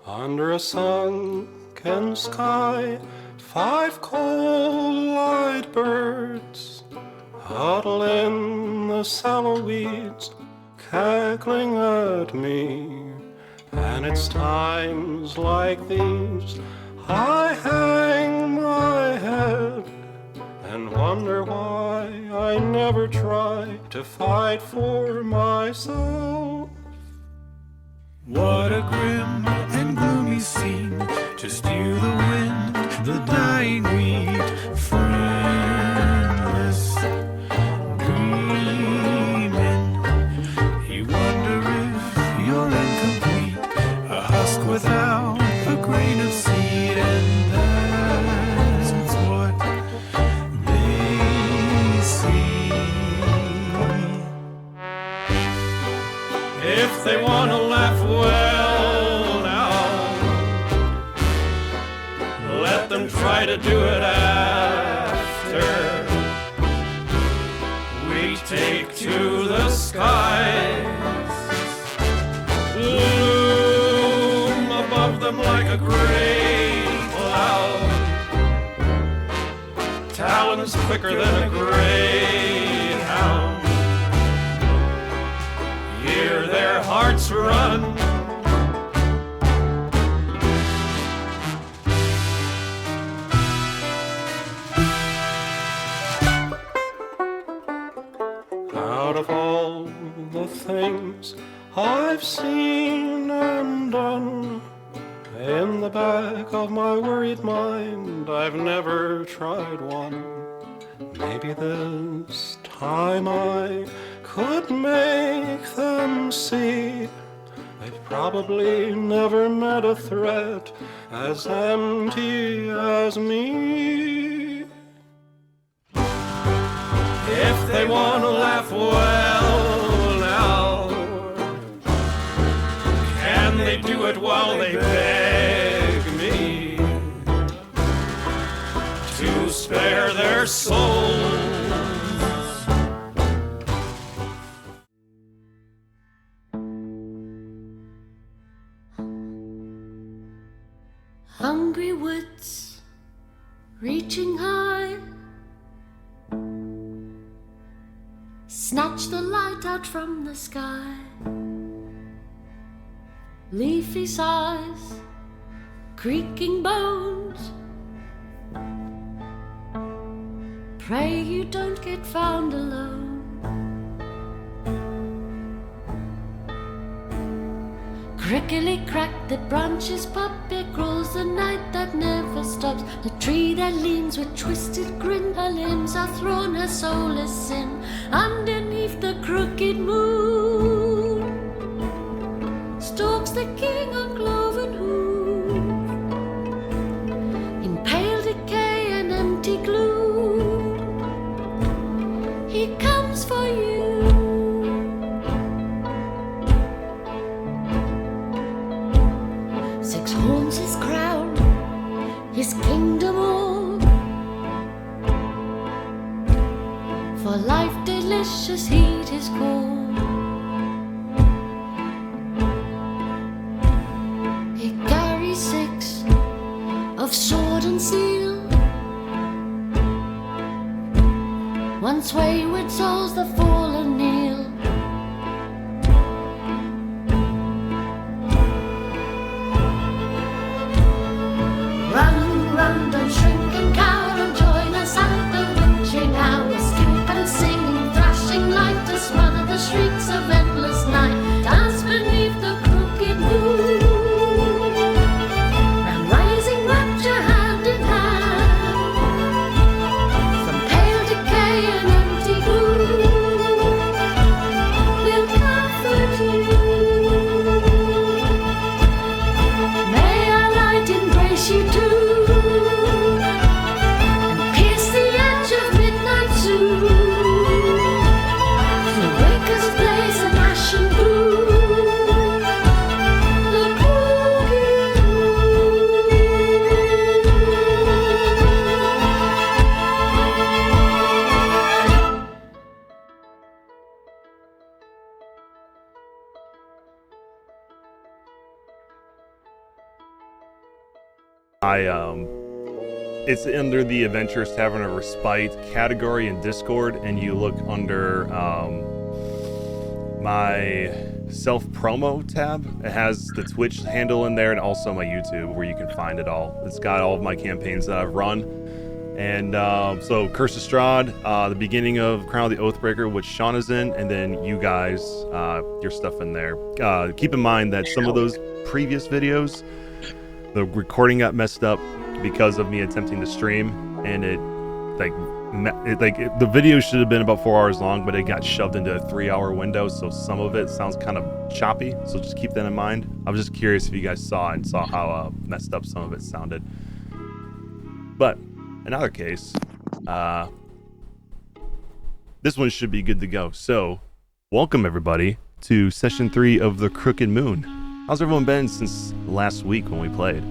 Under a sunken sky, 5 cold-eyed birds huddle in the sallow weeds, cackling at me. And it's times like these I hang my head and wonder why I never try to fight for myself. What a grim and gloomy scene, just you, the wind, the dying wheat, friendless, dreaming. You wonder if you're incomplete, a husk without a grain of seed, and that's what they see. If they want to laugh, well now, let them try to do it after we take to the skies, loom above them like a great cloud, talons quicker than a greyhound. Hear their hearts run. Out of all the things I've seen and done, in the back of my worried mind, I've never tried one. Maybe this time I could make them see they've probably never met a threat as empty as me. If they want to laugh, well now, can they do it while they beg me to spare their souls? Hungry woods, reaching high, snatch the light out from the sky. Leafy sighs, creaking bones, pray you don't get found alone. Crickly crack, the branches pop, it grows the night that never stops. The tree that leans with twisted grin, her limbs are thrown, her soul is sin. Underneath the crooked moon stalks the king on cloven hoof, in pale decay and empty gloom. He comes for you. Horns his crown, his kingdom all, for life delicious heed his call. He carries 6 of sword and seal, once wayward souls the fallen kneel. Run, don't shrink and cower, and join us at the witching hour. Skip and sing, thrashing light to smother the shrieks of endless night. Dance beneath the crooked moon, and rising rapture hand in hand, from pale decay and empty gloom. it's under the Adventurous Tavern of Respite category in Discord, and you look under my self-promo tab. It has the Twitch handle in there and also my YouTube where you can find it all. It's got all of my campaigns that I've run. And so Curse of Strahd, the beginning of Crown of the Oathbreaker, which Sean is in, and then you guys, your stuff in there. Keep in mind that some of those previous videos, the recording got messed up because of me attempting to stream, and the video should have been about 4 hours long, but it got shoved into a 3-hour window, so some of it sounds kind of choppy, so just keep that in mind. I was just curious if you guys saw how messed up some of it sounded. But in either case, this one should be good to go. So welcome everybody to session 3 of the Crooked Moon. How's everyone been since last week when we played?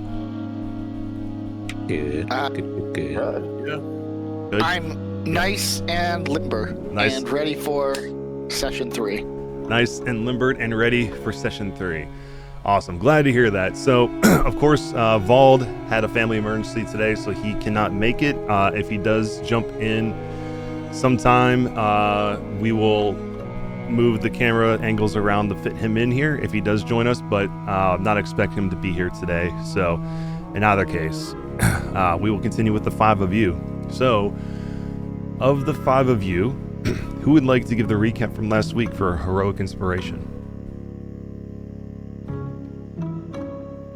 Good. Good. I'm nice and limber and ready for session 3. Nice and limbered and ready for session 3. Awesome. Glad to hear that. So, of course, Vald had a family emergency today, so he cannot make it. If he does jump in sometime, we will move the camera angles around to fit him in here if he does join us, but not expect him to be here today. So, in either case, we will continue with the 5 of you. So, of the 5 of you, who would like to give the recap from last week for heroic inspiration?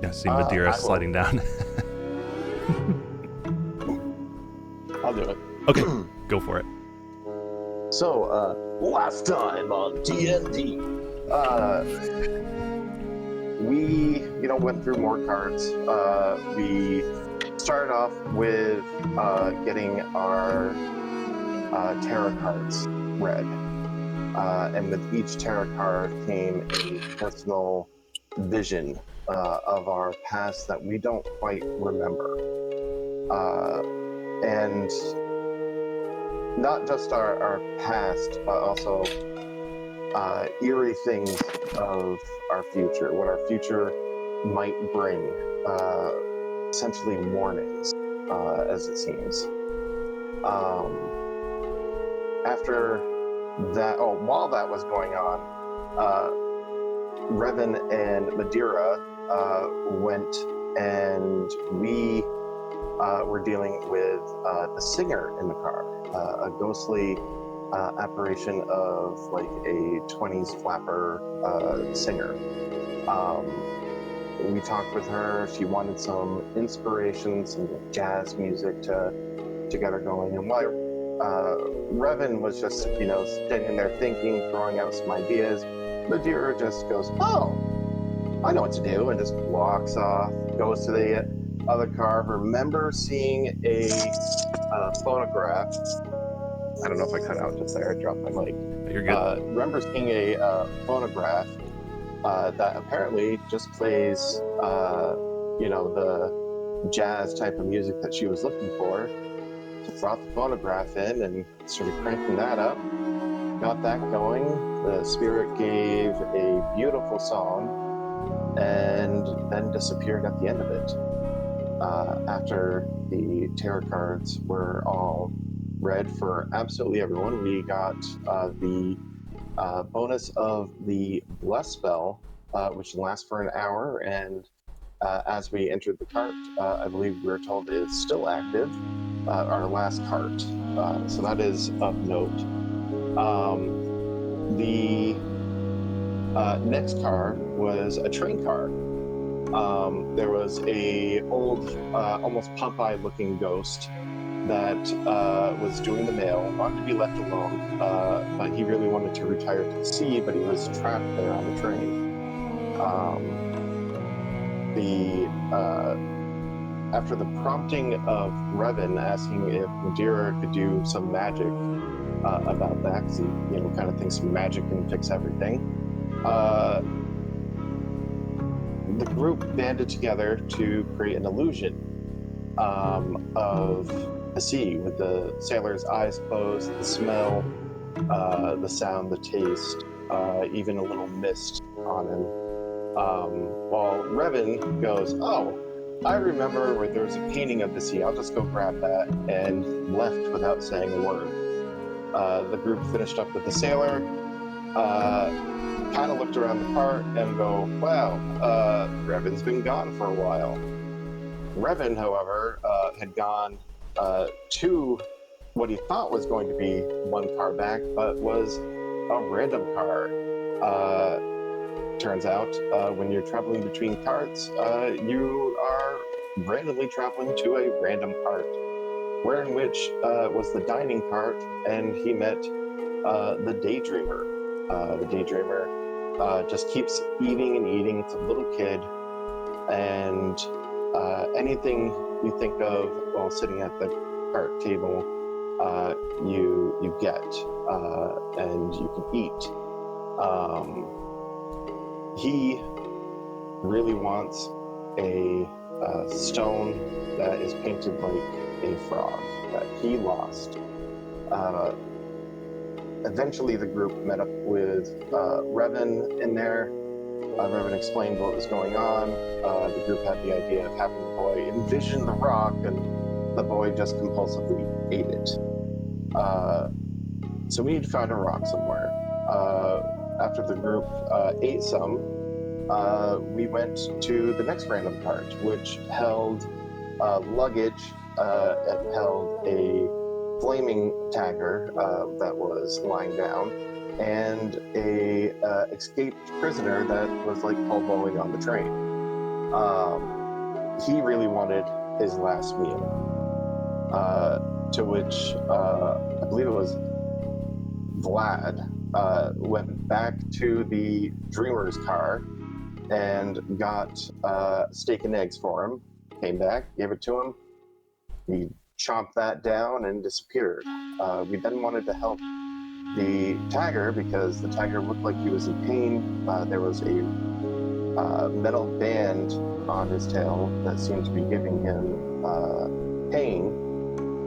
Yeah, see Madeira sliding down. I'll do it. Okay, go for it. So, last time on D&D, we, went through more cards. We started off with getting our tarot cards read. And with each tarot card came a personal vision of our past that we don't quite remember. And not just our past, but also eerie things of our future, what our future might bring, essentially warnings, as it seems. After that, while that was going on, Revan and Madeira went, and we were dealing with the singer in the car, a ghostly apparition of like a 20s flapper singer. We talked with her. She wanted some inspiration, some jazz music to get her going. And while Revan was just, standing there thinking, throwing out some ideas, Madeira just goes, "Oh, I know what to do," and just walks off, goes to the other car. Remember seeing a phonograph. I don't know if I cut out just there. I dropped my mic. You're good. Remember seeing a phonograph that apparently just plays, the jazz type of music that she was looking for. So brought the phonograph in and started cranking that up. Got that going. The spirit gave a beautiful song and then disappeared at the end of it. After the tarot cards were all read for absolutely everyone, we got the bonus of the Bless spell, which lasts for an hour, and as we entered the cart, I believe we were told is still active, our last cart, so that is of note. The next car was a train car. There was a old, almost Popeye looking ghost that was doing the mail, wanted to be left alone, but he really wanted to retire to the sea, but he was trapped there on the train. After the prompting of Revan asking if Madeira could do some magic about that, because he, kind of thinks magic can fix everything, the group banded together to create an illusion of the sea, with the sailor's eyes closed, the smell, the sound, the taste, even a little mist on him. While Revan goes, "Oh, I remember where there was a painting of the sea. I'll just go grab that, and left without saying a word. The group finished up with the sailor, kind of looked around the cart and go, wow, Revan's been gone for a while. Revan, however, had gone to what he thought was going to be one car back, but was a random car. Turns out, when you're traveling between carts, you are randomly traveling to a random cart, wherein which was the dining cart, and he met the Daydreamer. The Daydreamer just keeps eating and eating. It's a little kid, and anything you think of while sitting at the cart table, you get, and you can eat. He really wants a stone that is painted like a frog that he lost. Eventually, the group met up with Revan in there. Revan explained what was going on. The group had the idea of having the boy envision the rock, and the boy just compulsively ate it. So we need to find a rock somewhere. After the group ate some, we went to the next random cart, which held luggage. It held a flaming tagger that was lying down, and a escaped prisoner that was like hoboing on the train. He really wanted his last meal, to which I believe it was Vlad went back to the Dreamer's car and got steak and eggs for him. Came back, gave it to him. He chomped that down and disappeared. We then wanted to help the tagger because the tagger looked like he was in pain. There was a metal band on his tail that seemed to be giving him pain.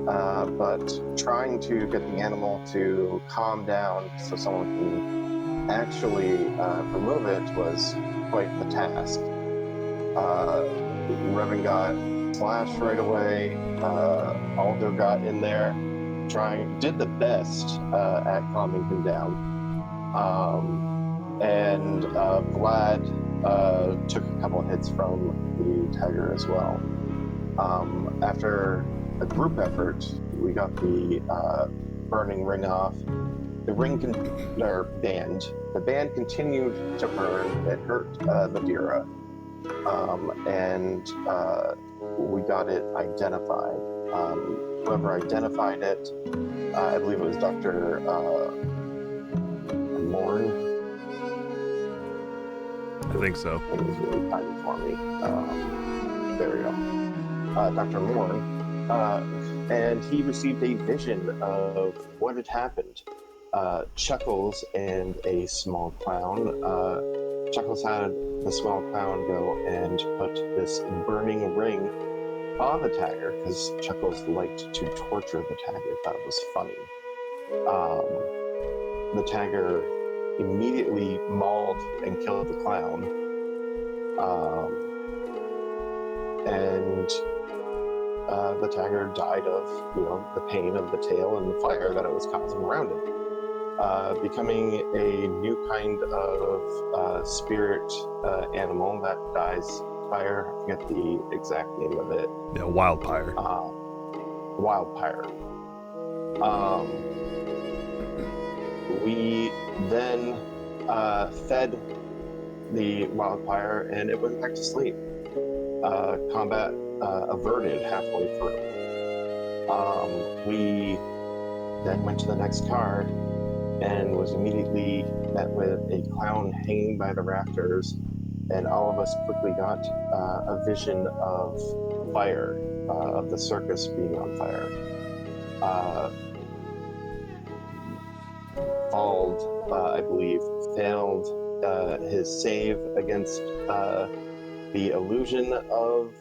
But trying to get the animal to calm down so someone can actually remove it was quite the task. Revan got slashed right away. Aldo got in there, did the best at calming him down. And Vlad took a couple hits from the tiger as well. After a group effort, we got the burning ring off. The band. The band continued to burn. It hurt Madeira. And we got it identified. Whoever identified it, I believe it was Dr. Morn. I think so. It was really tiny for me. There we go. Dr. Morn. And he received a vision of what had happened. Chuckles and a small clown. Chuckles had the small clown go and put this burning ring on the tagger because Chuckles liked to torture the tagger, thought it was funny. The tagger immediately mauled and killed the clown. And the tagger died of, the pain of the tail and the fire that it was causing around it. Becoming a new kind of spirit animal that dies fire. I forget the exact name of it. Yeah, wildfire. Wildfire. We then fed the wildfire and it went back to sleep. Combat averted halfway through. We then went to the next car and was immediately met with a clown hanging by the rafters, and all of us quickly got a vision of fire, of the circus being on fire. Vald, I believe, failed his save against the illusion of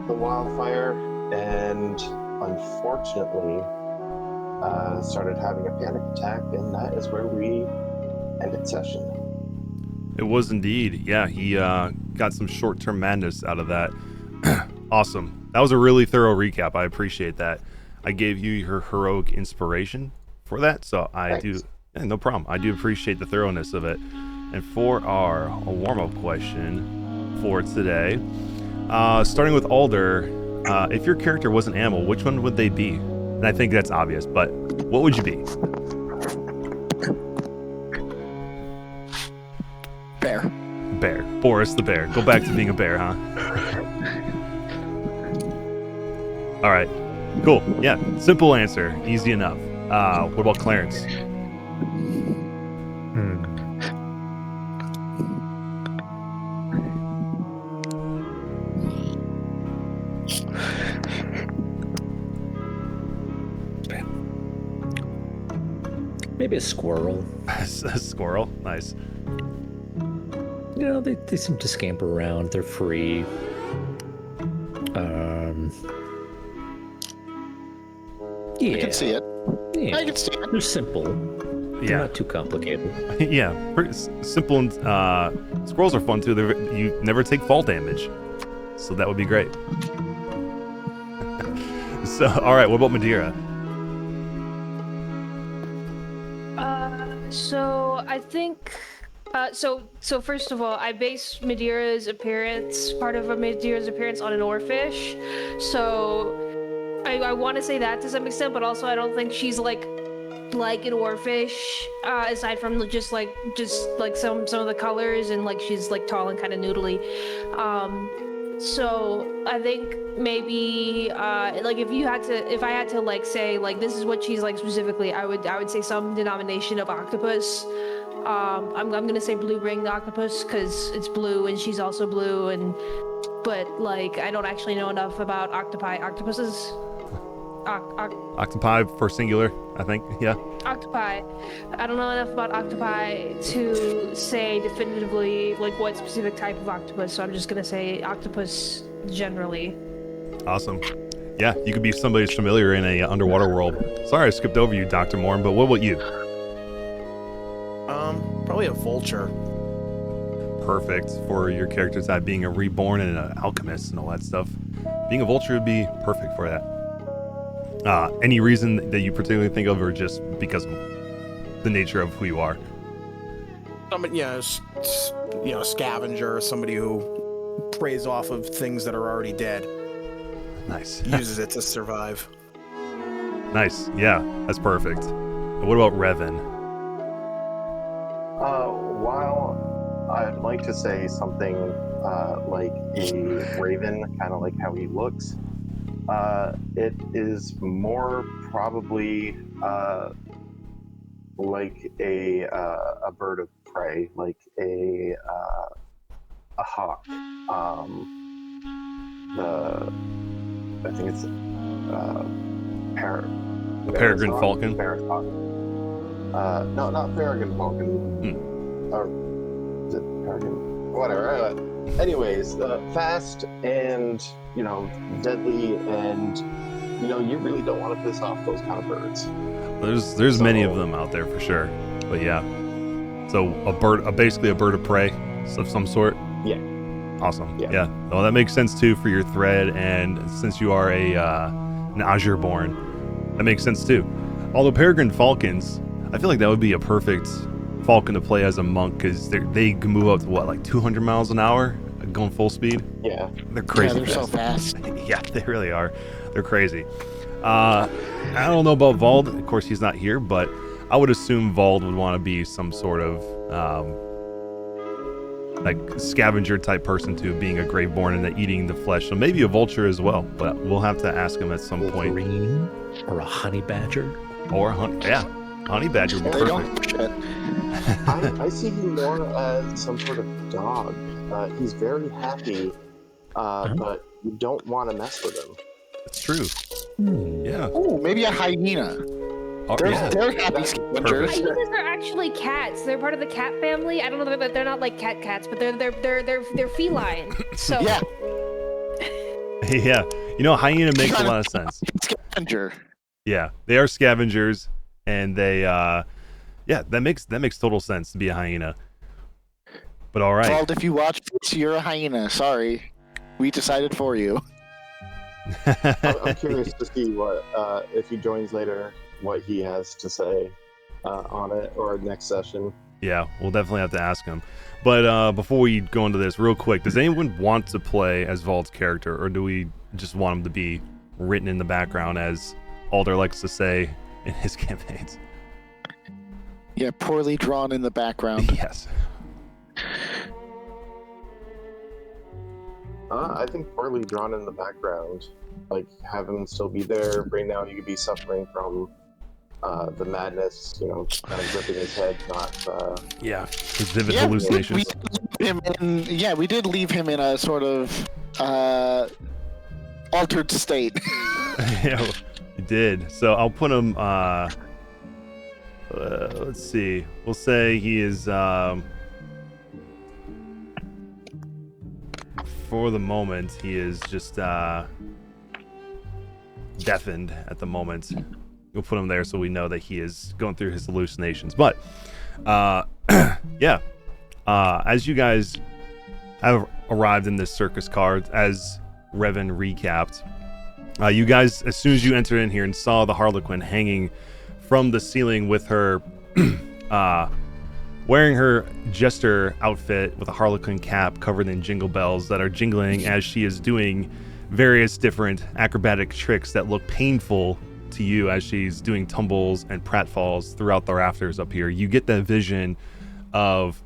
the wildfire, and unfortunately started having a panic attack, and that is where we ended session. It was indeed. Yeah, he got some short-term madness out of that. Awesome. That was a really thorough recap. I appreciate that. I gave you your heroic inspiration for that, so I do. Yeah, no problem. I do appreciate the thoroughness of it. And for our warm-up question for today, starting with Alder, if your character was an animal, which one would they be? And I think that's obvious, but what would you be? Bear. Bear. Boris the bear. Go back to being a bear, huh? All right. Cool. Yeah. Simple answer. Easy enough. What about Clarence? Maybe a squirrel. A squirrel. Nice. You know, they seem to scamper around. They're free. Yeah. I can see it. Yeah. I can see it. They're simple. They're Yeah. not too complicated. Yeah. Pretty simple. And squirrels are fun too. You never take fall damage, so that would be great. So, all right. What about Madeira? So I think, so first of all, I base Madeira's appearance, part of Madeira's appearance on an oarfish. So I want to say that to some extent, but also I don't think she's like an oarfish, aside from just like some of the colors, and like she's like tall and kind of noodly. So I think maybe like if I had to like say like this is what she's like specifically, I would say some denomination of octopus. I'm gonna say blue-ringed octopus because it's blue and she's also blue, but like I don't actually know enough about octopuses. Octopi for singular, I think. Yeah. Octopi. I don't know enough about octopi to say definitively like what specific type of octopus, so I'm just gonna say octopus generally. Awesome. Yeah, you could be somebody who's familiar in a underwater world. Sorry, I skipped over you, Dr. Morn, but what about you? Probably a vulture. Perfect for your character type, being a reborn and an alchemist and all that stuff. Being a vulture would be perfect for that. Any reason that you particularly think of, or just because of the nature of who you are? Somebody, scavenger, somebody who preys off of things that are already dead. Nice. Uses it to survive. Nice. Yeah, that's perfect. And what about Revan? While I'd like to say something like a raven, kind of like how he looks, it is more probably like a bird of prey, like a hawk. I think it's Peregrine falcon. Parrot hawk. No, not peregrine falcon. Or is it peregrine? Whatever. Anyways, fast and deadly, and you really don't want to piss off those kind of birds. There's many of them out there for sure, but yeah. So basically a bird of prey of some sort. Yeah. Awesome. Yeah. Yeah. Well, that makes sense too for your thread, and since you are an Azure born, that makes sense too. Although peregrine falcons, I feel like that would be a perfect falcon to play as a monk, because they can move up to like 200 miles an hour going full speed. Yeah. They're crazy. Yeah, they're so fast. Yeah, they really are. They're crazy. I don't know about Vald. Of course, he's not here, but I would assume Vald would want to be some sort of like scavenger type person too, being a graveborn and eating the flesh. So maybe a vulture as well, but we'll have to ask him at some point. Wolverine or a honey badger. Or honey badger would be perfect. I see him more as some sort of dog. He's very happy, but you don't want to mess with him. It's true. Yeah. Ooh, maybe a hyena. They're happy scavengers. Hyenas are actually cats. They're part of the cat family. I don't know that they're not like cats, but they're feline. So Yeah. Yeah. Hyena makes a lot of sense. Scavenger. Yeah, they are scavengers, and they that makes total sense to be a hyena. But all right. Vald, if you watch this, you're a hyena. Sorry. We decided for you. I'm curious to see what, if he joins later, what he has to say on it, or next session. Yeah, we'll definitely have to ask him. But before we go into this, real quick, does anyone want to play as Vald's character, or do we just want him to be written in the background, as Alder likes to say in his campaigns? Yeah, poorly drawn in the background. Yes. I think poorly drawn in the background. Like, have him still be there. Right now, he could be suffering from the madness, you know, kind of gripping his head, not... Yeah, his vivid hallucinations. We did leave him in a sort of altered state. Yeah, we did. So I'll put him, let's see. We'll say he is, for the moment, he is just deafened at the moment. We'll put him there so we know that he is going through his hallucinations. But, yeah. As you guys have arrived in this circus car, as Revan recapped, you guys, as soon as you entered in here and saw the Harlequin hanging from the ceiling with her, wearing her jester outfit with a Harlequin cap covered in jingle bells that are jingling as she is doing various different acrobatic tricks that look painful to you as she's doing tumbles and pratfalls throughout the rafters up here. You get that vision of,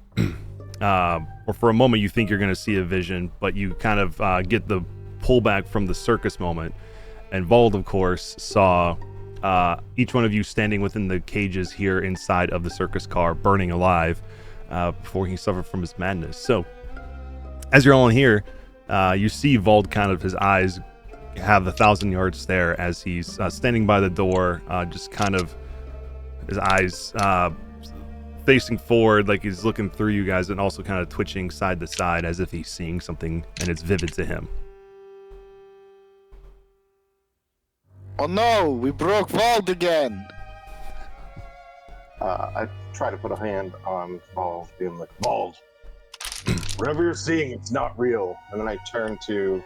or for a moment you think you're going to see a vision, but you kind of get the pullback from the circus moment. And Vald, of course, saw each one of you standing within the cages here inside of the circus car, burning alive before he suffered from his madness. So, as you're all in here, you see Vald kind of, his eyes have the 1,000-yard stare as he's standing by the door, just kind of his eyes facing forward like he's looking through you guys, and also kind of twitching side to side as if he's seeing something and it's vivid to him. Oh no, we broke Vald again. I try to put a hand on Vald, being like, Vald, whatever you're seeing, it's not real. And then I turn to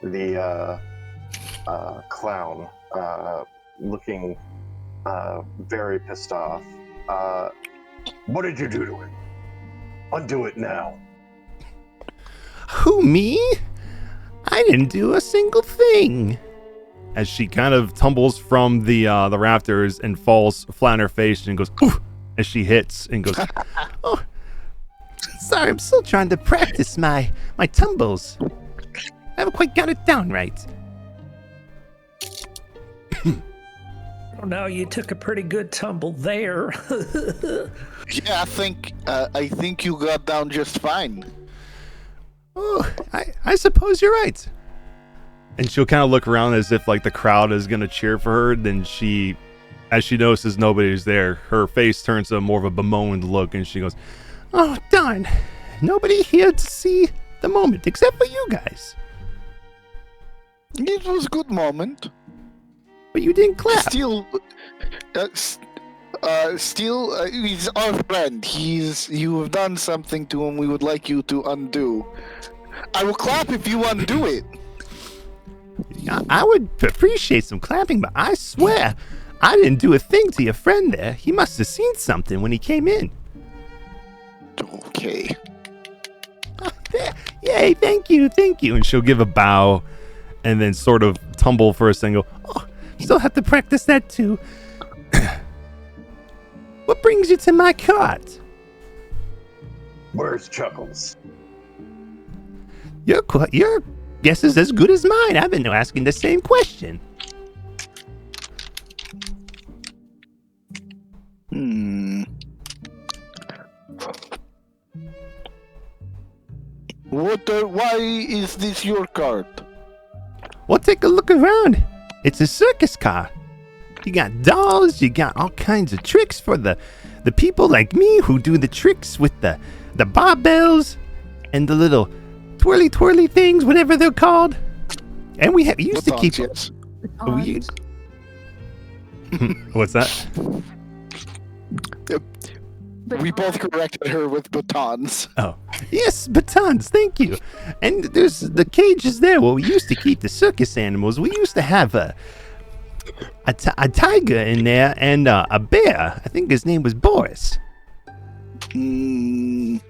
the clown, looking very pissed off. What did you do to him? Undo it now. Who, me? I didn't do a single thing. As she kind of tumbles from the rafters and falls flat on her face and goes, ooh, as she hits and goes, oh, sorry, I'm still trying to practice my tumbles. I haven't quite got it down right. Oh no, you took a pretty good tumble there. Yeah, I think you got down just fine. Oh, I suppose you're right. And she'll kind of look around as if like the crowd is going to cheer for her. Then she, as she notices nobody's there, her face turns to more of a bemoaned look and she goes, oh, darn. Nobody here to see the moment except for you guys. It was a good moment. But you didn't clap. Still, he's our friend. You have done something to him we would like you to undo. I will clap if you undo it. I would appreciate some clapping, but I swear, I didn't do a thing to your friend there. He must have seen something when he came in. Okay. Yay, thank you. And she'll give a bow and then sort of tumble for a single. Oh, still have to practice that too. What brings you to my cart? Where's Chuckles? Your guess is as good as mine. I've been asking the same question. Why is this your cart? Well, take a look around. It's a circus car. You got dolls, you got all kinds of tricks for the people like me who do the tricks with the barbells and the little twirly things, whatever they're called. And we used to keep... What's that? We both corrected her with batons. Oh, Yes, batons, thank you. And there's the cage is there where we used to keep the circus animals. We used to have a tiger in there and a bear. I think his name was Boris. You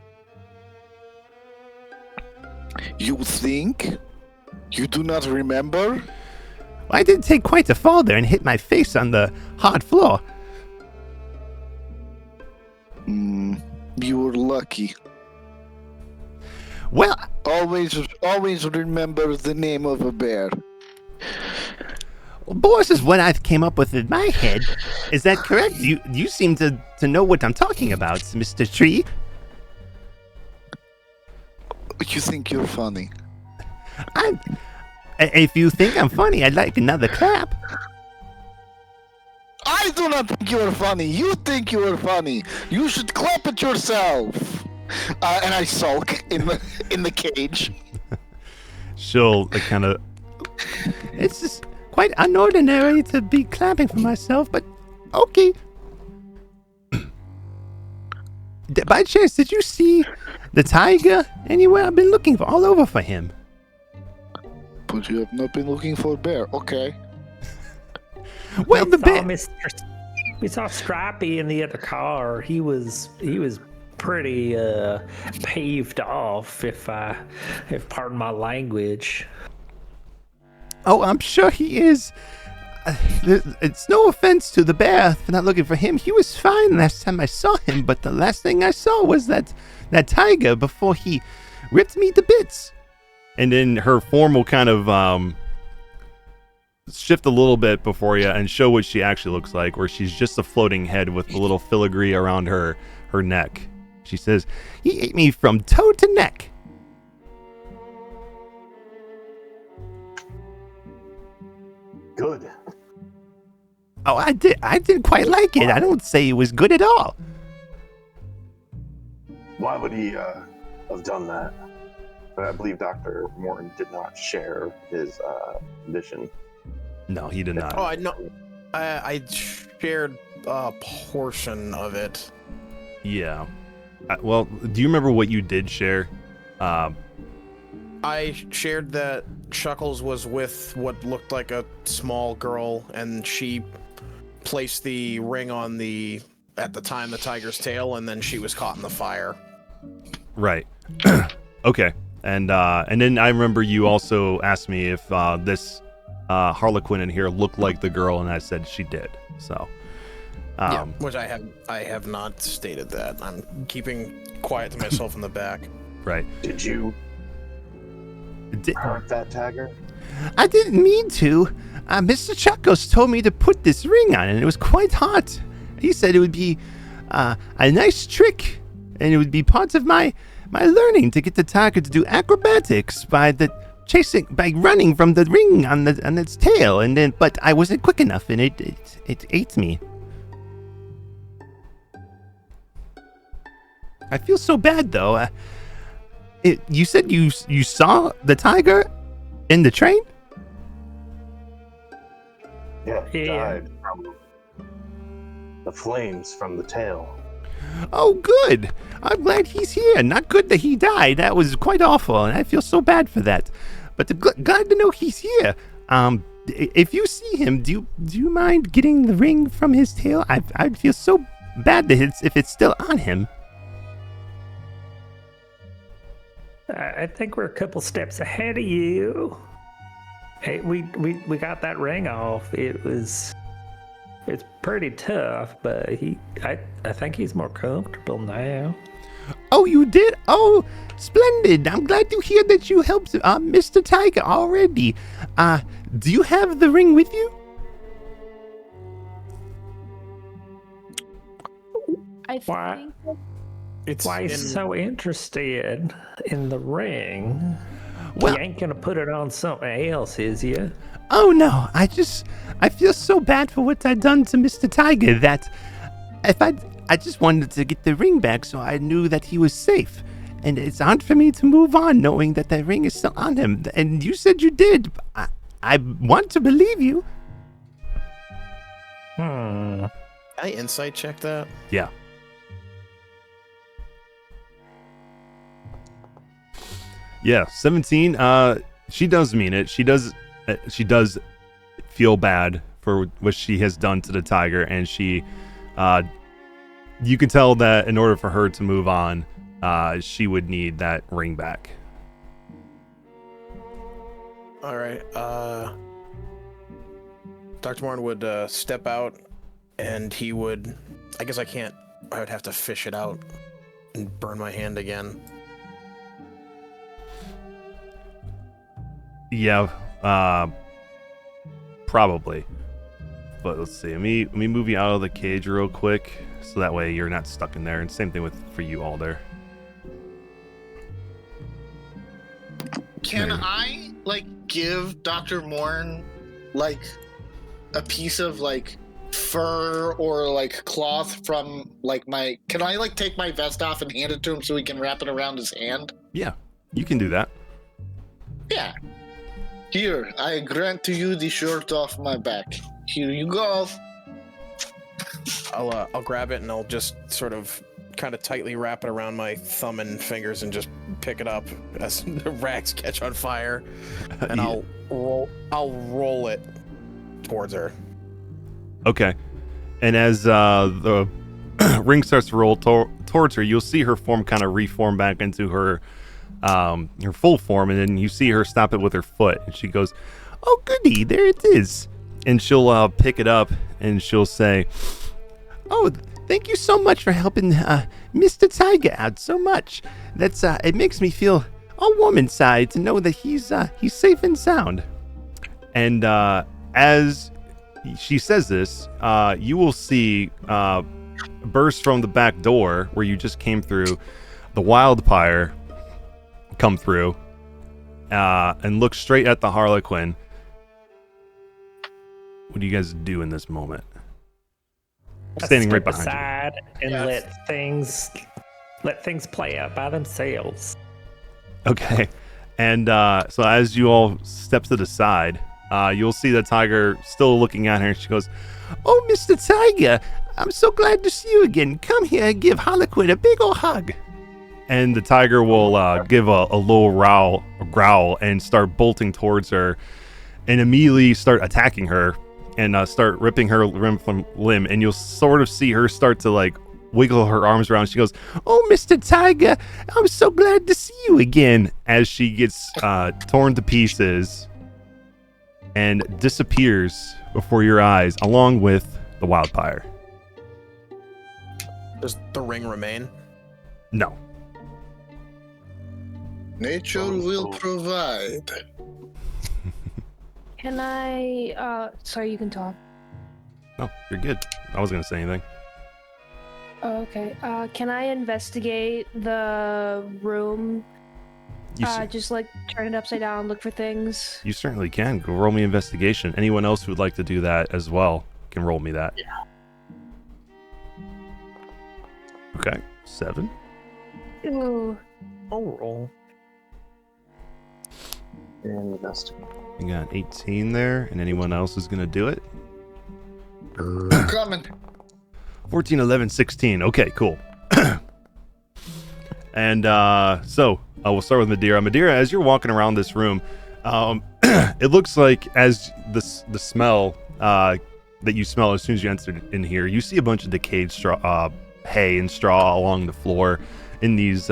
think? You do not remember? I did take quite a fall there and hit my face on the hard floor. You were lucky. Well, Always remember the name of a bear. Boris is what I came up with in my head. Is that correct? You seem to know what I'm talking about, Mr. Tree. You think you're funny? If you think I'm funny, I'd like another clap. I do not think you are funny. You think you are funny. You should clap at yourself. And I sulk in the cage. She'll kind of. It's just quite unordinary to be clapping for myself, but okay. By chance, did you see the tiger anywhere? I've been looking all over for him. But you have not been looking for a bear. Okay. Well, the bear. We saw Stripey in the other car. He was pretty paved off, if pardon my language. Oh, I'm sure he is. It's no offense to the bear for not looking for him. He was fine last time I saw him, but the last thing I saw was that tiger before he ripped me to bits. And then her form will kind of shift a little bit before you and show what she actually looks like, where she's just a floating head with a little filigree around her neck. She says, "He ate me from toe to neck." Good. Oh, I didn't quite like it. I don't say it was good at all. Why would he have done that? But I believe Dr. Morton did not share his vision. No, he did not. Oh, I know. I shared a portion of it. Yeah. Well, do you remember what you did share? I shared that Chuckles was with what looked like a small girl, and she placed the ring on at the time, the tiger's tail, and then she was caught in the fire. Right. Okay. And then I remember you also asked me if this Harlequin in here looked like the girl, and I said she did. So. Yeah, which I have not stated that. I'm keeping quiet to myself in the back. Right. Did you hurt that tiger? I didn't mean to. Mr. Chuckles told me to put this ring on, and it was quite hot. He said it would be a nice trick, and it would be part of my learning to get the tiger to do acrobatics by running from the ring on its tail, but I wasn't quick enough, and it ate me. I feel so bad though. You said you saw the tiger in the train? Yeah, he died from the flames from the tail. Oh, good. I'm glad he's here. Not good that he died. That was quite awful, and I feel so bad for that. But glad to know he's here. If you see him, do you mind getting the ring from his tail? I'd feel so bad that if it's still on him. I think we're a couple steps ahead of you. Hey, we got that ring off. It's pretty tough, but I think he's more comfortable now. Oh, you did? Oh, splendid. I'm glad to hear that you helped Mr. Tiger already. Do you have the ring with you? I Why? think Why he's so interested in the ring? Well, you ain't gonna put it on something else, is you? Oh no, I feel so bad for what I'd done to Mr. Tiger that I just wanted to get the ring back so I knew that he was safe. And it's hard for me to move on knowing that that ring is still on him. And you said you did. I want to believe you. Can I insight check that? Yeah. Yeah, 17. She does mean it. She does feel bad for what she has done to the tiger, and she, you can tell that in order for her to move on, she would need that ring back. All right. Dr. Morin would step out, and he would. I guess I can't. I would have to fish it out and burn my hand again. Yeah, probably. But let's see. Let me move you out of the cage real quick, so that way you're not stuck in there. And same thing for you, Alder. Can There. I give Dr. Morn a piece of fur or cloth from my? Can I take my vest off and hand it to him so he can wrap it around his hand? Yeah, you can do that. Yeah. Here, I grant to you the shirt off my back. Here you go. I'll grab it and I'll just sort of kind of tightly wrap it around my thumb and fingers and just pick it up as the rags catch on fire, and Yeah. I'll roll it towards her. Okay. And as the ring starts to roll towards her, you'll see her form kind of reform back into her full form, and then you see her stop it with her foot, and she goes, "Oh, goody, there it is." And she'll pick it up, and she'll say, "Oh, thank you so much for helping Mr. Tiger out so much. That's it makes me feel all warm inside to know that he's safe and sound." And as she says this, you will see burst from the back door where you just came through, the wildfire come through and look straight at the Harlequin. What do you guys do in this moment? Standing right behind you. aside and Yes. let things play out by themselves. Okay. And so as you all step to the side, you'll see the tiger still looking at her, and she goes, "Oh, Mr. Tiger, I'm so glad to see you again. Come here and give Harlequin a big ol' hug." And the tiger will give a low growl and start bolting towards her and immediately start attacking her and start ripping her limb from limb. And you'll sort of see her start to wiggle her arms around. She goes, "Oh, Mr. Tiger, I'm so glad to see you again," as she gets torn to pieces and disappears before your eyes along with the wildfire. Does the ring remain? No. Nature will provide. Can I? Sorry, you can talk. No, you're good. I wasn't going to say anything. Oh, okay. Can I investigate the room? You, cer- Just turn it upside down, look for things. you certainly can. Go roll me investigation. Anyone else who would like to do that as well can roll me that. Yeah. Okay. 7. Ooh. I'll roll. Investigate. You got 18 there, and anyone else is going to do it? Coming. 14, 11, 16. Okay, cool. And so we'll start with Madeira. Madeira, as you're walking around this room, it looks like as the smell that you smell as soon as you enter in here, you see a bunch of decayed straw, hay and straw along the floor in these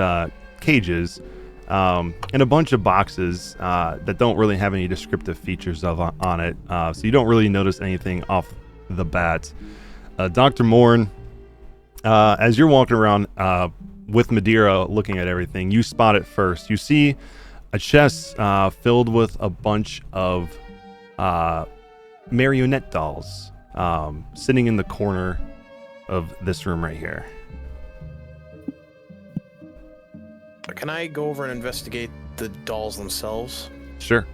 cages, and a bunch of boxes that don't really have any descriptive features on it. So you don't really notice anything off the bat. Dr. Morn, as you're walking around with Madeira looking at everything, you spot it first. You see a chest filled with a bunch of marionette dolls sitting in the corner of this room right here. Can I go over and investigate the dolls themselves? Sure.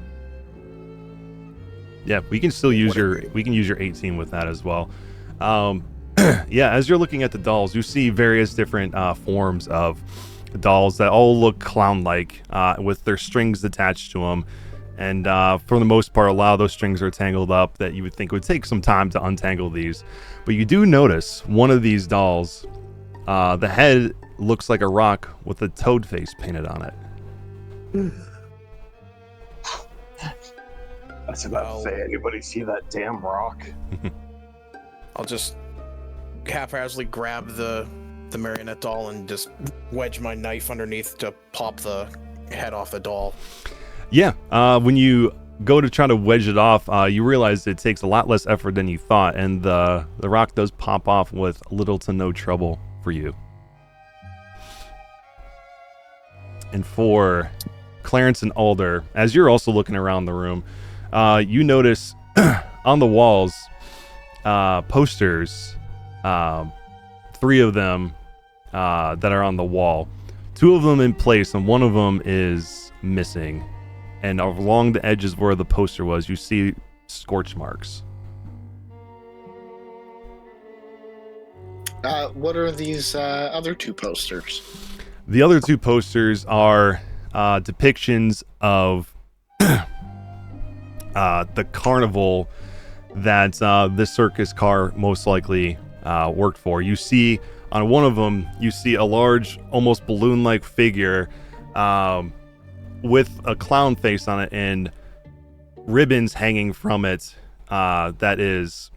Yeah, we can still use Whatever. we can use your 18 with that as well. Yeah, as you're looking at the dolls, you see various different forms of dolls that all look clown-like with their strings attached to them. And for the most part, a lot of those strings are tangled up that you would think would take some time to untangle these. But you do notice one of these dolls, the head looks like a rock with a toad face painted on it. I was about to say, anybody see that damn rock? I'll just haphazardly grab the marionette doll and just wedge my knife underneath to pop the head off the doll. Yeah, when you go to try to wedge it off, you realize it takes a lot less effort than you thought, and the rock does pop off with little to no trouble for you. And for Clarence and Alder, as you're also looking around the room, you notice on the walls posters, 3 of them that are on the wall. 2 of them in place, and 1 of them is missing. And along the edges where the poster was, you see scorch marks. What are these other 2 posters? The other 2 posters are depictions of the carnival that this circus car most likely worked for. You see on one of them, you see a large, almost balloon-like figure with a clown face on it and ribbons hanging from it that is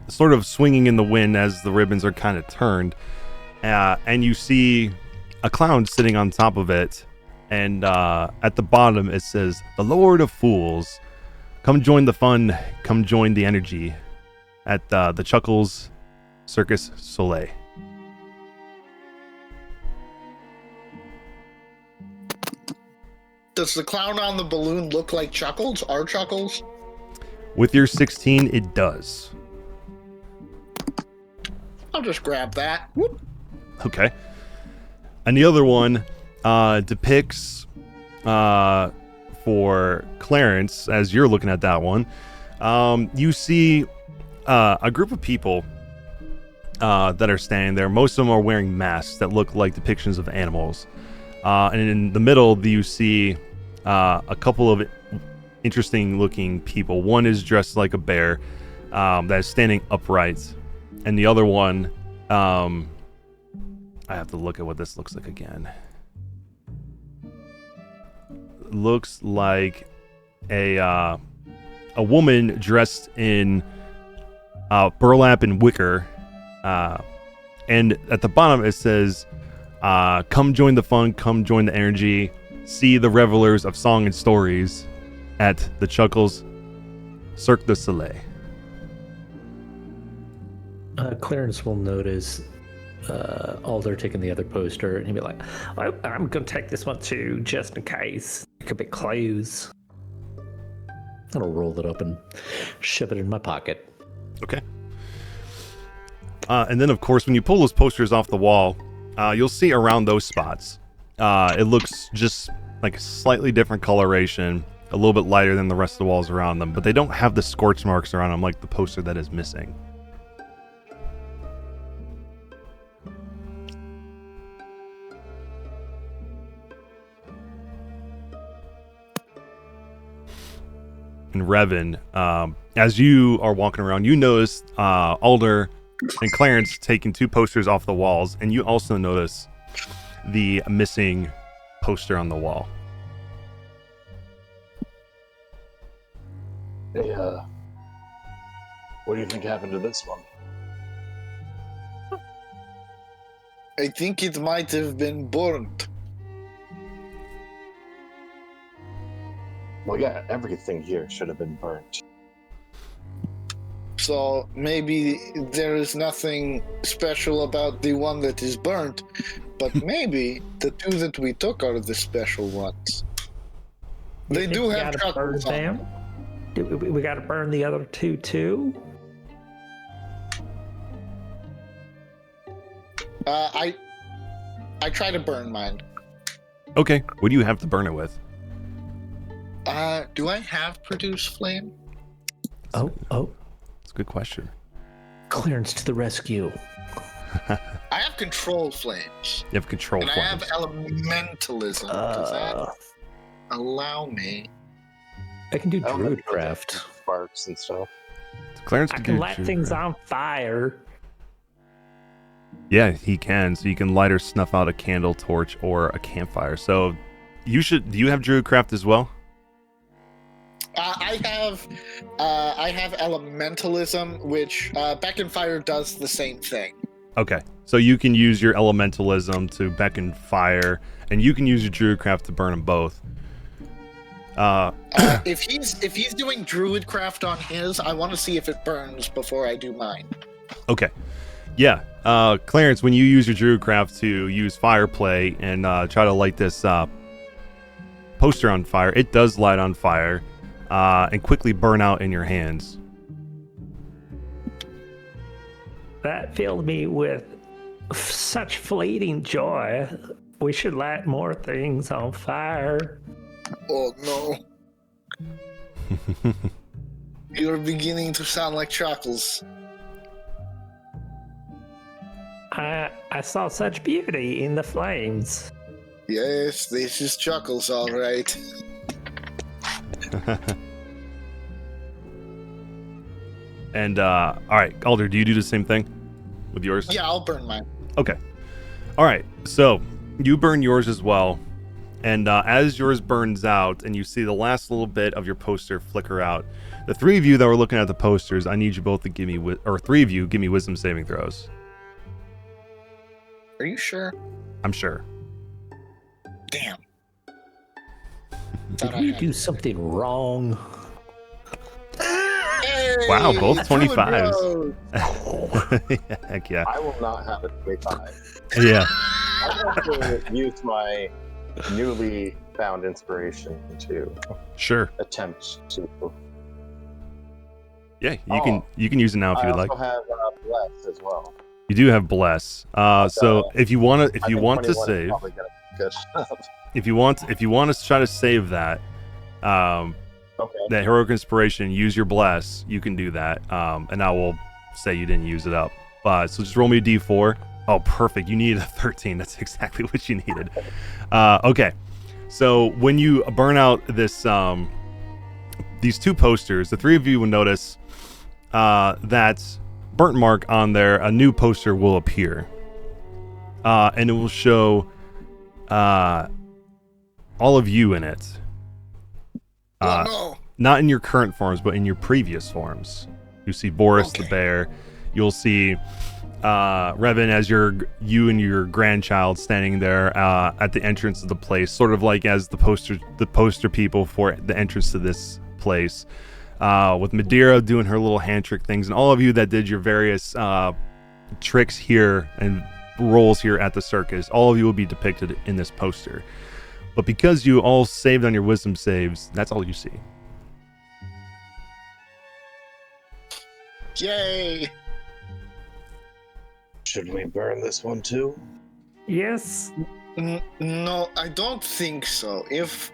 sort of swinging in the wind as the ribbons are kind of turned. And you see a clown sitting on top of it, and at the bottom it says, "The Lord of Fools, come join the fun, come join the energy at the Chuckles Circus Soleil." Does the clown on the balloon look like Chuckles? Are Chuckles? With your 16, it does. I'll just grab that. Whoop. Okay. And the other one depicts, for Clarence, as you're looking at that one, you see a group of people that are standing there. Most of them are wearing masks that look like depictions of animals. And in the middle, you see a couple of interesting looking people. One is dressed like a bear that is standing upright. And the other one, I have to look at what this looks like again. Looks like a woman dressed in burlap and wicker. And at the bottom it says, "Come join the fun, come join the energy. See the revelers of song and stories at the Chuckles Cirque du Soleil." Clarence will notice Alder taking the other poster, and he'll be like, I'm going to take this one too, just in case. It could be close. I'll roll it up and shove it in my pocket. Okay. And then, of course, when you pull those posters off the wall, you'll see around those spots, it looks just like a slightly different coloration, a little bit lighter than the rest of the walls around them, but they don't have the scorch marks around them like the poster that is missing. And Revan, as you are walking around, you notice Alder and Clarence taking 2 posters off the walls, and you also notice the missing poster on the wall. Hey, what do you think happened to this one? I think it might have been burnt. Well, yeah, everything here should have been burnt. So maybe there is nothing special about the one that is burnt, but maybe the 2 that we took are the special ones. They do have Chuckles on them. We got to burn the other 2 too? I try to burn mine. Okay, what do you have to burn it with? Do I have produce flame? Oh. That's a good question. Clarence to the rescue. I have control flames. You have control and flames. I have elementalism. Does that allow me? I can do druidcraft. Sparks and stuff. Clarence I can light things on fire. Yeah, he can. So you can light or snuff out a candle, torch, or a campfire. So you should. Do you have Druidcraft as well? I have elementalism, which beckon fire does the same thing. Okay, so you can use your elementalism to beckon fire, and you can use your Druidcraft to burn them both. If he's doing Druidcraft on his, I want to see if it burns before I do mine. Okay, yeah. Clarence, when you use your Druidcraft to use fire play and try to light this poster on fire, it does light on fire and quickly burn out in your hands. That filled me with such fleeting joy. We should light more things on fire. Oh no. You're beginning to sound like Chuckles. I saw such beauty in the flames. Yes, this is Chuckles, all right. And all right, Alder, do you do the same thing with yours? Yeah, I'll burn mine. Okay. All right. So you burn yours as well, and as yours burns out, and you see the last little bit of your poster flicker out, the three of you that were looking at the posters, I need you both to give me, or three of you, give me wisdom saving throws. Are you sure? I'm sure. Damn. Did we do something wrong? Hey, Wow, both Druid 25s. Bros. Heck yeah. I will not have a 25. Yeah. I have to use my newly found inspiration to Sure. attempt to. Yeah, you can use it now if I you would also like. have bless as well. You do have bless. So if you want to, I think 21 is save, probably gonna be good. if you want to try to save that, Okay. that heroic inspiration, use your bless. You can do that, and I will say you didn't use it up. So just roll me a d4. Oh, perfect. You needed a 13. That's exactly what you needed. Okay. So when you burn out this, these two posters, the three of you will notice that burnt mark on there. A new poster will appear, and it will show all of you in it. Oh no. Not in your current forms, but in your previous forms. You see Boris the bear. You'll see Revan as you and your grandchild standing there at the entrance of the place, sort of like as the poster people for the entrance to this place. With Madeira doing her little hand trick things, and all of you that did your various tricks here and roles here at the circus, all of you will be depicted in this poster. But because you all saved on your wisdom saves, that's all you see. Yay. Should we burn this one too? Yes. No, I don't think so. If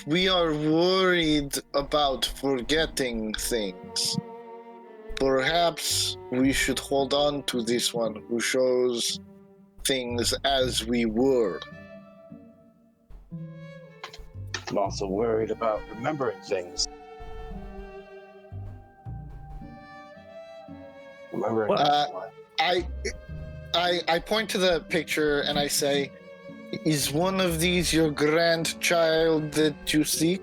we are worried about forgetting things, perhaps we should hold on to this one who shows things as we were. I'm also worried about remembering things. Remembering Uh, one. I point to the picture and I say, "Is one of these your grandchild that you seek?"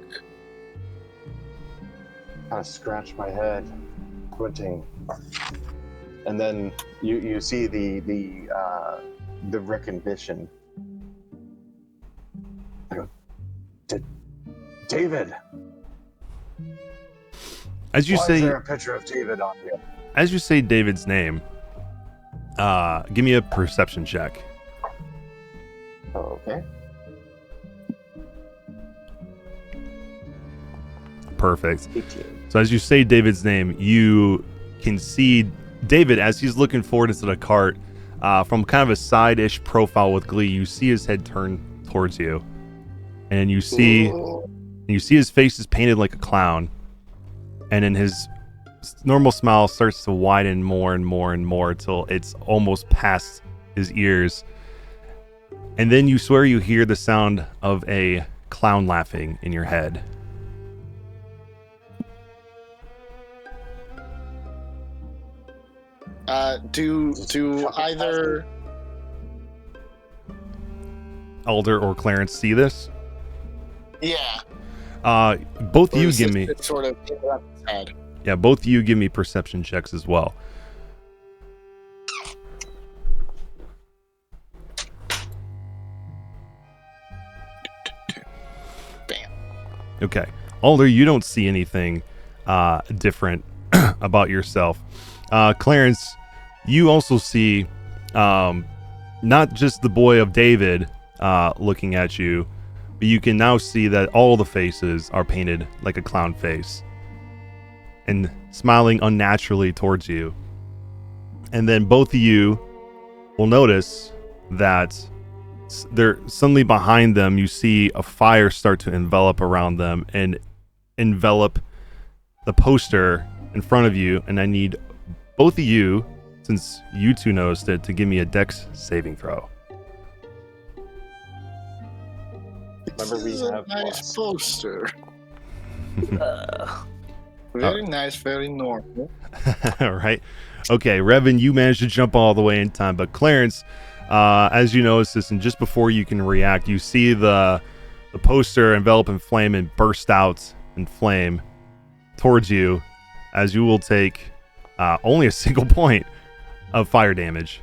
I scratch my head, squinting, and then you see the recognition. I go, David. As you Why say, is there a picture of David on here? as you say David's name, give me a perception check. Okay. Perfect. 18. So as you say David's name, you can see David as he's looking forward into the cart from kind of a side-ish profile with glee. You see his head turn towards you, and you see his face is painted like a clown, and then his normal smile starts to widen more and more and more until it's almost past his ears. And then you swear you hear the sound of a clown laughing in your head. Do either Alder or Clarence see this? Yeah. Both Or you is give this me. just sort of interrupt his head? Yeah, both of you give me perception checks as well. Bam. Okay. Alder, you don't see anything different about yourself. Clarence, you also see not just the boy of David looking at you, but you can now see that all the faces are painted like a clown face and smiling unnaturally towards you. And then both of you will notice that they're suddenly behind them, you see a fire start to envelop around them and envelop the poster in front of you. And I need both of you, since you two noticed it, to give me a dex saving throw. Remember, we This is have a nice plus. poster. Very nice, very normal. All right. Okay, Revan, you managed to jump all the way in time, but Clarence, as you notice this, and just before you can react, you see the poster envelop in flame and burst out in flame towards you, as you will take only a single point of fire damage.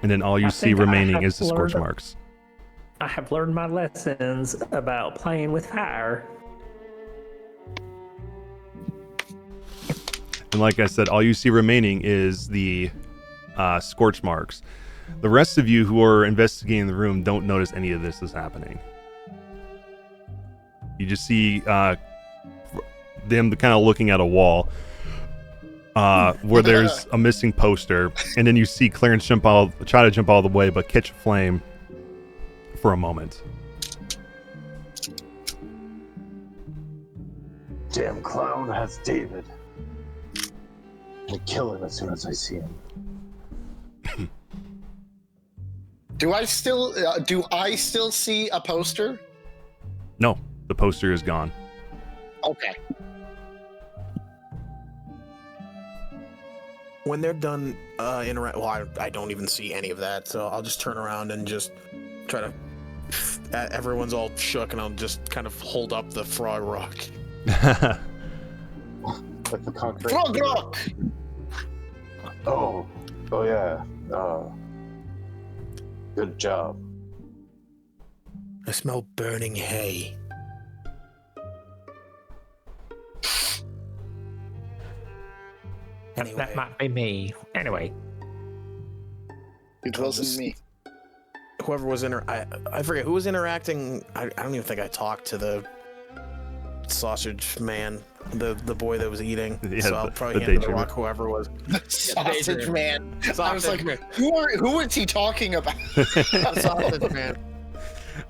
And then all you I see think I remaining have is the scorch learned- marks. I have learned my lessons about playing with fire. And like I said, all you see remaining is the scorch marks. The rest of you who are investigating the room don't notice any of this is happening. You just see them kind of looking at a wall where there's a missing poster, and then you see Clarence try to jump all the way, but catch a flame for a moment. Damn clown has David. I'm gonna kill him as soon as I see him. Do I still see a poster? No, the poster is gone. Okay. When they're done well, I don't even see any of that, so I'll just turn around and just try to. Everyone's all shook, and I'll just kind of hold up the frog rock. Like the concrete. Frog rock! Oh yeah. Good job. I smell burning hay. Anyway, That might be me. Anyway, It wasn't me. whoever was I forget who was interacting. I don't even think I talked to the sausage man, the boy that was eating. Yeah, so I'll the probably hand the daydreamer. rock whoever was. Sausage man. I was Sausage like, man. who is he talking about? Sausage man.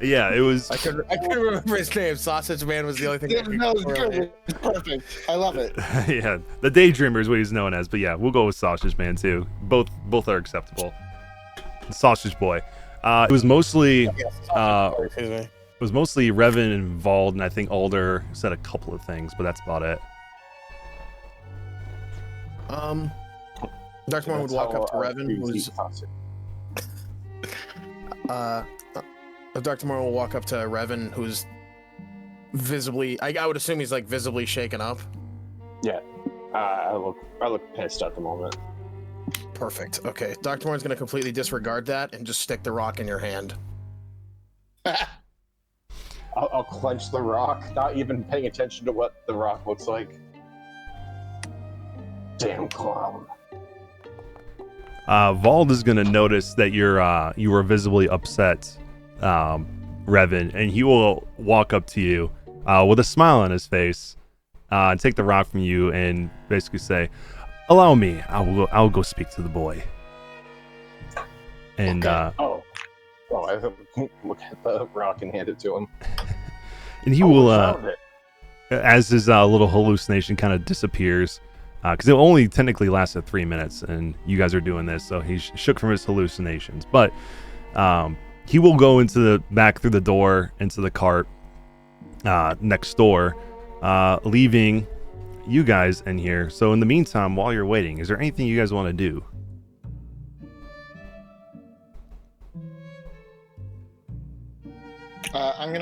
Yeah, it was. I couldn't remember his name. Sausage man was the only thing. Yeah, I could no, it's correlate. good. It's perfect. I love it. Yeah, the Daydreamer is what he's known as, but yeah, we'll go with Sausage Man too. Both are acceptable. Sausage Boy. It was mostly Excuse me. it was mostly Revan involved, and I think Alder said a couple of things, but that's about it. Dr. Moore would walk up to Revan, who's Dr. Moore will walk up to Revan, who's visibly, I would assume he's like visibly shaken up. Yeah. I look pissed at the moment. Perfect. Okay. Dr. Moore's going to completely disregard that and just stick the rock in your hand. I'll clench the rock, not even paying attention to what the rock looks like. Damn clown. Vald is gonna notice that you were visibly upset, Revan, and he will walk up to you with a smile on his face, and take the rock from you and basically say, "Allow me. I'll go speak to the boy." And I look at the rock and hand it to him. and he Oh, will, we found it. as his little hallucination kind of disappears, because it only technically lasted 3 minutes, and you guys are doing this, so he's shook from his hallucinations. But he will go into the back through the door into the cart next door, leaving you guys in here. So in the meantime, while you're waiting, is there anything you guys want to do?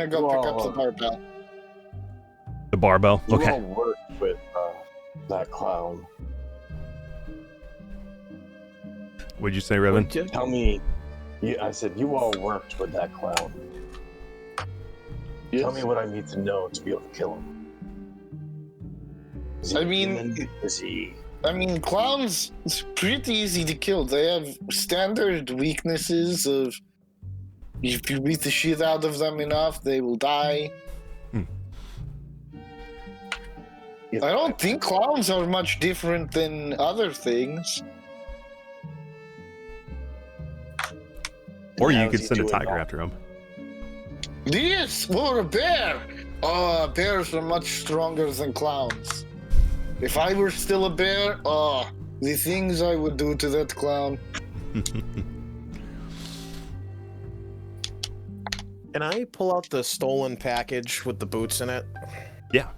gonna go pick up the barbell. The barbell. You Okay. all worked with that clown. What'd you say, Revan? Tell me, I said you all worked with that clown. Yes. Tell me what I need to know to be able to kill him. Is he I mean- human? Is he? I mean, clowns, it's pretty easy to kill. They have standard weaknesses of if you beat the shit out of them enough, they will die. If I don't think clowns are much different than other things. Or you How's could he send a doing tiger now? after him. Yes, or a bear. Bears are much stronger than clowns. If I were still a bear, the things I would do to that clown. Can I pull out the stolen package with the boots in it? Yeah.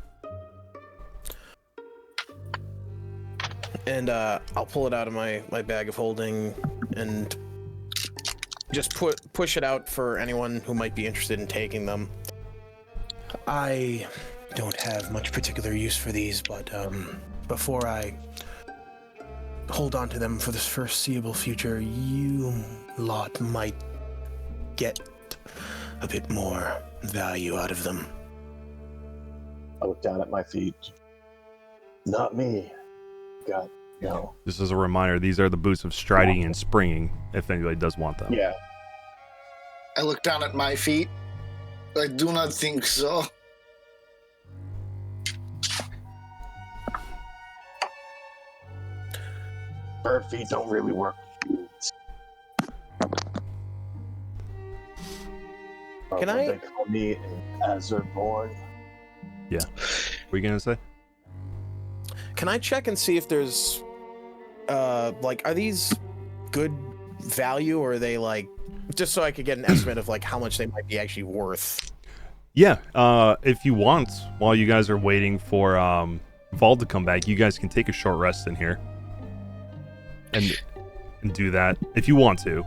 And I'll pull it out of my bag of holding and just push it out for anyone who might be interested in taking them. I don't have much particular use for these, but before I hold on to them for the foreseeable future, you lot might get a bit more value out of them. I look down at my feet. Not me. Got, Just as a reminder, these are the boots of striding and springing, if anybody does want them. Yeah. I look down at my feet. I do not think so. Bird feet don't really work. Can What I- They call me an Azurborn. What were you gonna say? Can I check and see if there's, are these good value, or are they just so I could get an estimate of how much they might be actually worth? Yeah. If you want, while you guys are waiting for Vald to come back, you guys can take a short rest in here, and do that if you want to.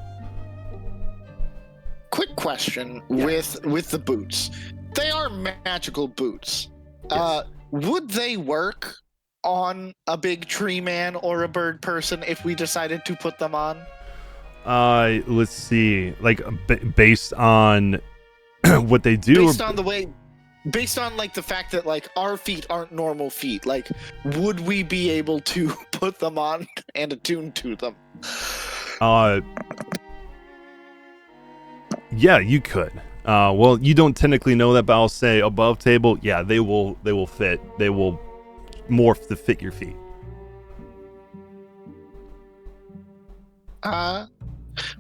Quick question Yeah. with the boots. They are magical boots. Yes. Would they work on a big tree man or a bird person if we decided to put them on? Let's see. Based on what they do. Based on the fact that our feet aren't normal feet, would we be able to put them on and attune to them? Yeah, you could. Well, you don't technically know that, but I'll say above table, yeah, they will fit. They will morph to fit your feet.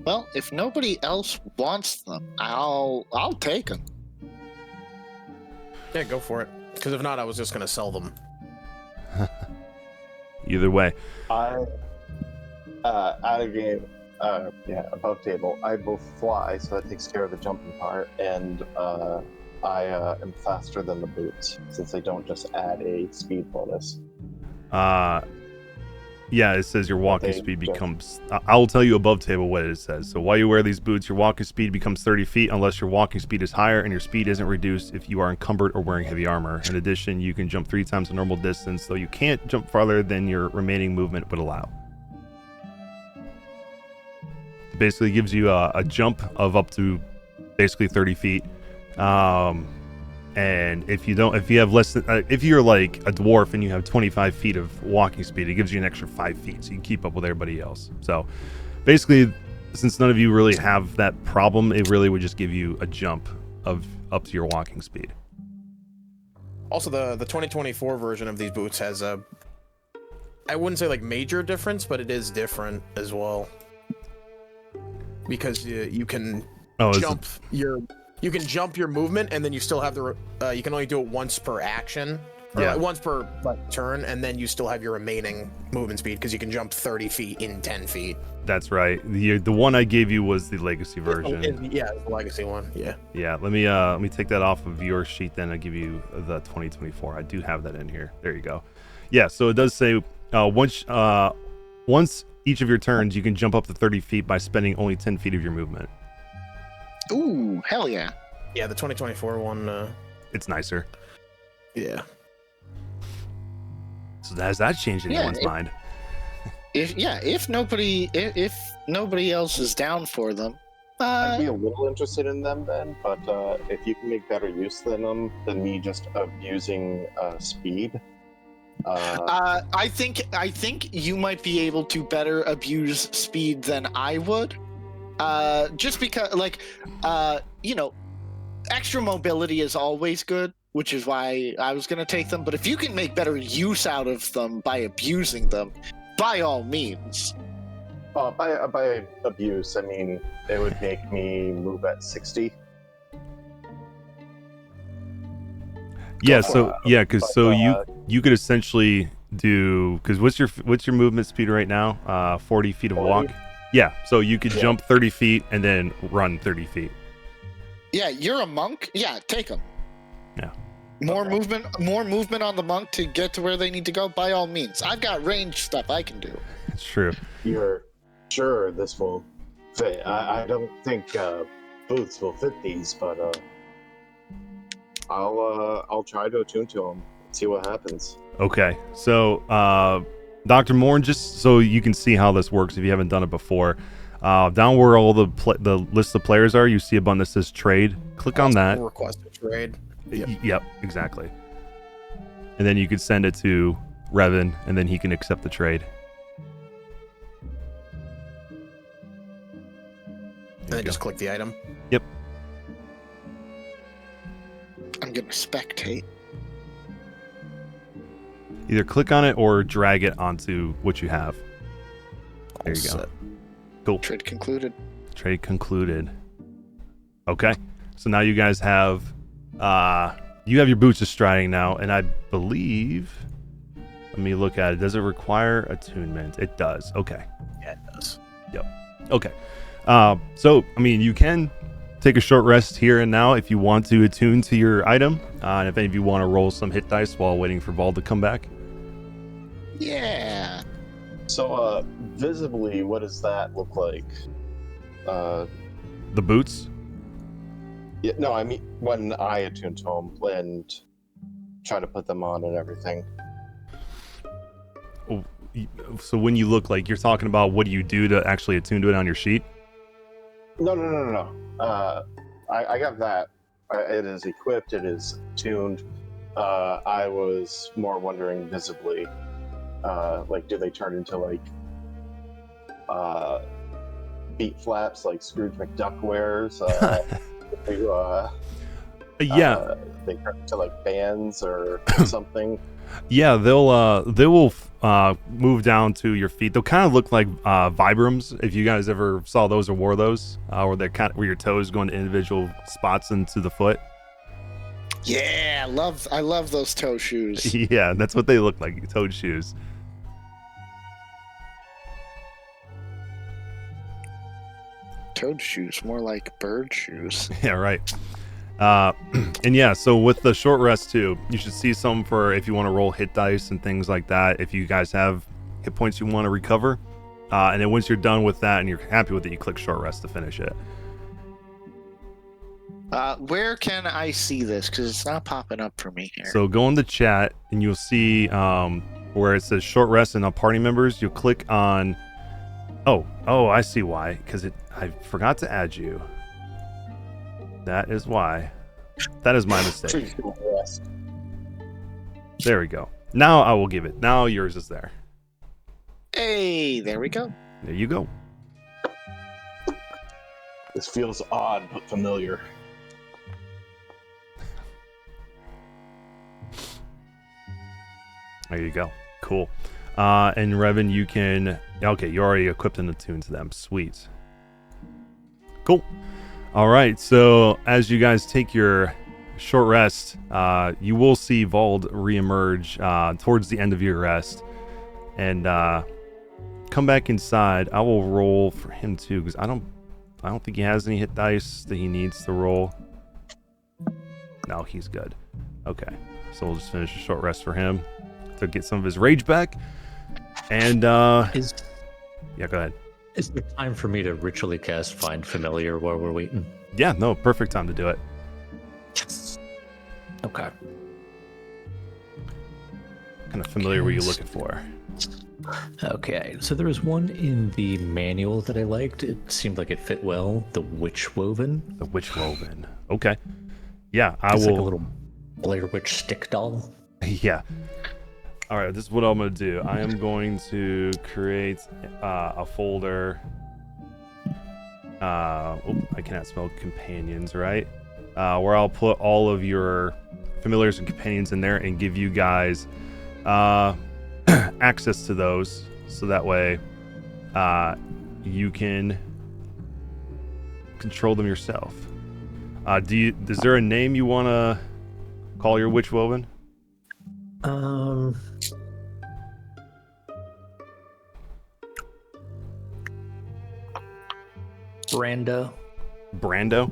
Well, if nobody else wants them, I'll take them. Yeah, go for it. Because if not, I was just gonna sell them. Either way. I, out of game, above table, I both fly, so that takes care of the jumping part, and I am faster than the boots, since they don't just add a speed bonus. Yeah, it says your walking Okay, speed sure. becomes... I will tell you above table what it says. So while you wear these boots, your walking speed becomes 30 feet unless your walking speed is higher, and your speed isn't reduced if you are encumbered or wearing heavy armor. In addition, you can jump 3 times the normal distance, though you can't jump farther than your remaining movement would allow. It basically gives you a jump of up to basically 30 feet. And if you have less than, if you're like a dwarf and you have 25 feet of walking speed, it gives you an extra 5 feet, so you can keep up with everybody else. So basically, since none of you really have that problem, it really would just give you a jump of up to your walking speed. Also, the 2024 version of these boots has a, I wouldn't say major difference, but it is different as well. Because you can jump you can jump your movement, and then you still have you can only do it once per action. Or Yeah. once per turn, and then you still have your remaining movement speed because you can jump 30 feet in 10 feet. That's right. The one I gave you was the legacy version. Yeah, the legacy one. Yeah. Yeah, let me take that off of your sheet, then I'll give you the 2024. I do have that in here. There you go. Yeah, so it does say once each of your turns, you can jump up to 30 feet by spending only 10 feet of your movement. Ooh, hell yeah. Yeah, the 2024 one. It's nicer. Yeah. So has that changed anyone's mind? If nobody else is down for them, I'd be a little interested in them then, but if you can make better use than them than me just abusing speed. I think you might be able to better abuse speed than I would. Just because, extra mobility is always good, which is why I was going to take them. But if you can make better use out of them by abusing them, by all means. By abuse, I mean it would make me move at 60. Yeah. So you could essentially do, because what's your movement speed right now? 40 feet of 40? walk. Yeah. So you could jump 30 feet and then run 30 feet. Yeah, you're a monk. Yeah, take them. Yeah. More movement on the monk to get to where they need to go. By all means, I've got range stuff I can do. It's true. You're sure this will fit? I don't think boots will fit these, but I'll try to attune to them. See what happens. Okay. So, Dr. Morn, just so you can see how this works if you haven't done it before, down where all the list of players are, you see a button that says trade. Click on that. Request a trade. Yep, exactly. And then you could send it to Revan, and then he can accept the trade. And then just click the item. Yep. I'm gonna spectate. Either click on it or drag it onto what you have. There you go. Set. Cool. Trade concluded. Trade concluded. Okay. So now you guys have your boots of striding now, and I believe, let me look at it. Does it require attunement? It does. Okay. Yeah, it does. Yep. Okay. So I mean, you can take a short rest here and now if you want to attune to your item, and if any of you want to roll some hit dice while waiting for Vol to come back. Yeah. So, visibly, what does that look like? The boots? Yeah, no, I mean when I attune to them and try to put them on and everything. So when you look, like, you're talking about what do you do to actually attune to it on your sheet? No. I got that. It is equipped. It is tuned. I was more wondering visibly, like, do they turn into like beat flaps like Scrooge McDuck wears? Yeah. They turn into like bands or something. Yeah, they will move down to your feet. They'll kind of look like Vibrams, if you guys ever saw those or wore those, where your toes go into individual spots into the foot. Yeah, I love those toe shoes. Yeah, that's what they look like, toed shoes. Toad shoes, more like bird shoes. Yeah, right. And yeah, so with the short rest too, you should see some for if you want to roll hit dice and things like that. If you guys have hit points you want to recover, and then once you're done with that and you're happy with it, you click short rest to finish it. Where can I see this? Because it's not popping up for me here. So go in the chat and you'll see where it says short rest and party members. You'll click on. Oh, I see why. Because I forgot to add you. That is why. That is my mistake. There we go. Now I will give it. Now yours is there. Hey, there we go. There you go. This feels odd but familiar. There you go. Cool. And Revan, you can. Okay, you're already equipped and attuned to them. Sweet. Cool. All right. So as you guys take your short rest, you will see Vald reemerge towards the end of your rest, and come back inside. I will roll for him too, because I don't think he has any hit dice that he needs to roll. No, he's good. Okay. So we'll just finish a short rest for him to get some of his rage back. And yeah, go ahead. Is there time for me to ritually cast Find Familiar while we're waiting? Yeah, no, perfect time to do it. Yes. Okay. Kind of familiar were you looking for? Okay, so there was one in the manual that I liked. It seemed like it fit well. The Witch Woven. The Witch Woven. Okay. Yeah, I It's will. like a little Blair Witch stick doll. Yeah. All right, this is what I'm going to do. I am going to create a folder. I cannot spell companions, right? Where I'll put all of your familiars and companions in there and give you guys access to those, so that way you can control them yourself. Is there a name you want to call your Witch Woven? Brenda. Brando?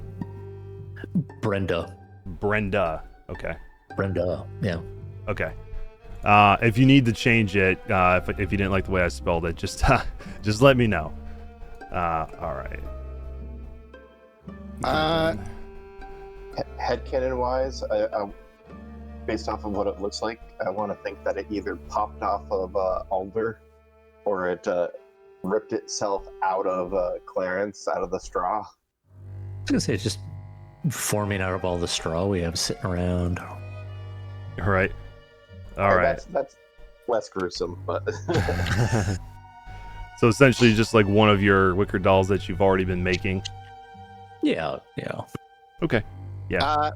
Brenda. Brenda. Okay. Brenda. Yeah. Okay. If you need to change it, if you didn't like the way I spelled it, just let me know. All right. Headcanon wise, based off of what it looks like, I want to think that it either popped off of Alder or it ripped itself out of Clarence, out of the straw. I was gonna say it's just forming out of all the straw we have sitting around. All right. All right. That's less gruesome, but So essentially, just like one of your wicker dolls that you've already been making. Yeah. Okay. Yeah.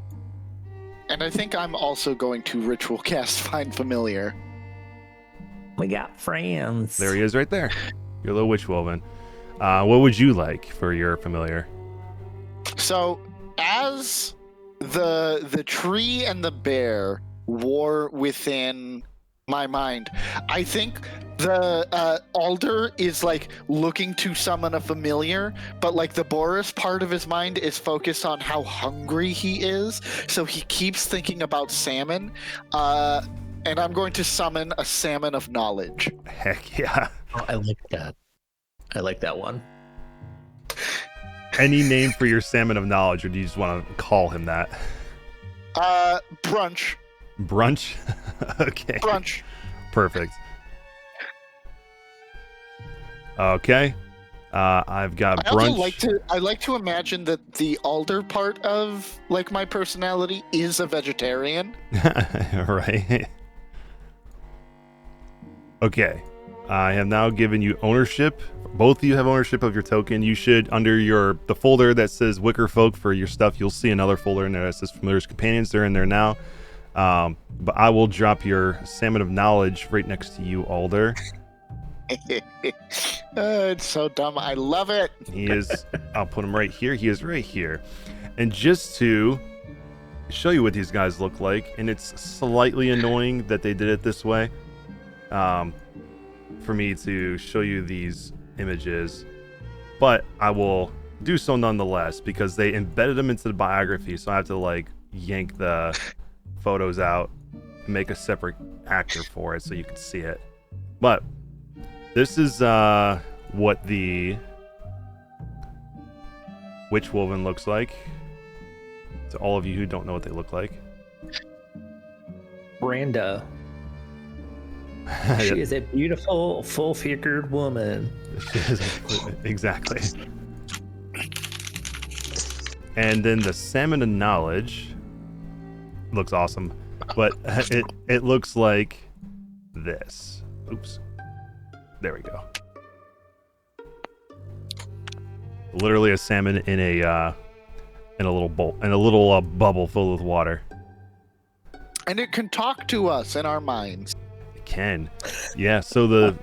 And I think I'm also going to ritual cast Find Familiar. We got friends. There he is, right there. Your little Witch Woven. What would you like for your familiar? So, as the tree and the bear war within my mind, I think the Alder is like looking to summon a familiar, but like the Boris part of his mind is focused on how hungry he is, so he keeps thinking about salmon. And I'm going to summon a salmon of knowledge. Heck yeah. Oh, I like that. I like that one. Any name for your salmon of knowledge, or do you just want to call him that? Brunch. Brunch? Okay. Brunch. Perfect. Okay. I've got I brunch. also like to imagine that the Alder part of like my personality is a vegetarian. Right. Okay. I have now given you ownership. Both of you have ownership of your token. You should, under the folder that says Wicker Folk for your stuff, you'll see another folder in there that says Familiars Companions. They're in there now. But I will drop your Salmon of Knowledge right next to you, Alder. It's so dumb. I love it. He is, I'll put him right here. He is right here. And just to show you what these guys look like, and it's slightly annoying that they did it this way, for me to show you these images, but I will do so nonetheless because they embedded them into the biography, so I have to like yank the photos out and make a separate actor for it so you can see it. But this is what the Witch Woven looks like to all of you who don't know what they look like. Brenda. She is a beautiful, full-figured woman. Exactly. And then the Salmon of Knowledge looks awesome, but it looks like this. Oops. There we go. Literally a salmon in a little bowl, in a little bubble filled with water. And it can talk to us in our minds. It can. Yeah, so the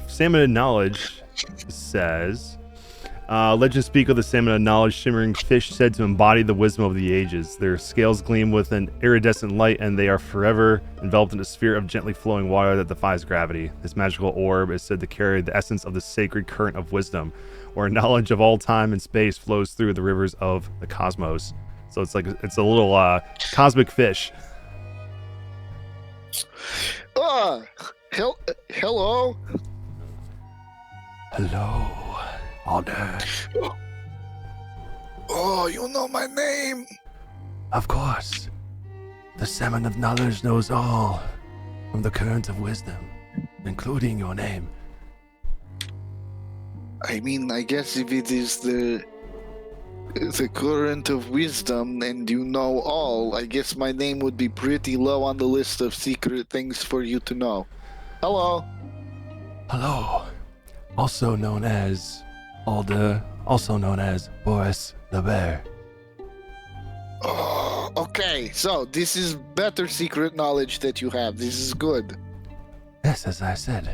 Salmon of Knowledge says, legends speak of the salmon of knowledge, shimmering fish said to embody the wisdom of the ages. Their scales gleam with an iridescent light, and they are forever enveloped in a sphere of gently flowing water that defies gravity. This magical orb is said to carry the essence of the sacred current of wisdom, where knowledge of all time and space flows through the rivers of the cosmos. So it's a little cosmic fish. Hello. Hello, Alder. Oh, you know my name. Of course. The salmon of knowledge knows all from the current of wisdom, including your name. I mean, I guess if it is the current of wisdom and you know all, I guess my name would be pretty low on the list of secret things for you to know. Hello. Hello. Also known as Alder, also known as Boris the Bear. Oh, okay, so this is better secret knowledge that you have. This is good. Yes, as I said,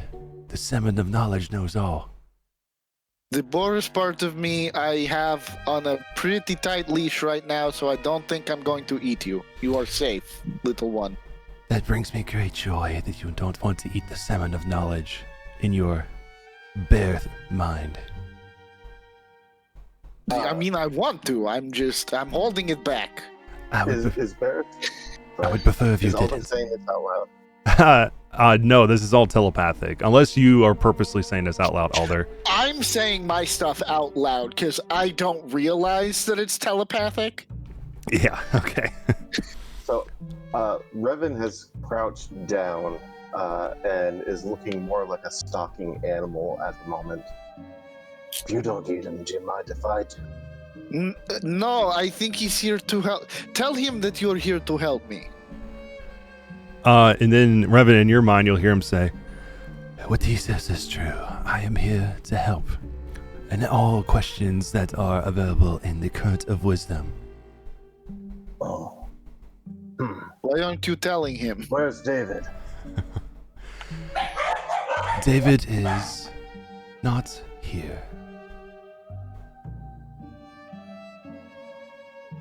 the salmon of knowledge knows all. The Boris part of me I have on a pretty tight leash right now, so I don't think I'm going to eat you. You are safe, little one. That brings me great joy that you don't want to eat the salmon of knowledge in your bear mind. I mean, I want to. I'm holding it back. I would Is Barrett? I would prefer if you Is Alden didn't. saying this out loud? No, this is all telepathic. Unless you are purposely saying this out loud, Alder. I'm saying my stuff out loud because I don't realize that it's telepathic. Yeah, okay. So, Revan has crouched down and is looking more like a stalking animal at the moment. You don't eat him, do you mind if I do? No, I think he's here to help. Tell him that you're here to help me. And then, Revan, in your mind, you'll hear him say, what he says is true. I am here to help. And all questions that are available in the current of wisdom. Oh. Why aren't you telling him? Where's David? David is not here.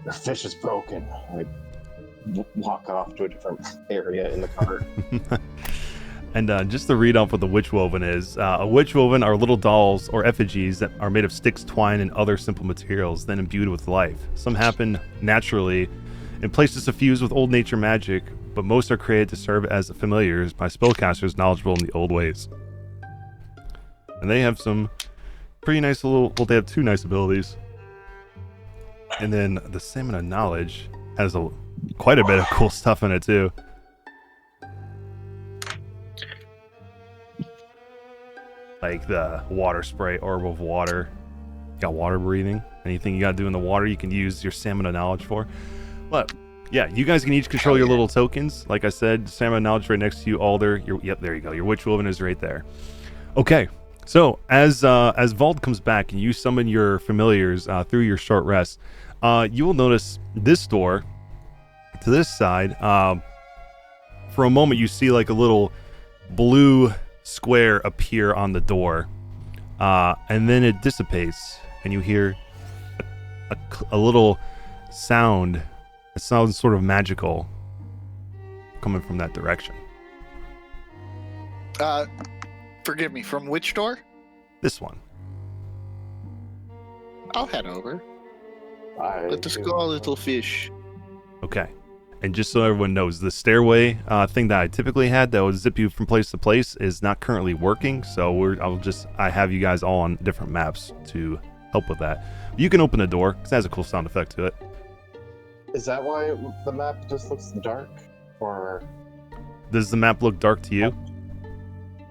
The fish is broken. I walk off to a different area in the cart. And just to read off what the witch woven is, a witch woven are little dolls or effigies that are made of sticks, twine, and other simple materials, then imbued with life. Some happen naturally in places suffused with old nature magic, but most are created to serve as familiars by spellcasters knowledgeable in the old ways. And they have some pretty nice they have two nice abilities. And then the Salmon of Knowledge has quite a bit of cool stuff in it too. Like the water spray, orb of water. You got water breathing. Anything you got to do in the water, you can use your Salmon of Knowledge for. But yeah, you guys can each control your little tokens. Like I said, Salmon of Knowledge right next to you, Alder. Yep, there you go. Your Witch Woven is right there. Okay, so as Vald comes back and you summon your familiars through your short rest, you will notice this door to this side. For a moment, you see like a little blue square appear on the door, and then it dissipates, and you hear a little sound. It sounds sort of magical coming from that direction. Forgive me, from which door? This one. I'll head over. Let us go, little fish. Okay. And just so everyone knows, the stairway thing that I typically had that would zip you from place to place is not currently working. So I have you guys all on different maps to help with that. You can open the door because it has a cool sound effect to it. Is that why the map just looks dark? Or Does the map look dark to you?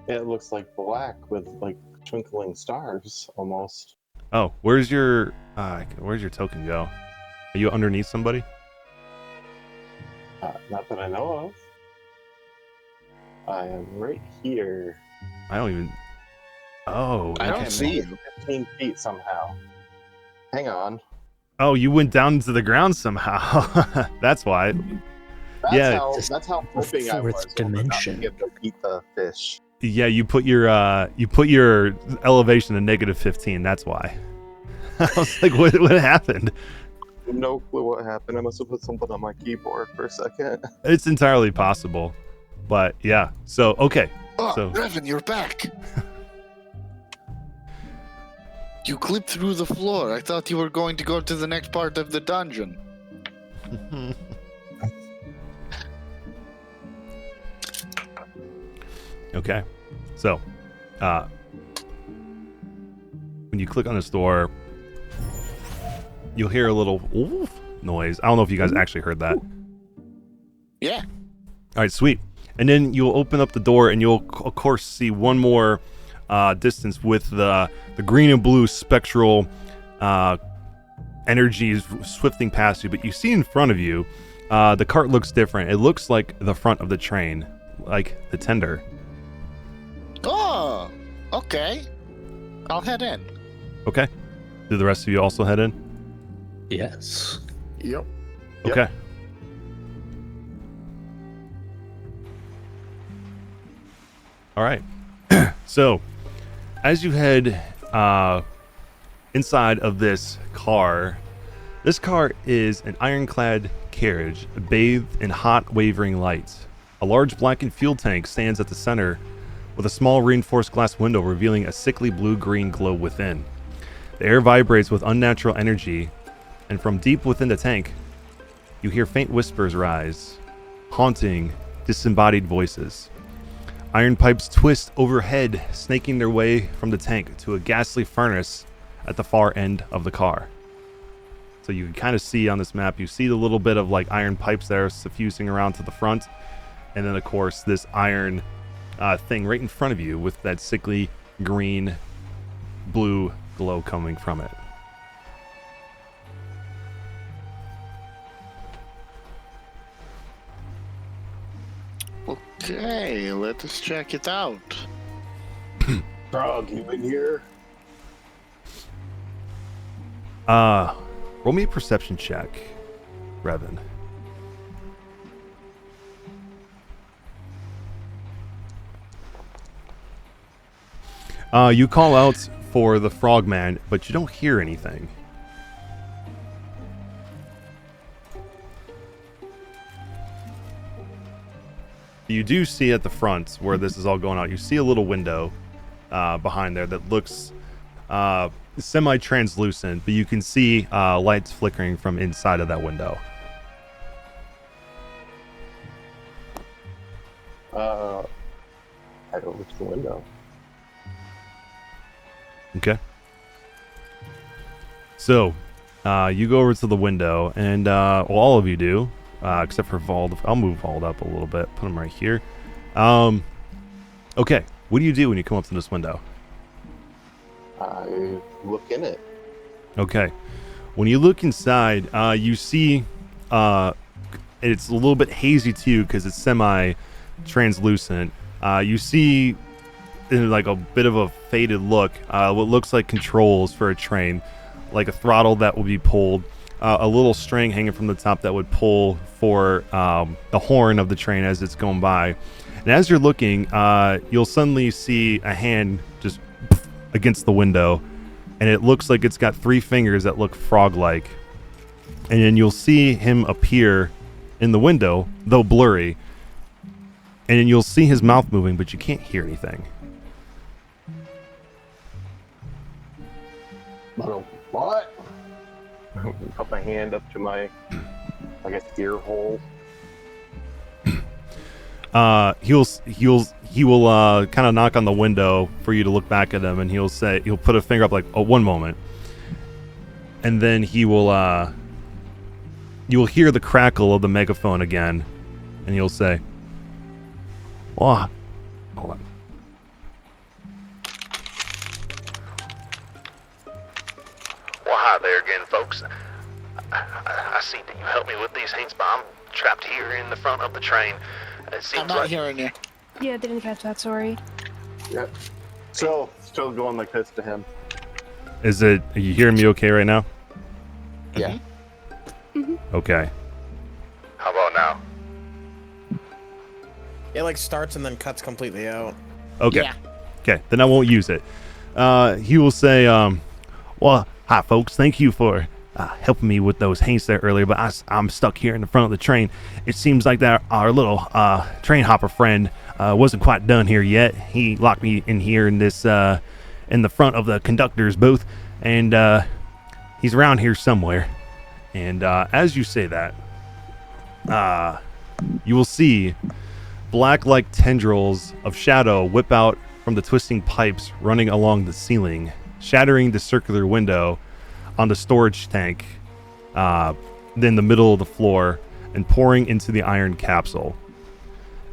it looks like black with like twinkling stars almost? Oh, where's your token go? Are you underneath somebody? Not that I know of. I am right here. I don't even. Oh, I don't okay. see you. 15 feet somehow. Hang on. Oh, you went down to the ground somehow. That's why. Yeah. That's how hoping I was. Fourth dimension. To eat the fish. Yeah, you put your elevation to -15. That's why. I was like, what happened? No clue what happened. I must have put something on my keyboard for a second. It's entirely possible, but yeah. So okay. Oh, So- Revan, you're back. You clipped through the floor. I thought you were going to go to the next part of the dungeon. Okay. So, when you click on this door, you'll hear a little oof noise. I don't know if you guys actually heard that. Yeah. All right, sweet. And then you'll open up the door, and you'll, of course, see one more distance with the green and blue spectral energy swifting past you. But you see in front of you, the cart looks different. It looks like the front of the train, like the tender. Oh, okay. I'll head in. Okay. Do the rest of you also head in? Yes. Yep. Okay. All right. So, as you head inside of this car is an ironclad carriage bathed in hot, wavering lights. A large blackened fuel tank stands at the center with a small reinforced glass window revealing a sickly blue-green glow within. The air vibrates with unnatural energy, and from deep within the tank, you hear faint whispers rise, haunting, disembodied voices. Iron pipes twist overhead, snaking their way from the tank to a ghastly furnace at the far end of the car. So you can kind of see on this map, you see the little bit of like iron pipes there suffusing around to the front. And then of course this iron thing right in front of you with that sickly green, blue glow coming from it. Okay, let us check it out. Frog, you in here? Roll me a perception check, Revan. You call out for the frogman, but you don't hear anything. You do see at the front where this is all going on, you see a little window behind there that looks semi-translucent, but you can see lights flickering from inside of that window. Head over to the window. Okay. So, you go over to the window, and well, all of you do, except for Vald. I'll move Vald up a little bit, put him right here. Okay, what do you do when you come up to this window? I look in it. Okay, when you look inside, you see it's a little bit hazy too because it's semi-translucent. You see in like a bit of a faded look, what looks like controls for a train, like a throttle that will be pulled, a little string hanging from the top that would pull for the horn of the train as it's going by. And as you're looking, you'll suddenly see a hand just against the window, and it looks like it's got 3 fingers that look frog-like. And then you'll see him appear in the window, though blurry, and then you'll see his mouth moving, but you can't hear anything. What? Put my hand up to my, I guess, ear hole. He will kind of knock on the window for you to look back at him, and he'll put a finger up like, oh, one moment, and then he will you will hear the crackle of the megaphone again, and he'll say, "What? Hold on." Well, hi there again, folks. I see that you helped me with these haints, but I'm trapped here in the front of the train. It seems I'm not like hearing you. Yeah, didn't catch that. Sorry. Yep. Still going like this to him. Is it? Are you hearing me okay right now? Yeah. Okay. How about now? It like starts and then cuts completely out. Okay. Yeah. Okay. Then I won't use it. He will say, "Well, hi, folks. Thank you for helping me with those haints there earlier, but I'm stuck here in the front of the train. It seems like that our little train hopper friend wasn't quite done here yet. He locked me in here in this in the front of the conductor's booth, and he's around here somewhere." And as you say that, you will see black-like tendrils of shadow whip out from the twisting pipes running along the ceiling, shattering the circular window on the storage tank in the middle of the floor and pouring into the iron capsule.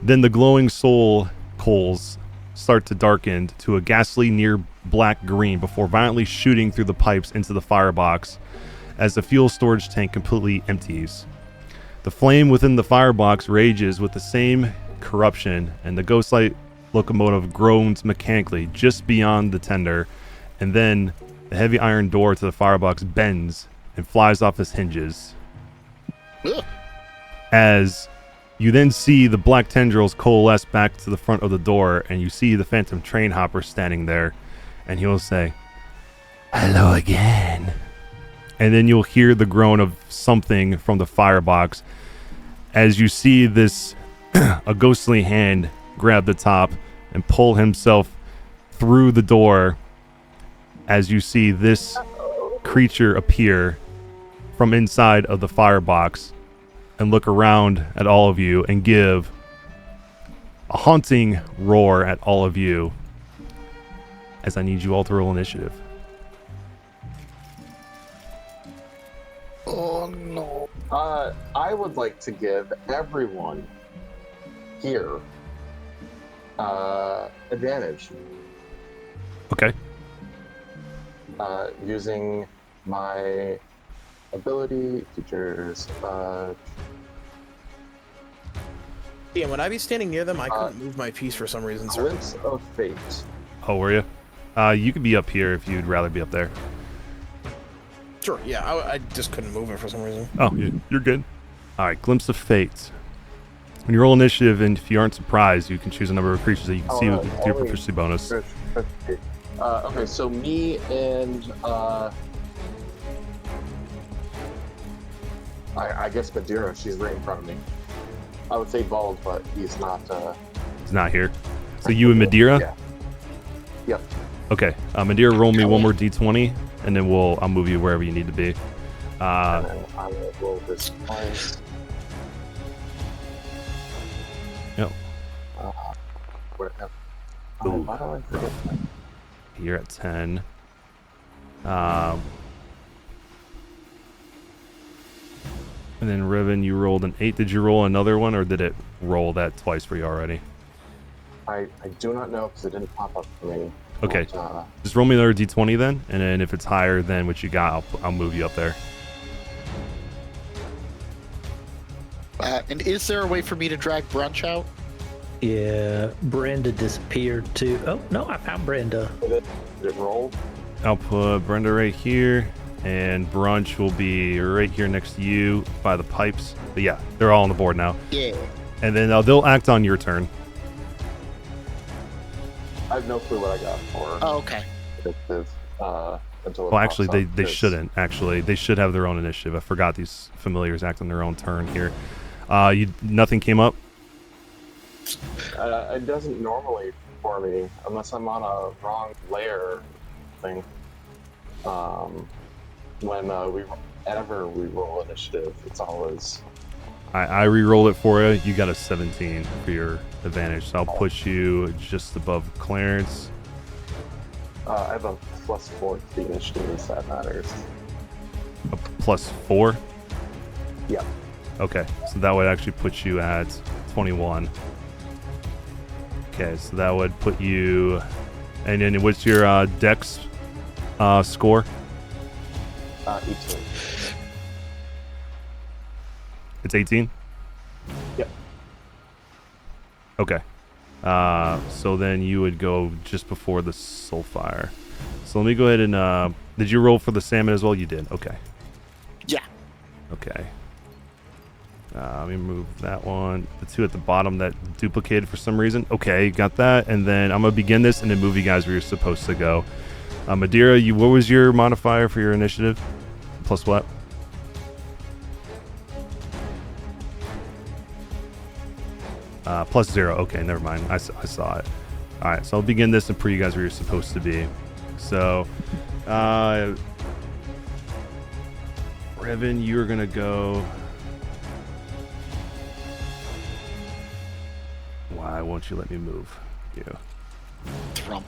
Then the glowing soul coals start to darken to a ghastly near black green before violently shooting through the pipes into the firebox as the fuel storage tank completely empties. The flame within the firebox rages with the same corruption, and the ghostlight locomotive groans mechanically just beyond the tender, and then the heavy iron door to the firebox bends and flies off its hinges. Ugh. As you then see the black tendrils coalesce back to the front of the door, and you see the phantom train hopper standing there, and he will say, "Hello again." And then you'll hear the groan of something from the firebox as you see this a ghostly hand grab the top and pull himself through the door as you see this creature appear from inside of the firebox and look around at all of you and give a haunting roar at all of you as I need you all to roll initiative. Oh no. I would like to give everyone here advantage Okay. using my ability features. Ian, would I be standing near them? I couldn't move my piece for some reason, sir. Glimpse of Fate. Oh, were you? You could be up here if you'd rather be up there. Sure, yeah, I just couldn't move it for some reason. Oh, you're good. All right, Glimpse of Fate. When you roll initiative, and if you aren't surprised, you can choose a number of creatures that you can see with your proficiency bonus. Okay, so me and I guess Madeira, she's right in front of me. I would say Bald, but he's not. He's not here. So you and Madeira? Yeah. Yep. Okay. Madeira, roll me one more d20, and then I'll move you wherever you need to be. And then I'm gonna roll this twice. Yep. Where? Ooh. Why do I forget that? You're at 10. And then Riven, you rolled an 8. Did you roll another one, or did it roll that twice for you already? I do not know because it didn't pop up for me. Okay. But, Just roll me another d20 then, and then if it's higher than what you got, I'll move you up there. And is there a way for me to drag Brunch out? Yeah, Brenda disappeared too. Oh, no, I found Brenda. did it roll? I'll put Brenda right here, and Brunch will be right here next to you by the pipes. But yeah, they're all on the board now. Yeah. And then they'll act on your turn. I have no clue what I got for Oh, okay. initiative, until it Well, actually, pops up, they 'cause, shouldn't. Actually, they should have their own initiative. I forgot these familiars act on their own turn here. Nothing came up. It doesn't normally for me unless I'm on a wrong layer thing. Whenever we roll initiative, it's always. I re-rolled it for you. You got a 17 for your advantage, so I'll put you just above Clarence. I have a +4 to the initiative, if that matters. A +4. Yep. Okay, so that would actually put you at 21. Okay, so that would put you. And then what's your dex score? 18. It's 18? Yep. Okay. So then you would go just before the Soulfire. So let me go ahead and... did you roll for the salmon as well? You did. Okay. Yeah. Okay. Let me move that one. The two at the bottom that duplicated for some reason. Okay, got that. And then I'm going to begin this and then move you guys where you're supposed to go. Madeira, what was your modifier for your initiative? Plus what? +0. Okay, never mind. I saw it. All right, so I'll begin this and put you guys where you're supposed to be. So, Revan, you're going to go... Why won't you let me move you? Thrum.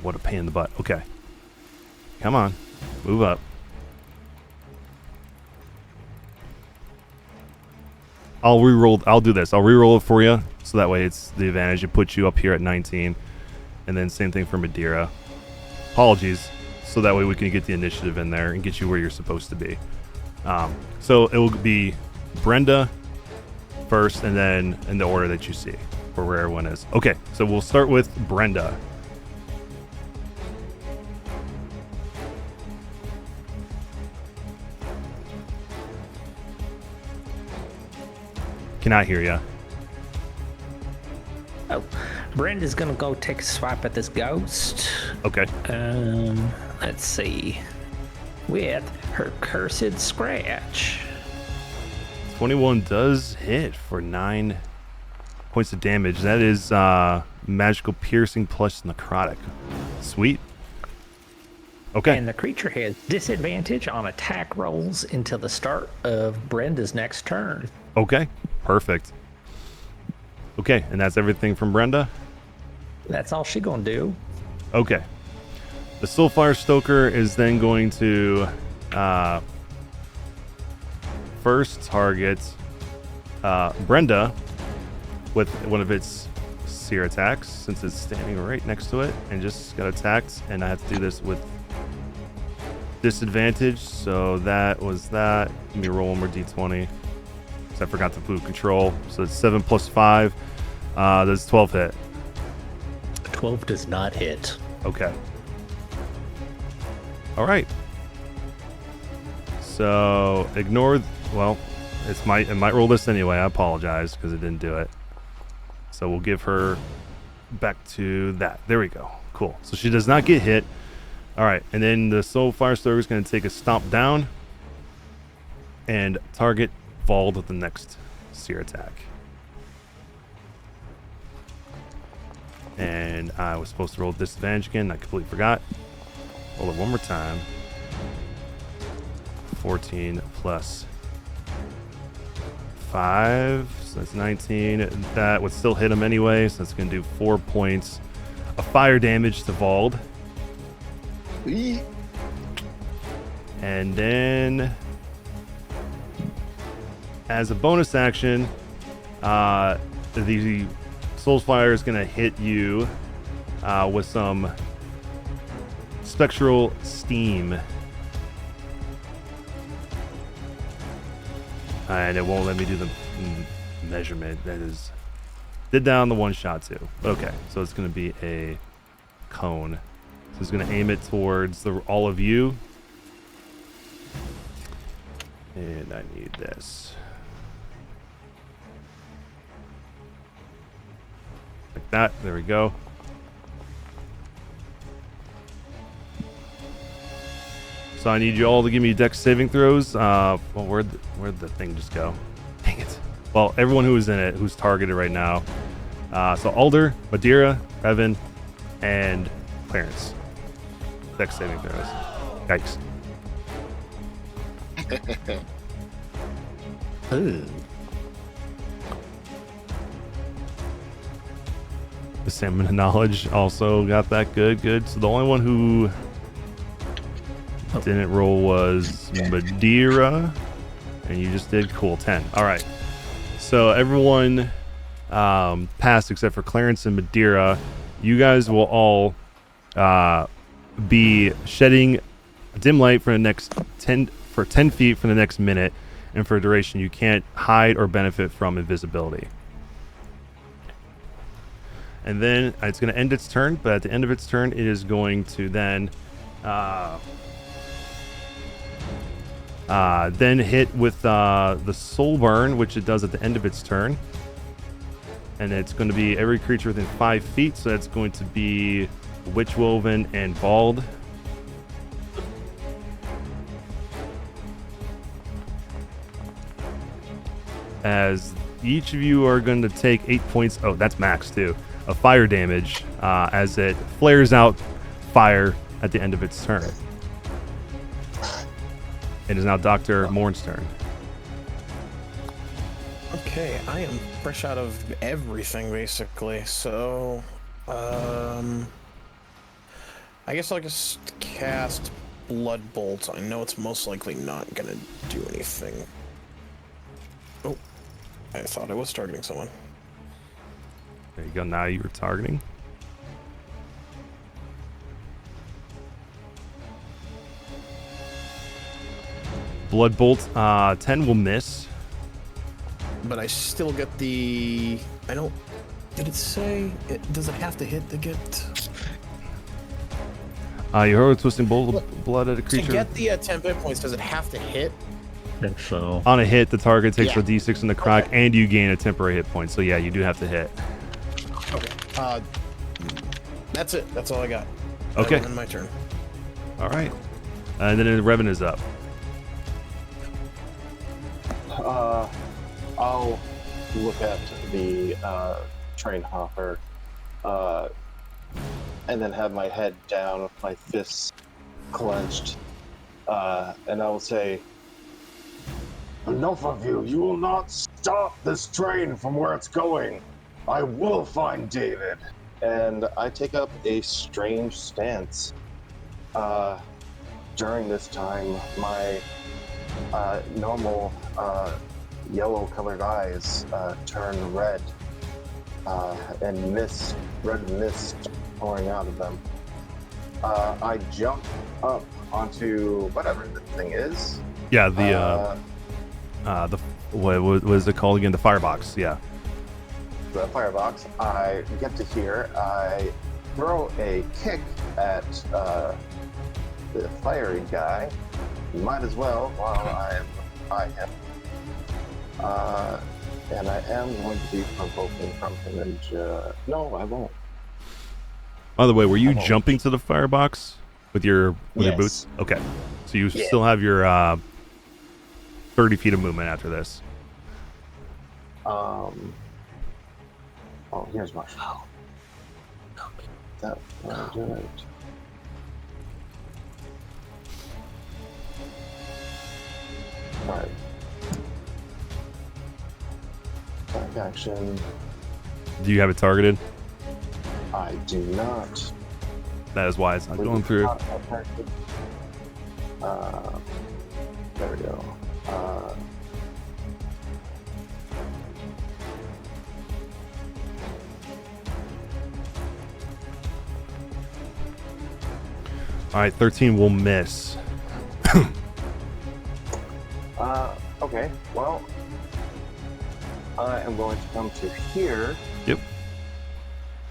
What a pain in the butt. Okay. Come on. Move up. I'll re-roll. I'll do this. I'll re-roll it for you, so that way it's the advantage. It puts you up here at 19, and then same thing for Madeira. Apologies, so that way we can get the initiative in there and get you where you're supposed to be. So it will be Brenda first, and then in the order that you see, or where everyone is. Okay, so we'll start with Brenda. Cannot hear ya. Oh, Brenda's gonna go take a swipe at this ghost. Okay. Let's see. With her cursed scratch. 21 does hit for 9 points of damage. That is magical piercing plus necrotic. Sweet. Okay. And the creature has disadvantage on attack rolls until the start of Brenda's next turn. Okay. Perfect. Okay, and that's everything from Brenda? That's all she gonna do. Okay. The Soulfire Stoker is then going to first target Brenda with one of its seer attacks, since it's standing right next to it and just got attacked, and I have to do this with disadvantage, so that was that. Let me roll one more d20. I forgot to put control. So it's 7 plus 5. Does 12 hit? 12 does not hit. Okay. All right. So ignore. Well, it might roll this anyway. I apologize because it didn't do it. So we'll give her back to that. There we go. Cool. So she does not get hit. All right, and then the Soul Firestarter is going to take a stomp down and target Vald with the next seer attack. And I was supposed to roll disadvantage again. I completely forgot. Roll it one more time. 14 plus 5, so that's 19. That would still hit him anyway, so that's going to do 4 points of fire damage to Vald. And then, as a bonus action, the Soulfire is going to hit you with some spectral steam. And it won't let me do the measurement. That is, did that on the one shot too. Okay, so it's going to be a cone. So it's going to aim it towards all of you. And I need this. Like that. There we go. So I need you all to give me dex saving throws. Well, where'd the thing just go? Dang it. Well, everyone who is in it, who's targeted right now. So Alder, Madeira, Evan, and Clarence. Dex saving throws. Yikes. Ooh. The Salmon of Knowledge also got that good. So the only one who didn't roll was Madeira, and you just did. Cool. 10. All right. So everyone passed except for Clarence and Madeira. You guys will all be shedding dim light for the next 10 feet for the next minute, and for a duration you can't hide or benefit from invisibility. And then it's going to end its turn, but at the end of its turn, it is going to then hit with the Soul Burn, which it does at the end of its turn. And it's going to be every creature within 5 feet, so that's going to be Witchwoven and Bald. As each of you are going to take 8 points, oh, that's max too, of fire damage as it flares out fire at the end of its turn. It is now Dr. Morn's turn. Okay, I am fresh out of everything basically, so I guess I'll just cast Blood Bolt. I know it's most likely not gonna do anything. Oh, I thought I was targeting someone. There you go. Now you're targeting. Blood Bolt, 10 will miss. But I still get the... I don't... Did it say... does it have to hit to get... You hurl a twisting bolt of blood at a To creature. get the 10 hit points, does it have to hit? I think so. On a hit, the target takes Yeah. a d6 in the crack, and you gain a temporary hit point. So yeah, you do have to hit. Okay. That's it. That's all I got. Okay. And my turn. All right. And then Revan is up. I'll look at the train hopper, and then have my head down with my fists clenched, and I will say, "Enough of you! You will not stop this train from where it's going. I will find David." And I take up a strange stance. During this time, my normal yellow-colored eyes turn red, and red mist pouring out of them. I jump up onto whatever the thing is. Yeah, the what was it called again? The firebox. Yeah. The firebox. I get to here. I throw a kick at the fiery guy. Might as well while I am. And I am going to be provoking from him. And no, I won't. By the way, were you I won't. jumping to the firebox with your Yes. boots? Okay. So you Yeah. still have your 30 feet of movement after this. Oh, here's my phone. That will do it. Alright. Attack action. Do you have it targeted? I do not. That is why it's not going through. There we go. All right, 13 will miss. Okay. Well, I am going to come to here. Yep.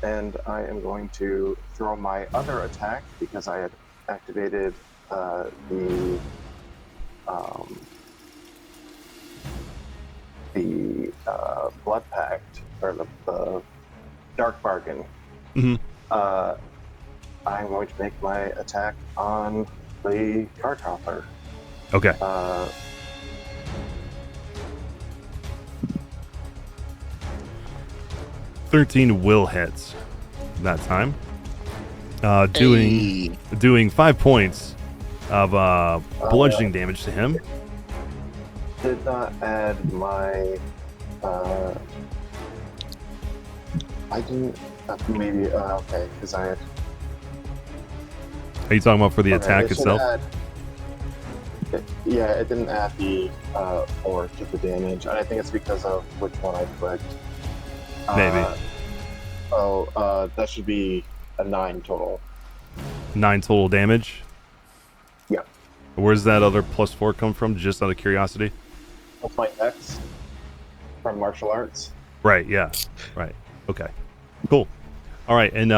And I am going to throw my other attack because I had activated the Blood Pact or the Dark Bargain. Mm-hmm. I'm going to make my attack on the card hopper. Okay. 13 will hit that time. Doing 5 points of bludgeoning damage to him. Did not add my. I didn't. Maybe. Okay, because I had. Are you talking about for the Okay, attack it should itself? Yeah, it didn't add the 4 to the damage. And I think it's because of which one I clicked. Maybe. That should be a 9 total. 9 total damage. Yeah. Where's that other +4 come from? Just out of curiosity. That's my X from martial arts. Right. Yeah. Right. Okay. Cool. All right. And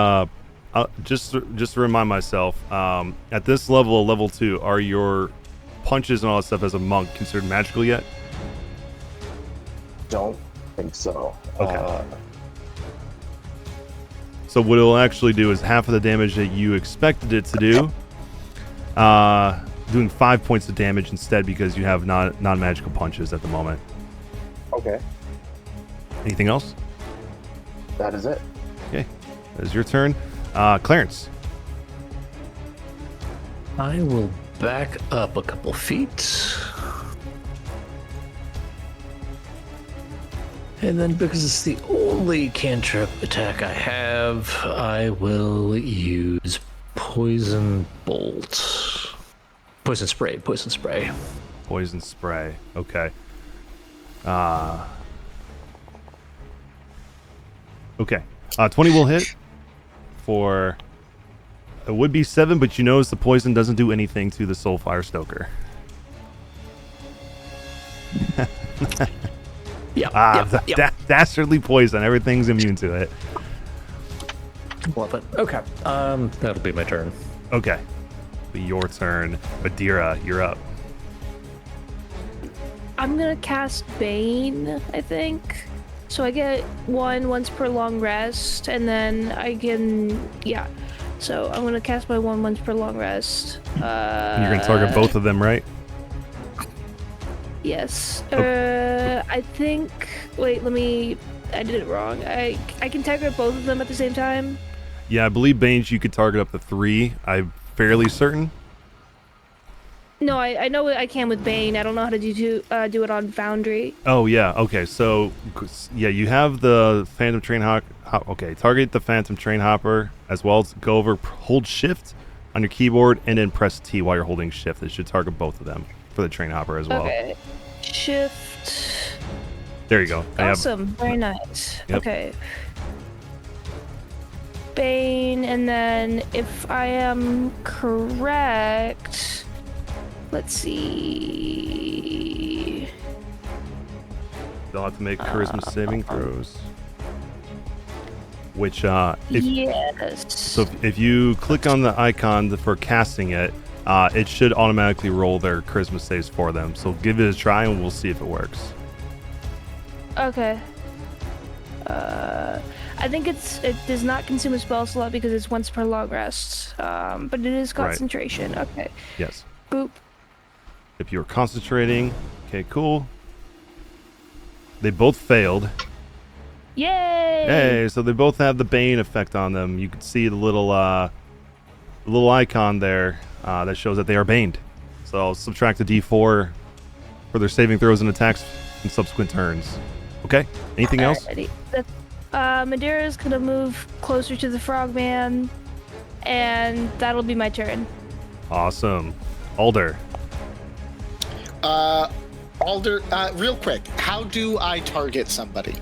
just to remind myself, at this level, level 2, are your punches and all that stuff as a monk considered magical yet? Don't think so. Okay. So what it'll actually do is half of the damage that you expected it to do, doing 5 points of damage instead because you have non-magical punches at the moment. Okay. Anything else? That is it. Okay, that is your turn. Clarence. I will back up a couple feet. And then, because it's the only cantrip attack I have, I will use Poison Bolt. Poison Spray, Poison Spray. Poison spray. Okay. Okay. 20 will hit for... It would be 7, but you notice the poison doesn't do anything to the Soulfire Stoker. Dastardly poison. Everything's immune to it. Love it. Okay. That'll be my turn. Okay. Be your turn. Adira, you're up. I'm gonna cast Bane, I think. So I get once per long rest, and then I can, yeah. So I'm gonna cast my once per long rest. And you're gonna target both of them, right? Yes. I think. Wait, I did it wrong. I can target both of them at the same time. Yeah, I believe Banes you could target up to 3. I'm fairly certain. No, I know I can with Bane. I don't know how to do it on Foundry. Oh yeah. Okay. So yeah, you have the Phantom Train Okay, target the Phantom Train Hopper as well as go over, hold Shift on your keyboard, and then press T while you're holding Shift. It should target both of them for the Train Hopper as well. Okay. Shift. There you go. Awesome. Very nice. Yep. Okay. Bane, and then if I am correct, let's see. They'll have to make charisma saving throws. Which, yes. So if you click on the icon for casting it, it should automatically roll their charisma saves for them. So give it a try and we'll see if it works. Okay. I think it does not consume a spell slot because it's once per long rest. But it is concentration. Right. Okay. Yes. Boop. If you're concentrating, okay, cool. They both failed. Yay! Hey, so they both have the Bane effect on them. You can see the little icon there that shows that they are baned. So I'll subtract a D4 for their saving throws and attacks in subsequent turns. Okay. Anything else? Madeira's gonna move closer to the Frogman, and that'll be my turn. Awesome. Alder. Alder, real quick, how do I target somebody?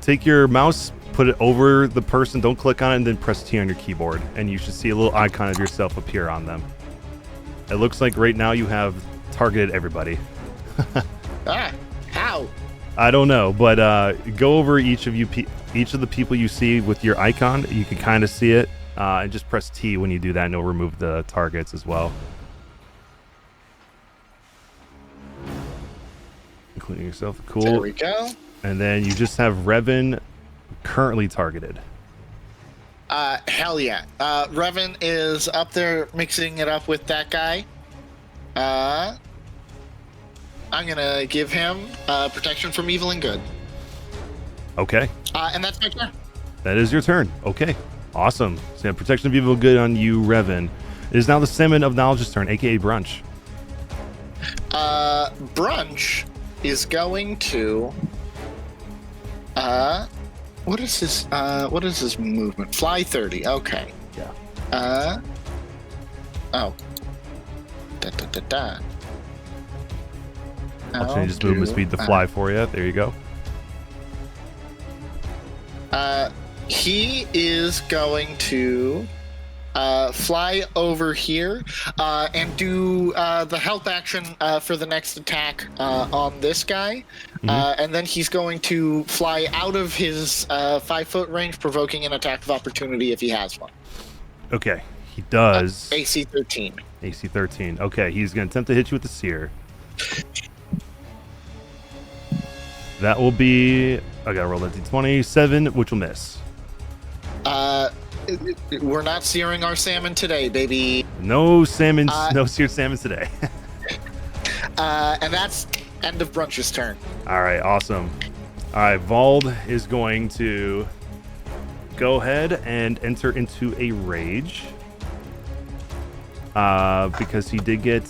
Take your mouse, put it over the person, don't click on it, and then press T on your keyboard, and you should see a little icon of yourself appear on them. It looks like right now you have targeted everybody. How? I don't know, but go over each of the people you see with your icon. You can kind of see it, and just press T when you do that, and it'll remove the targets as well. Including yourself. Cool. There we go. And then you just have Revan currently targeted. Hell yeah. Revan is up there mixing it up with that guy. I'm gonna give him protection from evil and good. Okay. And that's my turn. That is your turn. Okay. Awesome. So you have protection of evil and good on you, Revan. It is now the Salmon of Knowledge's turn, aka Brunch. Brunch is going to what is his movement? Fly 30. Okay. Yeah. Oh. I'll change his movement speed to fly for you. There you go. He is going to fly over here and do the help action for the next attack on this guy. And then he's going to fly out of his 5-foot range, provoking an attack of opportunity if he has one. Okay, he does. AC 13. AC 13. Okay, he's going to attempt to hit you with the Seer. That will be... I got to roll that D20. 7, which will miss. We're not searing our salmon today, baby. No salmon, no seared salmon today. And that's end of Brunch's turn. All right, awesome. All right, Vald is going to go ahead and enter into a rage. Because he did get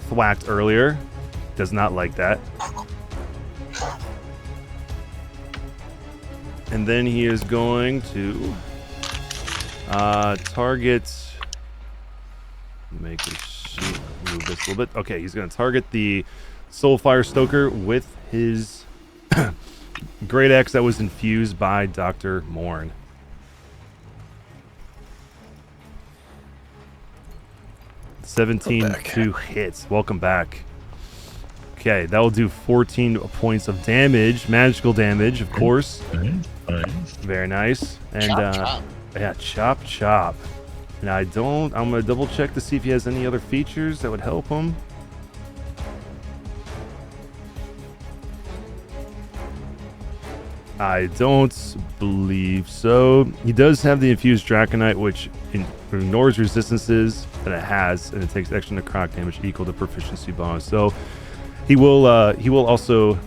thwacked earlier. Does not like that. And then he is going to target... Make it move this a little bit. Okay, he's going to target the Soulfire Stoker with his Great axe that was infused by Dr. Morn. $17 hits. Welcome back. Okay, that will do 14 points of damage, magical damage, of course. Very nice. And Chop. yeah, chop. And I'm gonna double check to see if he has any other features that would help him. I don't believe so. He does have the infused Draconite, which ignores resistances that it has, and it takes extra necrotic damage equal to proficiency bonus. So he will also.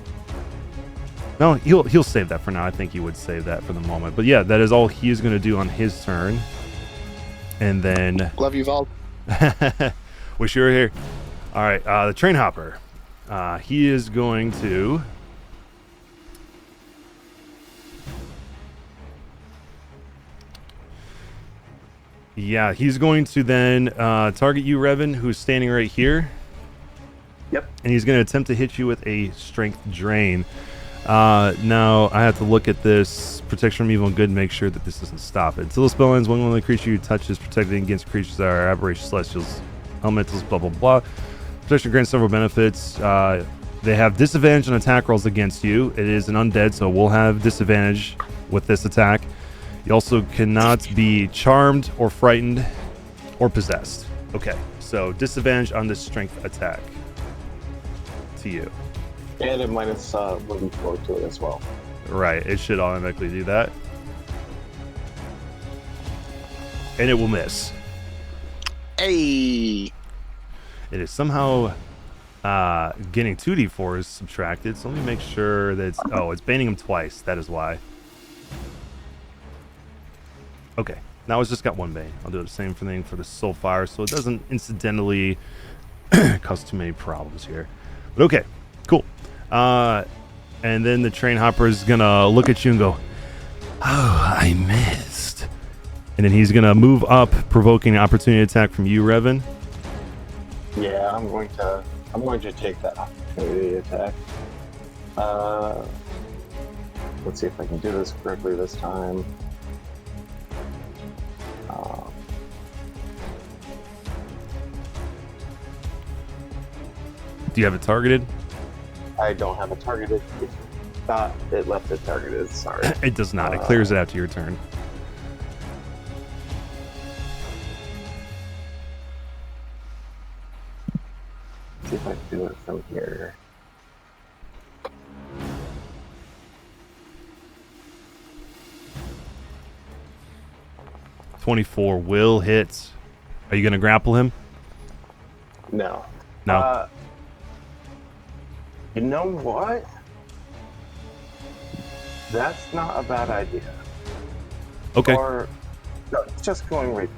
No, he'll save that for now. I think he would save that for the moment. But yeah, that is all he is going to do on his turn. And then Love you, Val. wish you were here. All right, the train hopper. He is going to. Yeah, he's going to then target you, Revan, who's standing right here. Yep. And he's going to attempt to hit you with a strength drain. Now, I have to look at this protection from evil and good and make sure that this doesn't stop it. Until the spell ends, one only creature you touch is protected against creatures that are aberration, celestials, elementals, blah, blah, blah. Protection grants several benefits. They have disadvantage on attack rolls against you. It is an undead, so we'll have disadvantage with this attack. You also cannot be charmed or frightened or possessed. Okay, so disadvantage on this strength attack to you. And it minus moving forward to it as well. Right, it should automatically do that. And it will miss. Hey. It is somehow getting 2d4s subtracted, so let me make sure that it's banning him twice. That is why. Okay, now it's just got one bane. I'll do the same thing for the Soulfire, so it doesn't incidentally cause too many problems here. But okay, cool. And then the train hopper is gonna look at you and go, "Oh, I missed." And then he's gonna move up, provoking an opportunity attack from you, Revan. Yeah, I'm going to take that opportunity attack. Let's see if I can do this correctly this time. Do you have it targeted? I don't have it targeted. It left it targeted. Sorry. It does not. It clears it after your turn. See if I can do it from here. $24 will hit. Are you gonna grapple him? No. No. You know what? That's not a bad idea. Okay. Or no, it's just going right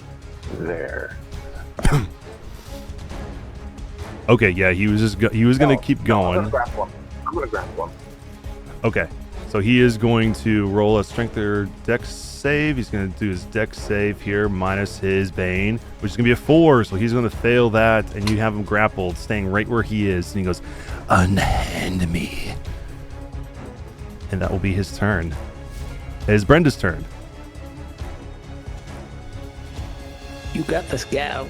there. Okay. Yeah, he was gonna keep going. I'm gonna grapple him. Okay. So he is going to roll a strength or dex save. He's going to do his dex save here minus his bane, which is going to be a 4. So he's going to fail that, and you have him grappled, staying right where he is. And he goes, "Unhand me." And that will be his turn. It is Brenda's turn. You got this, gal.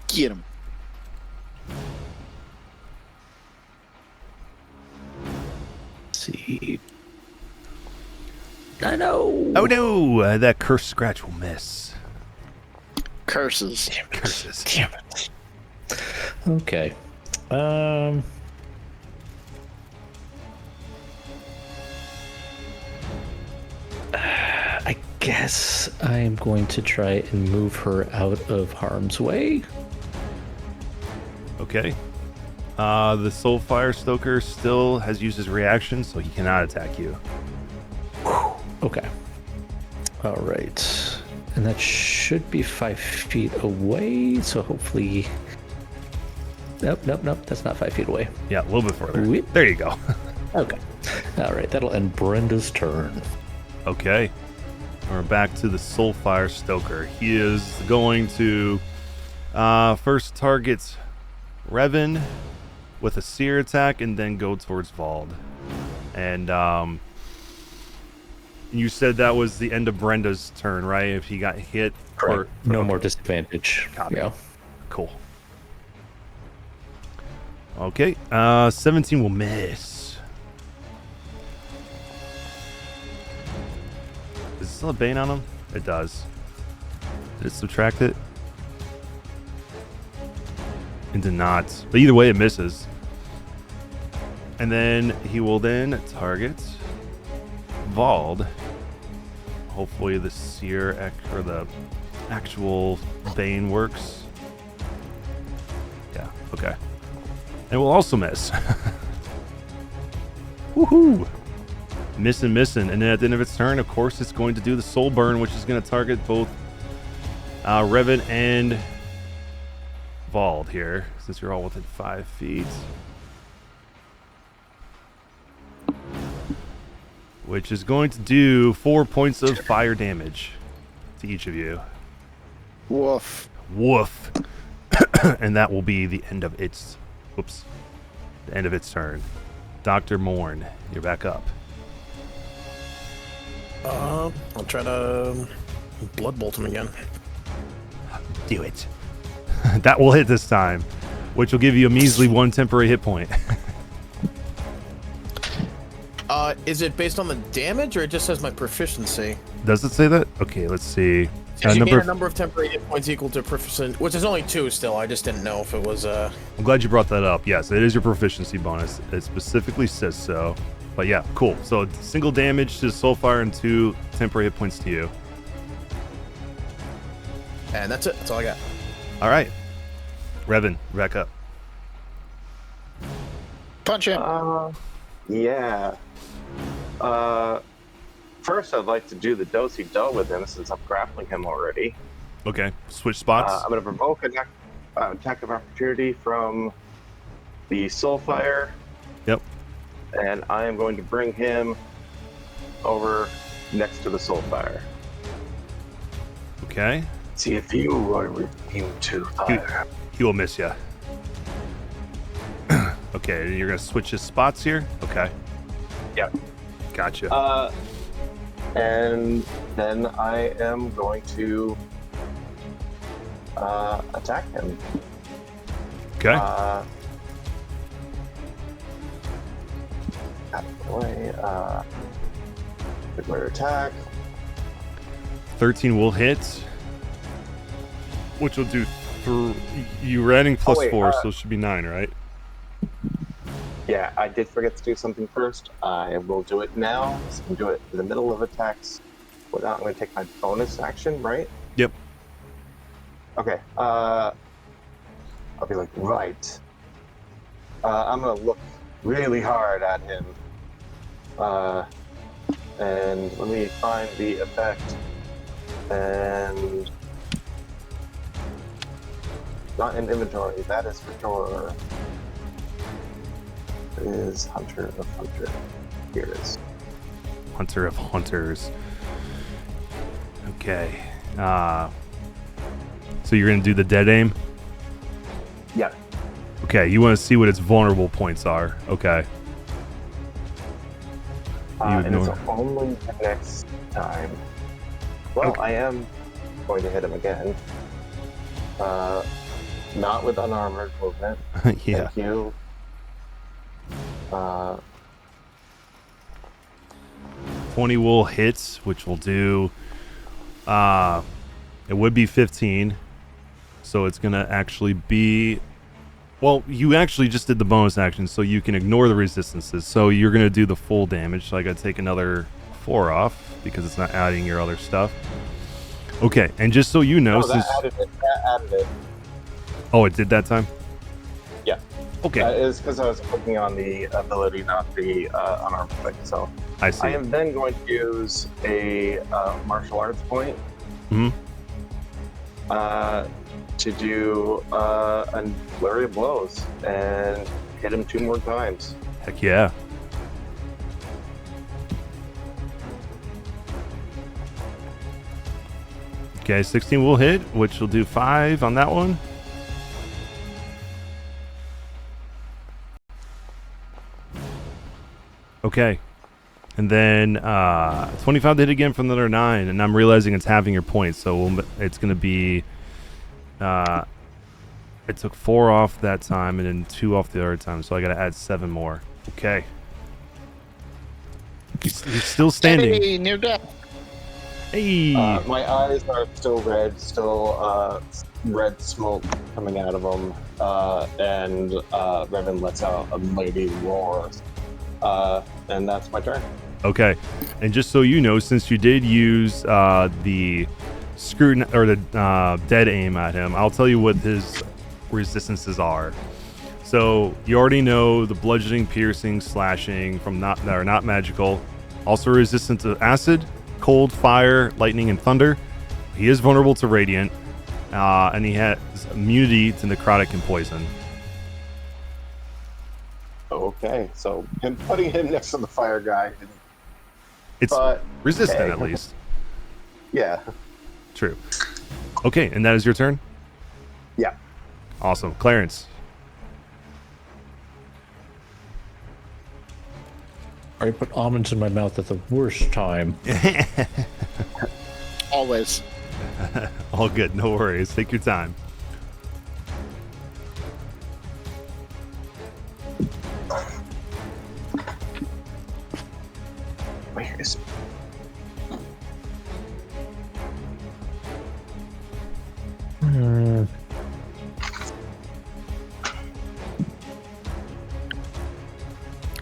Get him. See. I know. Oh no! That cursed scratch will miss. Curses. Curses. Damn it. Okay. I guess I'm going to try and move her out of harm's way. Okay. The Soulfire Stoker still has used his reaction, so he cannot attack you. Okay. All right. And that should be 5 feet away, so hopefully... Nope, that's not 5 feet away. Yeah, a little bit further. Whoop. There you go. Okay. All right, that'll end Brenda's turn. Okay. We're back to the Soulfire Stoker. He is going to first target Revan with a seer attack and then go towards Vald. And you said that was the end of Brenda's turn, right? If he got hit. Correct. No more disadvantage. Copy. Yeah. Cool. Okay. 17 will miss. Does it still have Bane on him? It does. Did it subtract it? It did not. But either way, it misses. And then he will then target Vald. Hopefully the seer or the actual Bane works. Yeah, okay. And will also miss. Woohoo! Missing. And then at the end of its turn, of course, it's going to do the soul burn, which is going to target both Revan and Vald here, since you're all within 5 feet. Which is going to do 4 points of fire damage to each of you. Woof. Woof. And that will be the end of its... Whoops. The end of its turn. Dr. Morn, you're back up. I'll try to blood bolt him again. Do it. That will hit this time, which will give you a measly 1 temporary hit point. Is it based on the damage, or it just says my proficiency? Does it say that? Okay, let's see. You gain a number of temporary hit points equal to proficient, which is only 2 still. I just didn't know if it was. I'm glad you brought that up. Yes, it is your proficiency bonus. It specifically says so. But yeah, cool. So single damage to Soulfire and 2 temporary hit points to you. And that's it. That's all I got. All right. Revan, back up. Punch him. Yeah. First, I'd like to do the do-si-do with him since I'm grappling him already. Okay, switch spots. I'm going to provoke an attack of opportunity from the Soulfire. Yep. And I am going to bring him over next to the Soulfire. Okay. See if you are immune to fire. He will miss you. Okay, you're going to switch his spots here? Okay. Yep. Gotcha. And then I am going to attack him. Okay. Out of the way. Regular attack. 13 will hit. Which will do you were adding plus 4, so it should be 9, right? Yeah, I did forget to do something first. I will do it now. So I can do it in the middle of attacks. Without, I'm going to take my bonus action, right? Yep. Okay. I'll be like, right. I'm going to look really hard at him. And let me find the effect. And not in inventory. That is for sure. Is Hunter of Hunter. Here it is. Hunter of Hunters. Okay. So you're going to do the dead aim? Yeah. Okay, you want to see what its vulnerable points are. Okay. And it's only the next time. Well, okay. I am going to hit him again. Not with unarmored movement. Yeah. Thank you. 20 will hit, which will do. It would be 15. So it's going to actually be. Well, you actually just did the bonus action, so you can ignore the resistances. So you're going to do the full damage. So I got to take another 4 off because it's not adding your other stuff. Okay, and just so you know, that added it. Oh, it did that time? Yeah. Okay. It's because I was clicking on the ability, not the unarmed click. So I see. I am then going to use a martial arts point. Mm-hmm. To do a flurry of blows and hit him 2 more times. Heck yeah. Okay, 16 will hit, which will do 5 on that one. Okay. And then 25 to hit again from another 9, and I'm realizing it's halving your points, so it's going to be... it took 4 off that time, and then 2 off the other time, so I got to add 7 more. Okay. He's still standing. Hey, near death. Hey! My eyes are still red, red smoke coming out of them, and Revan lets out a mighty roar. And that's my turn. Okay. And just so you know, since you did use the dead aim at him, I'll tell you what his resistances are. So you already know the bludgeoning, piercing, slashing that are not magical. Also resistant to acid, cold, fire, lightning, and thunder. He is vulnerable to radiant, and he has immunity to necrotic and poison. Okay, so putting him next to the fire guy. It's resistant, at least. Yeah. True. Okay, and that is your turn? Yeah. Awesome. Clarence. I put almonds in my mouth at the worst time. Always. All good. No worries. Take your time. Where is it?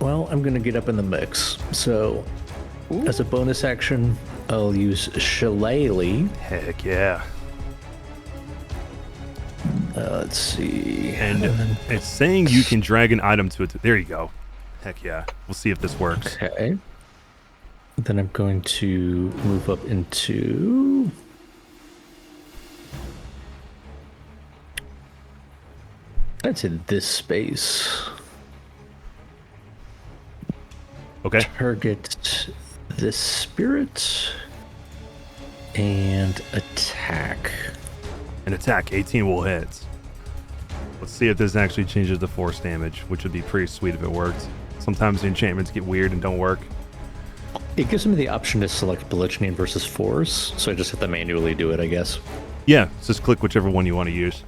Well, I'm going to get up in the mix. So, as a bonus action, I'll use Shillelagh. Heck yeah. Let's see. And it's saying you can drag an item to it. There you go. Heck yeah. We'll see if this works. Okay. Then I'm going to move up into... That's in this space. Okay. Target this spirit and attack. An attack. 18 will hit. Let's see if this actually changes the force damage, which would be pretty sweet if it worked. Sometimes the enchantments get weird and don't work. It gives me the option to select bludgeoning versus force, so I just have to manually do it, I guess. Yeah, just click whichever one you want to use.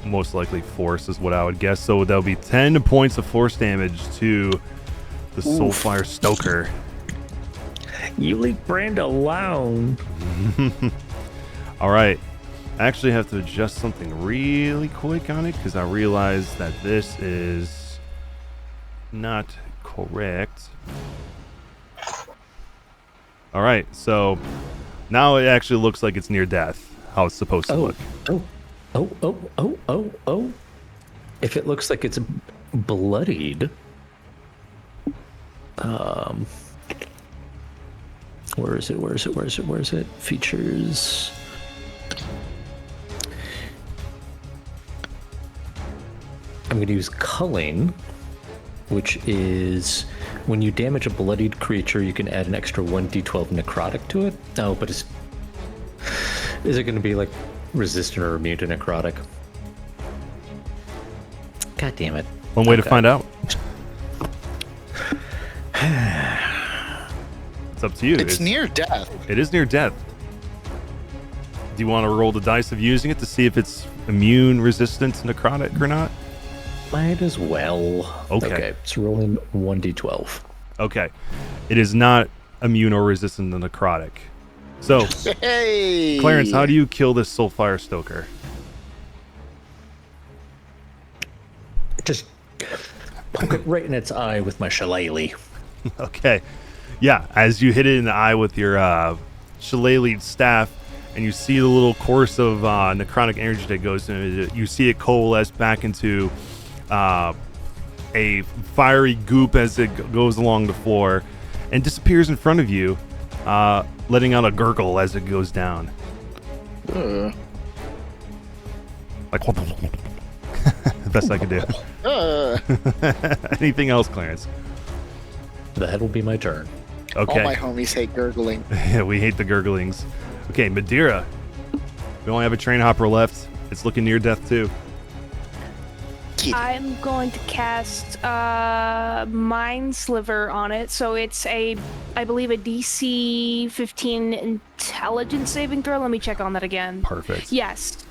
Most likely force is what I would guess. So that'll be 10 points of force damage to the Soulfire Stoker. You leave Brand alone. All right. I actually have to adjust something really quick on it because I realized that this is not correct. All right. So now it actually looks like it's near death, how it's supposed to look. Oh. If it looks like it's bloodied, where is it? Features. I'm going to use culling, which is when you damage a bloodied creature, you can add an extra 1d12 necrotic to it. Oh, but is it going to be like resistant or immune to necrotic? God damn it. One way to find out. It's up to you. It's near death. It is near death. Do you want to roll the dice of using it to see if it's immune resistant to necrotic or not? Might as well. Okay. It's rolling 1d12. Okay. It is not immune or resistant to necrotic. So, Hey! Clarence, how do you kill this Soulfire Stoker? Just poke it right in its eye with my shillelagh. Okay. Yeah, as you hit it in the eye with your shillelagh staff, and you see the little course of necrotic energy that goes into it, you see it coalesce back into a fiery goop as it goes along the floor and disappears in front of you, letting out a gurgle as it goes down. Like, the best I can do. Anything else, Clarence? That will be my turn. Okay. All my homies hate gurgling. Yeah, we hate the gurglings. Okay, Madeira. We only have a train hopper left. It's looking near death, too. I'm going to cast Mind Sliver on it. So it's I believe, a DC 15 intelligence saving throw. Let me check on that again. Perfect. Yes.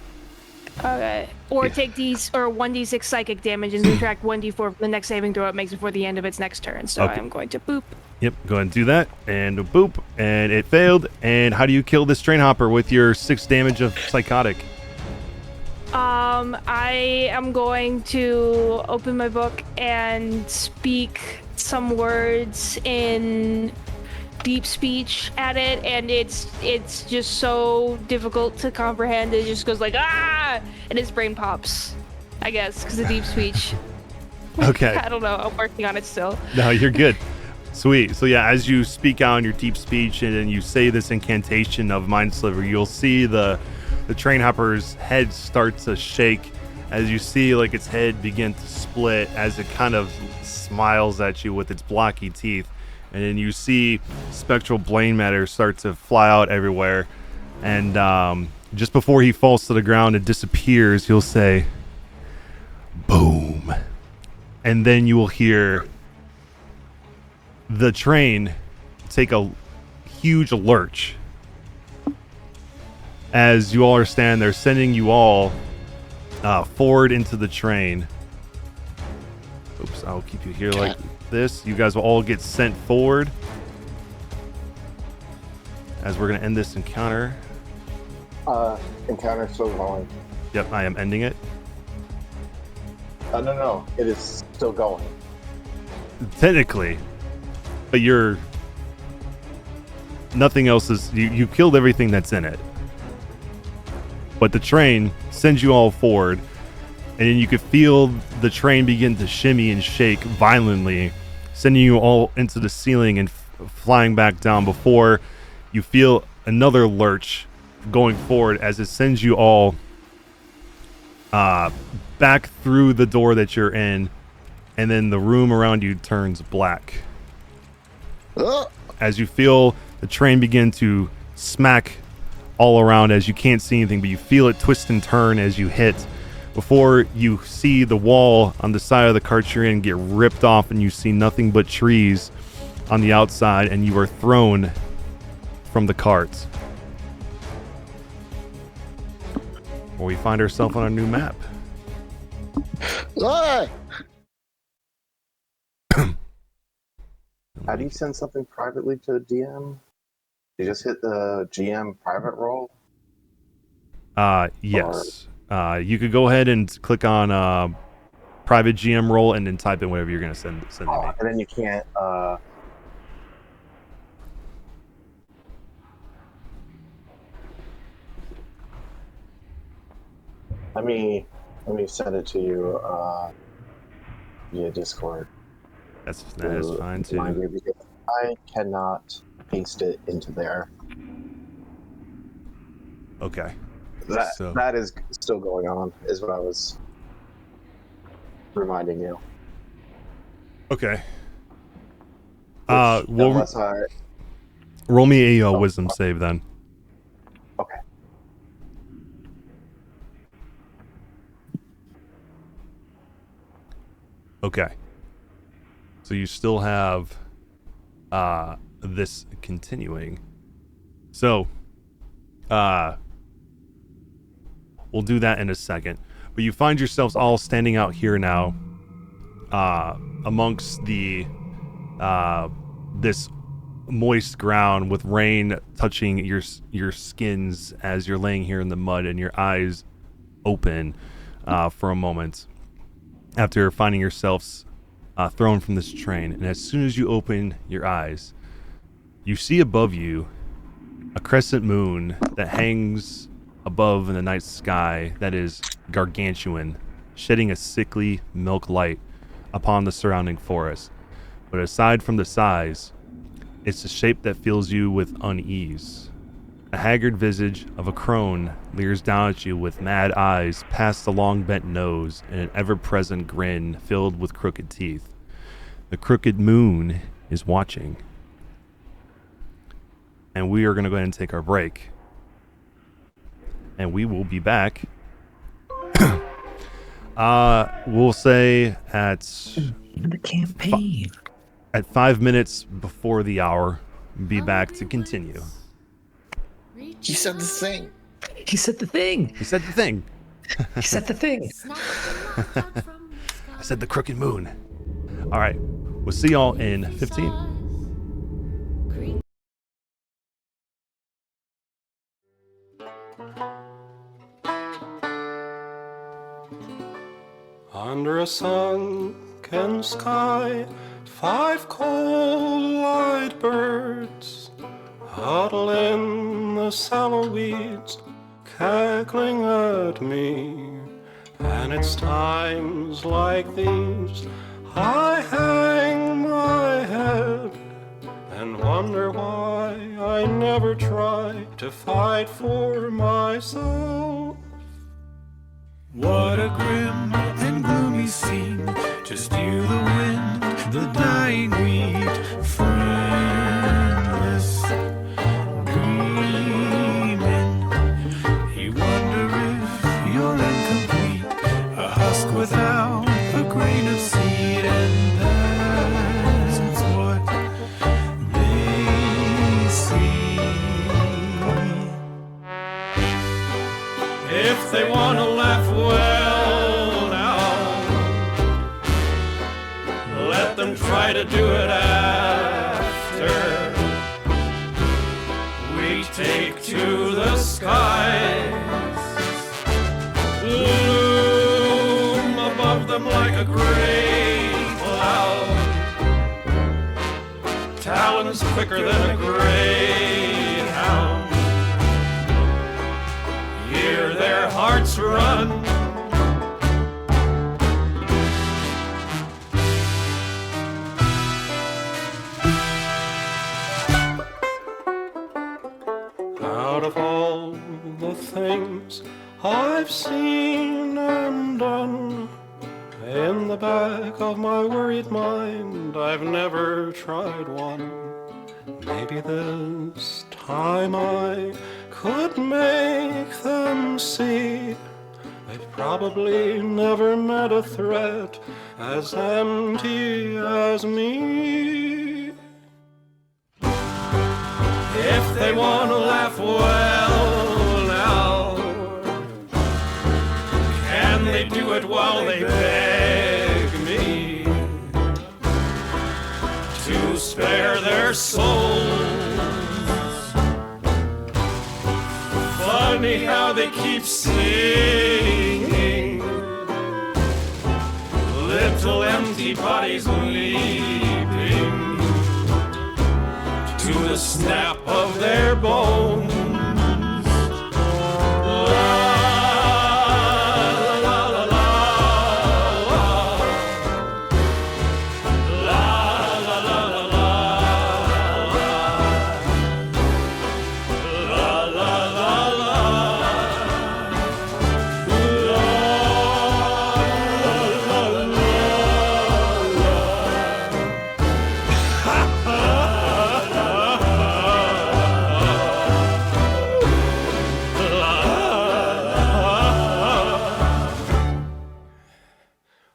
Okay. Or take 1d6 psychic damage and subtract 1d4 from the next saving throw it makes before the end of its next turn. So Okay. I'm going to boop. Yep, go ahead and do that. And boop. And it failed. And how do you kill this train hopper with your 6 damage of psychotic? I am going to open my book and speak some words in deep speech at it, and it's just so difficult to comprehend. It just goes like, ah, and his brain pops, I guess, because of deep speech. Okay. I don't know. I'm working on it still. No, you're good. Sweet. So yeah, as you speak out in your deep speech and you say this incantation of Mind Sliver, you'll see the train hopper's head start to shake as you see like its head begin to split as it kind of smiles at you with its blocky teeth. And then you see spectral brain matter start to fly out everywhere. And just before he falls to the ground and disappears, he'll say, boom. And then you will hear the train take a huge lurch. As you all are standing there, sending you all forward into the train. Oops, I'll keep you here like this. You guys will all get sent forward. As we're going to end this encounter. Encounter still going. Yep, I am ending it. No. It is still going. Technically. But you're... Nothing else is... You killed everything that's in it. But the train sends you all forward, and then you could feel the train begin to shimmy and shake violently, sending you all into the ceiling and flying back down before you feel another lurch going forward as it sends you all back through the door that you're in, and then the room around you turns black. As you feel the train begin to smack all around as you can't see anything, but you feel it twist and turn as you hit before you see the wall on the side of the cart you're in get ripped off and you see nothing but trees on the outside and you are thrown from the cart. Where we find ourselves on a new map. How do you send something privately to the DM? You just hit the GM private roll? Yes. You could go ahead and click on private GM roll and then type in whatever you're going to send to me. And then you can't... Let me send it to you via Discord. That is fine too. I cannot paste it into there. Okay. That is still going on, is what I was reminding you. Okay. Unless roll me a wisdom save then. Okay. Okay. So you still have this continuing. So we'll do that in a second. But you find yourselves all standing out here now amongst the this moist ground with rain touching your skins as you're laying here in the mud and your eyes open for a moment after finding yourselves thrown from this train. And as soon as you open your eyes, you see above you a crescent moon that hangs above in the night sky that is gargantuan, shedding a sickly milk light upon the surrounding forest. But aside from the size, it's a shape that fills you with unease. A haggard visage of a crone leers down at you with mad eyes past the long bent nose and an ever-present grin filled with crooked teeth. The crooked moon is watching. And we are going to go ahead and take our break. And we will be back We'll say at The campaign. at 5 minutes before the hour, be back to continue. He said the thing. He said the thing. He said the thing. He said the thing. I said the crooked moon. All right. We'll see y'all in 15. Under a sunken sky, 5 cold-eyed birds huddle in the sallow weeds, cackling at me. And it's times like these I hang my head and wonder why I never tried to fight for myself. What a grim and gloomy scene, just you, the wind, the dying wheat, friendless, dreaming. You wonder if you're incomplete, a husk without a grain of seed, and that's what they see. If they want to laugh, well now, let them try to do it after we take to the skies, loom above them like a great cloud, talons quicker than a greyhound. Hear their hearts run. Out of all the things I've seen and done, in the back of my worried mind, I've never tried one. Maybe this time I could make them see they've probably never met a threat as empty as me. If they want to laugh, well now, can they do it while they beg me to spare their souls? Funny how they keep singing, little empty bodies leaping to the snap of their bones.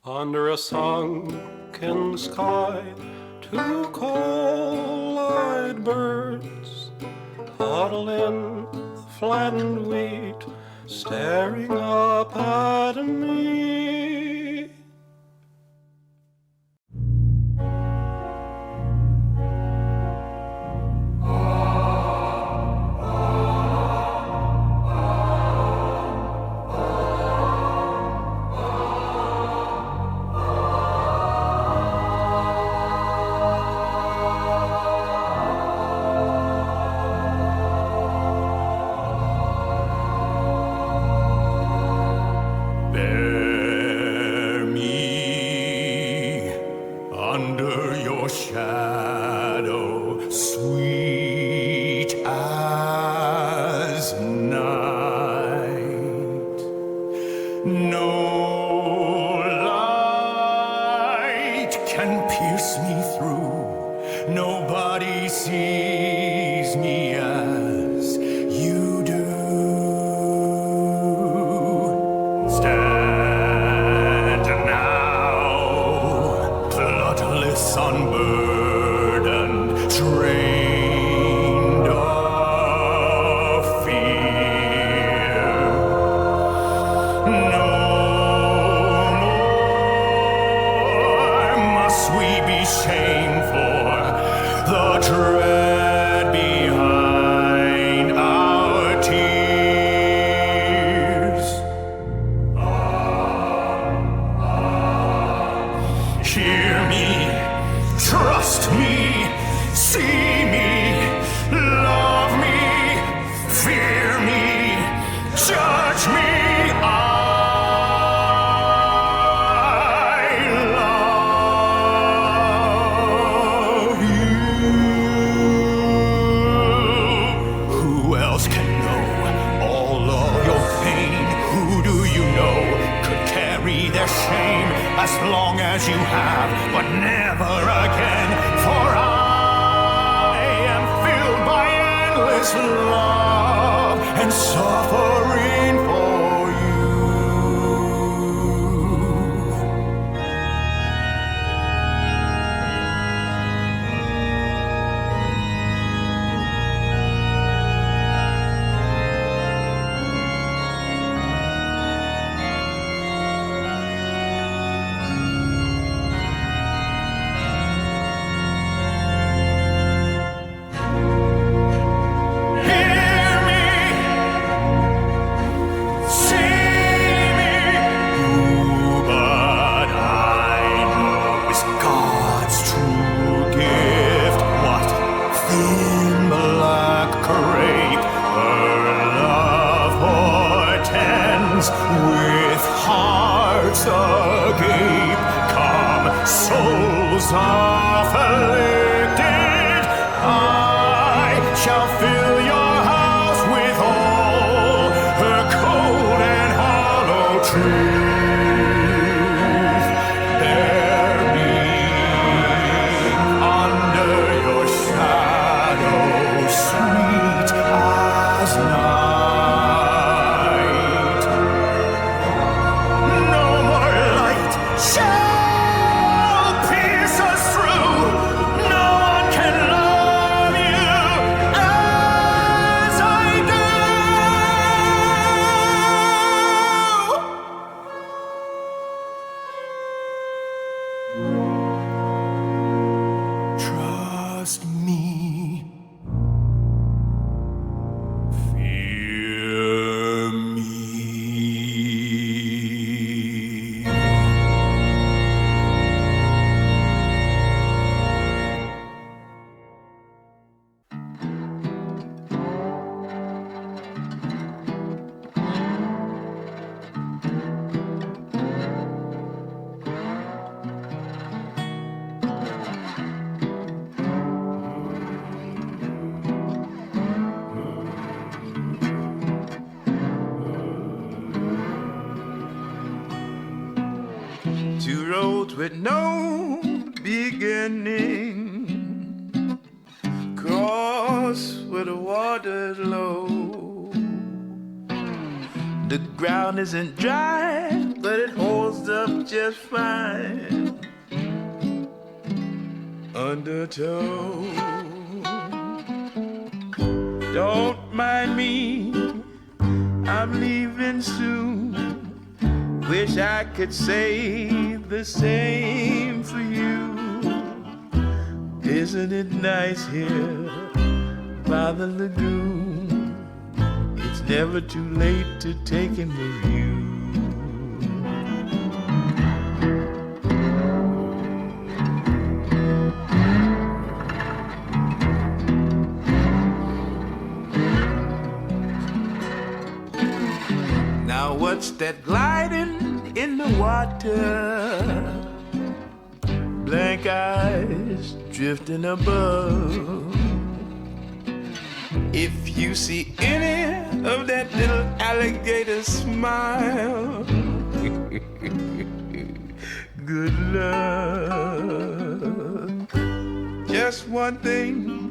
Under a sunken sky, 2 cold-eyed birds huddle in the flattened wheat, staring up at me. as long as you have, but never again. For I am filled by endless love and suffering for you. Hear me, see me, but I know it's God's true gift. What thin black crape her love portends, with hearts agape. Come, souls afflicted, I shall fill your house with all her cold and hollow truth. Bear me under your shadow, sweet as night. No more light shall pierce us through. No one can love you as I do. Trust me. Fear me. Two roads with no beginning cross where the water's low. The ground isn't dry, but it holds up just fine under tow. Don't mind me, I'm leaving soon. Wish I could say the same for you. Isn't it nice here by the lagoon? It's never too late to take him with you. Now what's that gliding in the water? Blank eyes drifting above. If you see any of that little alligator smile, good luck. Just one thing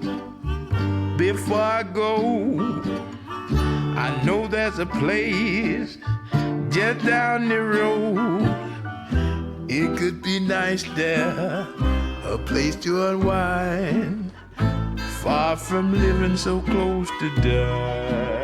before I go. I know there's a place just down the road. It could be nice there, a place to unwind, far from living so close to die.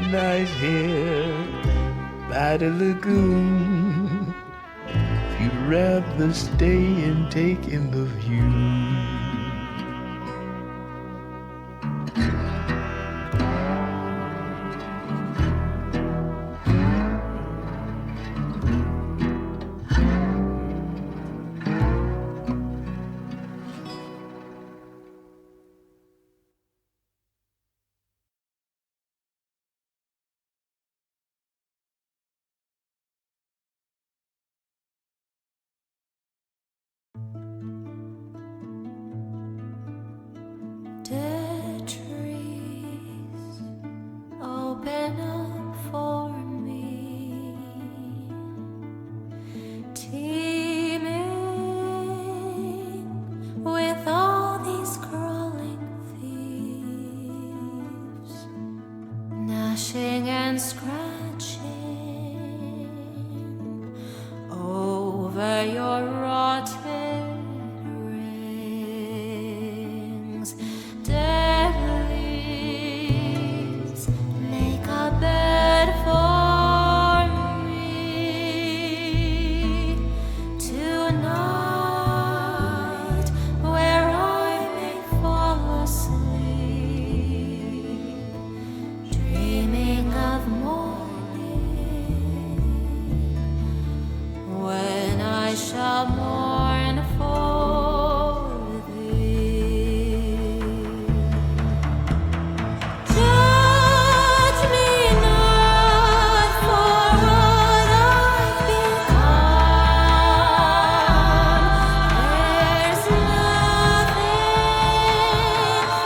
nice here by the lagoon. If you'd rather stay and take in the view. Dead trees open up for me, teeming with all these crawling thieves, gnashing and scratching over your rotten rings. Dead leaves make a bed for me tonight, where I may fall asleep, dreaming of morning, when I shall mourn for thee. Judge me not for what I've become. There's nothing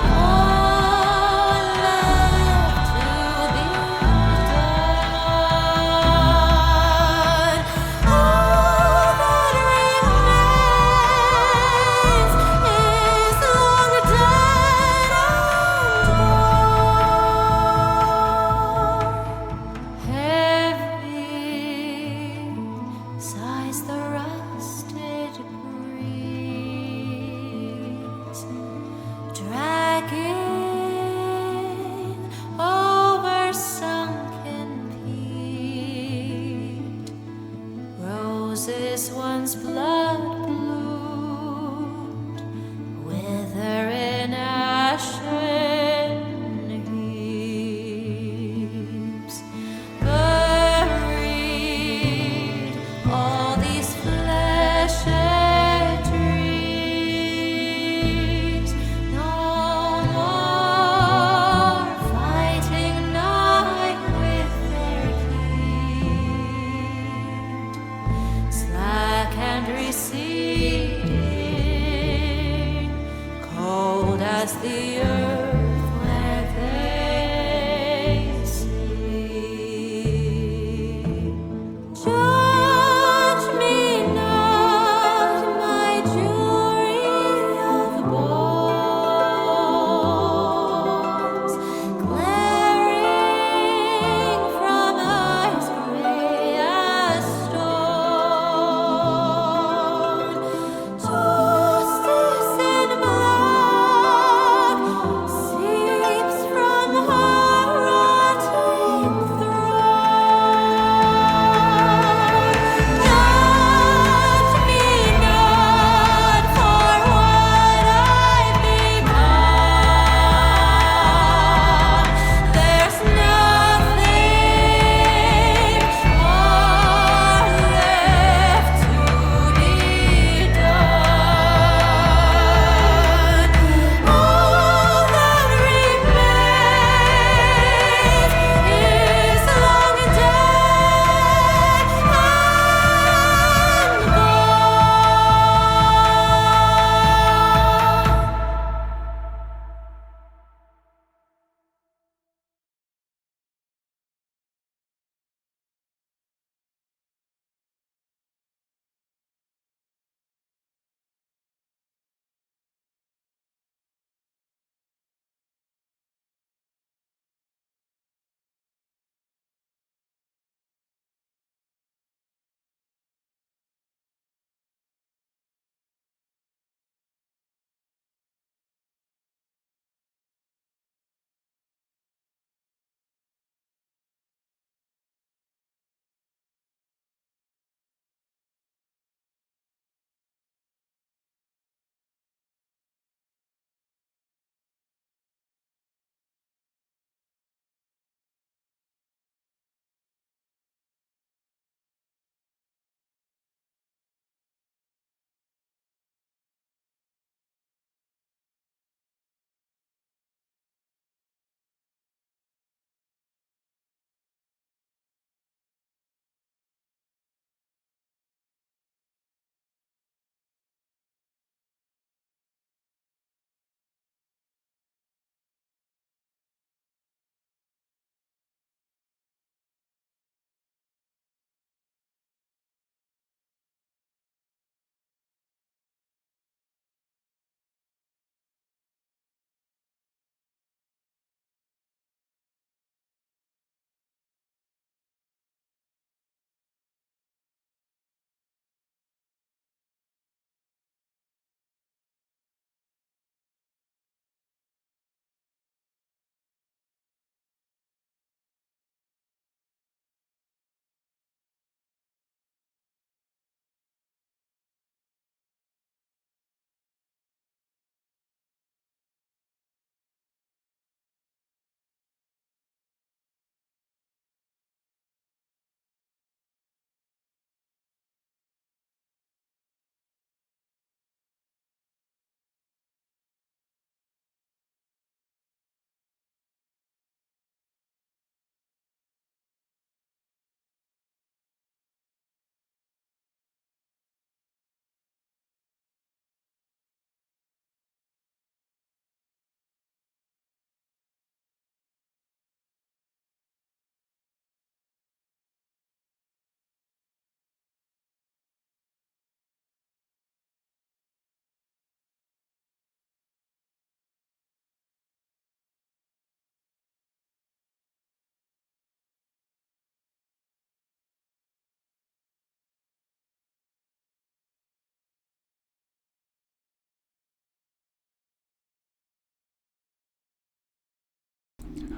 more left to be done. All that remains is long dead and gone. Heavy sighs the rusted breeze, dragging over sunken peat. Roses once blood bloomed, wither in ashen heaps. Buried all these fleshed dreams, no more fighting night with their heat, slack and receding, cold as the earth where they sleep. Judge me not, my jury of bones, glaring from eyes gray as stone. Justice in black,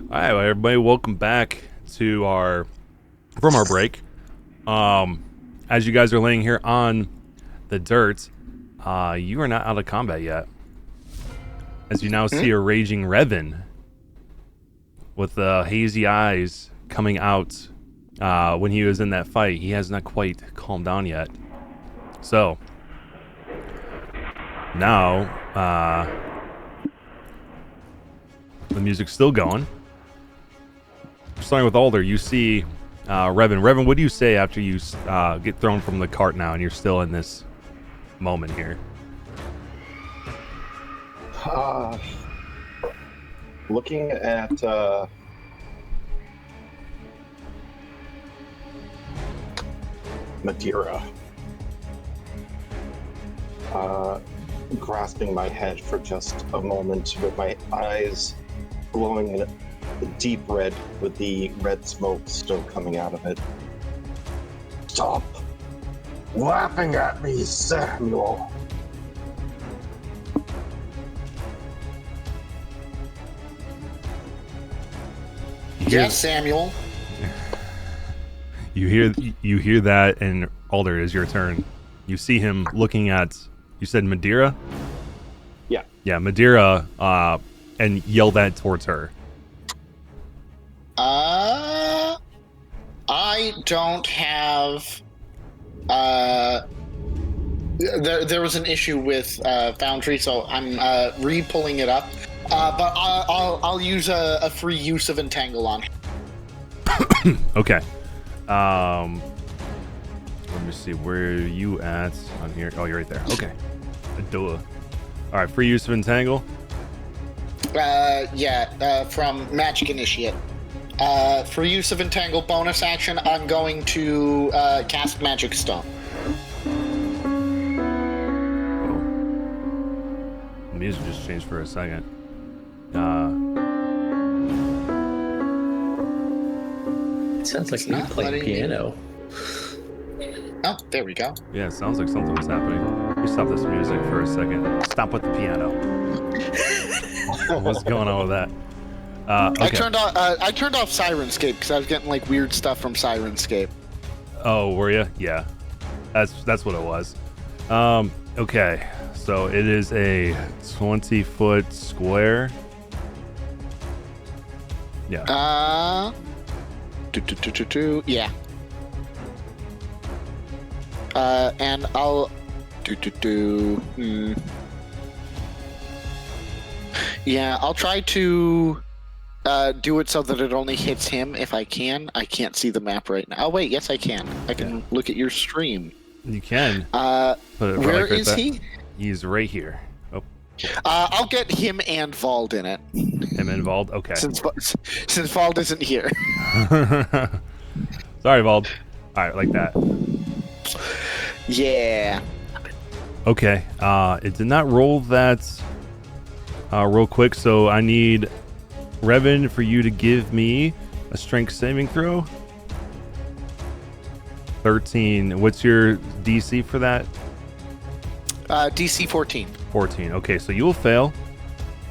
All right, well, everybody, welcome back to our break. As you guys are laying here on the dirt, you are not out of combat yet. As you now see a raging Revan with hazy eyes coming out. When he was in that fight, he has not quite calmed down yet. So now the music's still going. Starting with Alder, you see Revan. Revan, what do you say after you get thrown from the cart now and you're still in this moment here? Looking at Madeira, grasping my head for just a moment with my eyes glowing in a deep red with the red smoke still coming out of it. Stop laughing at me, Samuel. Yes, Samuel. You hear that, and Alder, it is your turn. You see him looking at, you said Madeira? Yeah. Yeah, Madeira, and yell that towards her. I don't have. There was an issue with Foundry, so I'm re-pulling it up. But I'll use a free use of Entangle on him. Okay. Let me see, where are you at on here? Oh, you're right there. Okay. Duh. All right, free use of Entangle. From Magic Initiate. For use of Entangle bonus action, I'm going to cast Magic Stone. The music just changed for a second. It sounds like you're not playing letting piano. Oh, there we go. Yeah, it sounds like something was happening. Let me stop this music for a second. Stop with the piano. What's going on with that? Okay. I turned off Sirenscape because I was getting like weird stuff from Sirenscape. Oh, were you? Yeah, that's what it was. Okay, so it is a 20-foot square. Yeah. Yeah. And I'll Yeah, I'll try to do it so that it only hits him if I can. I can't see the map right now. Oh wait, yes I can. I can look at your stream. You can. Where is he? He's right here. Oh. I'll get him and Vald in it. Him and Vald? Okay. Since Vald isn't here. Sorry, Vald. Alright, like that. Yeah. Okay. It did not roll that real quick, so I need Revan for you to give me a strength saving throw. 13. What's your DC for that? DC 14. 14. Okay, so you will fail.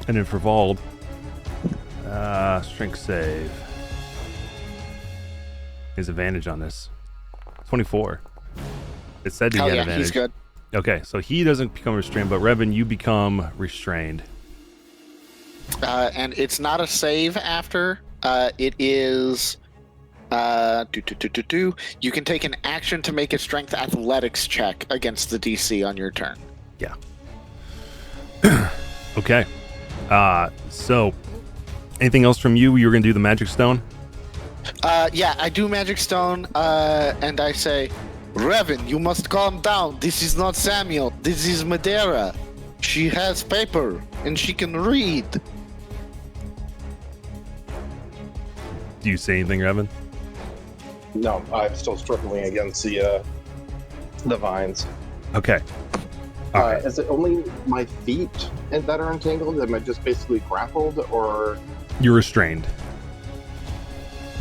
And then for Vald, strength save. His advantage on this. 24. It said he had advantage. He's good. Okay, so he doesn't become restrained, but Revan, you become restrained. And it's not a save after. It is. You can take an action to make a strength athletics check against the DC on your turn. Yeah. Okay. So, anything else from you? You were going to do the Magic Stone? Yeah, I do Magic Stone, and I say, Revan, you must calm down. This is not Samuel. This is Madeira. She has paper, and she can read. Do you say anything, Revan? No, I'm still struggling against the vines. Okay. All right. Is it only my feet that are entangled? Am I just basically grappled, or You're restrained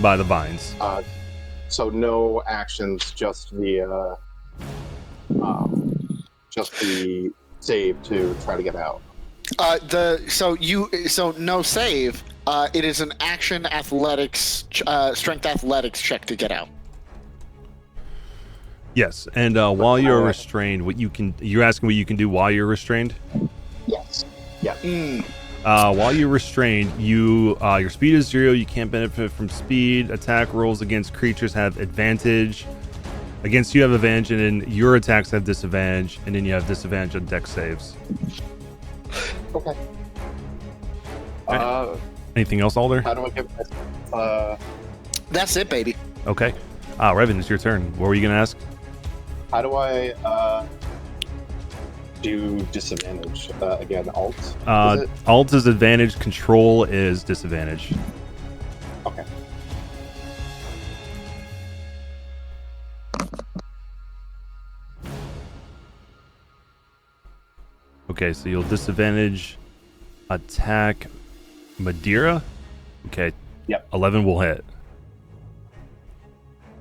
by the vines. so no actions, just the save to try to get out. So no save. It is an action athletics, strength athletics check to get out. Yes, and while you're restrained, you're asking what you can do while you're restrained? Yes. Yeah. While you're restrained, your speed is 0. You can't benefit from speed. Attack rolls against creatures have advantage. Against you have advantage, and then your attacks have disadvantage, and then you have disadvantage on dex saves. Okay. Anything else, Alder? How do I get this? That's it, baby. Okay. Revan, it's your turn. What were you gonna ask? How do I do disadvantage again? Alt. Is it? Alt is advantage. Control is disadvantage. Okay. Okay, so you'll disadvantage attack Madeira. Okay. Yep. 11 will hit.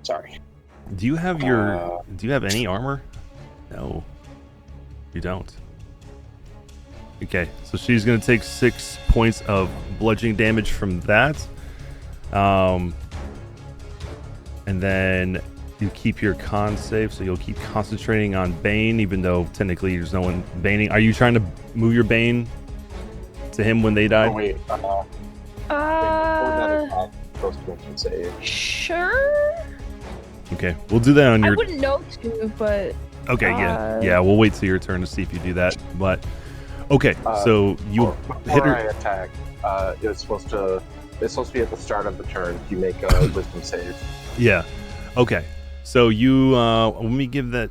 Sorry. Do you have do you have any armor? No. You don't. Okay, so she's gonna take 6 points of bludgeoning damage from that. And then you keep your con save, so you'll keep concentrating on Bane, even though technically there's no one baning. Are you trying to move your Bane to him when they died? Oh wait. Before that attack, supposed to make him save. Sure. Okay, we'll do that on I your. wouldn't know to, but Okay, yeah, we'll wait till your turn to see if you do that. But okay, so you hit Before her. I attack, it's supposed to be at the start of the turn. You make a wisdom save. Yeah. Okay. So you let me give that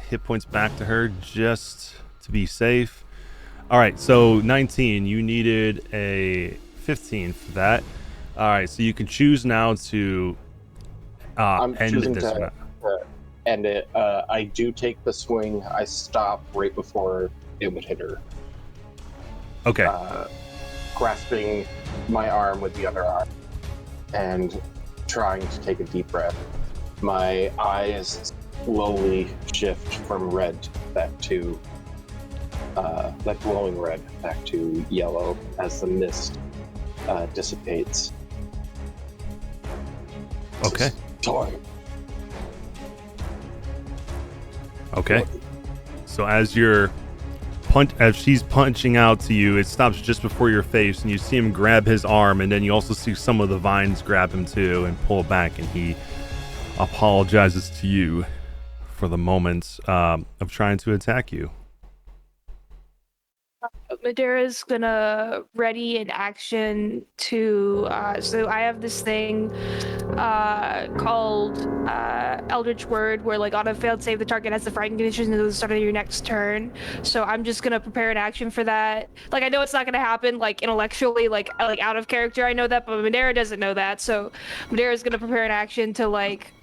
hit points back to her just to be safe. All right. So 19. You needed a 15 for that. All right. So you can choose now to I'm end choosing this to one. end it. I do take the swing. I stop right before it would hit her, Okay. grasping my arm with the other arm and trying to take a deep breath. My eyes slowly shift from red back to like glowing red back to yellow as the mist dissipates. Okay. Time. Okay. So as she's punching out to you, it stops just before your face, and you see him grab his arm, and then you also see some of the vines grab him too and pull back, and he apologizes to you for the moment of trying to attack you. Madeira's gonna ready an action to so I have this thing called Eldritch Word, where like on a failed save the target has the frightened condition until the start of your next turn. So I'm just gonna prepare an action for that. Like I know it's not gonna happen like intellectually, like out of character, I know that, but Madeira doesn't know that. So Madeira's gonna prepare an action to like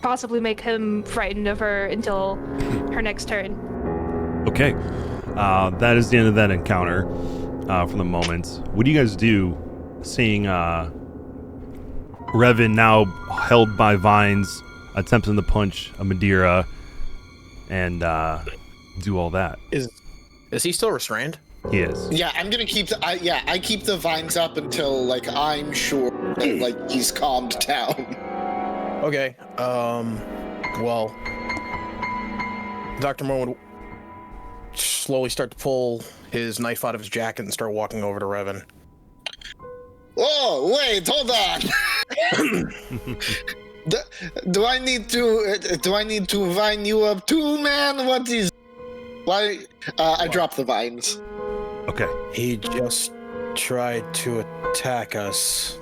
possibly make him frightened of her until her next turn. Okay. That is the end of that encounter for the moment. What do you guys do seeing Revan now held by vines attempting to punch a Madeira and do all that? Is he still restrained? He is. Yeah, I'm gonna keep I keep the vines up until like I'm sure that like he's calmed down. Okay. Well, Dr. Moore would slowly start to pull his knife out of his jacket and start walking over to Revan. Oh, wait, hold on. Do I need to vine you up too, man? What is? Why? I dropped the vines. Okay. He just tried to attack us.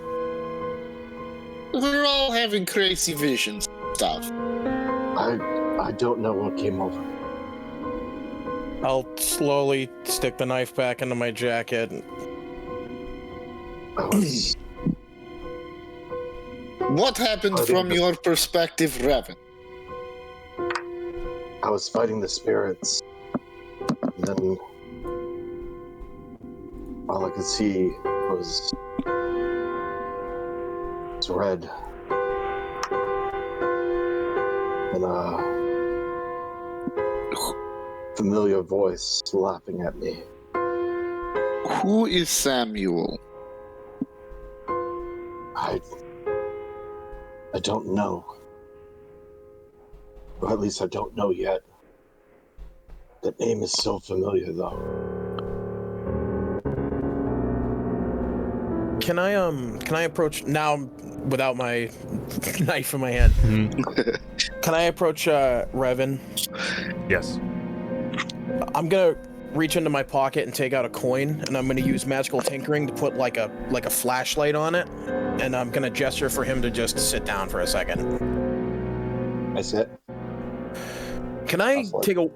We're all having crazy visions and stuff. I don't know what came over. I'll slowly stick the knife back into my jacket. What happened from your perspective, Revan? I was fighting the spirits. And then all I could see was red. And familiar voice laughing at me. Who is Samuel? I don't know. Or at least I don't know yet. That name is so familiar, though. Can I approach now without my knife in my hand? Can I approach Revan? Yes. I'm gonna reach into my pocket and take out a coin, and I'm gonna use magical tinkering to put like a flashlight on it, and I'm gonna gesture for him to just sit down for a second. I sit. Can I take a?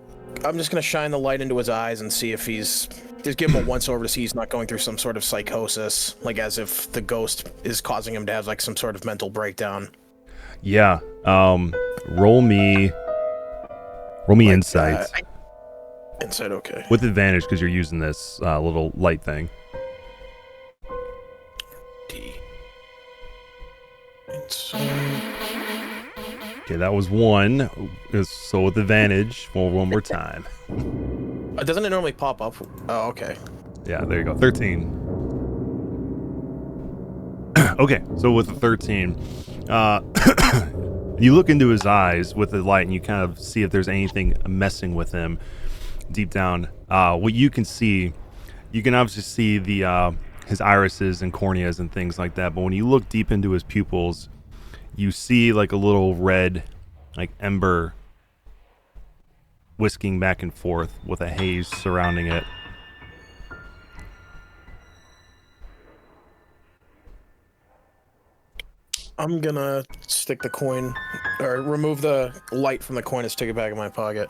I'm just gonna shine the light into his eyes and see if he's. Just give him a once over to see he's not going through some sort of psychosis, like as if the ghost is causing him to have like some sort of mental breakdown. Yeah. Roll me insight. Insight, okay. With advantage because you're using this little light thing. D. Okay, that was 1. So with advantage, one more time. Doesn't it normally pop up? Oh, okay. Yeah, there you go. 13. Okay, so with the 13, you look into his eyes with the light and you kind of see if there's anything messing with him deep down. What you can see, you can obviously see the his irises and corneas and things like that, but when you look deep into his pupils, you see like a little red, like ember whisking back and forth with a haze surrounding it. I'm gonna stick the coin, or remove the light from the coin and stick it back in my pocket.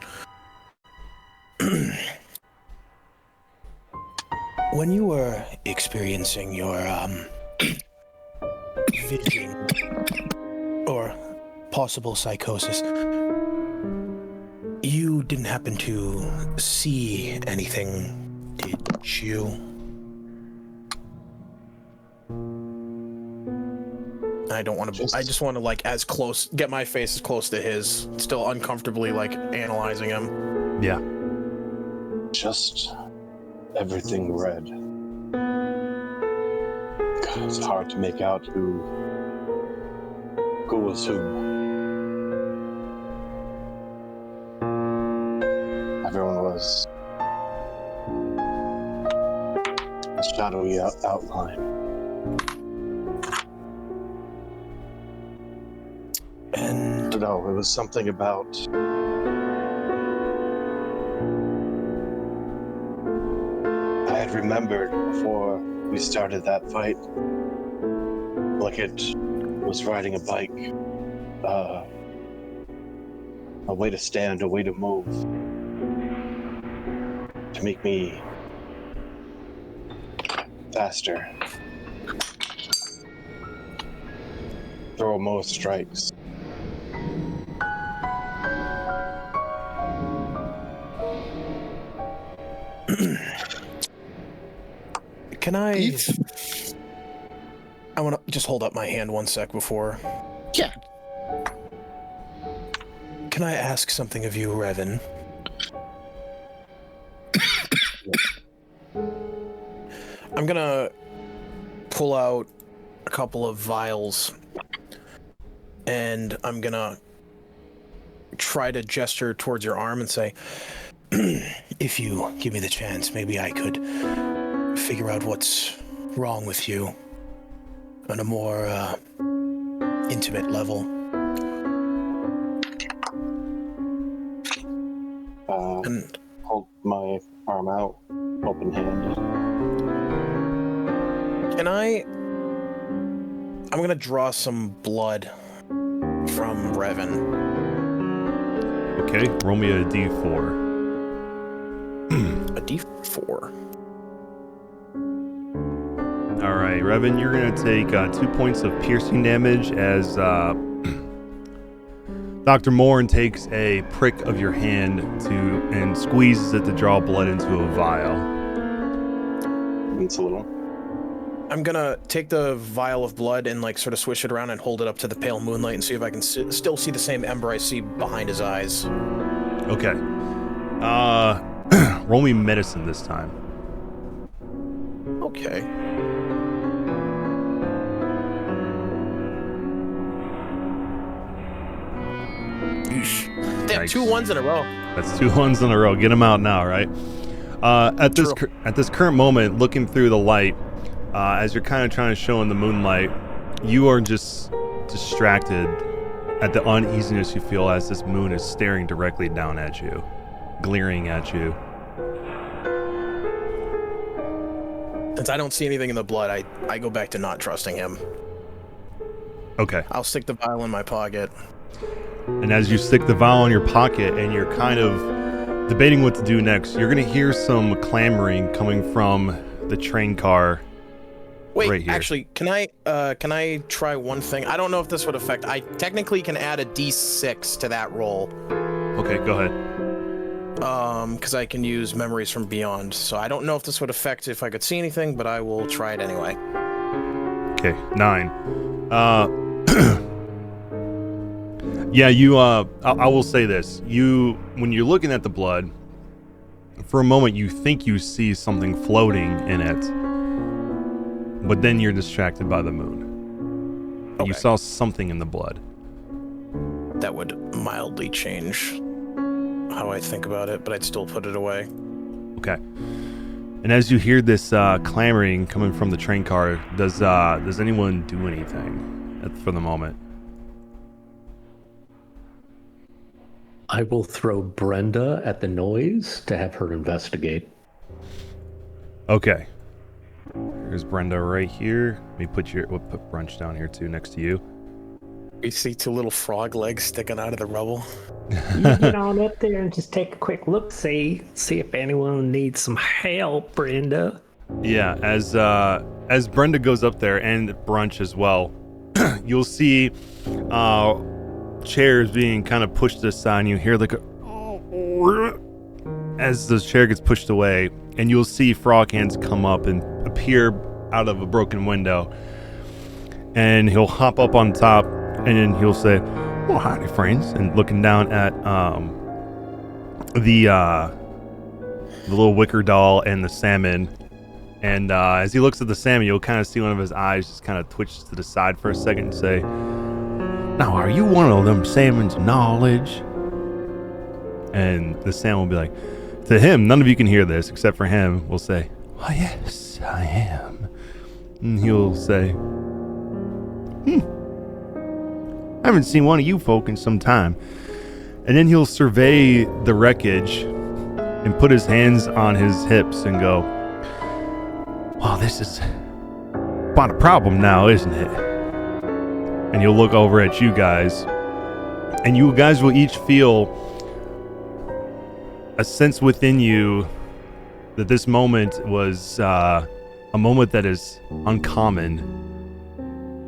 When you were experiencing your vision or possible psychosis, you didn't happen to see anything, did you? I don't want to. I just want to like get my face as close to his, still uncomfortably like analyzing him. Yeah. Just everything red. God, it's hard to make out who was who. Everyone was a shadowy outline. And no, it was something about I had remembered before we started that fight, like it was riding a bike, a way to stand, a way to move, to make me faster, throw more strikes. Can I want to just hold up my hand one sec before. Yeah. Can I ask something of you, Revan? I'm gonna pull out a couple of vials, and I'm gonna try to gesture towards your arm and say, if you give me the chance, maybe I could figure out what's wrong with you on a more intimate level. And hold my arm out, open-handed. I'm gonna draw some blood from Revan. Okay, roll me a d4. A d4. All right, Revan, you're going to take 2 points of piercing damage as Dr. Morn takes a prick of your hand and squeezes it to draw blood into a vial. It's a little. I'm gonna take the vial of blood and like sort of swish it around and hold it up to the pale moonlight and see if I can still see the same ember I see behind his eyes. Okay. Roll me medicine this time. Okay. Damn, Yikes. 2 ones in a row. That's 2 ones in a row. Get them out now, right? At this current moment, looking through the light, as you're kind of trying to show in the moonlight, you are just distracted at the uneasiness you feel as this moon is staring directly down at you, glaring at you. Since I don't see anything in the blood, I go back to not trusting him. Okay. I'll stick the vial in my pocket. And as you stick the vial in your pocket and you're kind of debating what to do next, you're going to hear some clamoring coming from the train car. Wait, right here. actually, can I try one thing? I don't know if this would affect. I technically can add a D6 to that roll. Okay, go ahead. Because I can use memories from beyond. So I don't know if this would affect if I could see anything, but I will try it anyway. Okay, 9. Yeah, you, I will say this. When you're looking at the blood, for a moment you think you see something floating in it, but then you're distracted by the moon. Okay. You saw something in the blood. That would mildly change how I think about it, but I'd still put it away. Okay. And as you hear this clamoring coming from the train car, does anyone do anything for the moment? I will throw Brenda at the noise to have her investigate. Okay. Here's Brenda right here. Let me put Brunch down here too, next to you. You see 2 little frog legs sticking out of the rubble. You get on up there and just take a quick look, see if anyone needs some help, Brenda. Yeah, as Brenda goes up there and Brunch as well, you'll see chairs being kind of pushed aside, and you hear like as the chair gets pushed away, and you'll see frog hands come up and appear out of a broken window, and he'll hop up on top, and then he'll say, "Well, howdy, friends," and looking down at the little wicker doll and the salmon. And as he looks at the salmon, you'll kind of see one of his eyes just kind of twitch to the side for a second and say, "Now, are you one of them salmon's knowledge?" And the salmon will be like, to him, none of you can hear this except for him, will say, "Why, yes, I am." And he'll say, "I haven't seen one of you folk in some time." And then he'll survey the wreckage and put his hands on his hips and go, "Well, this is quite a problem now, isn't it?" And you'll look over at you guys, and you guys will each feel a sense within you that this moment was a moment that is uncommon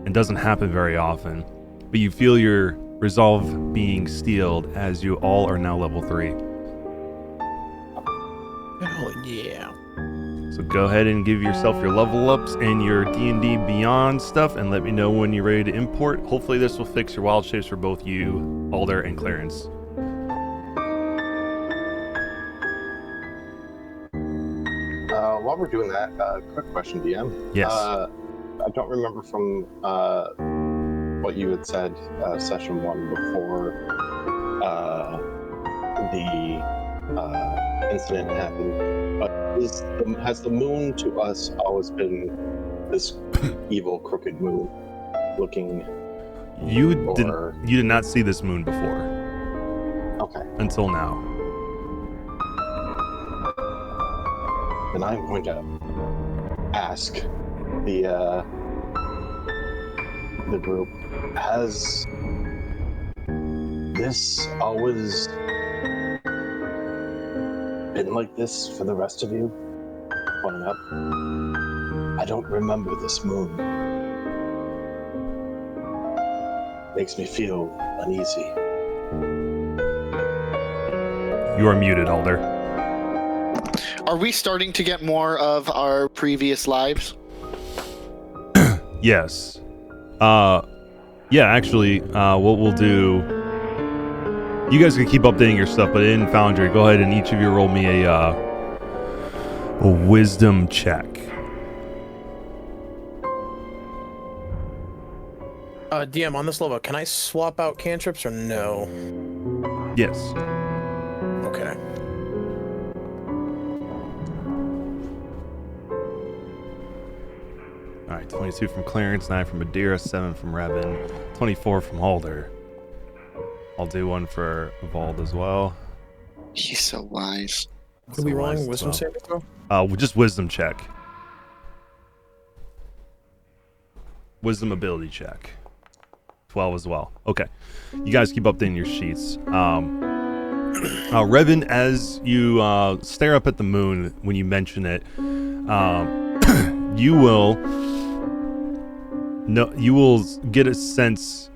and doesn't happen very often. But you feel your resolve being steeled as you all are now level 3. Oh, yeah. So go ahead and give yourself your level ups and your D&D Beyond stuff, and let me know when you're ready to import. Hopefully this will fix your wild shapes for both you, Alder, and Clarence. While we're doing that, quick question, DM. Yes. I don't remember from what you had said session 1 before the incident happened, but has the moon to us always been this evil, crooked moon looking? You did not see this moon before. Okay. Until now. And I'm going to ask the group, has this always been like this for the rest of you growing up? I don't remember this moon. Makes me feel uneasy. You are muted, Alder. Are we starting to get more of our previous lives? Yes. Yeah, actually, what we'll do... You guys can keep updating your stuff, but in Foundry, go ahead and each of you roll me a wisdom check. DM, on this level, can I swap out cantrips or no? Yes. Okay. All right, 22 from Clarence, 9 from Madeira, 7 from Raven, 24 from Halder. I'll do one for Vald as well. He's so wise. What are we rolling? Wisdom saving throw? Just wisdom check. Wisdom ability check. 12 as well. Okay. You guys keep updating your sheets. Revan, as you stare up at the moon when you mention it, you will get a sense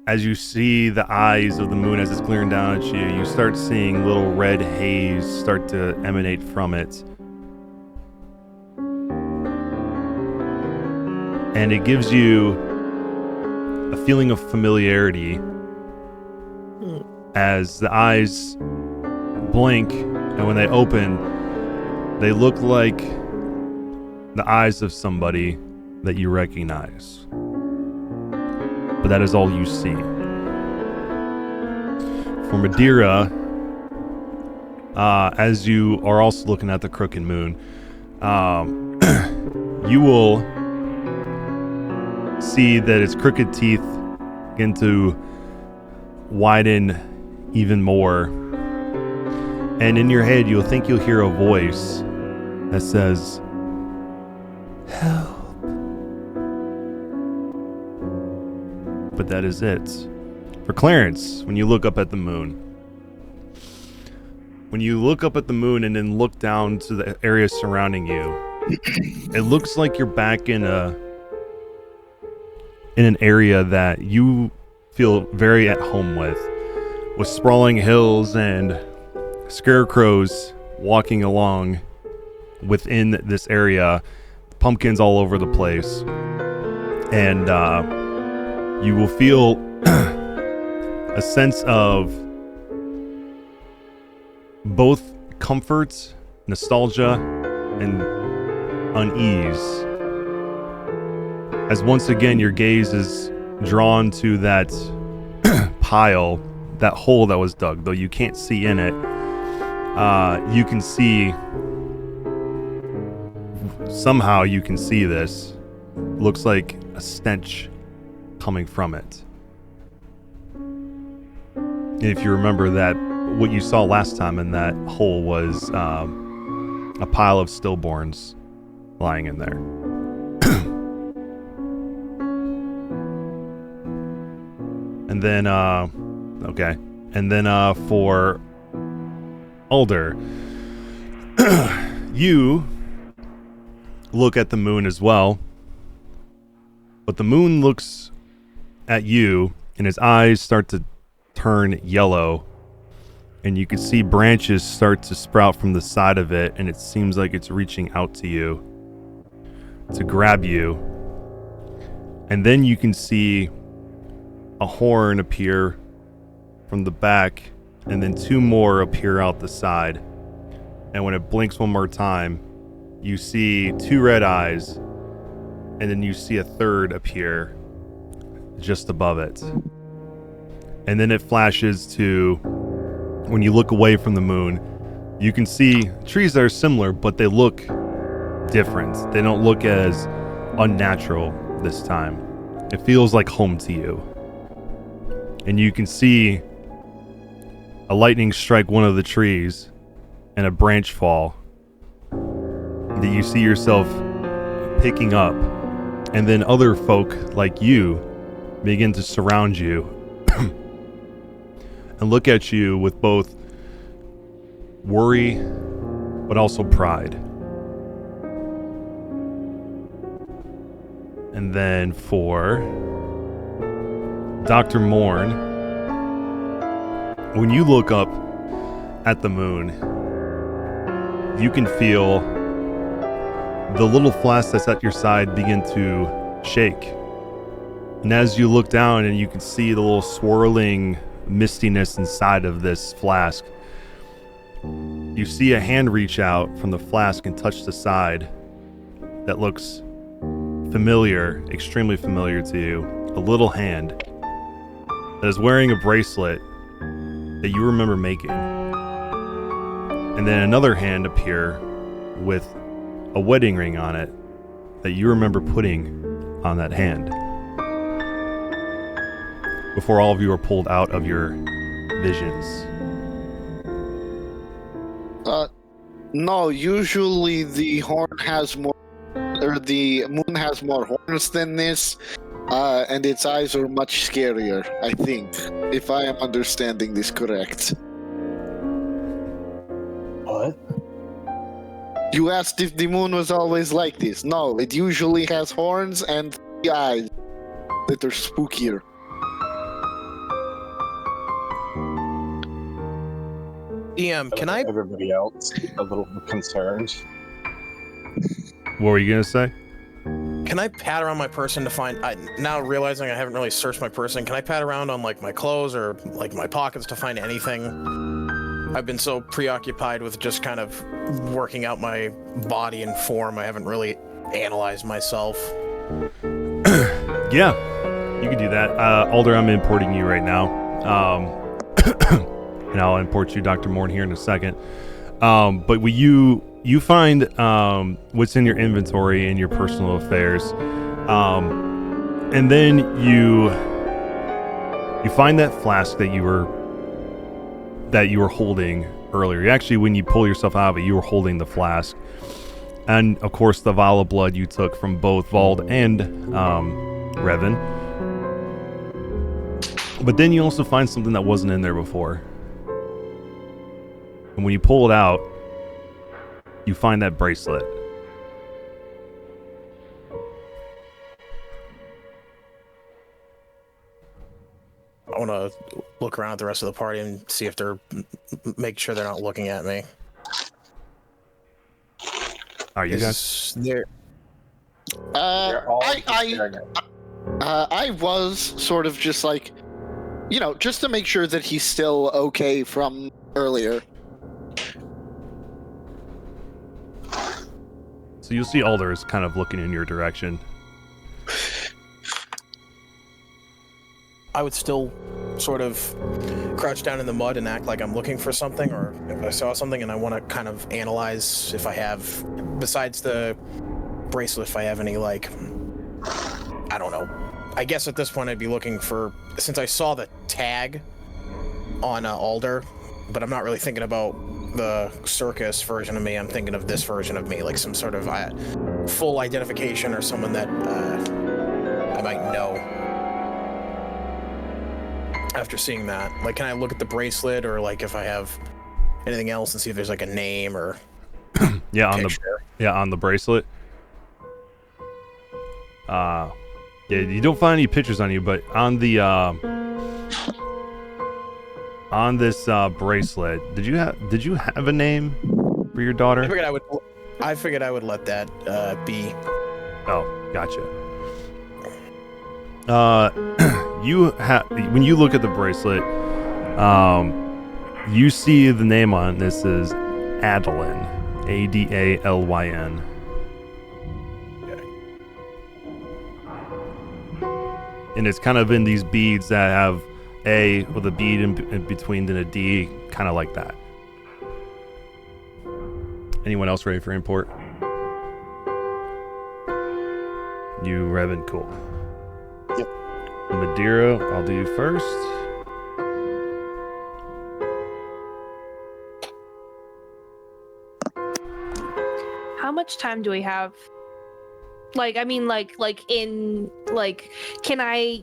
as you see the eyes of the moon as it's glaring down at you. You start seeing little red haze start to emanate from it. And it gives you a feeling of familiarity as the eyes blink, and when they open, they look like the eyes of somebody that you recognize. But that is all you see. For Madeira, as you are also looking at the crooked moon, you will see that its crooked teeth begin to widen even more. And in your head, you'll think you'll hear a voice that says, "Help." But that is it. For Clarence, when you look up at the moon, and then look down to the area surrounding you, it looks like you're back in an area that you feel very at home with sprawling hills and scarecrows walking along within this area, pumpkins all over the place, and you will feel a sense of both comfort, nostalgia, and unease, as once again your gaze is drawn to that pile, that hole that was dug. Though you can't see in it, you can see, somehow you can see this. Looks like a stench coming from it. And if you remember that, what you saw last time in that hole was a pile of stillborns lying in there. And then, okay. And then for Alder, you look at the moon as well. But the moon looks at you, and his eyes start to turn yellow. And you can see branches start to sprout from the side of it, and it seems like it's reaching out to you to grab you. And then you can see a horn appear from the back, and then two more appear out the side. And when it blinks one more time, you see two red eyes, and then you see a third appear just above it. And then it flashes to, when you look away from the moon, you can see trees that are similar, but they look different. They don't look as unnatural this time. It feels like home to you. And you can see a lightning strike one of the trees and a branch fall that you see yourself picking up. And then other folk like you begin to surround you and look at you with both worry but also pride. And then for Dr. Morn, when you look up at the moon, you can feel the little flask that's at your side begin to shake. And as you look down and you can see the little swirling mistiness inside of this flask, you see a hand reach out from the flask and touch the side that looks familiar, extremely familiar to you. A little hand that is wearing a bracelet that you remember making. And then another hand appear with a wedding ring on it that you remember putting on that hand before all of you are pulled out of your visions. No, usually the horn has more, or the moon has more horns than this, and its eyes are much scarier, I think, if I am understanding this correct. What? You asked if the moon was always like this. No, it usually has horns and eyes that are spookier. DM, can I Everybody else a little concerned. What were you gonna say? can I pat around my person to find? Now realizing I haven't really searched my person, can I pat around on like my clothes or like my pockets to find anything? I've been so preoccupied with just kind of working out my body and form, I haven't really analyzed myself. Yeah, you can do that. Alder, I'm importing you right now. And I'll import you, Dr. Morn, here in a second. But you find what's in your inventory and your personal affairs. And then you find that flask that you were holding earlier. Actually, when you pull yourself out of it, you were holding the flask. And of course, the vial of blood you took from both Vald and Revan. But then you also find something that wasn't in there before. And when you pull it out, you find that bracelet. I want to look around at the rest of the party and see if they're make sure they're not looking at me. Are you guys? There. They're all staring at me. I was sort of just like, just to make sure that he's still okay from earlier. So you'll see Alder is kind of looking in your direction. I would still sort of crouch down in the mud and act like I'm looking for something, or if I saw something and I want to kind of analyze if I have, besides the bracelet, if I have any, like, I don't know. I guess at this point I'd be looking for, since I saw the tag on Alder, but I'm not really thinking about the circus version of me, I'm thinking of this version of me, like some sort of full identification or someone that I might know. After seeing that, like, can I look at the bracelet or like if I have anything else and see if there's like a name or Yeah, picture? on the bracelet. Yeah, you don't find any pictures on you, but on the on this bracelet, did you have a name for your daughter? I figured I would let that be. Oh, gotcha. When you look at the bracelet, you see the name on this is Adalyn, Adalyn. And it's kind of in these beads that have A with a bead in between, then a D, kind of like that. Anyone else ready for import? You, Revan, cool. Yep. Madeira, I'll do you first. How much time do we have? Like, I mean, can I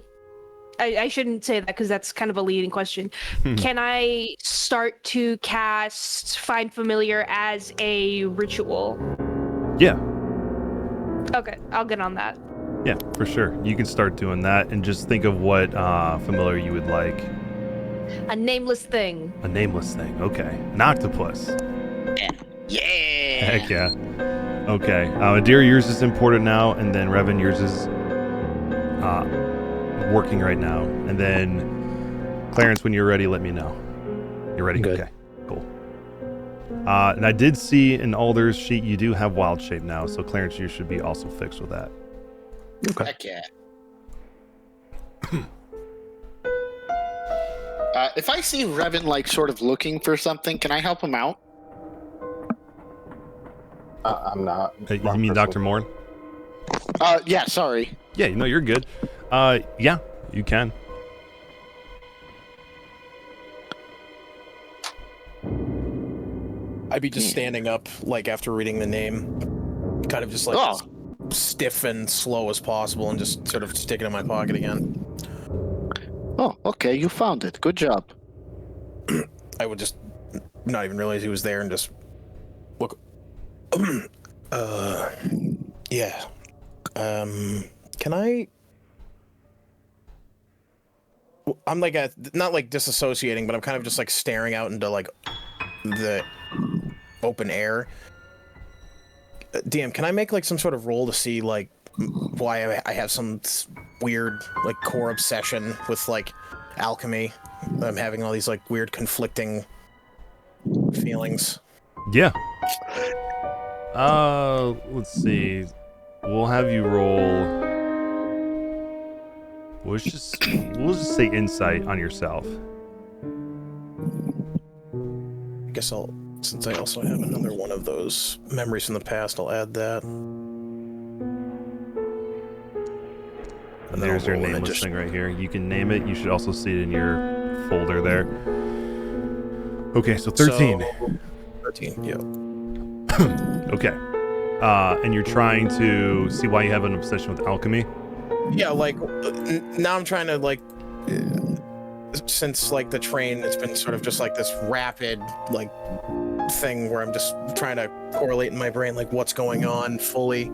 shouldn't say that because that's kind of a leading question. Can I start to cast Find Familiar as a ritual? Yeah. Okay, I'll get on that. Yeah, for sure. You can start doing that and just think of what familiar you would like. A nameless thing. A nameless thing. Okay. An octopus. Yeah. Heck yeah. Okay. Madeira, yours is imported now, and then Revan, yours is working right now. And then Clarence, when you're ready, let me know. You're ready? Good. Okay. Cool. And I did see in Alder's sheet you do have wild shape now, so Clarence, you should be also fixed with that. Heck yeah. If I see Revan like sort of looking for something, can I help him out? I'm not. You wrong mean person. Dr. Morn? Yeah, sorry. Yeah, no, you're good. Yeah, you can. I'd be just standing up, like, after reading the name, kind of just, like, Oh. as stiff and slow as possible, and just sort of stick it in my pocket again. Oh, okay, you found it. Good job. I would just not even realize he was there and just look. Yeah. Can I? I'm like not like disassociating, but I'm kind of just like staring out into like the open air. DM, can I make like some sort of roll to see like why I have some weird like core obsession with like alchemy? I'm having all these like weird conflicting feelings. Yeah. Let's see. We'll have you roll. We'll just say insight on yourself. I guess since I also have another one of those memories from the past, I'll add that. And there's your name listing right here. You can name it. You should also see it in your folder there. Okay, so 13. 13, yeah. Okay. And you're trying to see why you have an obsession with alchemy? Yeah, like, now I'm trying to, like, since, like, the train, it's been sort of just, like, this rapid, like, thing where I'm just trying to correlate in my brain, like, what's going on fully.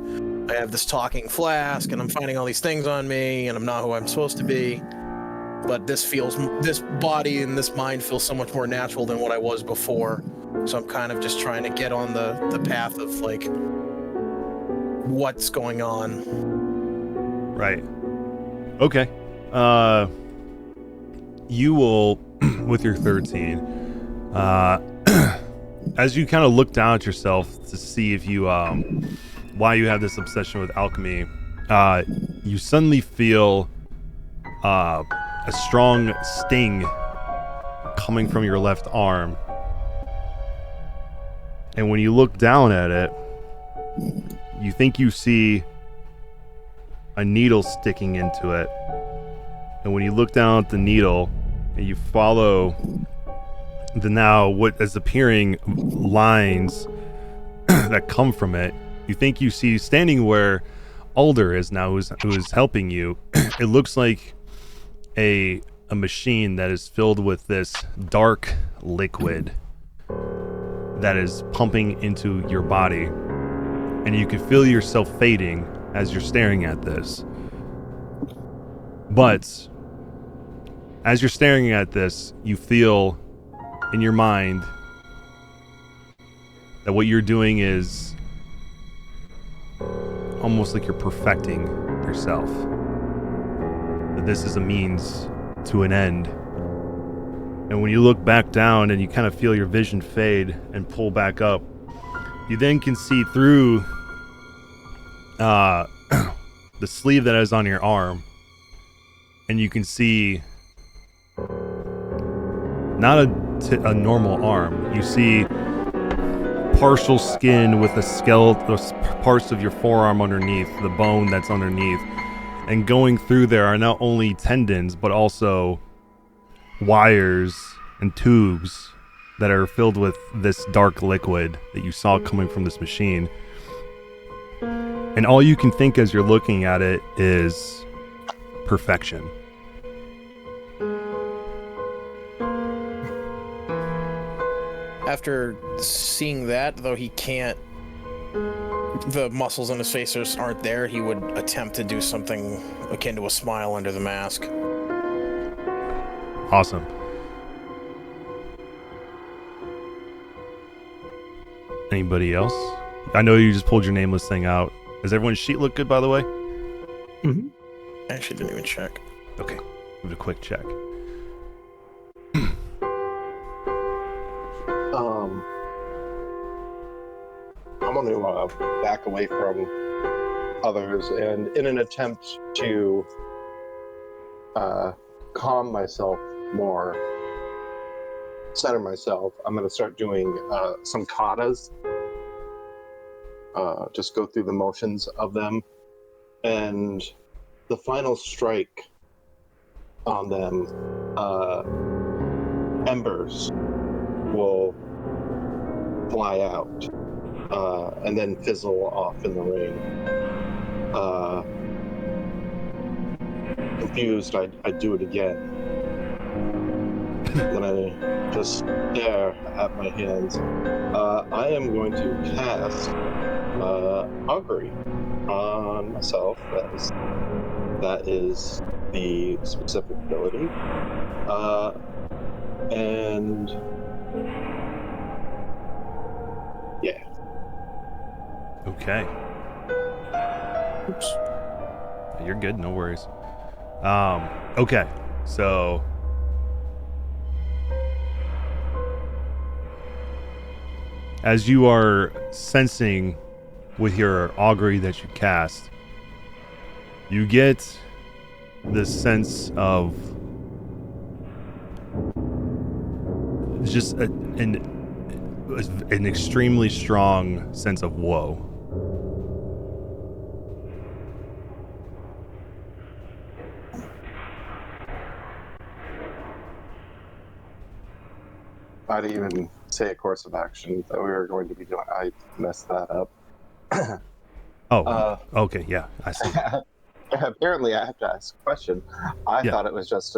I have this talking flask, and I'm finding all these things on me, and I'm not who I'm supposed to be. But this body and this mind feels so much more natural than what I was before. So I'm kind of just trying to get on the path of, like, what's going on. Right. Okay. You will, with your 13, as you kind of look down at yourself to see if you, why you have this obsession with alchemy, you suddenly feel a strong sting coming from your left arm. And when you look down at it, you think you see a needle sticking into it. And when you look down at the needle and you follow the now what is appearing lines that come from it, you think you see standing where Alder is now, who is helping you. It looks like a machine that is filled with this dark liquid that is pumping into your body, and you can feel yourself fading as you're staring at this. But as you're staring at this, you feel in your mind that what you're doing is almost like you're perfecting yourself. That this is a means to an end. And when you look back down and you kind of feel your vision fade and pull back up, you then can see through the sleeve that is on your arm, and you can see not a normal arm. You see partial skin with a skeleton, parts of your forearm underneath, the bone that's underneath, and going through there are not only tendons but also wires and tubes that are filled with this dark liquid that you saw coming from this machine. And all you can think as you're looking at it is perfection. After seeing that, though he can't, the muscles in his face aren't there, he would attempt to do something akin to a smile under the mask. Awesome. Anybody else? I know you just pulled your nameless thing out. Does everyone's sheet look good, by the way? Mm-hmm. I actually didn't even check. Okay, give it a quick check. I'm going to back away from others, and in an attempt to calm myself more, center myself, I'm going to start doing some katas. Just go through the motions of them. And the final strike on them, embers will fly out and then fizzle off in the rain. Confused, I do it again. Then I just stare at my hands. I am going to cast augury on myself. That is the specific ability. And yeah. Okay. Oops. You're good. No worries. Okay. So as you are sensing with your augury that you cast, you get this sense of just an extremely strong sense of woe. I didn't even say a course of action that we were going to be doing. I messed that up. Okay, yeah, I see. Apparently, I have to ask a question. I thought it was just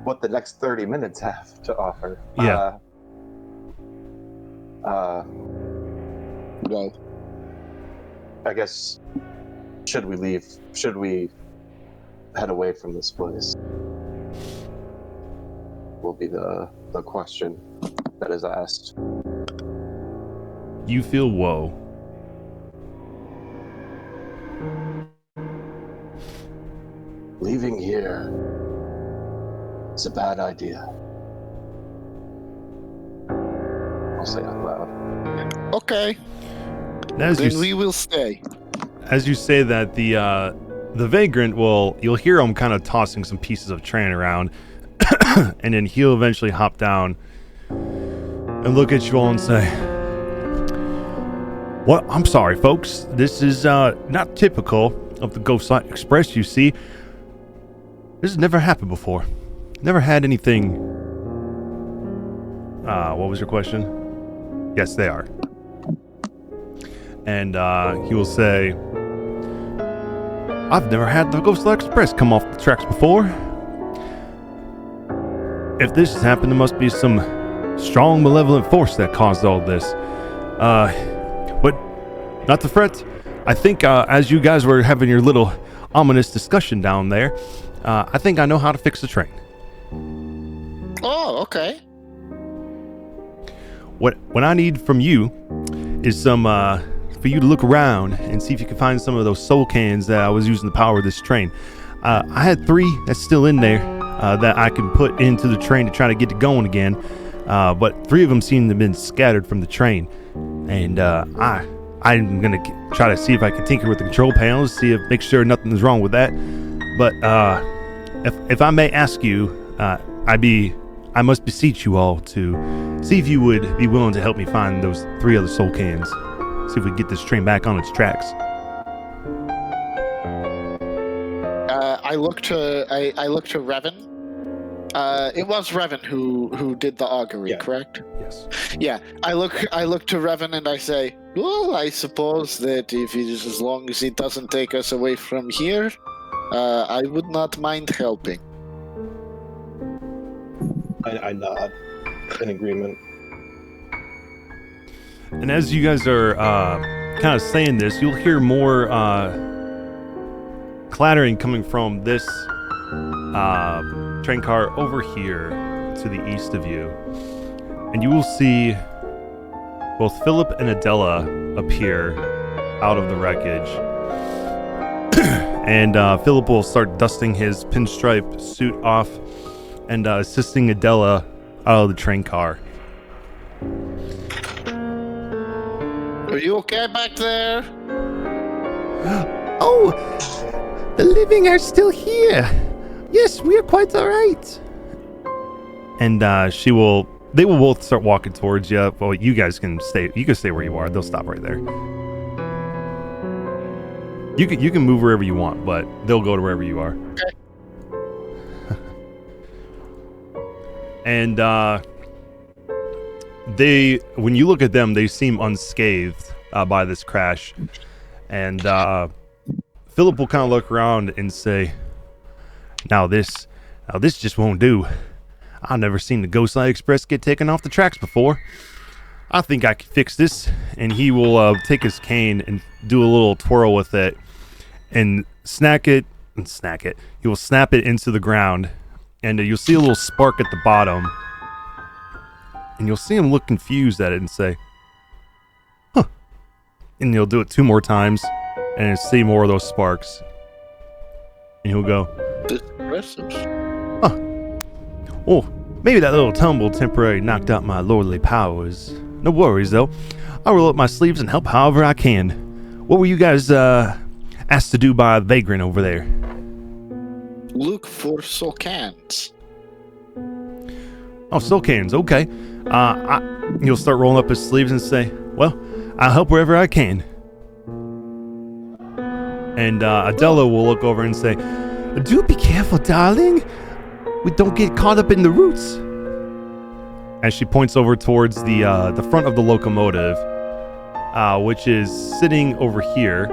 what the next 30 minutes have to offer. Yeah. Well, I guess should we leave? Should we head away from this place? Will be the question that is asked. You feel woe. Leaving here is a bad idea. I'll say out loud. Okay. As Then we will stay. As you say that, the vagrant you'll hear him kind of tossing some pieces of train around, and then he'll eventually hop down and look at you all and say, "Well, I'm sorry, folks. This is not typical of the Ghostlight Express, you see. This has never happened before. Never had anything." What was your question? Yes, they are. And he will say, "I've never had the Ghostlight Express come off the tracks before. If this has happened, there must be some strong malevolent force that caused all this. But not to fret. I think as you guys were having your little ominous discussion down there, I think I know how to fix the train." Oh, okay. What I need from you is some for you to look around and see if you can find some of those soul cans that I was using to power this train. I had 3 that's still in there that I can put into the train to try to get it going again. But 3 of them seem to have been scattered from the train. And I'm going to try to see if I can tinker with the control panels, make sure nothing is wrong with that. But if I may ask you, I must beseech you all to see if you would be willing to help me find those 3 other soul cans. See if we can get this train back on its tracks. I look to Revan. It was Revan who did the augury, correct? Yes. Yeah. I look to Revan and I say, well, I suppose that if it is as long as it doesn't take us away from here, I would not mind helping. I nod in agreement. And as you guys are kind of saying this, you'll hear more clattering coming from this train car over here to the east of you. And you will see both Philip and Adela appear out of the wreckage. And Philip will start dusting his pinstripe suit off and assisting Adela out of the train car. Are you okay back there? Oh, the living are still here. Yes, we are quite all right. and they will both start walking towards you. Well, you guys can stay. You can stay where you are. They'll stop right there. You can move wherever you want, but they'll go to wherever you are. Okay. And when you look at them, they seem unscathed by this crash. And Philip will kind of look around and say, Now this just won't do. I've never seen the Ghostlight Express get taken off the tracks before. I think I can fix this." And he will take his cane and do a little twirl with it and snack it. He will snap it into the ground, and you'll see a little spark at the bottom. And you'll see him look confused at it and say, "Huh." And he'll do it 2 more times, and you'll see more of those sparks. And he'll go, Impressive. "Oh, maybe that little tumble temporarily knocked out my lordly powers. No worries, though. I'll roll up my sleeves and help however I can. What were you guys asked to do by Vagrant over there?" Look for Solcans. "Oh, soul cans, okay." He'll start rolling up his sleeves and say, "Well, I'll help wherever I can." And Adela will look over and say, "Do be careful, darling. We don't get caught up in the roots." As she points over towards the front of the locomotive, which is sitting over here.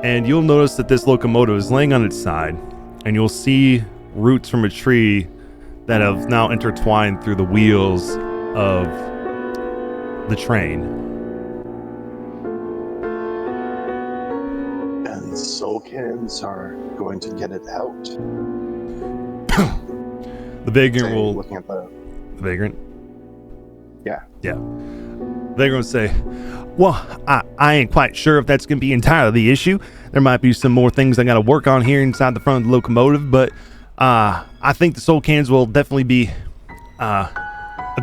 And you'll notice that this locomotive is laying on its side, and you'll see roots from a tree that have now intertwined through the wheels of the train. And Solcans are going to get it out. The Vagrant will... Looking at the Vagrant? Yeah. Yeah. Vagrant will say, "Well, I ain't quite sure if that's going to be entirely the issue. There might be some more things I got to work on here inside the front of the locomotive, but I think the soul cans will definitely be a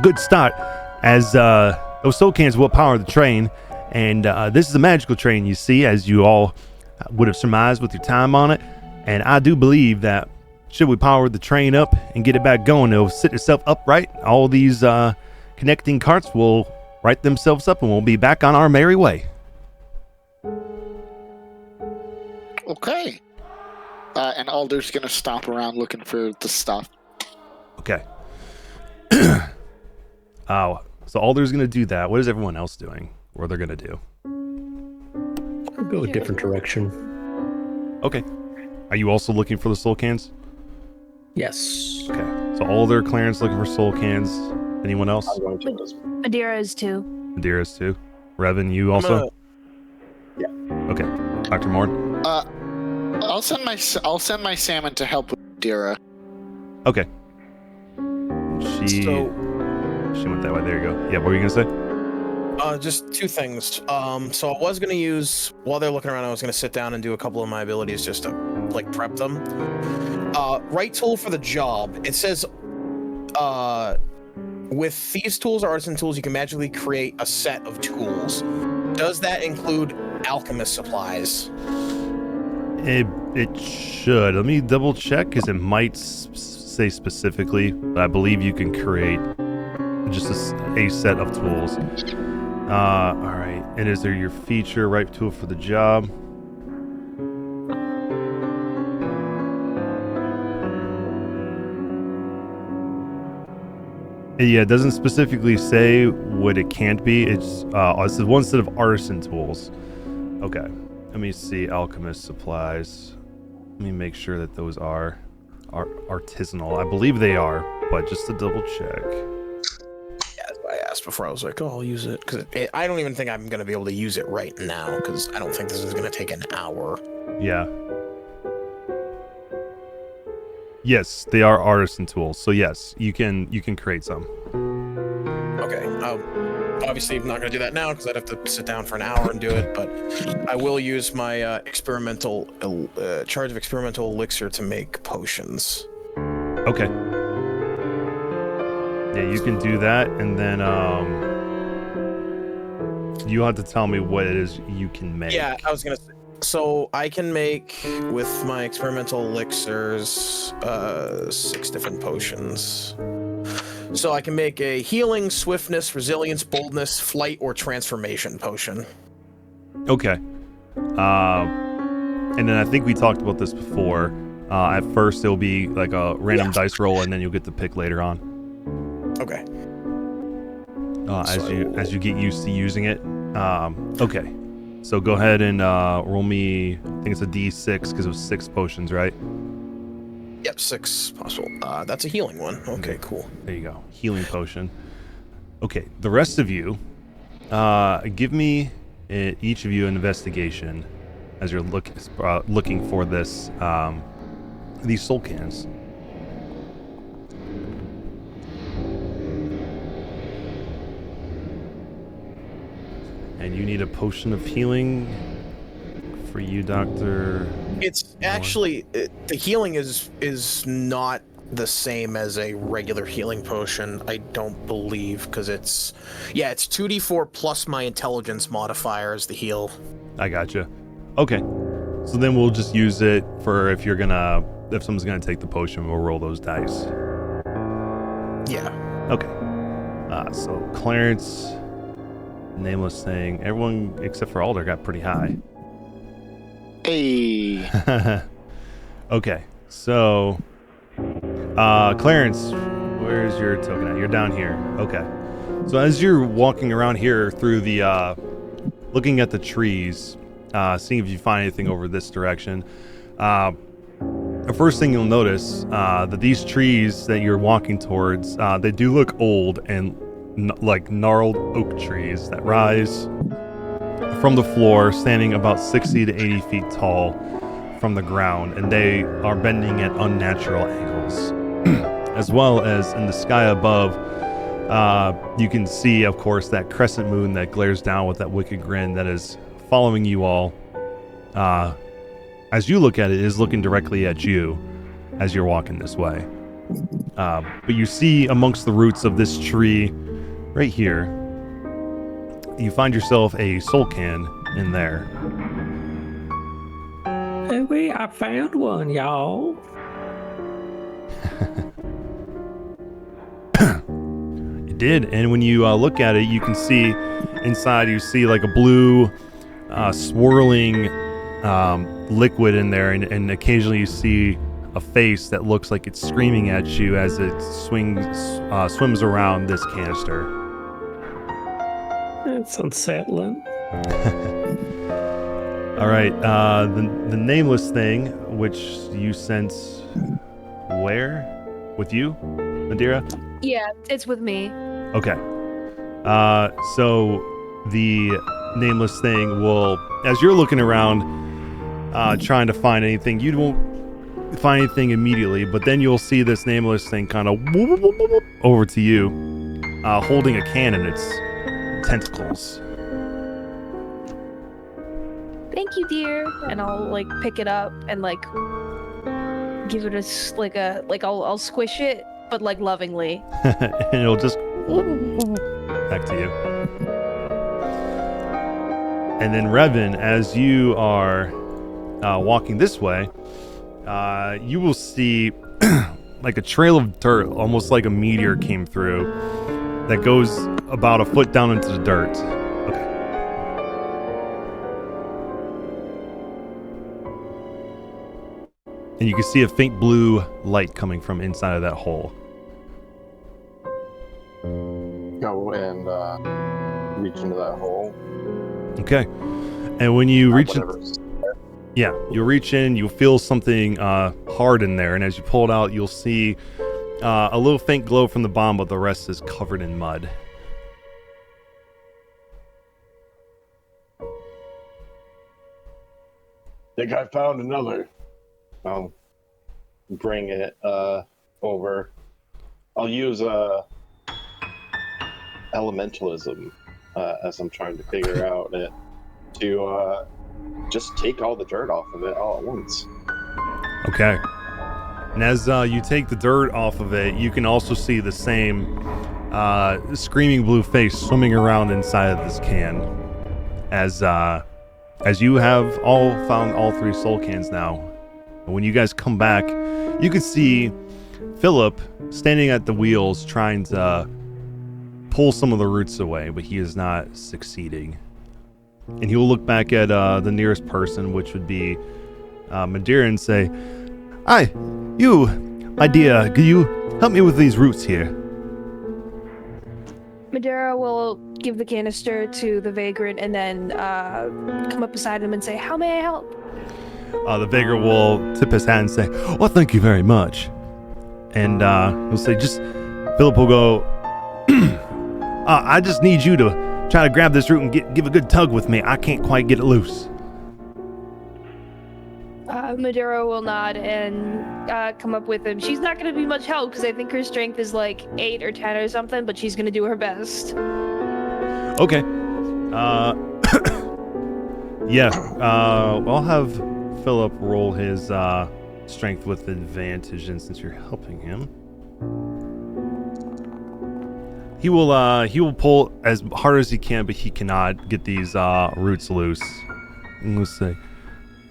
good start, as those soul cans will power the train. And this is a magical train, you see, as you all would have surmised with your time on it. And I do believe that should we power the train up and get it back going, it'll sit itself upright. All these connecting carts will right themselves up, and we'll be back on our merry way." Okay. And Alder's gonna stop around looking for the stuff. Okay. So Alder's gonna do that. What is everyone else doing? What are they gonna do? I'll go a different direction. Okay. Are you also looking for the soul cans? Yes. Okay. So Alder, Clarence looking for soul cans. Anyone else? I'm going to this. Adira is too. Dearest too. Revan, you also? Yeah. Okay. Dr. Morn? I'll send my salmon to help with Dira. Okay. She went that way. There you go. Yeah, what were you gonna say? Just 2 things. So I was gonna use, while they're looking around, I was gonna sit down and do a couple of my abilities just to like prep them. Right tool for the job. It says, with thieves' tools or artisan tools, you can magically create a set of tools. Does that include alchemist supplies? It should. Let me double check, because it might say specifically, but I believe you can create just a set of tools. All right. And is there your feature right tool for the job? Yeah, it doesn't specifically say what it can't be. It's one set of artisan tools. Okay. Let me see alchemist supplies. Let me make sure that those are artisanal. I believe they are, but just to double check. Yeah, that's what I asked before. I was like, "Oh, I'll use it," because I don't even think I'm going to be able to use it right now, because I don't think this is going to take an hour. Yeah. Yes, they are artisan tools. So yes, you can create some. Okay. Obviously, I'm not going to do that now because I'd have to sit down for an hour and do it. But I will use my charge of experimental elixir to make potions. Okay. Yeah, you can do that, and then you have to tell me what it is you can make. Yeah, I was gonna say. So I can make with my experimental elixirs 6 different potions. So I can make a healing, swiftness, resilience, boldness, flight, or transformation potion. Okay. And then I think we talked about this before. At first, it'll be like a random dice roll, and then you'll get to pick later on. Okay. As you get used to using it. Okay. So go ahead and roll me. I think it's a D6 because it was 6 potions, right? Yep, 6 possible. That's a healing one. Okay, cool. There you go. Healing potion. Okay, the rest of you, give me each of you an investigation as you're looking for this these soul cans. And you need a potion of healing for you, Doctor. It's actually the healing is not the same as a regular healing potion, I don't believe, because it's 2d4 plus my intelligence modifier as the heal. I gotcha. Okay, so then we'll just use it for if someone's gonna take the potion, we'll roll those dice. Yeah. Okay. So Clarence, Nameless Thing, everyone except for Alder got pretty high. Hey. Okay, so Clarence, where's your token at? You're down here. Okay. So as you're walking around here through the looking at the trees, seeing if you find anything over this direction, the first thing you'll notice that these trees that you're walking towards, they do look old and like gnarled oak trees that rise from the floor, standing about 60 to 80 feet tall from the ground, and they are bending at unnatural angles. As well as in the sky above, you can see, of course, that crescent moon that glares down with that wicked grin that is following you all. As you look at it, is looking directly at you as you're walking this way. But you see amongst the roots of this tree right here, you find yourself a soul can in there. Hey, I found one, y'all. You did, and when you look at it, you can see inside, you see like a blue swirling liquid in there, and occasionally you see a face that looks like it's screaming at you as it swims around this canister. That's unsettling. All right, the Nameless Thing, which you sense where? With you, Madeira? Yeah, it's with me. Okay. So the Nameless Thing will, as you're looking around, trying to find anything, you won't find anything immediately, but then you'll see this Nameless Thing kind of over to you, holding a can in its tentacles. Thank you, dear. And I'll like pick it up and like give it I'll squish it, but like lovingly. And it'll just back to you. And then Revan, as you are walking this way, you will see like a trail of dirt, almost like a meteor came through, that goes about a foot down into the dirt. Okay. And you can see a faint blue light coming from inside of that hole. Go and reach into that hole. Okay. And when you reach in, Whatever's yeah, you'll reach in, you'll feel something hard in there, and as you pull it out, you'll see a little faint glow from the bomb, but the rest is covered in mud. Think I found another. I'll bring it over. I'll use elementalism as I'm trying to figure out it to just take all the dirt off of it all at once. Okay. And as you take the dirt off of it, you can also see the same screaming blue face swimming around inside of this can. As you have all found all 3 soul cans now, and when you guys come back, you can see Philip, standing at the wheels, trying to pull some of the roots away, but he is not succeeding. And he will look back at the nearest person, which would be Madeira, and say, "Hi, you, my dear, can you help me with these roots here?" Madeira will give the canister to the vagrant and then come up beside him and say, "How may I help?" The vagrant will tip his hat and say, "Well, thank you very much." And he'll say, Philip will go, "I just need you to try to grab this root and give a good tug with me. I can't quite get it loose." Madeira will nod and come up with him. She's not going to be much help because I think her strength is like 8 or 10 or something, but she's going to do her best. Okay. Yeah. I'll have Philip roll his strength with advantage, and since you're helping him, he will pull as hard as he can, but he cannot get these roots loose. And he'll say,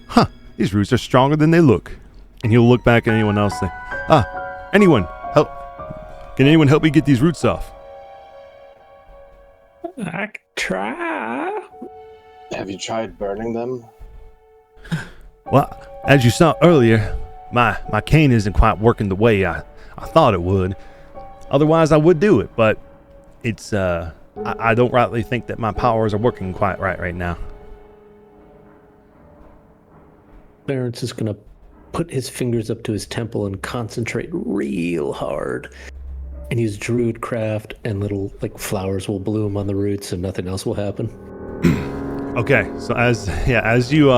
"Huh, these roots are stronger than they look." And he'll look back at anyone else and say, "Anyone help? Can anyone help me get these roots off?" I could try. Have you tried burning them? Well, as you saw earlier, my cane isn't quite working the way I thought it would. Otherwise, I would do it, but it's I don't rightly think that my powers are working quite right now. Barrett's is gonna put his fingers up to his temple and concentrate real hard, and use druidcraft, and little like flowers will bloom on the roots, and nothing else will happen. Okay, so as you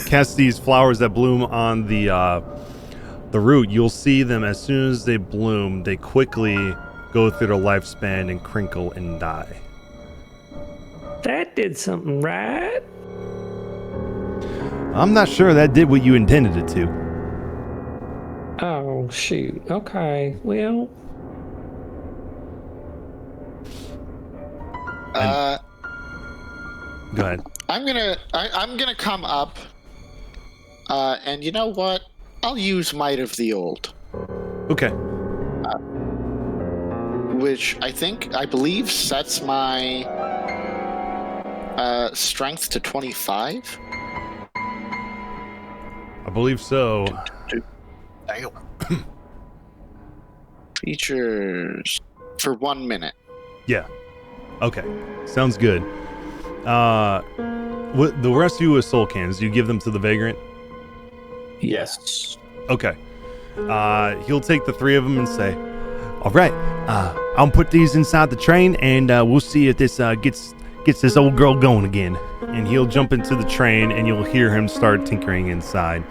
cast these flowers that bloom on the root, you'll see them as soon as they bloom, they quickly go through their lifespan and crinkle and die. That did something right. I'm not sure that did what you intended it to. Oh, shoot. Okay, well. Go ahead. I'm gonna come up, and you know what? I'll use Might of the Old, Okay. which I believe sets my strength to 25. I believe so. Damn. Features for 1 minute. Yeah. Okay. Sounds good. What the rest of you with soul cans? You give them to the vagrant? Yes. Okay. He'll take the 3 of them and say, "All right, I'll put these inside the train, and we'll see if this gets this old girl going again." And he'll jump into the train, and you'll hear him start tinkering inside.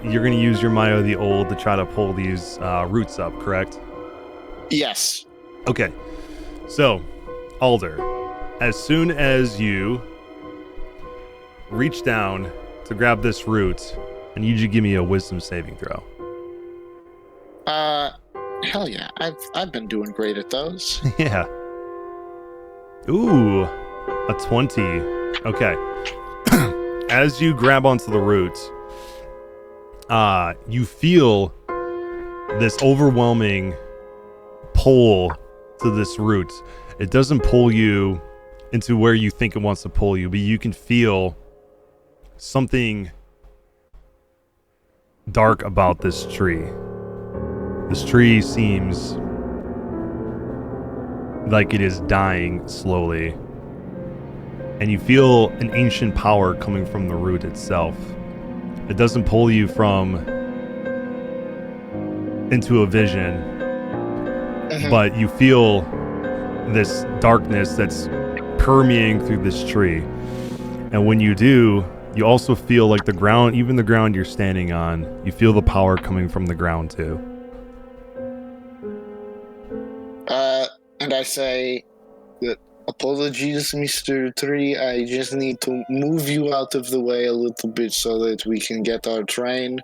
You're gonna use your Might of the Old to try to pull these roots up, correct? Yes. Okay. So, Alder, as soon as you reach down to grab this root, I need you to give me a wisdom saving throw. Hell yeah. I've been doing great at those. Yeah. Ooh, a 20. Okay. As you grab onto the root, you feel this overwhelming pull to this root. It doesn't pull you into where you think it wants to pull you, but you can feel something dark about this tree. This tree seems like it is dying slowly. And you feel an ancient power coming from the root itself. It doesn't pull you into a vision, but you feel this darkness that's permeating through this tree. And when you do, you also feel like the ground, even the ground you're standing on, you feel the power coming from the ground too. And I say that apologies, Mr. 3. I just need to move you out of the way a little bit so that we can get our train.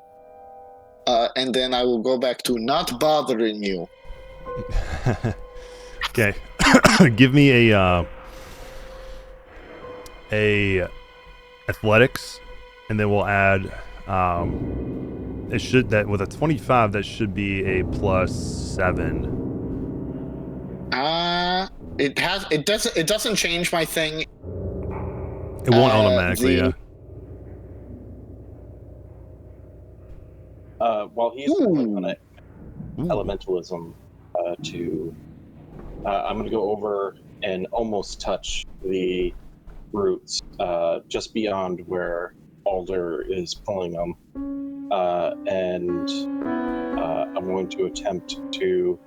And then I will go back to not bothering you. Okay. Give me a athletics, and then we'll add it should that with a 25 that should be a +7. It doesn't change my thing. It won't automatically, the- yeah. While he's going on it, elementalism I'm going to go over and almost touch the roots just beyond where Alder is pulling them. And I'm going to attempt to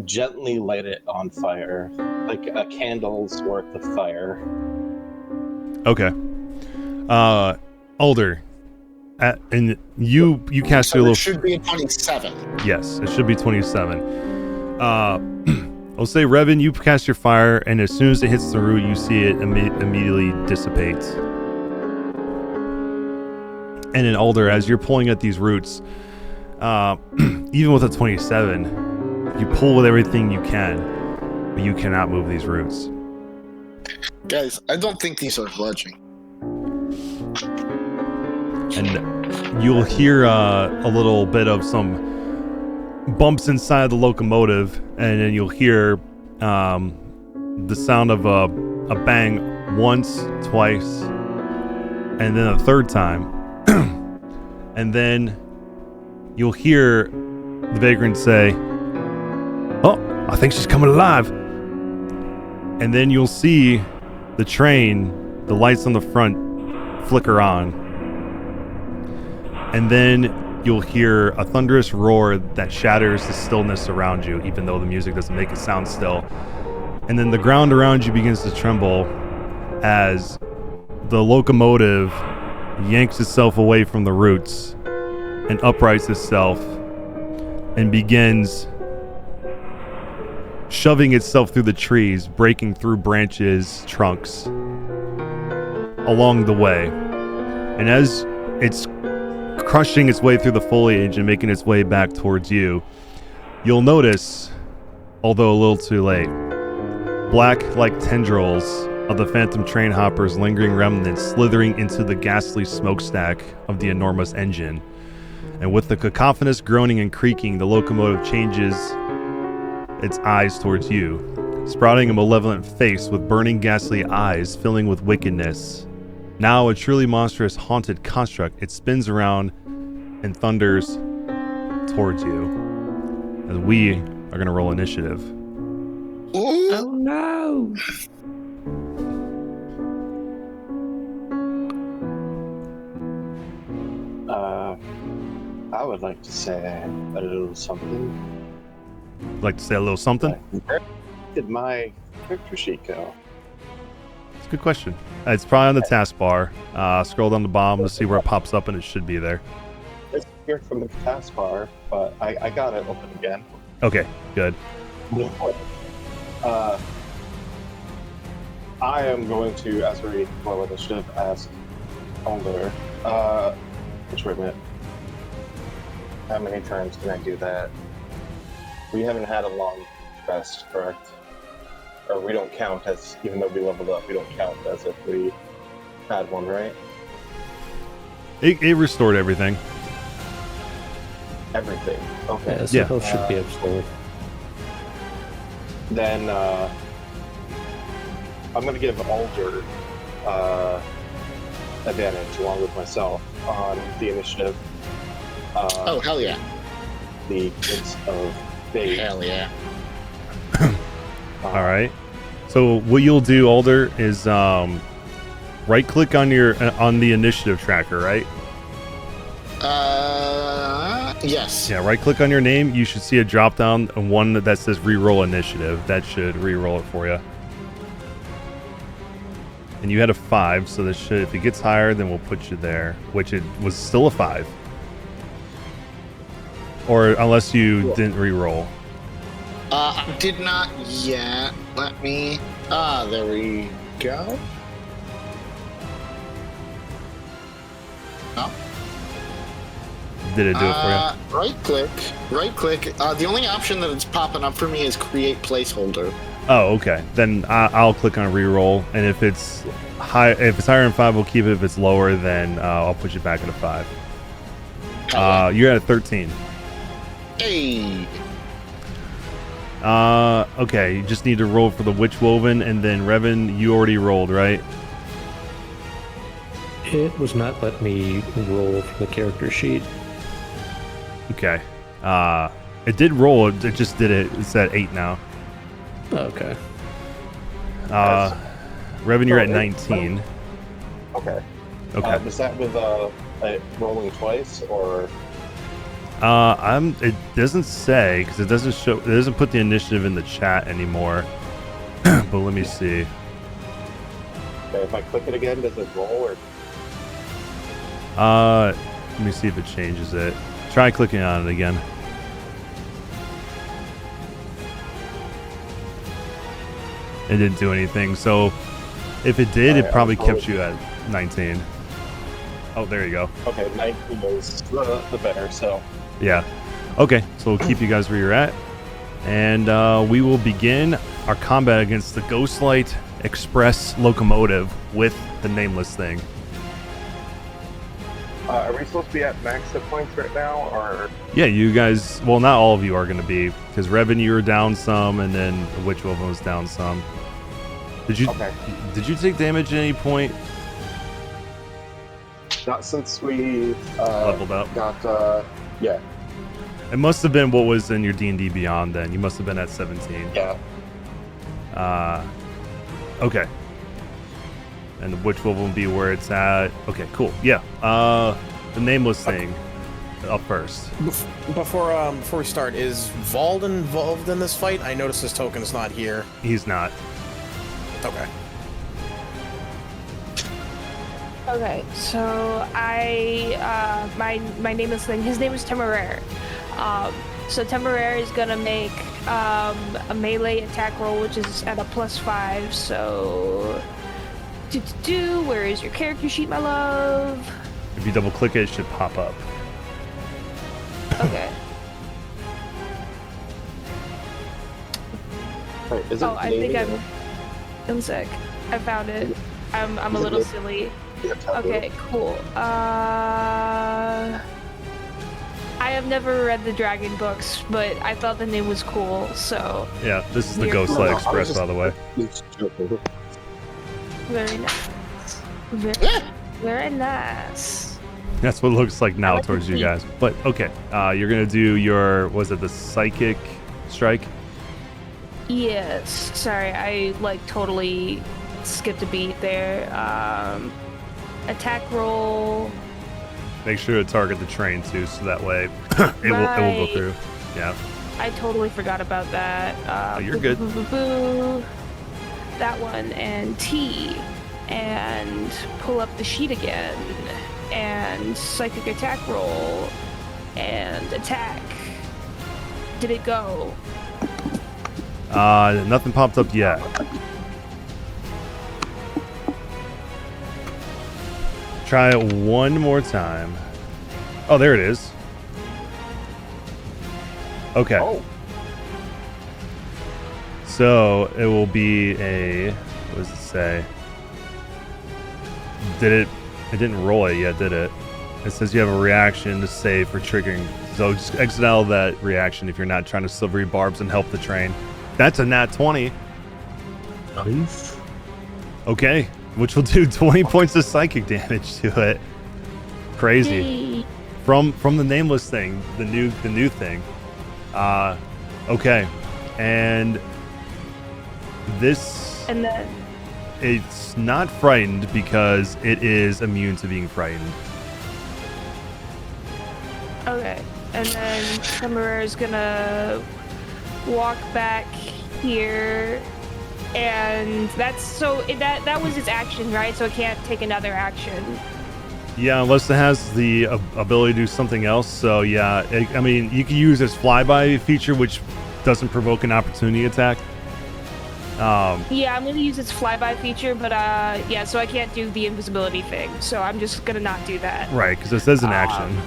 gently light it on fire, like a candle's worth of fire. Okay. Alder, and you cast So your it little. should be a 27. Yes, it should be 27. I'll say, Revan, you cast your fire, and as soon as it hits the root, you see it immediately dissipate. And in Alder, as you're pulling at these roots, even with a 27, you pull with everything you can, but you cannot move these roots. Guys, I don't think these are budging. And you'll hear a little bit of some bumps inside the locomotive, and then you'll hear the sound of a bang once, twice, and then a third time. And then you'll hear the vagrant say, "Oh, I think she's coming alive." And then you'll see the train, the lights on the front flicker on. And then you'll hear a thunderous roar that shatters the stillness around you, even though the music doesn't make it sound still. And then the ground around you begins to tremble as the locomotive yanks itself away from the roots and uprights itself and begins shoving itself through the trees, breaking through branches, trunks along the way. And as it's crushing its way through the foliage and making its way back towards you, you'll notice, although a little too late, black like tendrils of the phantom train hopper's lingering remnants slithering into the ghastly smokestack of the enormous engine. And with the cacophonous groaning and creaking, the locomotive changes its eyes towards you, sprouting a malevolent face with burning ghastly eyes filling with wickedness. Now a truly monstrous haunted construct, it spins around and thunders towards you. As we are going to roll initiative. Oh no! I would like to say a little something. Like to say a little something? Where did my character sheet go? It's a good question. It's probably on the taskbar. Scroll down the bottom to see where it pops up, and it should be there. It's here from the taskbar, but I got it open again. Okay, good. I am going to, as we roll initiative, ask Alder, which wait a minute. How many times can I do that? We haven't had a long rest, correct? Or we don't count as, even though we leveled up, we don't count as if we had one, right? It restored everything. Everything. Okay. Yeah, so health should be at full. Then I'm going to give Alder advantage along with myself on the initiative. Oh, hell yeah. The Prince of Fate. Hell yeah. All right. So what you'll do, Alder, is right-click on the initiative tracker, right? Yes. Yeah, right-click on your name. You should see a drop-down and one that says Reroll Initiative. That should re-roll it for you. And you had a 5, so that should, if it gets higher, then we'll put you there, which it was still a 5. Or unless you didn't re-roll. I did not yet. Let me... there we go. No. Did it do it for you? Right click. The only option that it's popping up for me is create placeholder. Oh, okay. Then I'll click on re-roll, and if it's higher than 5, we'll keep it. If it's lower, then I'll put you back at a 5. You're at a 13. Hey. Okay, you just need to roll for the Witch Woven, and then Revan, you already rolled, right? It was not letting me roll from the character sheet. Okay. It did roll, it just did it. It's at 8 now. Okay. Revan, you're at 19. Okay. Okay. Was that with rolling twice or? It doesn't say because it doesn't show. It doesn't put the initiative in the chat anymore. But let me see. Okay, if I click it again, does it roll or? Let me see if it changes it. Try clicking on it again. It didn't do anything. So if it did, it probably kept you at 19. Oh, there you go. Okay, 19 is the better. So. Yeah. Okay, so we'll keep you guys where you're at. And we will begin our combat against the Ghostlight Express locomotive with the nameless thing. Are we supposed to be at max hit points right now, or? Yeah, you guys. Well, not all of you are going to be, because Revan, you were down some, and then the Witch Woven was down some. Did you? Okay. Did you take damage at any point? Not since we Leveled up. got. Yeah. It must have been what was in your D&D Beyond. Then you must have been at 17. Yeah. Okay. And the Witch Woven will be where it's at. Okay, cool. Yeah. The nameless thing up first. Before we start, is Vald involved in this fight? I noticed his token's not here. He's not. Okay. Okay, so my nameless thing, his name is Temeraire. So Temeraire is gonna make a melee attack roll, which is at a +5. So, where is your character sheet, my love? If you double click it, it should pop up. Okay. Wait, is it I think I'm sick. I found it. I'm a little silly. Okay, cool. I have never read the Dragon books, but I thought the name was cool, so... Yeah, this is the Here. Ghostlight Express, by the way. Very nice. Very nice. That's what it looks like now towards you guys. But, okay. You're going to do your... Was it the Psychic Strike? Yes. Sorry, I, totally skipped a beat there. Attack roll... Make sure to target the train too, so that way it will go through. Yeah. I totally forgot about that. You're good. That one and T, and pull up the sheet again, and psychic attack roll, and attack. Did it go? Nothing popped up yet. Try it one more time. Oh, there it is. Okay. Oh. So it will be a. What does it say? Did it? It didn't roll it yet, did it? It says you have a reaction to save for triggering. So just exit out of that reaction if you're not trying to silvery barbs and help the train. That's a nat 20. Nice. Okay. Which will do 20 points of psychic damage to it. Crazy. Yay. From the nameless thing, the new thing. Okay. And this And then it's not frightened because it is immune to being frightened. okay, and then Temeraire is gonna walk back here. And that's so that was its action, right? So it can't take another action. Yeah, unless it has the ability to do something else. So yeah, I mean, you can use its flyby feature, which doesn't provoke an opportunity attack. Yeah, I'm gonna use its flyby feature, but yeah, so I can't do the invisibility thing. So I'm just gonna not do that. Right, because it says an action.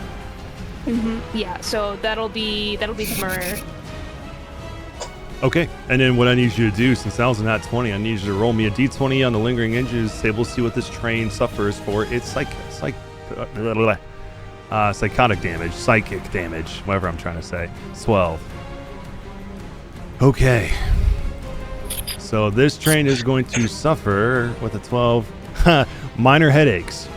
Yeah, so that'll be Temeraire. Okay, and then what I need you to do, since that was a nat 20, I need you to roll me a d20 on the lingering injuries table, see what this train suffers for its psychic damage, whatever I'm trying to say. 12. Okay. So this train is going to suffer with a 12 minor headaches.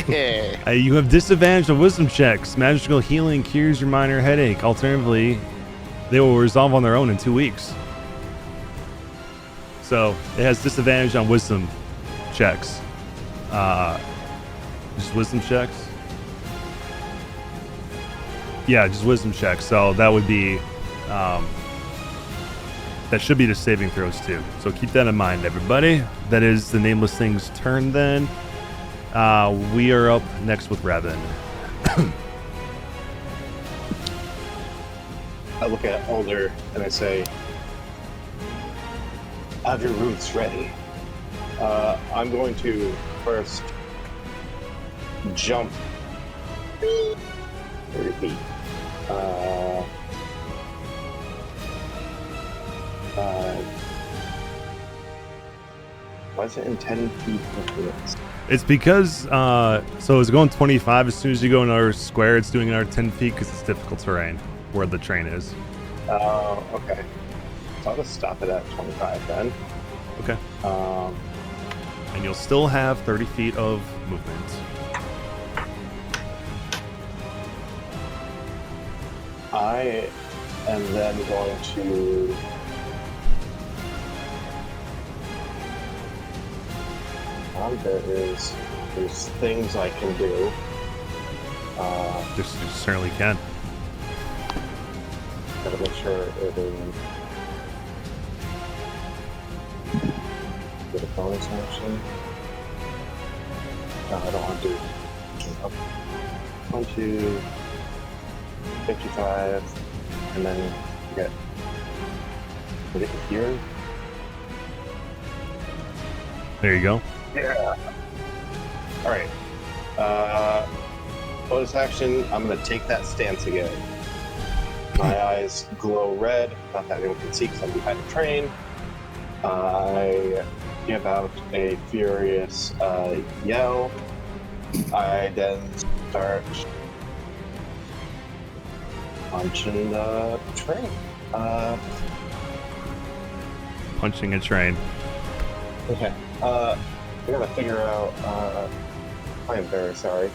You have disadvantage on wisdom checks. Magical healing cures your minor headache. Alternatively, they will resolve on their own in 2 weeks. So it has disadvantage on wisdom checks. Just wisdom checks? Yeah, just wisdom checks. So that would be... that should be the saving throws too. So keep that in mind, everybody. That is the Nameless Thing's turn then. We are up next with Raven. I look at Alder and I say, have your roots ready. I'm going to first jump 30 feet. Why is it in 10 feet of this? It's because, so it's going 25. As soon as you go another square, it's doing another 10 feet because it's difficult terrain where the train is. Oh, okay. So I'll just stop it at 25 then. Okay. And you'll still have 30 feet of movement. I am then going to... There's things I can do. You certainly can. Gotta make sure it is... Get a bonus action. No, I don't want to do... 20, 55, and then get the here. There you go. Yeah. All right. Bonus action. I'm gonna take that stance again. My eyes glow red. Not that anyone can see because I'm behind the train. I give out a furious yell. I then start punching the train. Punching a train. Okay. I gotta figure out, I am very sorry,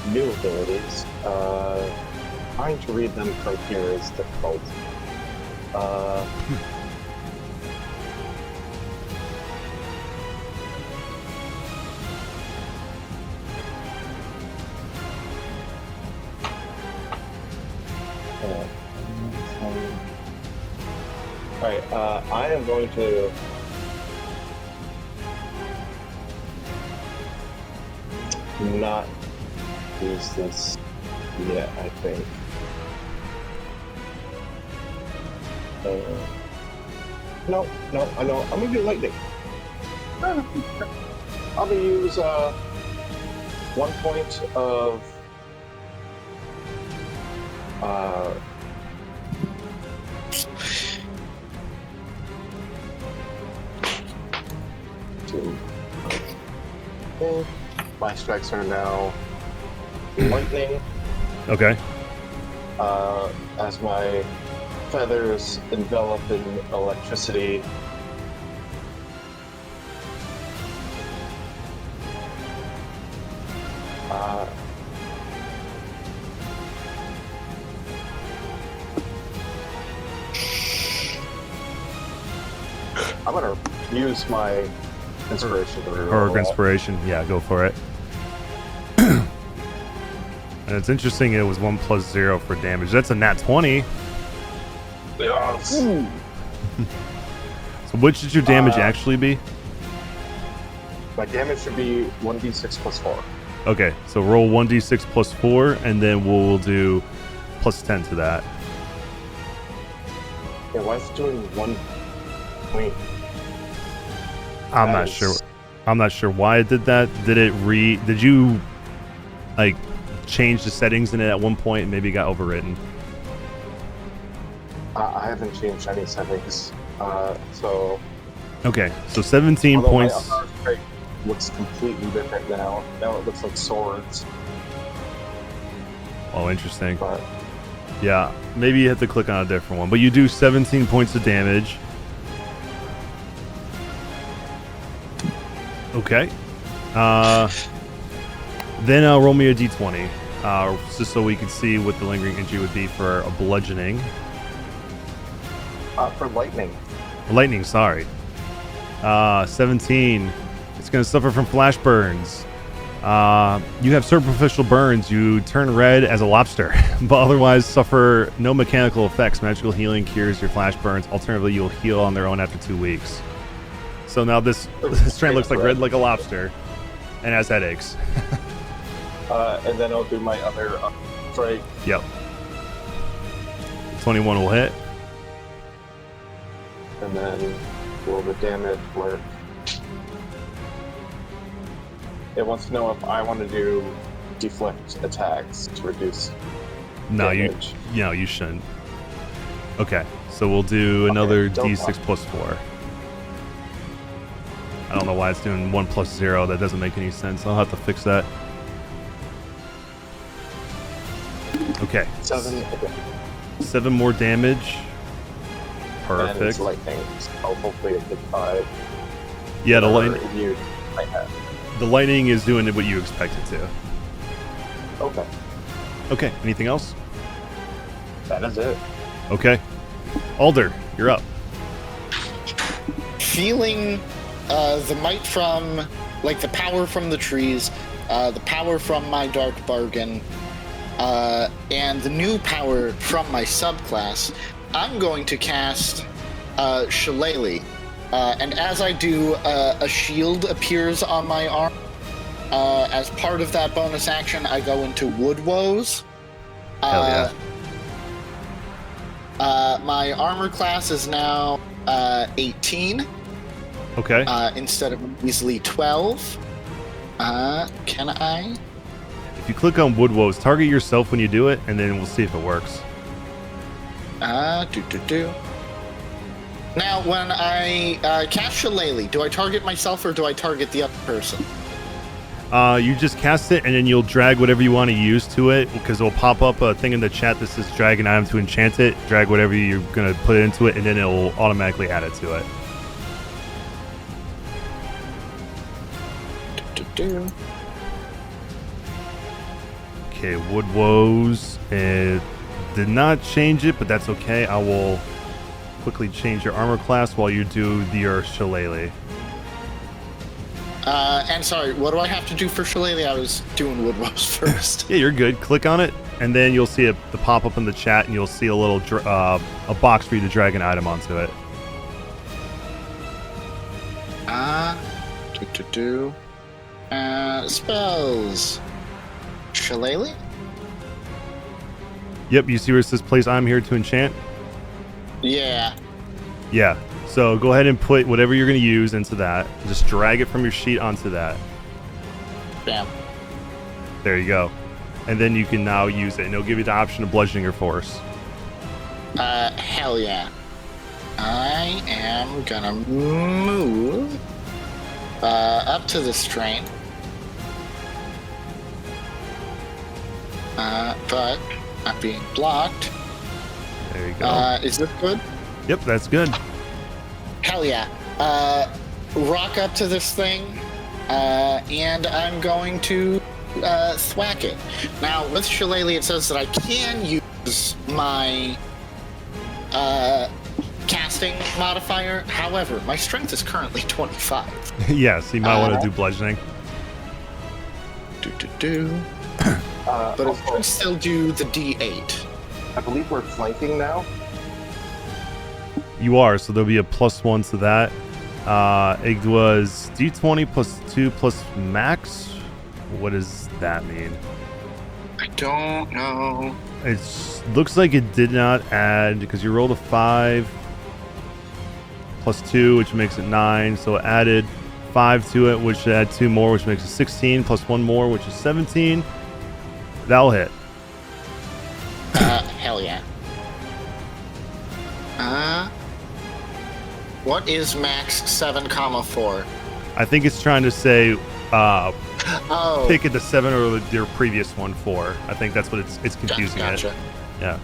new abilities. Trying to read them from here is difficult. Alright, I am going to not use this yet, I think. No, I know. I'm gonna do lightning. I'm gonna use 1 point of my strikes are now lightning. Okay. As my feathers envelop in electricity. I'm gonna use my inspiration. Or inspiration. Yeah, go for it. And it's interesting it was 1 + 0 for damage. That's a nat 20. Yes. So what should your damage actually be? My damage should be 1d6 + 4. Okay, so roll 1d6 + 4, and then we'll do +10 to that. Yeah, why is it doing 1 point? I'm not sure. I'm not sure why it did that. Did you like change the settings in it at one point and maybe it got overwritten? I haven't changed any settings. So Okay, so 17 points. My armor strike looks completely different now. Now it looks like swords. Oh, interesting. But Yeah, maybe you have to click on a different one. But you do 17 points of damage. Okay. Then roll me a d20. Just so we can see what the lingering injury would be for a bludgeoning. for lightning. Lightning, sorry. 17. It's going to suffer from flash burns. You have superficial burns. You turn red as a lobster, but otherwise suffer no mechanical effects. Magical healing cures your flash burns. Alternatively, you'll heal on their own after 2 weeks. So now this strand looks like red like a lobster and has headaches. And then I'll do my other strike. Yep. 21 will hit. And then roll the damage work. It wants to know if I want to do deflect attacks to reduce No, damage. you shouldn't. Okay, so we'll do another don't d6 plus 4. I don't know why it's doing 1 plus 0. That doesn't make any sense. I'll have to fix that. Okay. 7. Okay. 7 more damage. And it's Perfect. lightning. So hopefully it hits 5. Yeah, the Whatever lightning. you might have. The lightning is doing what you expect it to. Okay. Okay, anything else? That is it. Okay. Alder, you're up. Feeling the might from, like the power from the trees, the power from my dark bargain, and the new power from my subclass, I'm going to cast Shillelagh. And as I do, a shield appears on my arm. As part of that bonus action, I go into Wood Woes. Hell yeah. My armor class is now 18 Okay. instead of measly 12. Can I? If you click on Wood Woes, target yourself when you do it, and then we'll see if it works. Now, when I cast Shillelagh, do I target myself or do I target the other person? You just cast it, and then you'll drag whatever you want to use to it, because it'll pop up a thing in the chat that says drag an item to enchant it. Drag whatever you're going to put into it, and then it'll automatically add it to it. Okay, Wood Woes. It did not change it, but that's okay. I will quickly change your armor class while you do your Shillelagh. And sorry, what do I have to do for Shillelagh? I was doing Wood Woes first. Yeah, you're good. Click on it, and then you'll see the pop up in the chat, and you'll see a little a box for you to drag an item onto it. Spells. Shillelagh? Yep, you see where it says place I'm here to enchant? Yeah. Yeah. So go ahead and put whatever you're going to use into that. Just drag it from your sheet onto that. Bam. There you go. And then you can now use it, and it'll give you the option of bludgeoning or force. Hell yeah. I am gonna move up to this train. But I'm being blocked. There you go. Is this good? Yep, that's good. Hell yeah. Rock up to this thing, and I'm going to thwack it. Now, with Shillelagh, it says that I can use my casting modifier. However, my strength is currently 25. Yeah, so you might want to do bludgeoning. But I can still do the D8. I believe we're flanking now. You are, so there'll be a +1 to that. It was D20 plus 2 plus max. What does that mean? I don't know. It looks like it did not add, because you rolled a 5 plus 2, which makes it 9. So it added 5 to it, which add 2 more, which makes it 16, plus 1 more, which is 17. That'll hit. Hell yeah. What is max 7, 4? I think it's trying to say Oh, pick it to 7 or your previous one 4. I think that's what it's confusing gotcha. it. Yeah.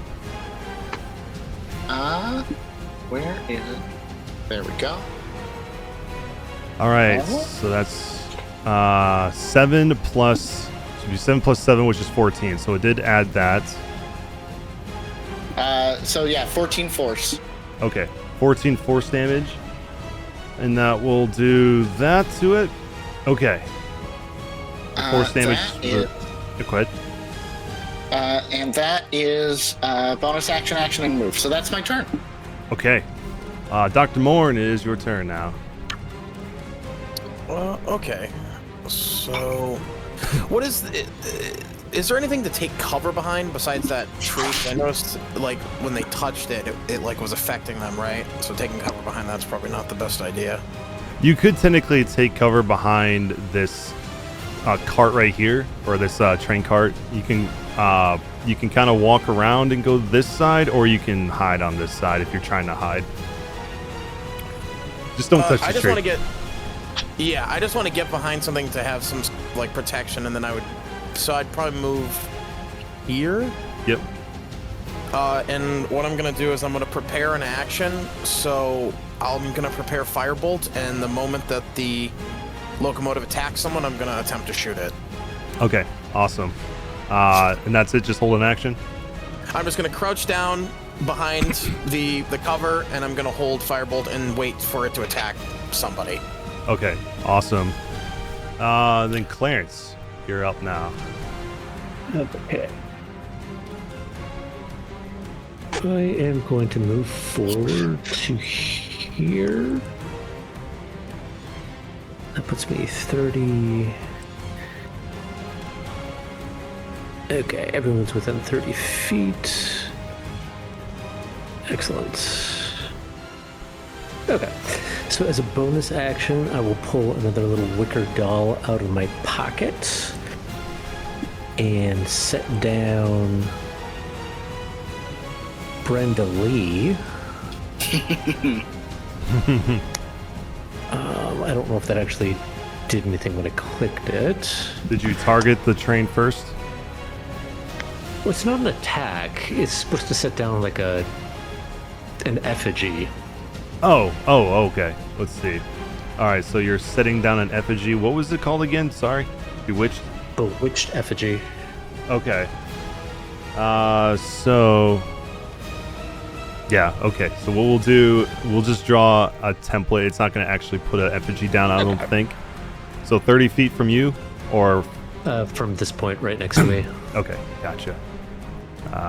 Where is it? There we go. All right. So that's 7 plus. Should be 7 plus 7, which is 14. So it did add that. So yeah, 14 force. Okay. 14 force damage, and that will do that to it. Okay. The force damage. Go ahead. And that is bonus action, and move. So that's my turn. Okay. Dr. Morn, it is your turn now. Okay. So, what is there anything to take cover behind besides that tree? I noticed, like, when they touched it, it like was affecting them, right? So taking cover behind that's probably not the best idea. You could technically take cover behind this cart right here, or this train cart. You can kind of walk around and go this side, or you can hide on this side if you're trying to hide. Just don't touch the tree. I just want to get behind something to have some like protection, and then I'd probably move here. Yep. And what I'm gonna do is I'm gonna prepare an action. So I'm gonna prepare Firebolt, and the moment that the locomotive attacks someone, I'm gonna attempt to shoot it. Okay. Awesome. And that's it. Just hold an action. I'm just gonna crouch down behind the cover, and I'm gonna hold Firebolt and wait for it to attack somebody. Okay. Awesome. Then Clarence, you're up now. Okay. I am going to move forward to here. That puts me 30. Okay, everyone's within 30 feet. Excellent. Okay, so as a bonus action, I will pull another little wicker doll out of my pocket and set down Brenda Lee. I don't know if that actually did anything when I clicked it. Did you target the train first? Well, it's not an attack. It's supposed to set down like an effigy. Oh, okay. Let's see. All right, so you're setting down an effigy. What was it called again? Sorry. Bewitched? Bewitched effigy. Okay. So... Yeah, okay. So what we'll do, we'll just draw a template. It's not going to actually put an effigy down, I don't think. So 30 feet from you, or... From this point right next to me. Okay, gotcha.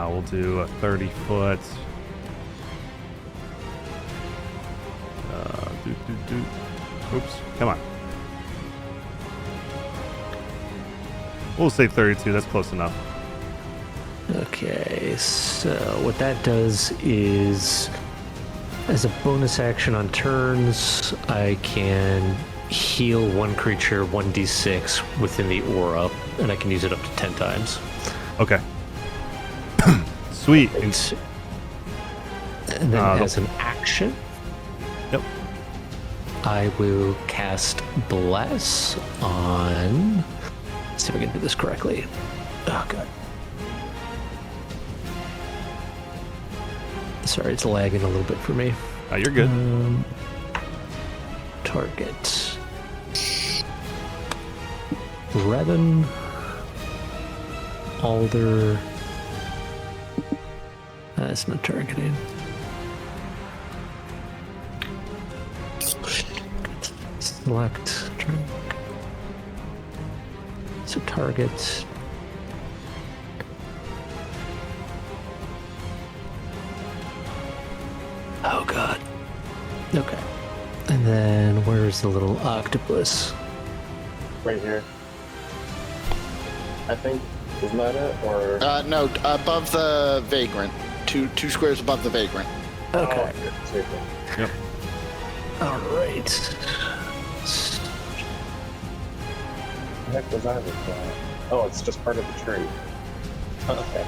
We'll do a 30-foot... Oops, come on. We'll say 32, that's close enough. Okay, so what that does is, as a bonus action on turns, I can heal one creature 1d6 within the aura, and I can use it up to 10 times. Okay. Sweet. And then as an action, yep, I will cast Bless on... Let's see if I can do this correctly. Oh, God. Sorry, it's lagging a little bit for me. Oh, you're good. Target. Revan. Alder. That's not targeting. Select. So target. Oh god. Okay. And then where's the little octopus? Right here. I think. Isn't that it? Or No, above the vagrant. Two squares above the vagrant. Okay. Yep. All right. the heck was I with that? Oh, it's just part of the tree. Okay.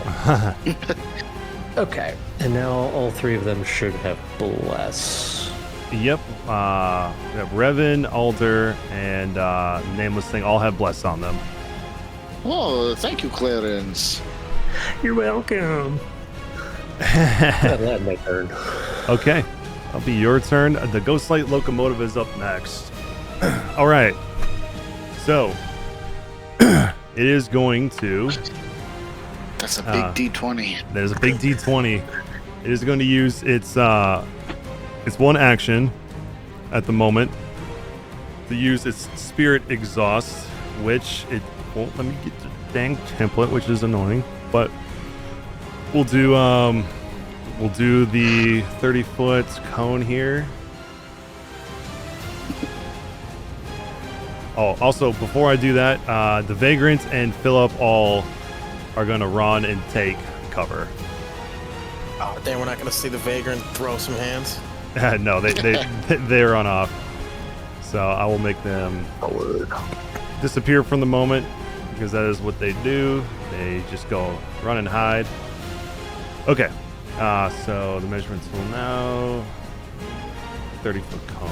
Okay. And now all three of them should have Bless. Yep. We have Revan, Alder, and Nameless Thing all have bless on them. Oh, thank you, Clarence. You're welcome. That'll my turn. Okay. That'll be your turn. The Ghostlight Locomotive is up next. All right. So, it is going to... That's a big D20. That is a big D20. It is going to use its one action at the moment to use its Spirit Exhaust, which it won't let me get the dang template, which is annoying. But we'll do the 30-foot cone here. Oh, also before I do that, the Vagrant and Philip all are going to run and take cover. Oh, damn, we're not going to see the Vagrant throw some hands. No, they run off. So I will make them disappear from the moment because that is what they do. They just go run and hide. Okay. So the measurements will now 30-foot cone.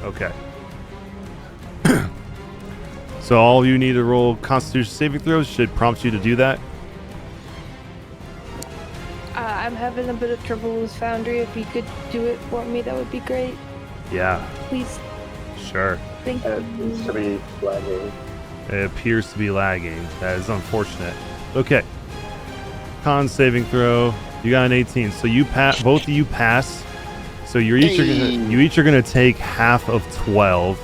Okay. So all you need to roll Constitution saving throws should prompt you to do that. I'm having a bit of trouble with Foundry. If you could do it for me, that would be great. Yeah, Please. sure. Thank It you. seems to be lagging. It appears to be lagging. That is unfortunate. Okay. Con saving throw. You got an 18. So you pass. Both of you pass. So you each are gonna take half of 12.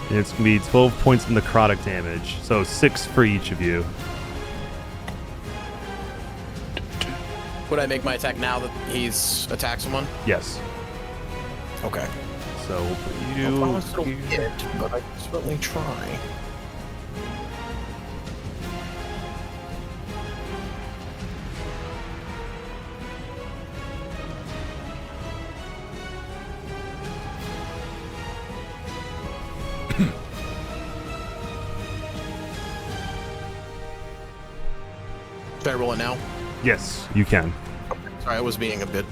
And it's gonna be 12 points of necrotic damage. So 6 for each of you. Would I make my attack now that he's attacked someone? Yes. Okay. So we'll put I you promise it'll here. hit, but I can certainly try. Should I roll it now? Yes, you can. Sorry, I was being a bit.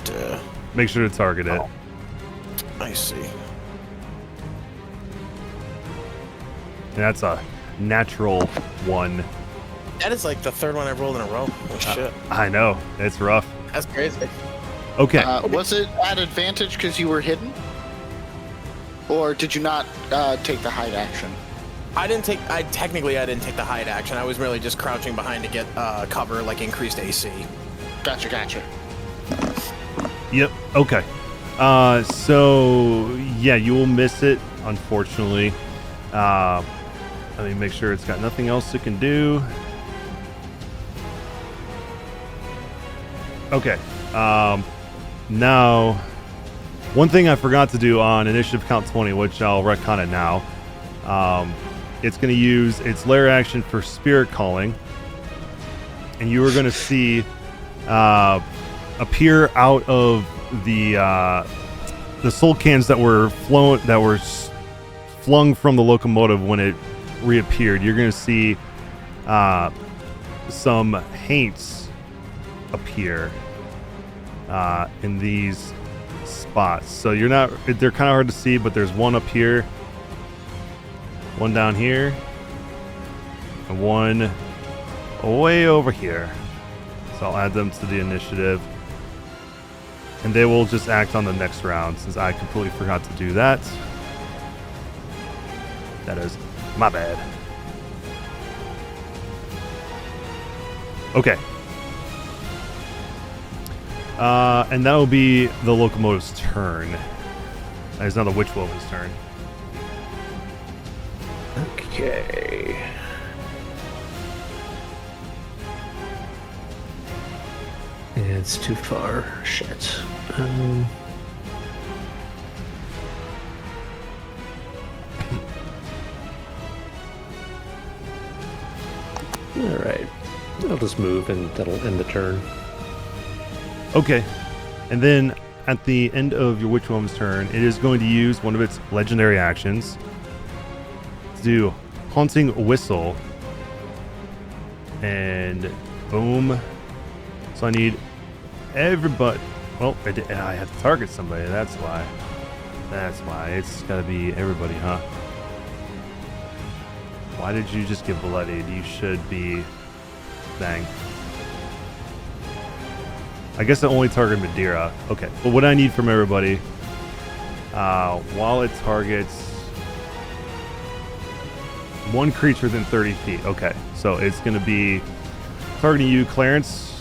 Make sure to target it. I see. And that's a natural 1. That is like the third one I've rolled in a row. Oh shit. I know. It's rough. That's crazy. Okay. Was it at advantage because you were hidden? Or did you not take the hide action? I didn't take the hide action. I was merely just crouching behind to get cover, like increased AC. Gotcha. Yep. Okay. So yeah, you will miss it, unfortunately. Let me make sure it's got nothing else it can do. Okay. Now, one thing I forgot to do on initiative count 20, which I'll retcon it now. It's going to use its lair action for spirit calling, and you are going to see appear out of the soul cans that were flung from the locomotive when it reappeared. You're going to see some haints appear in these spots. So they're kind of hard to see, but there's one up here, one down here, and one way over here. So I'll add them to the initiative. And they will just act on the next round, since I completely forgot to do that. That is my bad. Okay. And that will be the locomotive's turn. That is now the Witchwoman's turn. Okay. It's too far. Shit. All right. I'll just move and that'll end the turn. Okay. And then at the end of your Witch Woman's turn, it is going to use one of its legendary actions to do Haunting Whistle. And boom. So I need everybody. Well, I have to target somebody. That's why. That's why. It's got to be everybody, huh? Why did you just get bloodied? You should be... Dang. I guess I only target Madeira. Okay. But what I need from everybody... while it targets... one creature within 30 feet. Okay. So it's going to be targeting you, Clarence...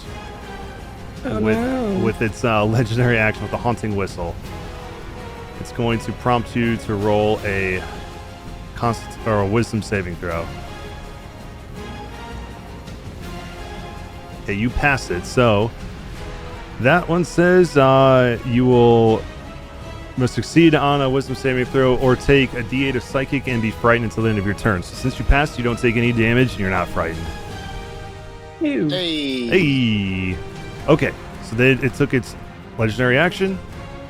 with its legendary action with the Haunting Whistle. It's going to prompt you to roll a Wisdom saving throw. Okay, you pass it. So that one says you must succeed on a Wisdom saving throw or take a D8 of Psychic and be frightened until the end of your turn. So since you passed, you don't take any damage and you're not frightened. Hey. Okay, so it took its legendary action.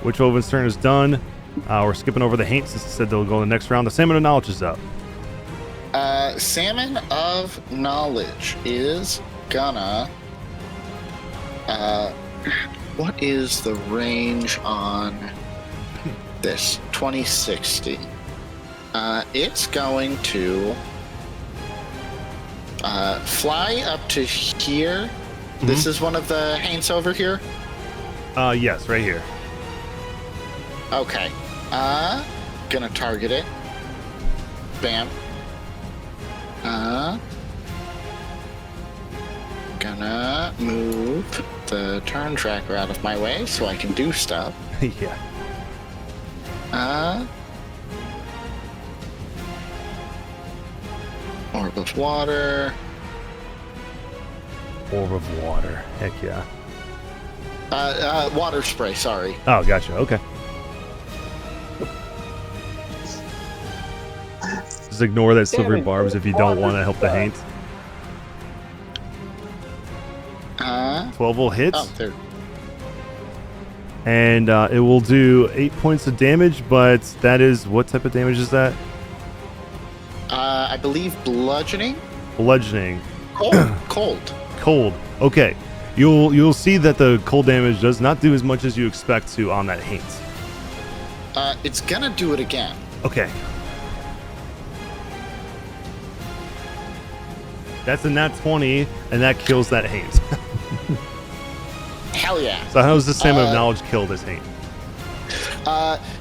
Witch Woman's turn is done. We're skipping over the Haint since it said they'll go in the next round. The Salmon of Knowledge is up. Salmon of Knowledge is gonna... what is the range on this? 2060. It's going to fly up to here. This is one of the Haints over here? Yes, right here. Okay. Gonna target it. Bam. Gonna move the turn tracker out of my way so I can do stuff. Yeah. Orb of water. Orb of water. Heck yeah. Water spray, sorry. Oh, gotcha. Okay. Just ignore that silvery barbs if you don't want to help the Haint. 12 will hit. Oh, there. And it will do 8 points of damage, but that is... What type of damage is that? I believe bludgeoning? Bludgeoning. Cold. Cold. Okay. You'll see that the cold damage does not do as much as you expect to on that Haint. It's gonna do it again. Okay. That's a nat 20, and that kills that Haint. Hell yeah. So how does the Salmon of Knowledge kill this Haint?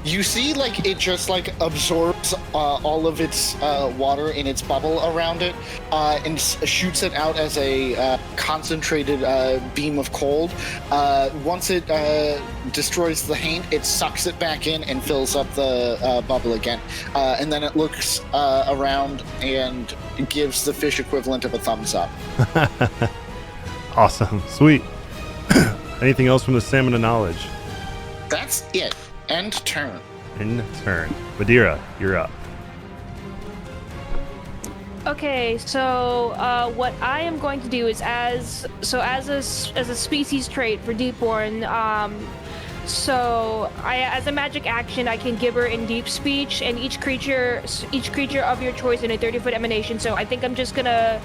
You see, like, it just, like, absorbs all of its water in its bubble around it and shoots it out as a concentrated beam of cold. Once it destroys the Haint, it sucks it back in and fills up the bubble again. And then it looks around and gives the fish equivalent of a thumbs up. Awesome. Sweet. Anything else from the Salmon of Knowledge? That's it. End turn. End turn. Madeira, you're up. Okay, so what I am going to do is as a species trait for Deepborn, as a magic action, I can Gibber in Deep Speech, and each creature of your choice in a 30-foot emanation. So I think I'm just gonna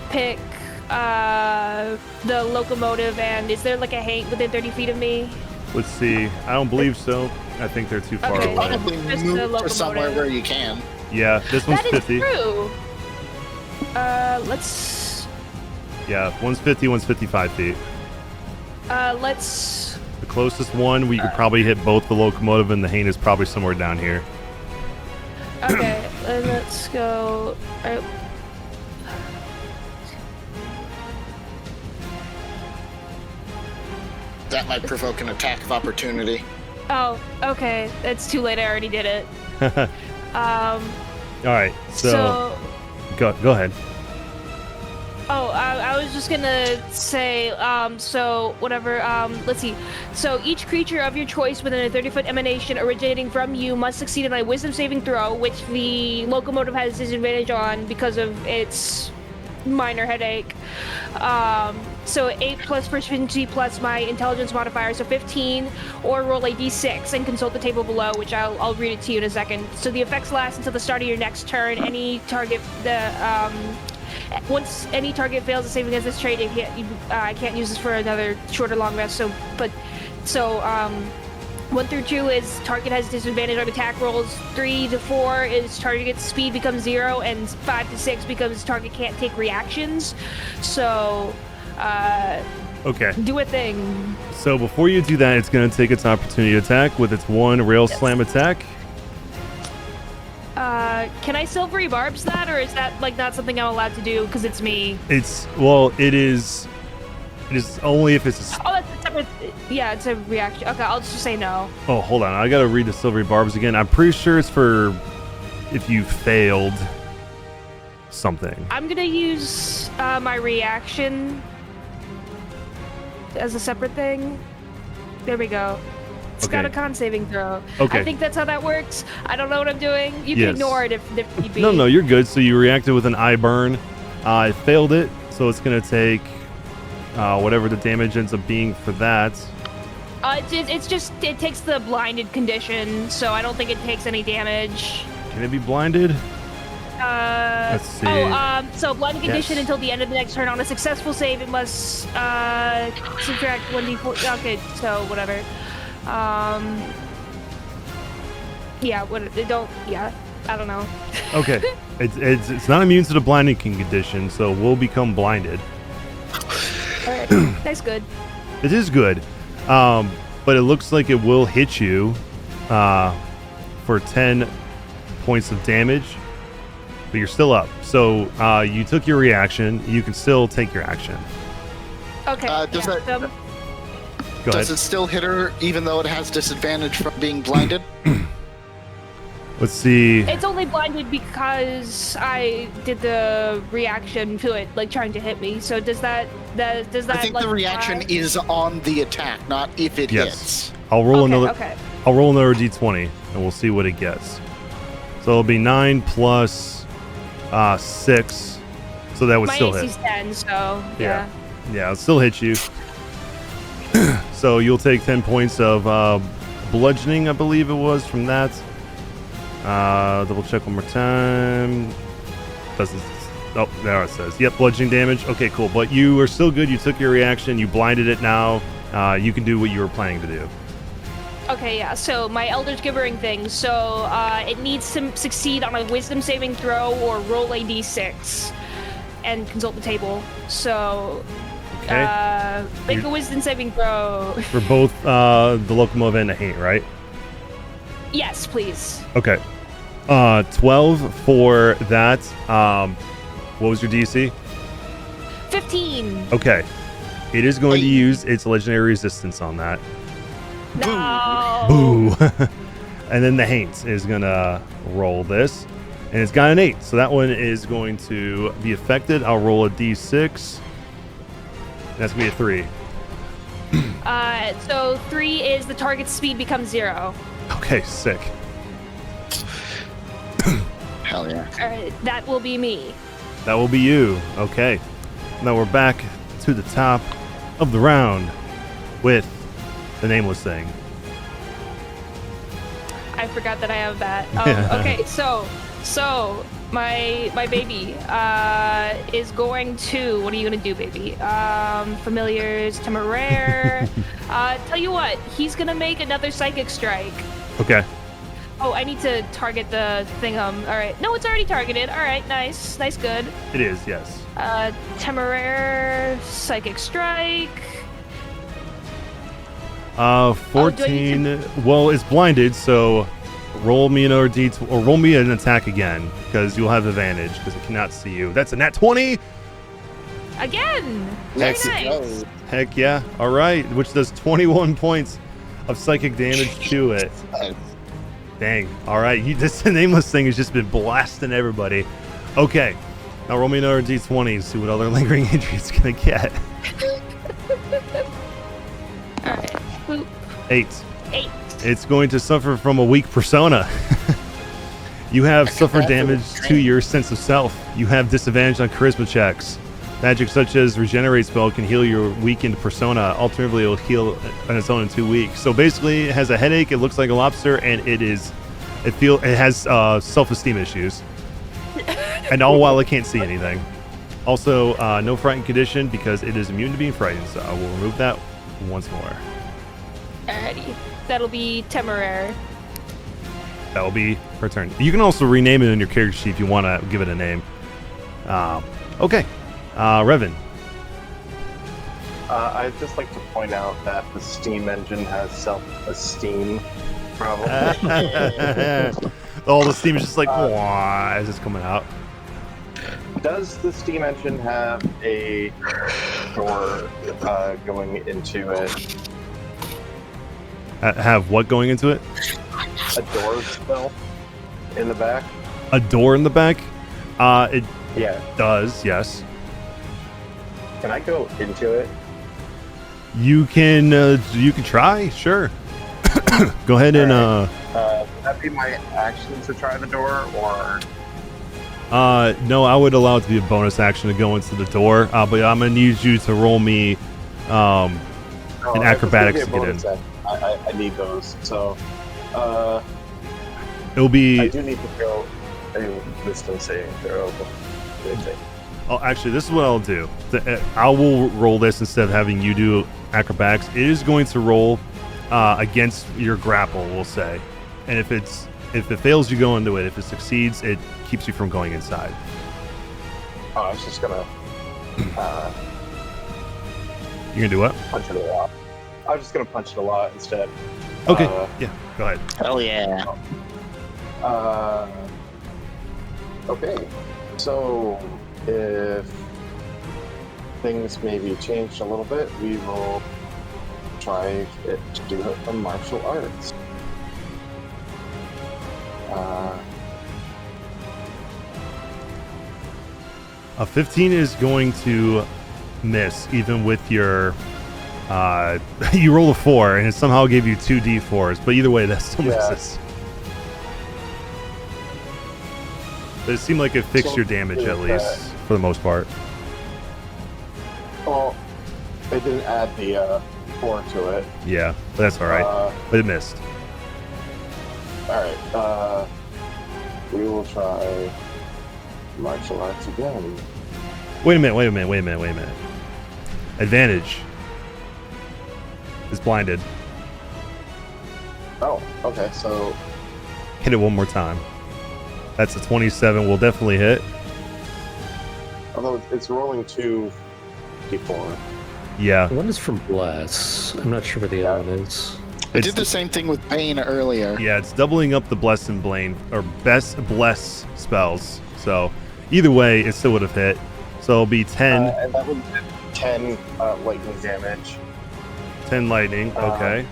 pick the locomotive. And is there like a Haint within 30 feet of me? Let's see. I don't believe so. I think they're too far Okay. away. Probably Just the move to locomotive. somewhere where you can. Yeah, this one's That is 50. true. Let's. Yeah, one's 50, one's 55 feet. Let's. The closest one, we could probably hit both the locomotive and the Haint is probably somewhere down here. Okay, let's go. That might provoke an attack of opportunity. Oh, okay. It's too late. I already did it. All right, so go ahead. Oh, I was just gonna say, so whatever, let's see. So each creature of your choice within a 30-foot emanation originating from you must succeed on a wisdom saving throw, which the locomotive has disadvantage on because of its minor headache. So 8 plus proficiency plus my intelligence modifier, so 15, or roll a d6 and consult the table below, which I'll read it to you in a second. So the effects last until the start of your next turn. Any target once any target fails a saving against this trait, I can't use this for another short or long rest. So 1 through 2 is target has disadvantage on attack rolls. 3 to 4 is target speed becomes 0, and 5 to 6 becomes target can't take reactions. So, Okay. do a thing. So before you do that, it's going to take its opportunity attack with its 1 rail slam attack. Can I silvery barbs that, or is that like not something I'm allowed to do because it's me? It is only if it's a... Oh, that's a separate. Yeah, it's a reaction. Okay, I'll just say no. Oh, hold on. I got to read the silvery barbs again. I'm pretty sure it's for if you failed something. I'm gonna use my reaction as a separate thing. There we go. It's got a con saving throw. Okay. I think that's how that works. I don't know what I'm doing. You can ignore it if need be. No, you're good. So you reacted with an eye burn. I failed it, so it's going to take whatever the damage ends up being for that. It takes the blinded condition, so I don't think it takes any damage. Can it be blinded? Let's see. So blinded condition Yes. until the end of the next turn. On a successful save, it must subtract 1d4. Okay, so whatever. I don't know. Okay. It's not immune to the blinding condition, so we'll become blinded. Alright, that's good. It is good. But it looks like it will hit you for 10 points of damage. But you're still up. So you took your reaction. You can still take your action. Okay. Go Does ahead. it still hit her even though it has disadvantage from being blinded? Let's see. It's only blinded because I did the reaction to it, like trying to hit me. So does that I think like, the reaction is on the attack, not if it hits. I'll roll another. Okay. I'll roll another d20, and we'll see what it gets. So it'll be 9 plus 6, so that would My still AC's hit. 10, so yeah. Yeah, it'll still hit you. So you'll take 10 points of bludgeoning, I believe it was, from that. Double check one more time. Doesn't. Oh, there it says. Yep, bludgeoning damage. Okay, cool. But you are still good. You took your reaction. You blinded it now. You can do what you were planning to do. Okay, yeah. So my Eldritch Gibbering thing. So it needs to succeed on a Wisdom saving throw or roll a d6 and consult the table. So make a Wisdom saving throw. For both the locomotive and the haint, right? Yes, please. Okay. 12 for that. What was your DC? 15. Okay. It is going to use its legendary resistance on that. No. Boo. And then the haint is going to roll this. And it's got an 8. So that one is going to be affected. I'll roll a d6. That's going to be a 3. So 3 is the target's speed becomes 0. Okay, sick. Hell yeah. All right, that will be me. That will be you. Okay. Now we're back to the top of the round with the nameless thing. I forgot that I have that. Okay, so my baby is going to. What are you gonna do, baby? Familiars, temeraire. Tell you what, he's gonna make another psychic strike. Okay. Oh, I need to target the thingum. All right. No, it's already targeted. All right, nice, good. It is, yes. Temeraire, psychic strike. 14. Well, it's blinded, so roll me another d20 or roll me an attack again because you'll have advantage because it cannot see you. That's a nat 20. Again. Very nice. Heck yeah. All right, which does 21 points of psychic damage to it. Dang. All right, this nameless thing has just been blasting everybody. Okay. Now roll me another d20 and see what other lingering injury it's gonna get. All right. Boop. 8. 8. It's going to suffer from a weak persona. You have suffered damage to your sense of self. You have disadvantage on charisma checks. Magic such as regenerate spell can heal your weakened persona. Alternatively, it will heal on its own in 2 weeks. So basically, it has a headache. It looks like a lobster, and it has self-esteem issues. And all while it can't see anything. Also, no frightened condition because it is immune to being frightened. So I will remove that once more. Alrighty. That'll be temporary. That will be her turn. You can also rename it in your character sheet if you want to give it a name. Okay. Revan. I'd just like to point out that the steam engine has self-esteem problems. All the steam is just like, wah, as it's coming out. Does the steam engine have a door going into it? Have what going into it? A door spell in the back? A door in the back? It Yeah. does, yes. Can I go into it? You can try, sure. Go ahead and would that be my action to try the door, or? no, I would allow it to be a bonus action to go into the door. But I'm gonna need you to roll me an acrobatics to get in. I need those. So It'll be. I do need to go a wisdom saving throw. Oh, actually, this is what I'll do. I will roll this instead of having you do acrobatics. It is going to roll against your grapple, we'll say. And if it fails, you go into it. If it succeeds, it keeps you from going inside. Oh, I was just gonna. You're gonna do what? Punch it a lot. I was just gonna punch it a lot instead. Okay. Yeah. Go ahead. Hell yeah. Okay. So, if things maybe changed a little bit, we will try it to do it from martial arts. A 15 is going to miss, even with your. You roll a 4, and it somehow gave you 2 d4s, but either way, that still misses. But it seemed like it fixed your damage at least, for the most part. Well, it didn't add the 4 to it. Yeah, but that's all right. But it missed. All right. We will try martial arts again. Wait a minute. Advantage is blinded. Oh, okay. So hit it one more time. That's a 27. Will definitely hit. Although it's rolling 2d4. Yeah. One is from Bless. I'm not sure where the other one is. I did the same thing with Bane earlier. Yeah, it's doubling up the Bless and Blane, or Best Bless spells. So either way, it still would have hit. So it'll be 10. And that would be 10 lightning damage. 10 lightning, okay.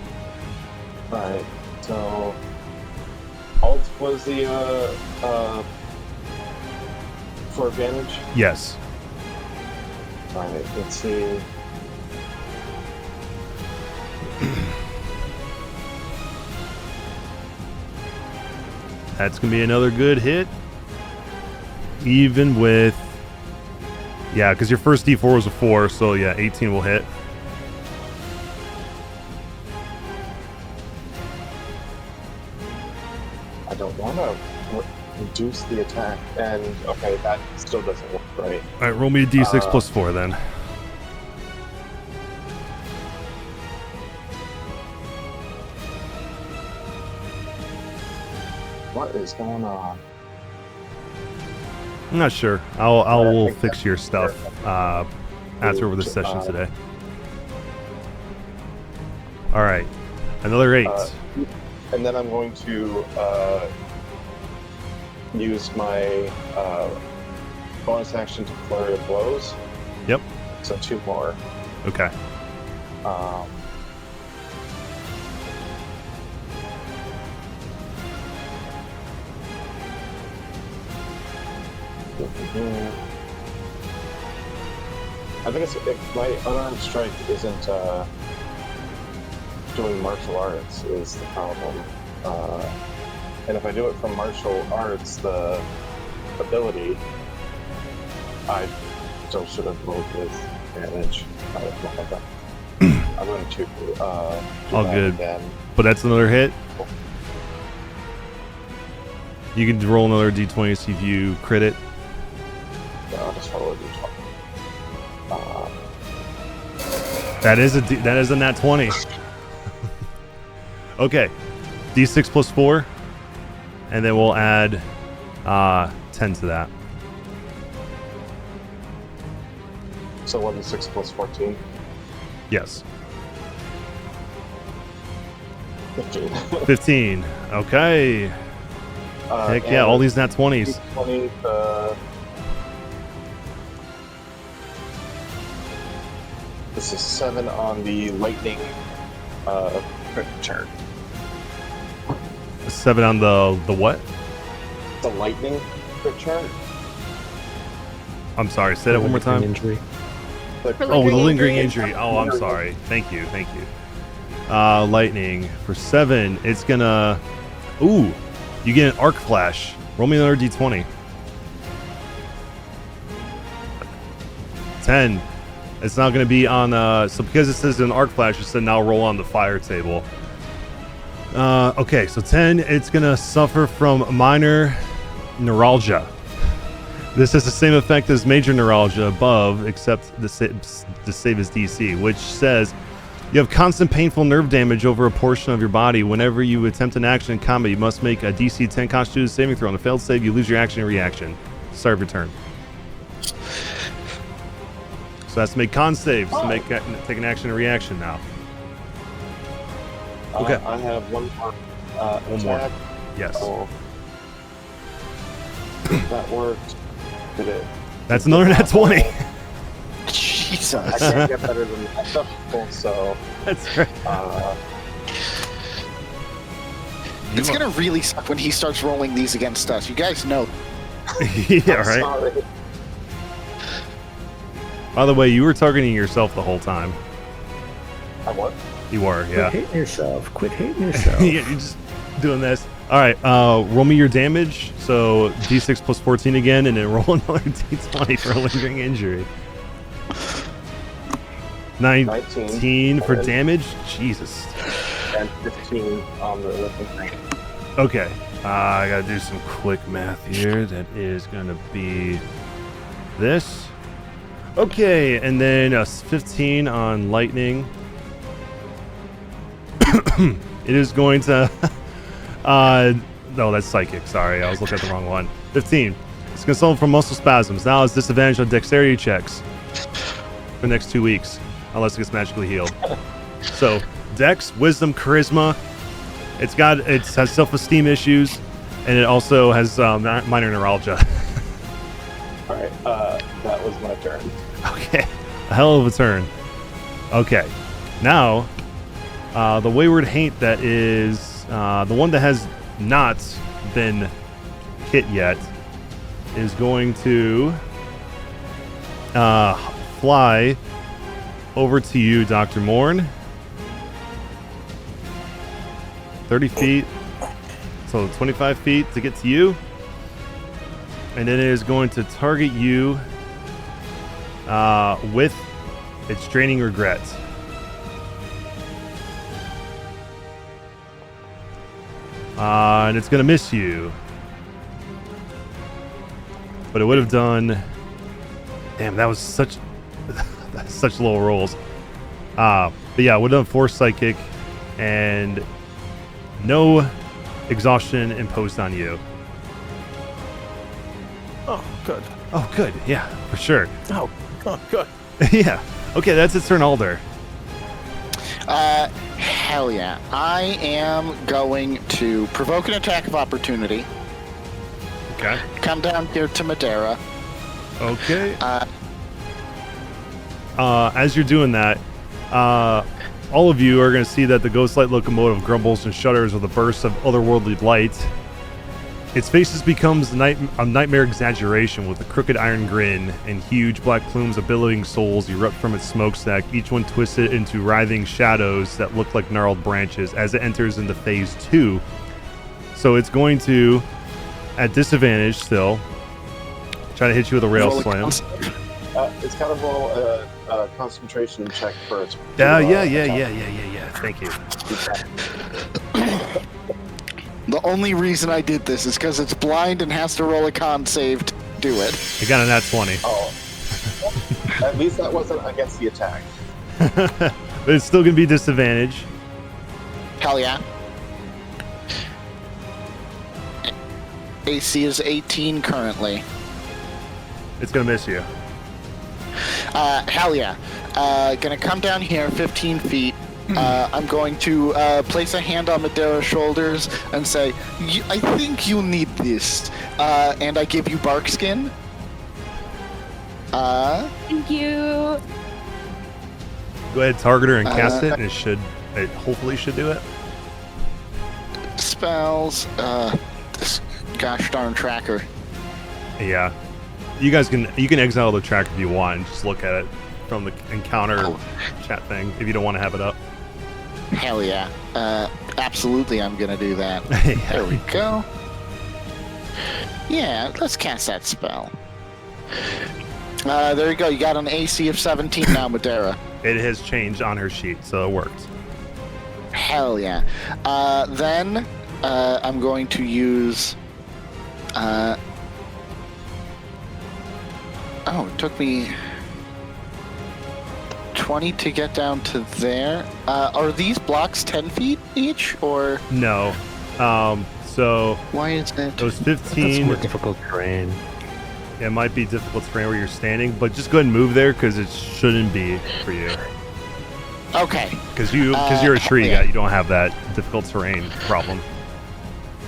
Alright, so alt was the for advantage? Yes. Alright, let's see. That's going to be another good hit. Even with... Yeah, because your first d4 was a 4, so yeah, 18 will hit. I don't want to reduce the attack, and okay, that still doesn't work right. Alright, roll me a d6 plus 4 then. What is going on? I'm not sure. I'll fix your stuff after over the session today. All right, another 8. And then I'm going to use my bonus action to flurry of blows. Yep. So 2 more. Okay. I think my unarmed strike isn't doing martial arts is the problem. And if I do it from martial arts, the ability, I still should have rolled with advantage. I'm going to do All that good. again. But that's another hit. You can roll another d20 to see if you crit it. Yeah, I'll just roll a d20. That is a nat 20. Okay, d6 plus 4, and then we'll add 10 to that. So 1d6 plus 14. Yes, 15. 15. Okay. Heck yeah, all these nat 20s. 20, this is 7 on the lightning crit chart. 7 on the what? The lightning crit chart? I'm sorry, say that one more time. Injury. Oh, the lingering injury. Oh, I'm sorry. Thank you. Lightning for 7. It's gonna. Ooh, you get an arc flash. Roll me another d20. 10. It's not gonna be on. So because it says an arc flash, it said now roll on the fire table. Okay, so 10. It's gonna suffer from minor neuralgia. This has the same effect as major neuralgia above, except the save is DC, which says you have constant painful nerve damage over a portion of your body. Whenever you attempt an action in combat, you must make a DC 10 Constitution saving throw. On a failed save, you lose your action and reaction. Start of your turn. So that's to make con saves to take an action and reaction now. Okay. I have one more. One more. Attack. Yes. So that worked. Did it? That's another nat 20. Jesus. I can't get better than that stuff, so That's right. It's gonna really suck when he starts rolling these against us. You guys know. Yeah, right. sorry. By the way, you were targeting yourself the whole time. I what? You were, yeah. Quit hating yourself. Quit hating yourself. Yeah, you're just doing this. All right, roll me your damage. So d6 plus 14 again, and then roll another d20 for a lingering injury. 19 for damage? Jesus. And 15 on the lifting thing. Okay, I gotta do some quick math here. That is gonna be this. Okay, and then 15 on lightning. It is going to... no, that's psychic. Sorry, I was looking at the wrong one. 15. It's going to suffer from muscle spasms. Now it's disadvantage on dexterity checks for the next 2 weeks, unless it gets magically healed. So, dex, wisdom, charisma. It has self-esteem issues, and it also has minor neuralgia. All right, that was my turn. Okay, a hell of a turn. Okay, now the wayward haint that is the one that has not been hit yet is going to fly over to you, Dr. Morn. 30 feet, so 25 feet to get to you. And then it is going to target you with its draining regret. And it's going to miss you. But it would have done... Damn, that was such low rolls. But yeah, it would have done 4 psychic and no exhaustion imposed on you. Oh, good. Oh, good. Yeah, for sure. Oh, good. Yeah. Okay, that's its turn, Alder. Hell yeah. I am going to provoke an attack of opportunity. Okay. Come down here to Madeira. Okay. As you're doing that, all of you are going to see that the ghost light locomotive grumbles and shudders with a burst of otherworldly light. Its faces becomes a nightmare exaggeration with a crooked iron grin, and huge black plumes of billowing souls erupt from its smokestack, each one twisted into writhing shadows that look like gnarled branches as it enters into phase 2. So it's going to, at disadvantage still, try to hit you with a rail Roll a slam. It's got to roll a concentration check first. Yeah. Thank you. The only reason I did this is because it's blind and has to roll a con save to do it. I got a nat 20. Oh. At least that wasn't against the attack. But it's still going to be disadvantage. Hell yeah. AC is 18 currently. It's going to miss you. Hell yeah. Gonna come down here 15 feet. I'm going to place a hand on Madera's shoulders and say, I think you need this. And I give you bark skin. Thank you. Go ahead, target her and cast it, and it hopefully should do it. Spells. This gosh darn tracker. Yeah. You guys can exile the track if you want and just look at it from the encounter chat thing if you don't want to have it up. Hell yeah. Absolutely, I'm gonna do that. Yeah. There we go. Yeah, let's cast that spell. There you go. You got an AC of 17 now, Madera. It has changed on her sheet, so it worked. Hell yeah. Then I'm going to use. It took me 20 to get down to there. Are these blocks 10 feet each, or No. So why is it? those That's 15. more difficult terrain. It might be difficult terrain where you're standing, but just go ahead and move there because it shouldn't be for you. Okay. Because you're a tree yeah. guy, you don't have that difficult terrain problem.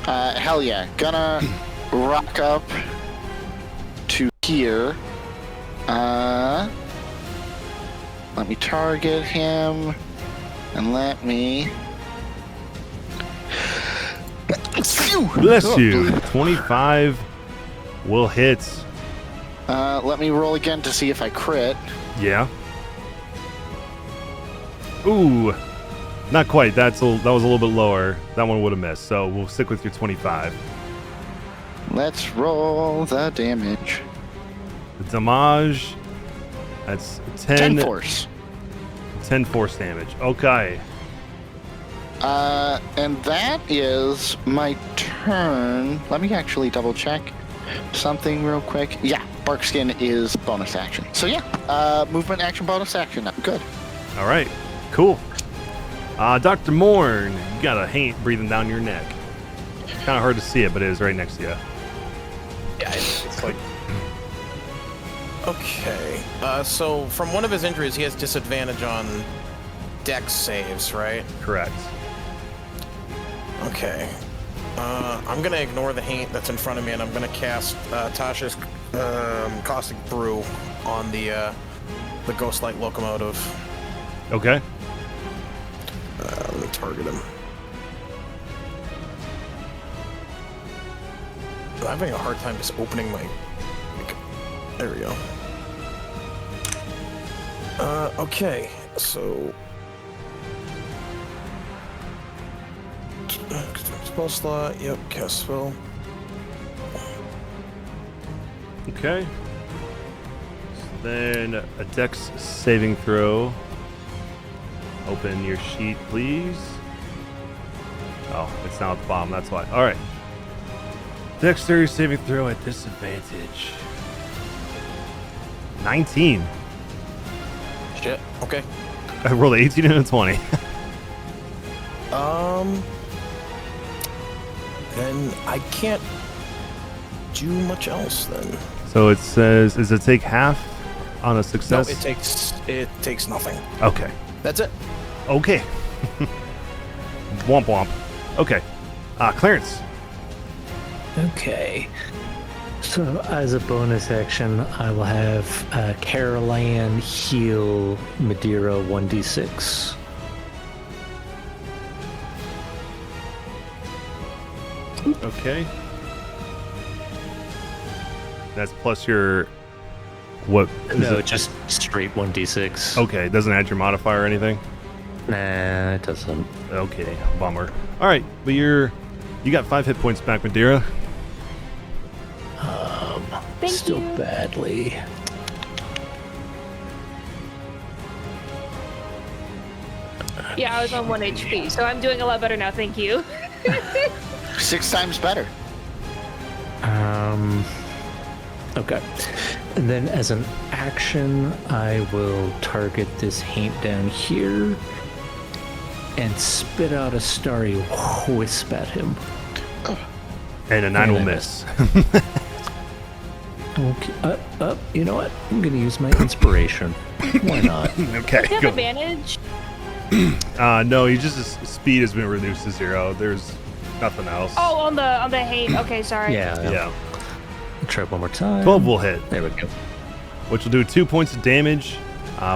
Hell yeah. Gonna rock up to here. Let me target him, and let me. Bless you. 25 will hit. Let me roll again to see if I crit. Yeah. Ooh. Not quite. That was a little bit lower. That one would have missed. So we'll stick with your 25. Let's roll the damage. The damage. That's 10 force. 10 force damage. Okay. And that is my turn. Let me actually double check something real quick. Yeah, bark skin is bonus action. So yeah, movement action, bonus action. I'm good. All right. Cool. Dr. Morn, you got a haint breathing down your neck. Kind of hard to see it, but it is right next to you. Yeah, it's like. Okay. So from one of his injuries, he has disadvantage on dex saves, right? Correct. Okay. I'm gonna ignore the haint that's in front of me, and I'm gonna cast Tasha's Caustic Brew on the Ghost-like locomotive. Okay. Let me target him. I'm having a hard time just opening my. There we go. Okay, so. Spell slot, yep, cast spell. Okay. Then a dex saving throw. Open your sheet, please. Oh, it's now at the bottom, that's why. Alright. Dexterity saving throw at disadvantage. 19. Shit, okay. I rolled an 18 and a 20. Then I can't do much else then. So it says, does it take half on a No, success? it takes nothing. Okay. That's it. Okay. Womp womp. Okay. Clarence. Okay. So as a bonus action, I will have Caroline heal Madeira 1d6. Okay. That's plus your what? Is No, it? just straight 1d6. Okay, it doesn't add your modifier or anything. Nah, it doesn't. Okay, bummer. All right, but you're You got 5 hit points back, Madeira. Thank Still you. badly. Yeah, I was on 1 HP, so I'm doing a lot better now. Thank you. 6 times better. Okay. And then as an action, I will target this haint down here and spit out a starry wisp at him. And a 9 will I miss. Okay. You know what? I'm going to use my inspiration. Why not? Okay, Do you have go. advantage? No, his speed has been reduced to 0. There's nothing else. Oh, on the hate. Okay, sorry. Yeah. Yeah. Try one more time. 12 will hit, There we go. which will do 2 points of damage,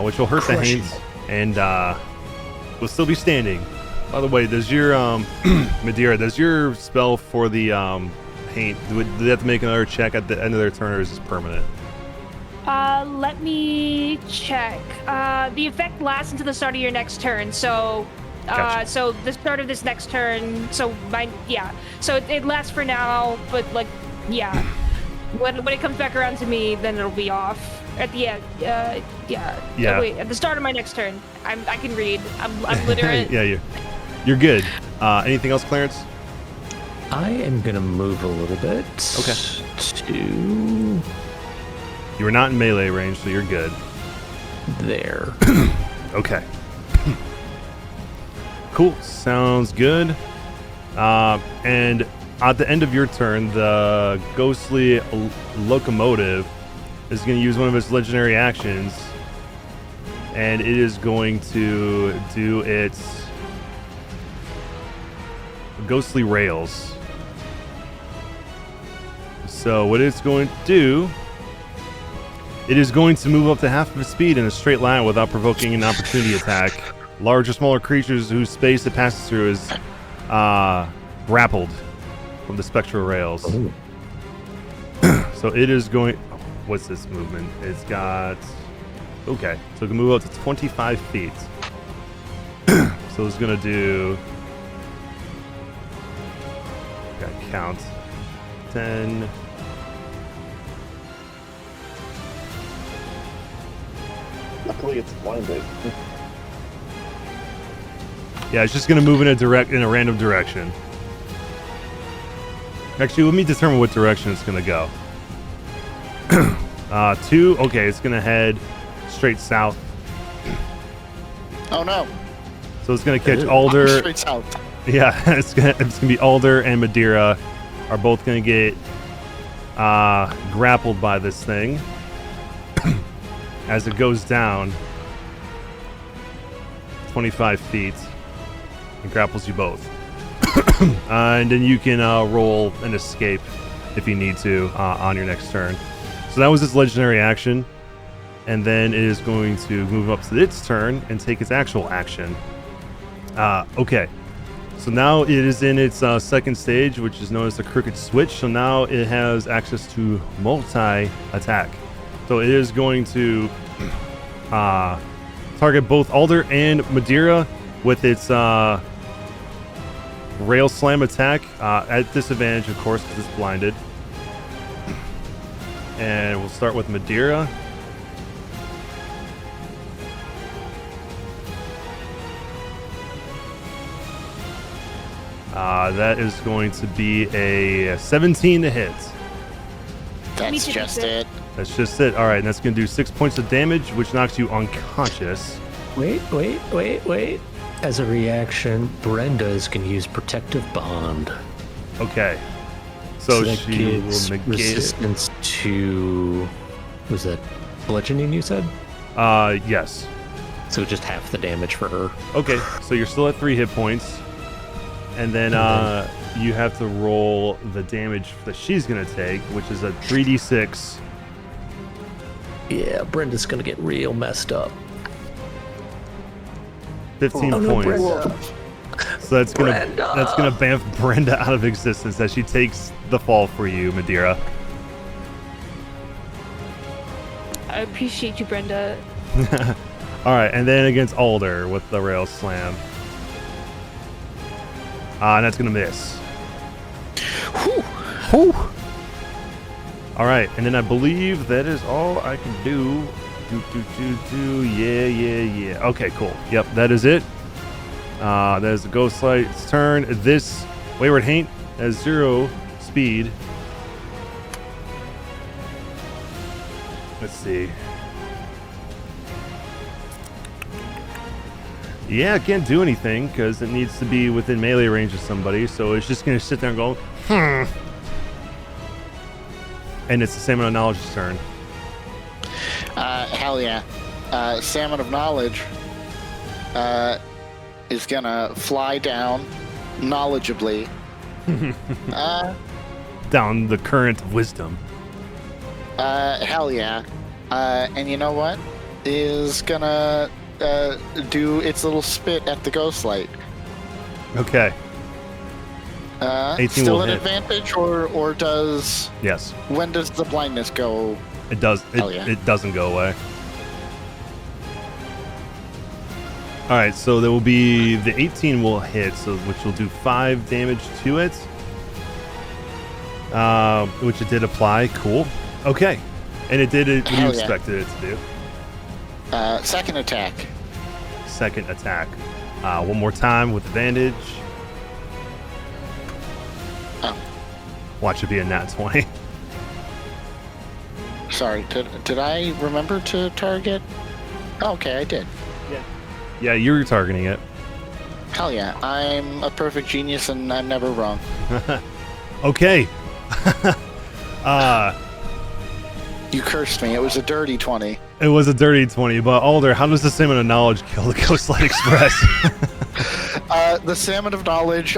which will hurt the Crushing. Haints, and will still be standing. By the way, does your Madeira, does your spell for the Haint, do they have to make another check at the end of their turn, or is this permanent? Let me check. The effect lasts until the start of your next turn. So, Gotcha. so the start of this next turn. So So it lasts for now, but like, yeah. When it comes back around to me, then it'll be off. At the end, yeah. Yeah. Oh, wait, at the start of my next turn, I can read. I'm literate. Yeah, you're good. Anything else, Clarence? I am going to move a little bit. Okay. To You were not in melee range, so you're good. there. Okay. Cool. Sounds good. And at the end of your turn, the ghostly locomotive is going to use one of its legendary actions, and it is going to do its ghostly rails. So what it's going to do, it is going to move up to half of its speed in a straight line without provoking an opportunity attack. Large or smaller creatures whose space it passes through is grappled from the spectral rails. So it is going... What's this movement? It's got... Okay, so it can move up to 25 feet. So it's going to do... Gotta count. 10... Luckily, it's blinded. Yeah, it's just gonna move in a random direction. Actually, let me determine what direction it's gonna go. 2. Okay, it's gonna head straight south. Oh no. So it's gonna catch Alder. Straight south. Yeah, it's gonna be Alder and Madeira are both gonna get grappled by this thing as it goes down 25 feet and grapples you both. And then you can roll an escape if you need to on your next turn. So that was its legendary action, and then it is going to move up to its turn and take its actual action. Okay, so now it is in its second stage, which is known as the Crooked Switch. So now it has access to multi-attack. So it is going to target both Alder and Madeira with its Rail Slam attack at disadvantage, of course, because it's blinded. And we'll start with Madeira. That is going to be a 17 to hit. That's too, just Victor. it. That's just it. All right, and that's going to do 6 points of damage, which knocks you unconscious. Wait. As a reaction, Brenda is going to use Protective Bond. Okay. So that she gives will negate it. resistance to... Was that bludgeoning, you said? Yes. So just half the damage for her. Okay, so you're still at 3 hit points. And then you have to roll the damage that she's going to take, which is a 3d6. Yeah, Brenda's going to get real messed up. 15 Oh, no, points. Brenda. So that's gonna Brenda. bamf Brenda out of existence as she takes the fall for you, Madeira. I appreciate you, Brenda. All right, and then against Alder with the Rail Slam. And that's gonna miss. Whew. All right, and then I believe that is all I can do. Yeah. Okay, cool. Yep, that is it. That is the Ghost Light's turn. This Wayward Haint has 0 speed. Let's see. Yeah, it can't do anything because it needs to be within melee range of somebody. So it's just going to sit there and go, And it's the Salmon of Knowledge's turn. Hell yeah. Salmon of Knowledge is gonna fly down knowledgeably. Down the current of wisdom. Hell yeah. And you know what? Is gonna do its little spit at the Ghost Light. Okay. 18 still will an hit. advantage, or does... Yes. When does the blindness go? It does. Hell yeah. It doesn't go away. All right, so there will be the 18 will hit, so which will do 5 damage to it. Which it did apply. Cool. Okay, and it did what you Hell yeah. expected it to do. Second attack. Second attack. One more time with advantage. Oh, Watch it be a nat 20. sorry. Did I remember to target? Oh, okay, I did. Yeah, you were targeting it. Hell yeah. I'm a perfect genius and I'm never wrong. Okay. You cursed me. It was a dirty 20. It was a dirty 20, but Alder, how does the Salmon of Knowledge kill the Ghost Light Express? The Salmon of Knowledge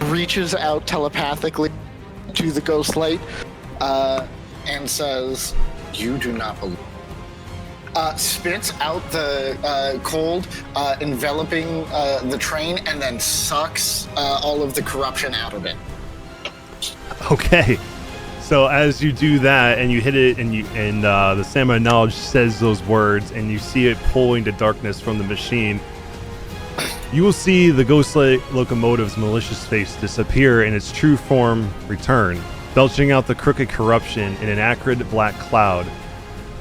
reaches out telepathically to the Ghost Light and says, "You do not believe." Spits out the cold, enveloping the train, and then sucks all of the corruption out of it. Okay. So as you do that and you hit it and the Salmon of Knowledge says those words and you see it pulling the darkness from the machine, you will see the Ghost Light locomotive's malicious face disappear and its true form return, belching out the crooked corruption in an acrid black cloud.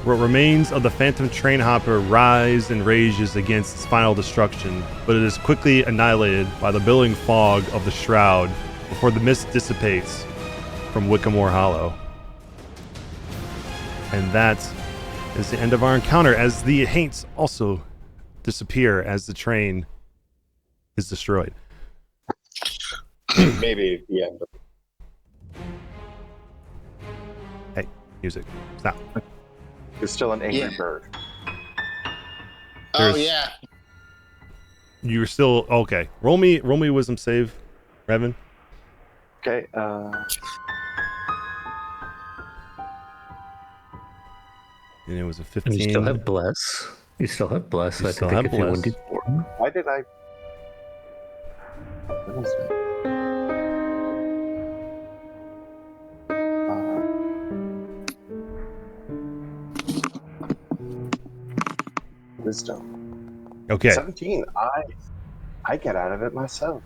What remains of the phantom train hopper rise and rages against its final destruction, but it is quickly annihilated by the billowing fog of the shroud before the mist dissipates from Wickamore Hollow. And that is the end of our encounter as the Haints also disappear as the train is destroyed. Maybe the end. Hey, music, stop. You're still an angry Yeah. bird. Oh There's- yeah. You're still okay. Roll me wisdom save, Revan. Okay, And it was a And 15. you still have bless. You still have bless. You I still think have if you bless. wounded Gordon. why did I... What is it? Wisdom. Okay. 17. I get out of it myself.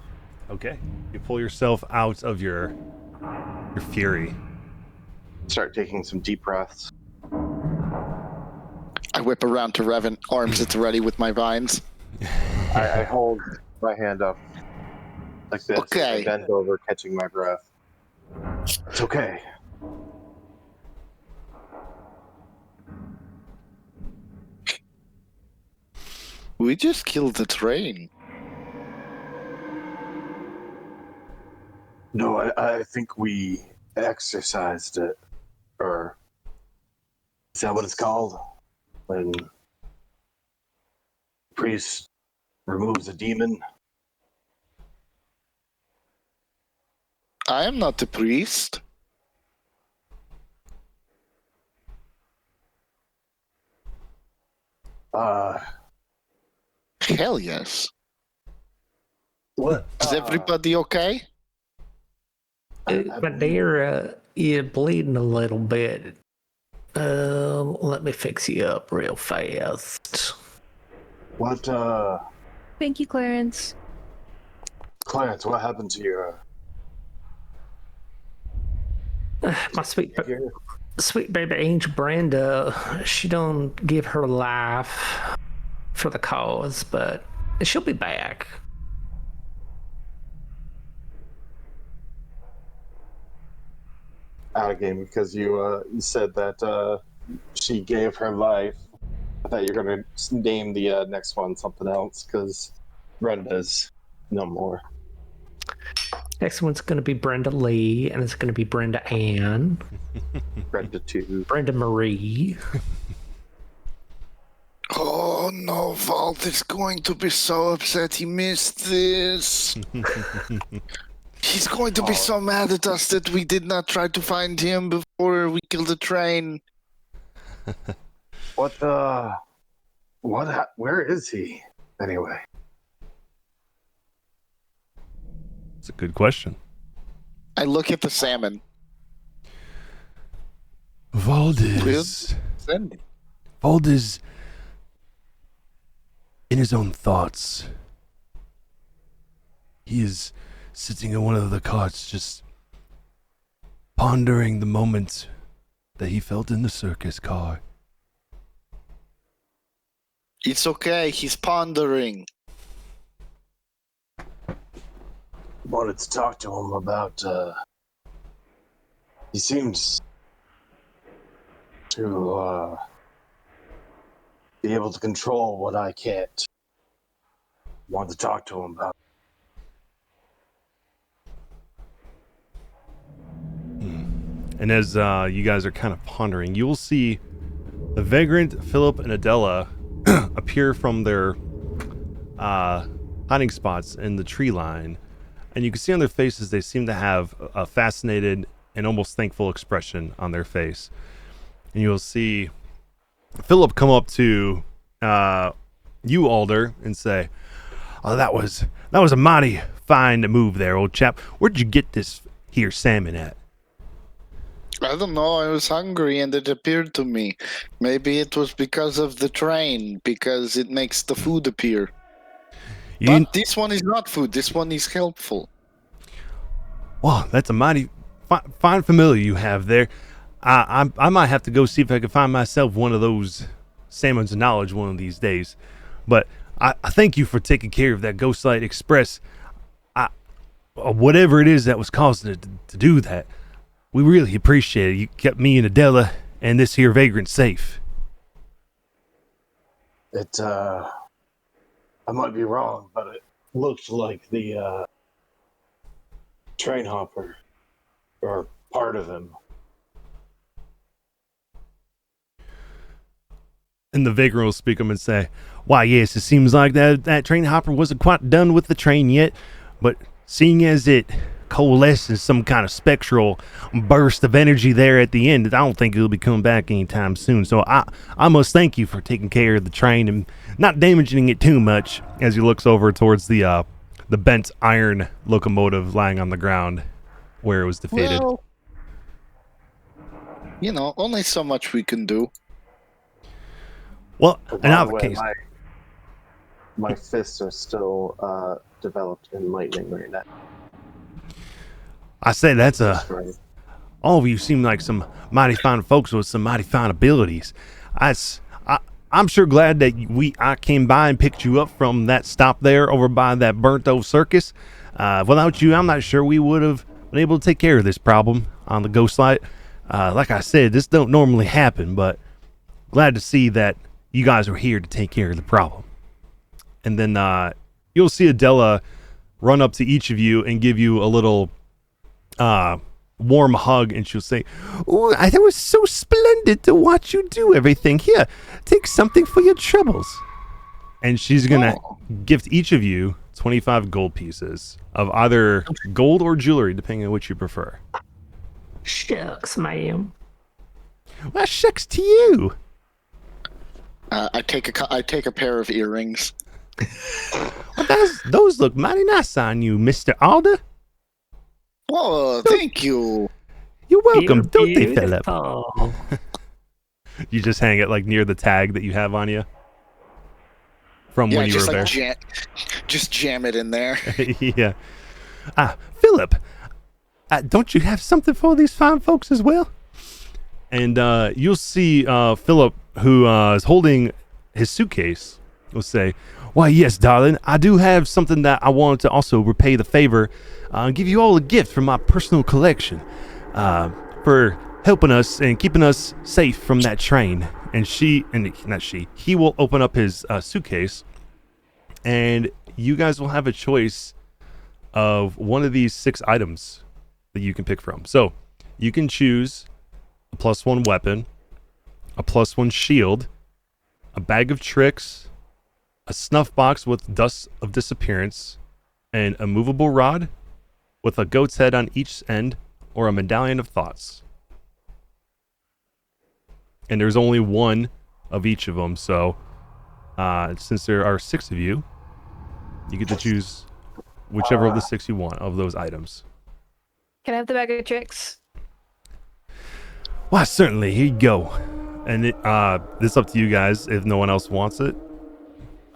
Okay. You pull yourself out of your fury. Start taking some deep breaths. I whip around to Revan, arms at the ready with my vines. I hold my hand up like this. Okay. I bend over, catching my breath. It's okay. We just killed the train. No, I think we exercised it. Or is that what it's called? When priest removes a demon? I am not the priest. Hell yes. What? Is everybody okay? But dear, you're bleeding a little bit. Let me fix you up real fast. What, Thank you, Clarence. Clarence, what happened to your... My sweet baby angel Brenda, she don't give her life for the cause, but she'll be back. Out of game because you said that she gave her life. I thought you were going to name the next one something else because Brenda's no more. Next one's going to be Brenda Lee, and it's going to be Brenda Ann. Brenda 2. Brenda Marie. Oh no, Vault is going to be so upset he missed this. He's going to be so mad at us that we did not try to find him before we killed the train. Where is he anyway? It's a good question. I look at the salmon. Vald is in his own thoughts. He is sitting in one of the carts, just pondering the moment that he felt in the circus car. It's okay, he's pondering. Wanted to talk to him about, he seems to, be able to control what I can't. Wanted to talk to him about. And as you guys are kind of pondering, you will see the Vagrant, Philip, and Adela appear from their hiding spots in the tree line. And you can see on their faces they seem to have a fascinated and almost thankful expression on their face. And you'll see Philip come up to you, Alder, and say, "Oh, that was a mighty fine move there, old chap. Where'd you get this here salmon at?" I don't know, I was hungry and it appeared to me. Maybe it was because of the train, because it makes the food appear. But this one is not food, this one is helpful. Well, that's a mighty fine familiar you have there. I might have to go see if I can find myself one of those salmons of knowledge one of these days. But I thank you for taking care of that Ghostlight Express. Whatever it is that was causing it to do that, we really appreciate it. You kept me and Adela and this here vagrant safe. I might be wrong, but it looked like the train hopper, or part of him. And the vagrant will speak up and say, "Why, yes, it seems like that train hopper wasn't quite done with the train yet, but seeing as it coalesces some kind of spectral burst of energy there at the end, I don't think it'll be coming back anytime soon. So I must thank you for taking care of the train and not damaging it too much," as he looks over towards the bent iron locomotive lying on the ground where it was defeated. Well, only so much we can do. Well, By in the other way, case, my fists are still developed in lightning right now. I say all of you seem like some mighty fine folks with some mighty fine abilities. I'm sure glad that I came by and picked you up from that stop there over by that burnt old circus. Without you, I'm not sure we would have been able to take care of this problem on the Ghostlight. Like I said, this don't normally happen, but glad to see that you guys are here to take care of the problem. And then you'll see Adela run up to each of you and give you a little warm hug, and she'll say, "Oh, it was so splendid to watch you do everything. Here, take something for your troubles." And she's gonna gift each of you 25 gold pieces of either gold or jewelry, depending on which you prefer. Shucks, ma'am. Well, shucks to you. I take a pair of earrings. Well, those look mighty nice on you, Mr. Alder. Well, thank you. You're welcome, don't they, Philip? Beautiful. You just hang it like near the tag that you have on you from when you just were there. just jam it in there. Yeah. Philip, don't you have something for these fine folks as well? And you'll see Philip, who is holding his suitcase, will say, why, yes, darling, I do have something that I wanted to also repay the favor and give you all a gift from my personal collection for helping us and keeping us safe from that train. And he will open up his suitcase, and you guys will have a choice of one of these 6 items that you can pick from. So you can choose a +1 weapon, a +1 shield, a bag of tricks, a snuff box with dust of disappearance, and a movable rod with a goat's head on each end, or a medallion of thoughts. And there's only one of each of them, so since there are 6 of you, you get to choose whichever of the 6 you want of those items. Can I have the bag of tricks? Why, certainly. Here you go. And this is up to you guys if no one else wants it.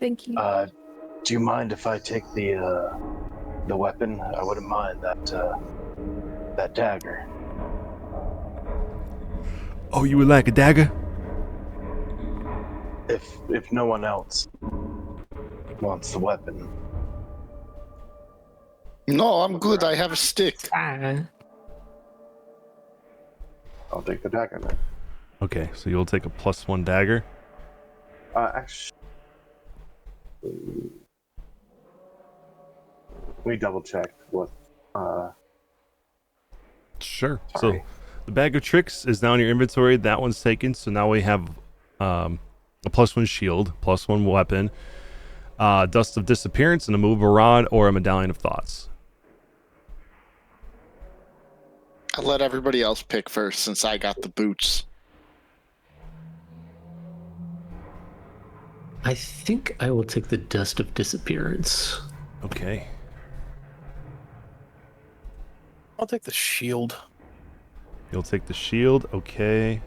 Thank you. Do you mind if I take the weapon? I wouldn't mind that dagger. Oh, you would like a dagger? If no one else wants the weapon. No, I'm good. I have a stick. I'll take the dagger then. Okay, so you'll take a +1 dagger. Actually, we double check what. Sure. Sorry. So the bag of tricks is now in your inventory. That one's taken. So now we have a +1 shield, +1 weapon, dust of disappearance, and a movable rod or a medallion of thoughts. I'll let everybody else pick first since I got the boots. I think I will take the dust of disappearance. Okay. I'll take the shield. You'll take the shield. Okay.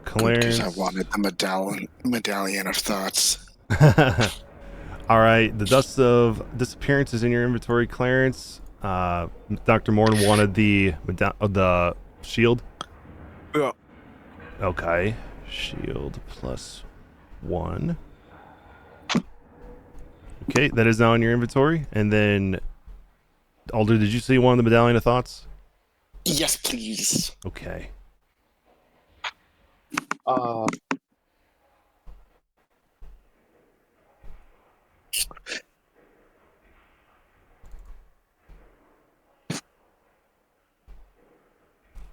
Clarence. Because I wanted the medallion of thoughts. All right. The dust of disappearance is in your inventory, Clarence. Dr. Morn wanted the shield. Yeah. Okay. Shield +1. Okay, that is now in your inventory. And then, Alder, did you see one of the medallion of thoughts? Yes, please. Okay.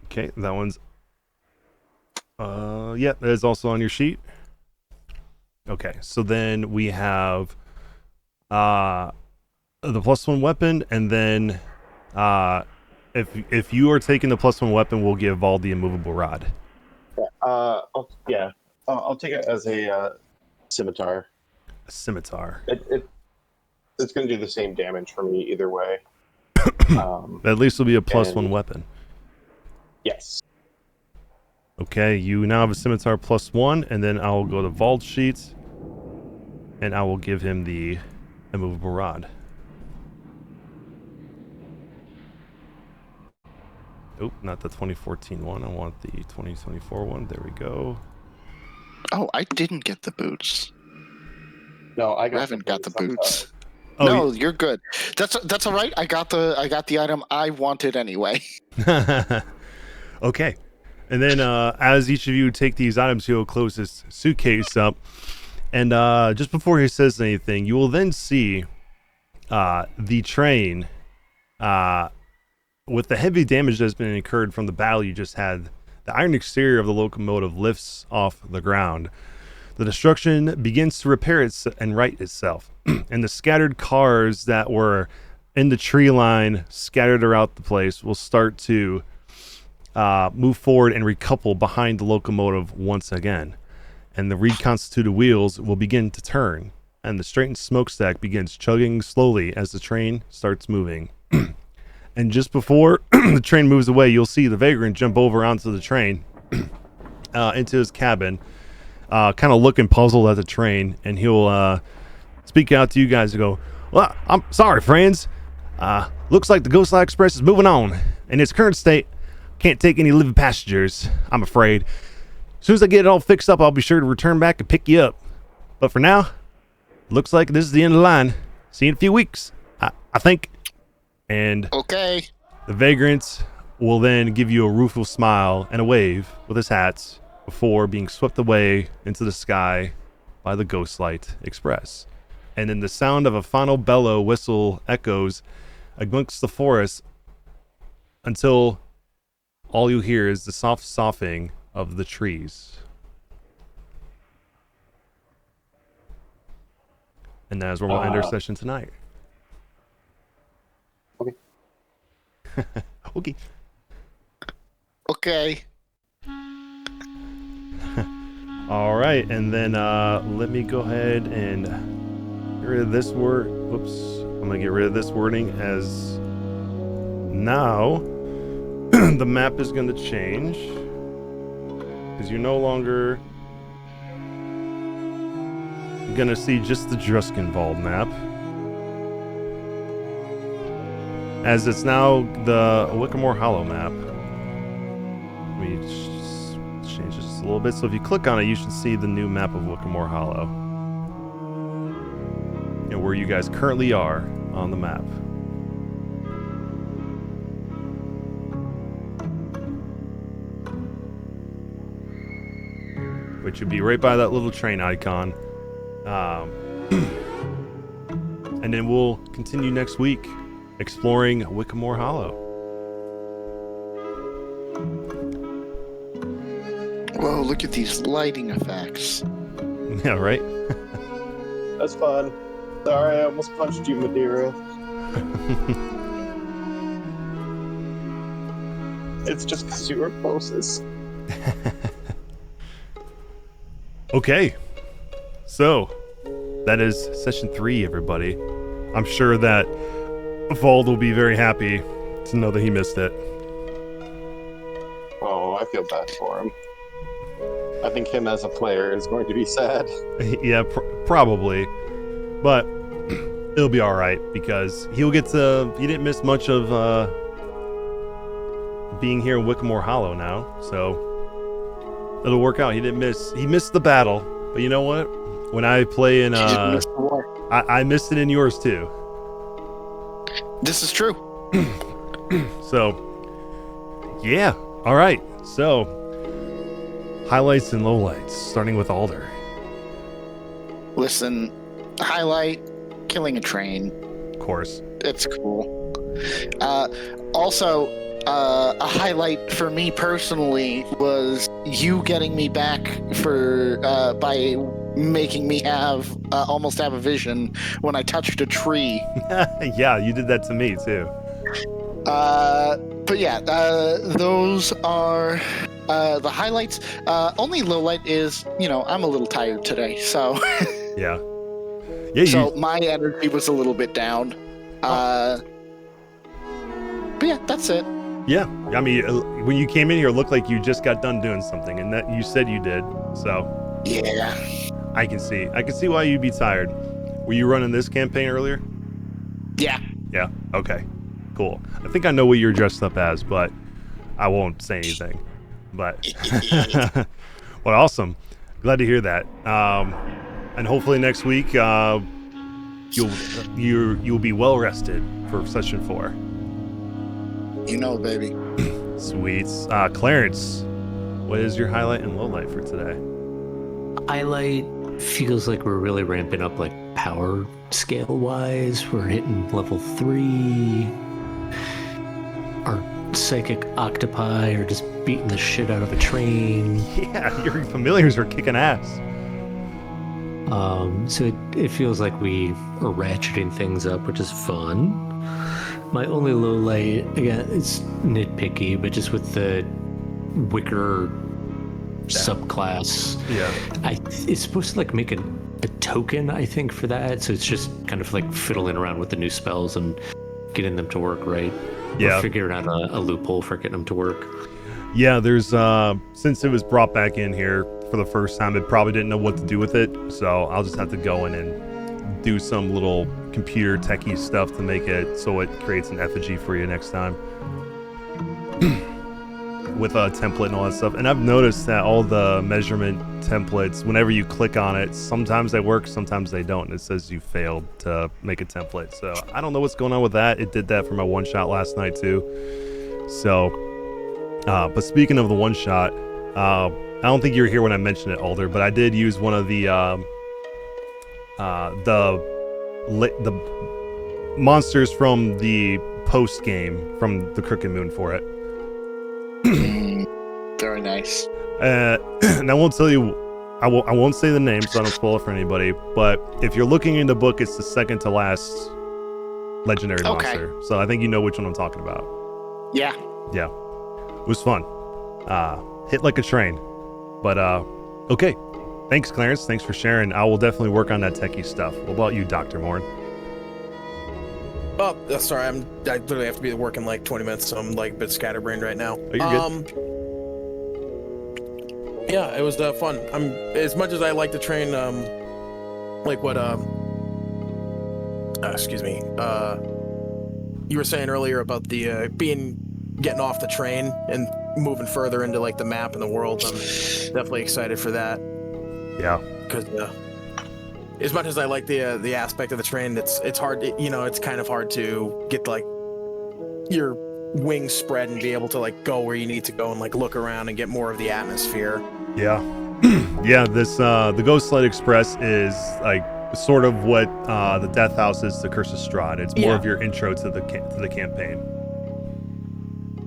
Okay, that one's yeah, that is also on your sheet. Okay, so then we have the +1 weapon, and then if you are taking the +1 weapon, we'll give Vald the immovable rod. I'll take it as a scimitar. A scimitar. It's going to do the same damage for me either way. At least it'll be a +1 weapon. Yes. Okay, you now have a scimitar +1, and then I will go to Vald's sheets, and I will give him the immovable rod. Oh, not the 2014 one. I want the 2024 one. There we go. Oh, I didn't get the boots. No, I haven't got the boots. Oh, no, you're good. That's all right. I got the item I wanted anyway. Okay. And then as each of you take these items, he'll close his suitcase up. And just before he says anything, you will then see the train with the heavy damage that's been incurred from the battle you just had. The iron exterior of the locomotive lifts off the ground. The destruction begins to repair and right itself. And the scattered cars that were in the tree line scattered throughout the place will start to move forward and recouple behind the locomotive once again. And the reconstituted wheels will begin to turn, and the straightened smokestack begins chugging slowly as the train starts moving. And just before the train moves away, you'll see the vagrant jump over onto the train into his cabin, kind of looking puzzled at the train, and he'll speak out to you guys and go, "Well, I'm sorry, friends. Looks like the Ghostlight Express is moving on. In its current state, can't take any living passengers, I'm afraid. As soon as I get it all fixed up, I'll be sure to return back and pick you up. But for now, looks like this is the end of the line. See you in a few weeks, I think. And Okay. the vagrant will then give you a rueful smile and a wave with his hat before being swept away into the sky by the Ghostlight Express. And then the sound of a final bellow whistle echoes amongst the forest until all you hear is the soft soughing of the trees. And that is where we'll end our session tonight. Okay. Okay. Okay. All right, and then let me go ahead and get rid of this word. Whoops. I'm going to get rid of this wording as now the map is going to change because you're no longer going to see just the Druskenwald map, as it's now the Wickamore Hollow map. Let me just change this just a little bit. So if you click on it, you should see the new map of Wickamore Hollow and where you guys currently are on the map. Which would be right by that little train icon. And then we'll continue next week exploring Wickamore Hollow. Whoa, look at these lighting effects. Yeah, right? That's fun. Sorry, I almost punched you, Madeira. It's just because you were closest. Okay. So, that is session 3, everybody. I'm sure that Vald will be very happy to know that he missed it. Oh, I feel bad for him. I think him as a player is going to be sad. Yeah, probably. But it'll be alright because he'll get to... He didn't miss much of being here in Wickamore Hollow now, so it'll work out. He missed the battle, but you know what? When I play in... I missed it in yours too. This is true. So, yeah. All right. So, highlights and lowlights, starting with Alder. Listen, highlight, killing a train. Of course. It's cool. Also, a highlight for me personally was you getting me back for by making me almost have a vision when I touched a tree. Yeah, you did that to me too. But yeah, those are the highlights. Only low light is, I'm a little tired today, so Yeah. So my energy was a little bit down. But yeah, that's it. Yeah, I mean, when you came in here, it looked like you just got done doing something, and that you said you did. So yeah, I can see why you'd be tired. Were you running this campaign earlier? Yeah. Yeah. Okay. Cool. I think I know what you're dressed up as, but I won't say anything. But well, awesome. Glad to hear that. And hopefully next week, you'll be well rested for session 4. Baby. Sweet. Clarence, what is your highlight and lowlight for today? Highlight feels like we're really ramping up, like power scale wise. We're hitting level 3. Our psychic octopi are just beating the shit out of a train. Yeah, your familiars are kicking ass. So it feels like we are ratcheting things up, which is fun. My only low light, again, it's nitpicky, but just with the wicker subclass. Yeah. It's supposed to make a token, I think, for that. So it's just kind of like fiddling around with the new spells and getting them to work right. Yeah. Or figuring out a loophole for getting them to work. Yeah, there's since it was brought back in here for the first time, it probably didn't know what to do with it. So I'll just have to go in and do some little computer techie stuff to make it so it creates an effigy for you next time. with a template and all that stuff. And I've noticed that all the measurement templates, whenever you click on it, sometimes they work, sometimes they don't. And it says you failed to make a template. So I don't know what's going on with that. It did that for my one shot last night too. So, but speaking of the one shot, I don't think you were here when I mentioned it, Alder, but I did use one of the monsters from the post game from the Crooked Moon for it. Very nice. And I won't tell you, I won't say the name so I don't spoil it for anybody, but if you're looking in the book, it's the second to last legendary monster. So I think you know which one I'm talking about. Yeah. Yeah. It was fun. Hit like a train. But okay. Thanks, Clarence. Thanks for sharing. I will definitely work on that techie stuff. What about you, Dr. Morn? Oh, sorry. I literally have to be at work in like 20 minutes, so I'm like a bit scatterbrained right now. Oh, you're good. Yeah, it was fun. I'm as much as I like the train. Like what? Excuse me. You were saying earlier about the getting off the train and moving further into like the map and the world. I'm definitely excited for that. Yeah. Because as much as I like the aspect of the train, it's hard. It's kind of hard to get like your wings spread and be able to like go where you need to go and like look around and get more of the atmosphere. Yeah. Yeah, this the Ghost Sled Express is like sort of what the Death House is to Curse of Strahd. It's more of your intro to the campaign.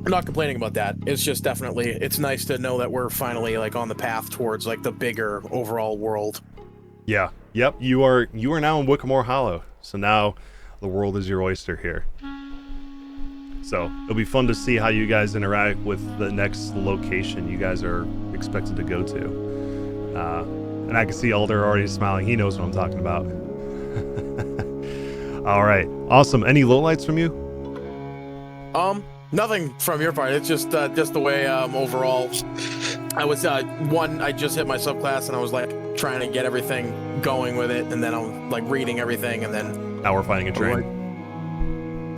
I'm not complaining about that. It's just definitely, it's nice to know that we're finally like on the path towards like the bigger overall world. Yeah. Yep. You are now in Wickamore Hollow. So now the world is your oyster here. So it'll be fun to see how you guys interact with the next location you guys are expected to go to. And I can see Alder already smiling. He knows what I'm talking about. All right. Awesome. Any lowlights from you? Nothing from your part. It's just the way overall. I was I just hit my subclass and I was like trying to get everything going with it, and then I'm like reading everything, and then now we're fighting a train.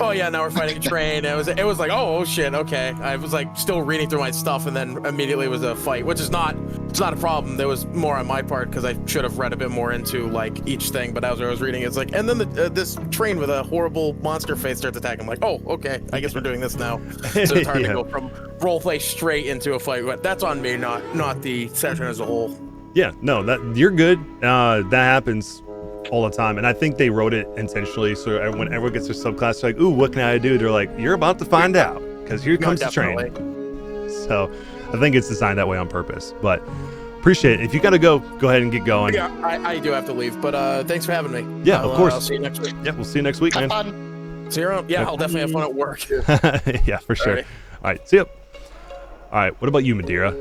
Oh yeah, now we're fighting a train. It was like oh shit, okay. I was like still reading through my stuff, and then immediately it was a fight, which is not a problem. There was more on my part because I should have read a bit more into like each thing. But as I was reading, it's like, and then this train with a horrible monster face starts attacking. I'm like, oh okay, I guess we're doing this now. So it's hard to go from roleplay straight into a fight. But that's on me, not the session as a whole. Yeah, no, that you're good. That happens all the time, and I think they wrote it intentionally so when everyone gets their subclass, they're like, ooh, what can I do? They're like, you're about to find out, because here comes the train. So I think it's designed that way on purpose, but appreciate it. If you gotta go ahead and get going. Yeah, I do have to leave, but thanks for having me. Yeah, of course. I'll see you next week. Yeah, we'll see you next week, man. Have fun. See you around. Yeah, I'll definitely have fun at work. Yeah, for sure. All right, see you. All right, what about you, Madeira?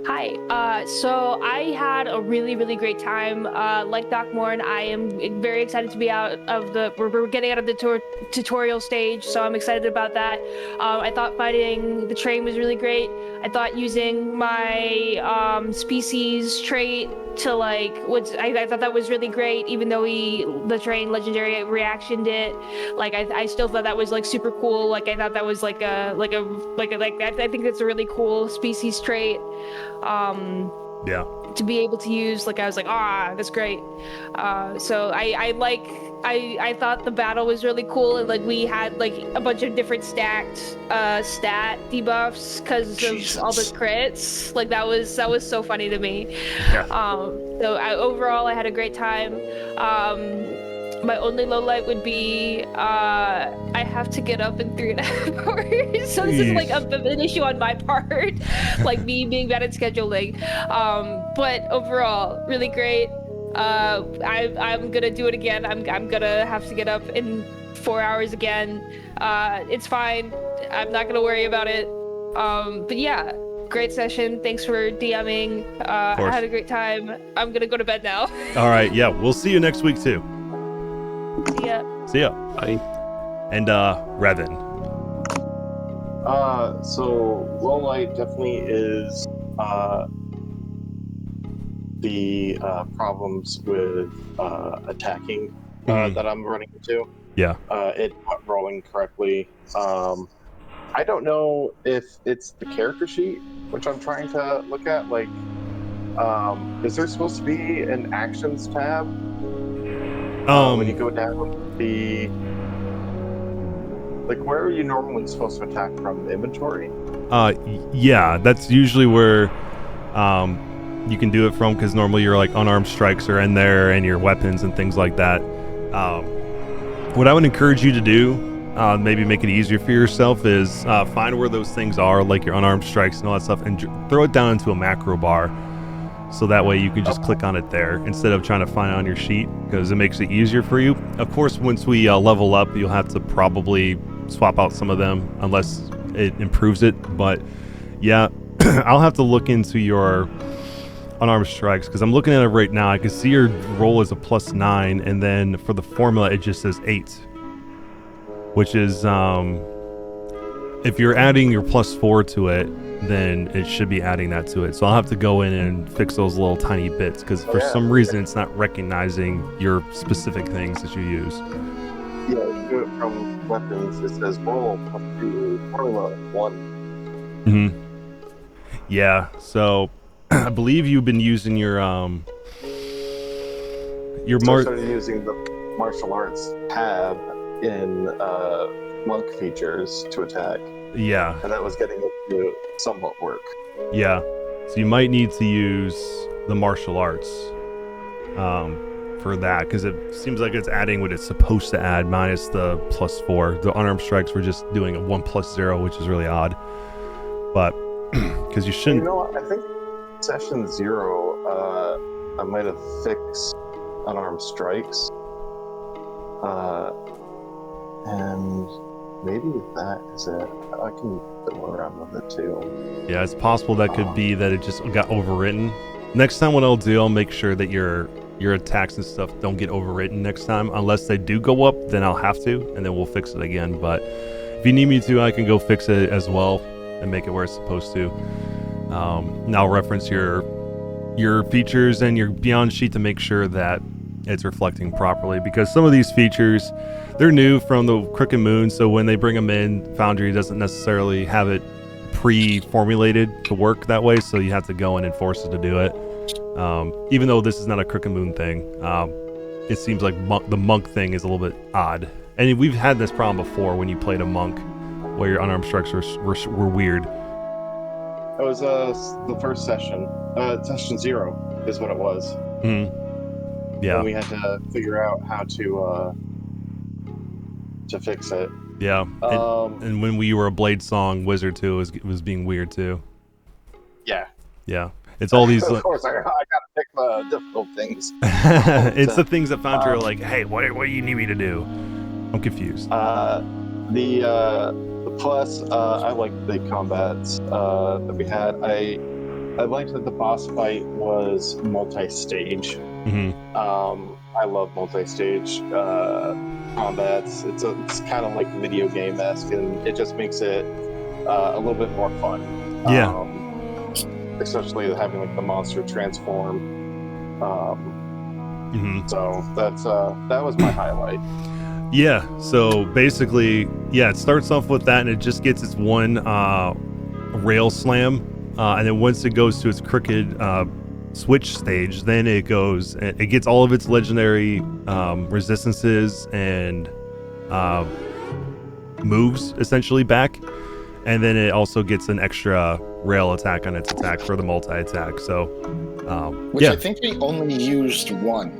Hi. So I had a really, really great time. Like Doc Morn, I am very excited to be out of we're getting out of the tutorial stage, so I'm excited about that. I thought fighting the train was really great. I thought using my species trait to like, I thought that was really great, even though the train legendary reactioned it. Like I still thought that was like super cool. Like I thought that was I think that's a really cool species trait. Yeah. To be able to use, like I was like, that's great. So I thought the battle was really cool, and like we had like a bunch of different stacked stat debuffs because of all the crits. Like that was so funny to me. Yeah. So overall I had a great time. My only low light would be I have to get up in 3.5 hours. So this is like an issue on my part, like me being bad at scheduling. But overall, really great. I'm gonna do it again. I'm gonna have to get up in 4 hours again. It's fine. I'm not gonna worry about it. But yeah, great session. Thanks for DMing. I had a great time. I'm gonna go to bed now. All right. Yeah, we'll see you next week too. See ya. Bye. And Revan. So low light definitely is the problems with attacking that I'm running into. Yeah. It not rolling correctly. I don't know if it's the character sheet, which I'm trying to look at. Like, is there supposed to be an actions tab when you go down the like where are you normally supposed to attack from? The inventory? Yeah, that's usually where you can do it from, because normally your like unarmed strikes are in there and your weapons and things like that. What I would encourage you to do, maybe make it easier for yourself, is find where those things are, like your unarmed strikes and all that stuff, and throw it down into a macro bar. So that way you can just click on it there instead of trying to find it on your sheet, because it makes it easier for you. Of course, once we level up, you'll have to probably swap out some of them unless it improves it. But yeah, I'll have to look into your unarmed strikes, because I'm looking at it right now. I can see your roll is a +9, and then for the formula it just says 8, which is if you're adding your +4 to it, then it should be adding that to it. So I'll have to go in and fix those little tiny bits, because for some reason it's not recognizing your specific things that you use. Yeah, you do it from weapons. It says roll +2, formula 1. Mm-hmm. Yeah, so I believe you've been using your I started using the martial arts tab in monk features to attack. Yeah. And that was getting it to somewhat work. Yeah. So you might need to use the martial arts for that, because it seems like it's adding what it's supposed to add minus the +4. The unarmed strikes were just doing a 1 + 0, which is really odd. But because you shouldn't. You know what? I think session 0, I might have fixed unarmed strikes. And maybe that is it. I can fiddle around with it too. Yeah, it's possible that could be that it just got overwritten. Next time what I'll do, I'll make sure that your attacks and stuff don't get overwritten next time. Unless they do go up, then I'll have to, and then we'll fix it again. But if you need me to, I can go fix it as well and make it where it's supposed to. And I'll reference your features and your Beyond sheet to make sure that it's reflecting properly, because some of these features, they're new from the Crooked Moon, so when they bring them in, Foundry doesn't necessarily have it pre-formulated to work that way, so you have to go in and force it to do it. Even though this is not a Crooked Moon thing, it seems like the monk thing is a little bit odd. And we've had this problem before when you played a monk, where your unarmed strikes were weird. It was the first session. Session 0 is what it was. Mm-hmm. Yeah. And we had to figure out how to fix it. Yeah. And when we were a Blade Song wizard too, it was being weird too. Yeah. Yeah. It's all these. Of course, I gotta pick the difficult things. It's the things that Foundry are like, hey, what do you need me to do? I'm confused. The plus, I liked the combats that we had. I liked that the boss fight was multi-stage. Mm-hmm. I love multi-stage combats. It's kind of like video game-esque, and it just makes it a little bit more fun. Yeah. Especially having like the monster transform. So that was my highlight. Yeah. So basically, it starts off with that, and it just gets its one rail slam, and then once it goes to its crooked switch stage, then it gets all of its legendary resistances and moves essentially back, and then it also gets an extra rail attack on its attack for the multi-attack. So which I think we only used one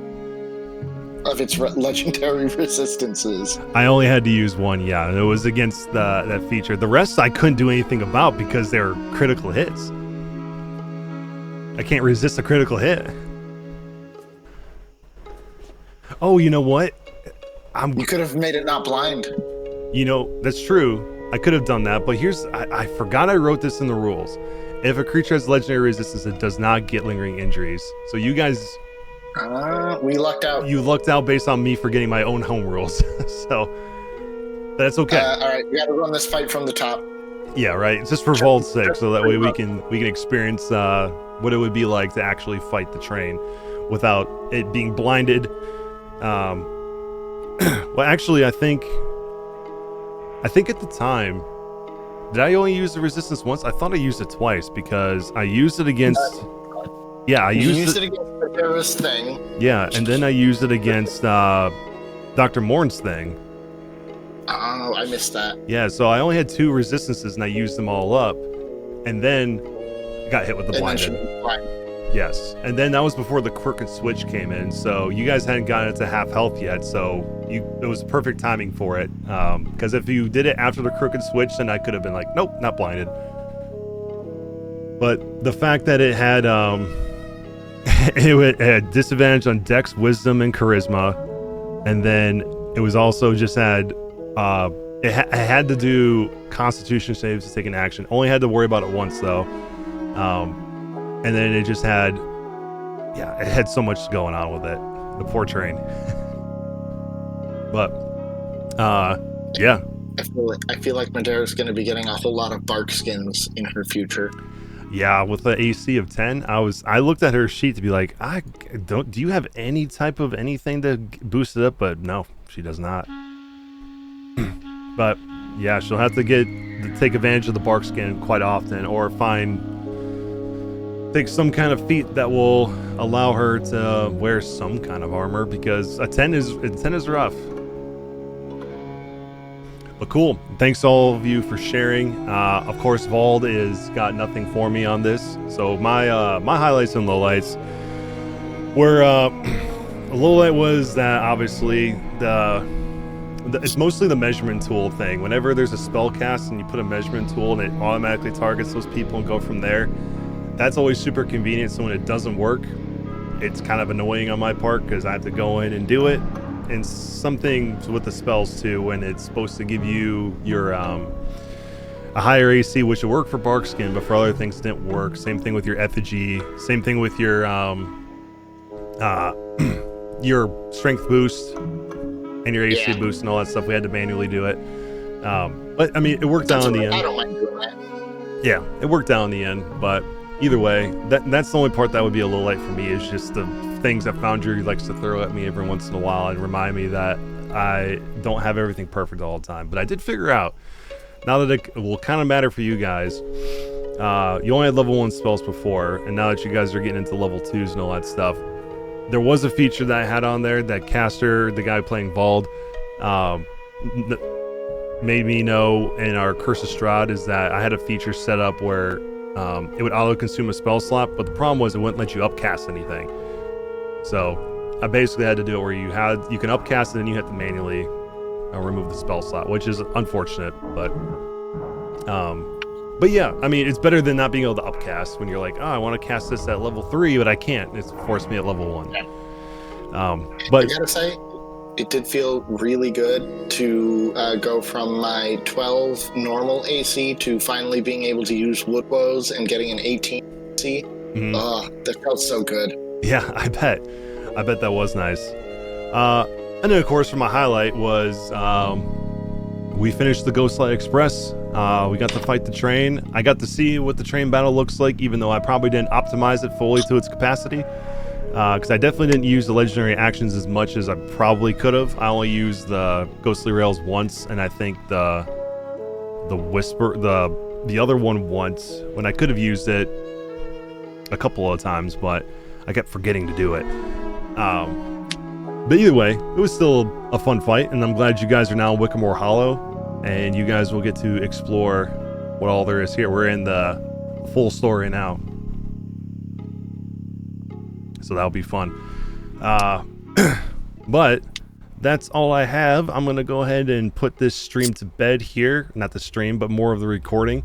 of its legendary resistances. I only had to use one, and it was against that feature. The rest I couldn't do anything about because they're critical hits. I can't resist a critical hit. Oh, you know what? You could have made it not blind. You know, that's true. I could have done that, but I forgot I wrote this in the rules. If a creature has legendary resistance, it does not get lingering injuries. So you guys... we lucked out. You lucked out based on me forgetting my own home rules. So, that's okay. All right, we got to run this fight from the top. Yeah, right. It's just for Vault's sake, so that way we can experience what it would be like to actually fight the train without it being blinded. Well, actually, I think at the time Did I only use the resistance once? I thought I used it twice because I used it against. Yeah, I You used it against the terrorist thing. Yeah, and then I used it against Dr. Morn's thing. Oh, I missed that. Yeah, so I only had 2 resistances and I used them all up, and then got hit with the blinded. Yes, and then that was before the crooked switch came in, so you guys hadn't gotten it to half health yet, so it was perfect timing for it. Because if you did it after the crooked switch, then I could have been like, nope, not blinded. But the fact that it had it had disadvantage on Dex, Wisdom, and Charisma, and then it was also just had it had to do Constitution saves to take an action. Only had to worry about it once though. And then it just had, it had so much going on with it. The poor train. But, yeah. I feel like Madera's going to be getting a whole lot of bark skins in her future. Yeah, with the AC of 10, I looked at her sheet to be like, do you have any type of anything to boost it up? But no, she does not. But yeah, she'll have to take advantage of the bark skin quite often, or take some kind of feat that will allow her to wear some kind of armor, because a 10 is rough. But cool. Thanks to all of you for sharing. Of course, Vald is got nothing for me on this. So my highlights and lowlights were a lowlight was that obviously it's mostly the measurement tool thing. Whenever there's a spell cast and you put a measurement tool and it automatically targets those people and go from there, that's always super convenient. So when it doesn't work, it's kind of annoying on my part because I have to go in and do it. And something with the spells too, when it's supposed to give you your a higher AC, which would work for Barkskin, but for other things didn't work. Same thing with your effigy. Same thing with your strength boost and your AC boost and all that stuff. We had to manually do it. But I mean, it worked out in the end. I don't mind doing that. Yeah, it worked out in the end. But either way, that's the only part that would be a little light for me, is just the things that Foundry likes to throw at me every once in a while and remind me that I don't have everything perfect all the time. But I did figure out, now that it will kind of matter for you guys, you only had level 1 spells before, and now that you guys are getting into level 2s and all that stuff, there was a feature that I had on there that Caster, the guy playing Vald, made me know in our Curse of Strahd, is that I had a feature set up where it would auto-consume a spell slot, but the problem was it wouldn't let you upcast anything. So I basically had to do it where you can upcast it and you have to manually remove the spell slot, which is unfortunate, but yeah, I mean, it's better than not being able to upcast when you're like, oh, I want to cast this at level 3, but I can't. It's forced me at level 1. But I gotta say, it did feel really good to go from my 12 normal AC to finally being able to use Wood Woes and getting an 18 AC. Oh, that felt so good. Yeah, I bet that was nice. And then of course for my highlight was we finished the Ghostlight Express. We got to fight the train. I got to see what the train battle looks like, even though I probably didn't optimize it fully to its capacity. Because I definitely didn't use the legendary actions as much as I probably could have. I only used the Ghostly Rails once, and I think the Whisper, the other one once, when I could have used it a couple of times, but I kept forgetting to do it. But either way, it was still a fun fight, and I'm glad you guys are now in Wickamore Hollow, and you guys will get to explore what all there is here. We're in the full story now, so that'll be fun. But that's all I have. I'm gonna go ahead and put this stream to bed here. Not the stream, but more of the recording.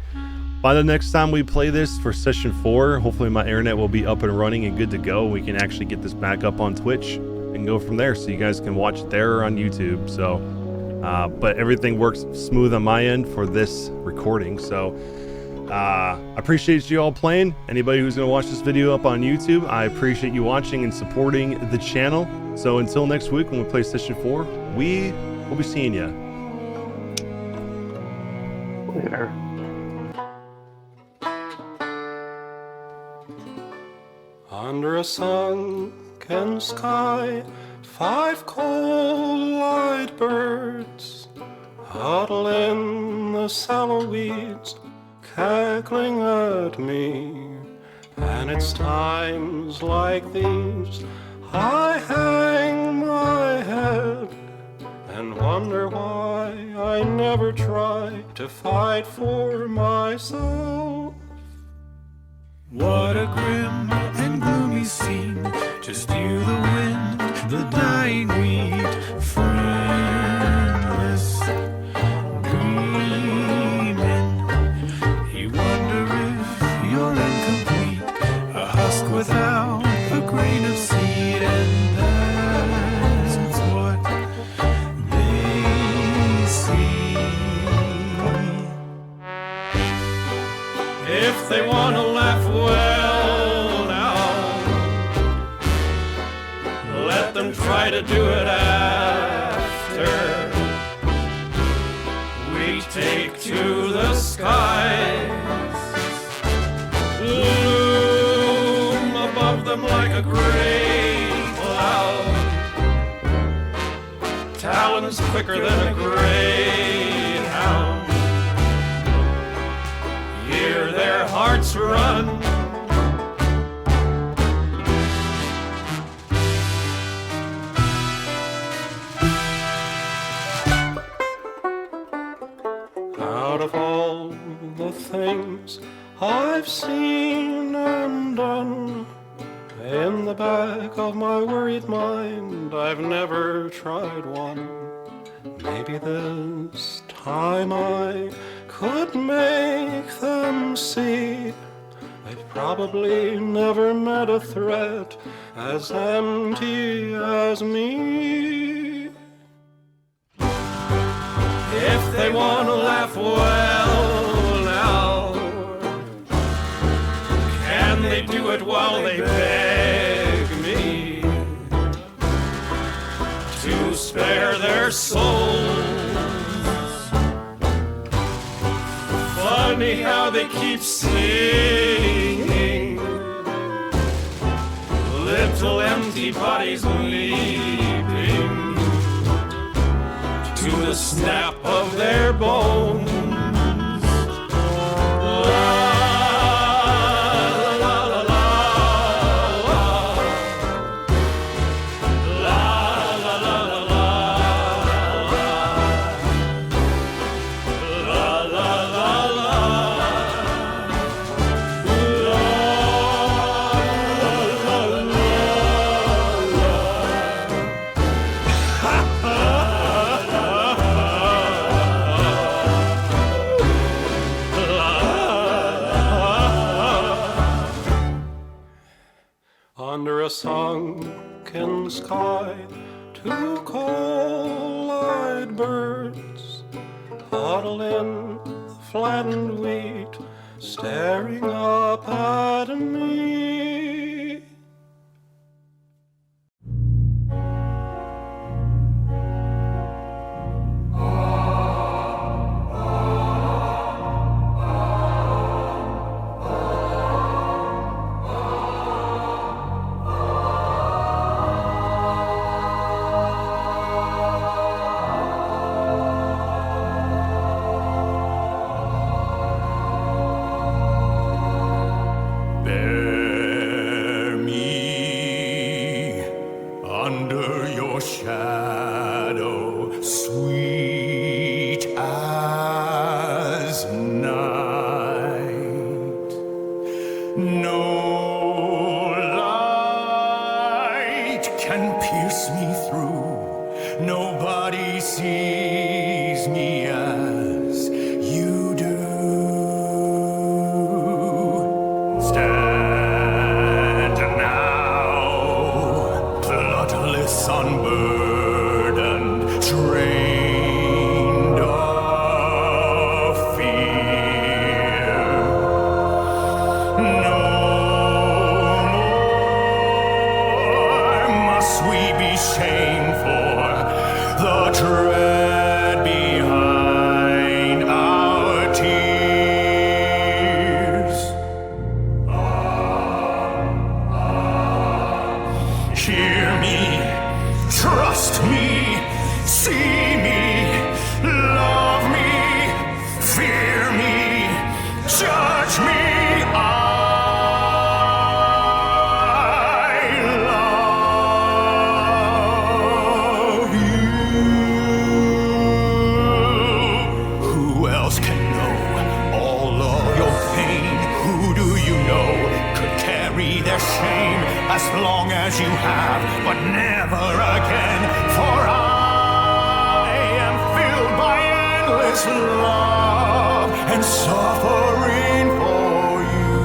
By the next time we play this for session 4, hopefully my internet will be up and running and good to go. We can actually get this back up on Twitch and go from there, so you guys can watch it there or on YouTube. So, but everything works smooth on my end for this recording. So, I appreciate you all playing. Anybody who's gonna watch this video up on YouTube, I appreciate you watching and supporting the channel. So until next week when we play session 4, we will be seeing you. Later. Under a sunken sky, 5 cold light birds huddle in the sallow weeds cackling at me. And it's times like these I hang my head and wonder why I never try to fight for myself. What a grim and gloomy scene. Just you, the wind, the dying wheat, friendless, dreaming. You wonder if you're incomplete, a husk without a grain of seed, and that's what they see. If they want to laugh, well now, let them try to do it after we take to the skies, loom above them like a great cloud, talons quicker than a greyhound. Hear their hearts run. Out of all the things I've seen and done, in the back of my worried mind, I've never tried one. Maybe this time I could make them see they've probably never met a threat as empty as me. If they want to laugh, well now, can they do it while they beg me to spare their souls? Funny how they keep singing, little empty bodies leaping to the snap of their bones. Under a sunken sky, two coal-eyed birds huddle in the flattened wheat, staring up at me. Bear me under your shadow, sweet as night. No light can pierce me through. Nobody sees me as you do. Stand now, bloodless, unburdened, trained of fear. No more must we be shamed for the dread. shame as long as you have, but never again. For I am filled by endless love and suffering for you.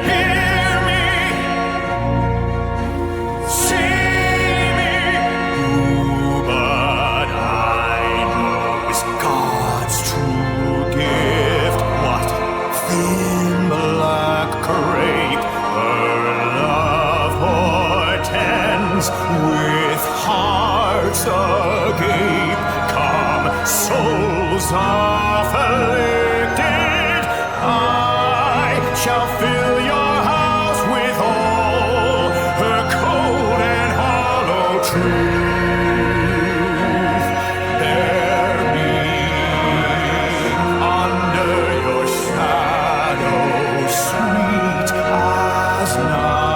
Hear me, see me, but I know is God's true gift. What thin black crape her love portends, with hearts agape. Come, souls afflicted, I shall fill your house with all her cold and hollow truth. Bear me under your shadow, sweet as night.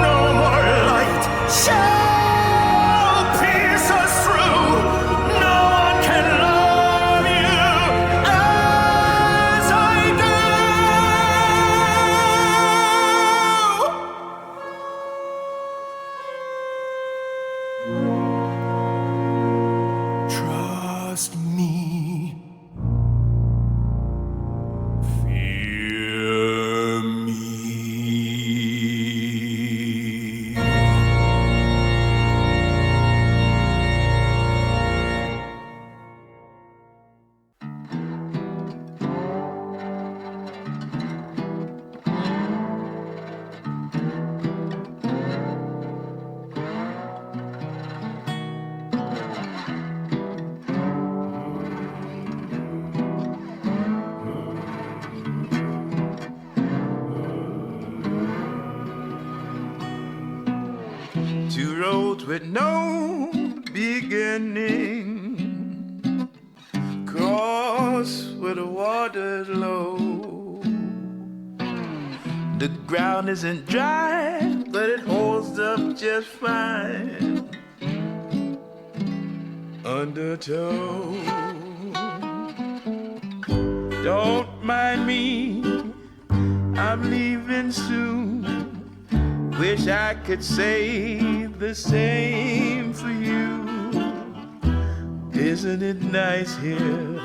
No more light shall pierce us through. No one can love you as I do. Trust me. Fear me. Two roads with no beginning, cross where the water's low. The ground isn't dry, but it holds up just fine under tow. Don't mind me, I'm leaving soon. Wish I could say the same for you. Isn't it nice here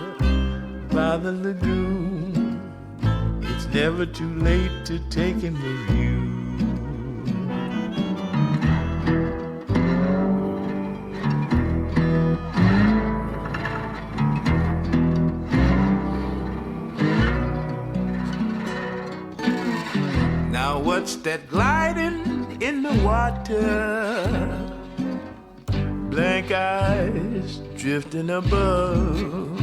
by the lagoon? It's never too late to take in the view. Now what's that gliding in the water? Blank eyes drifting above.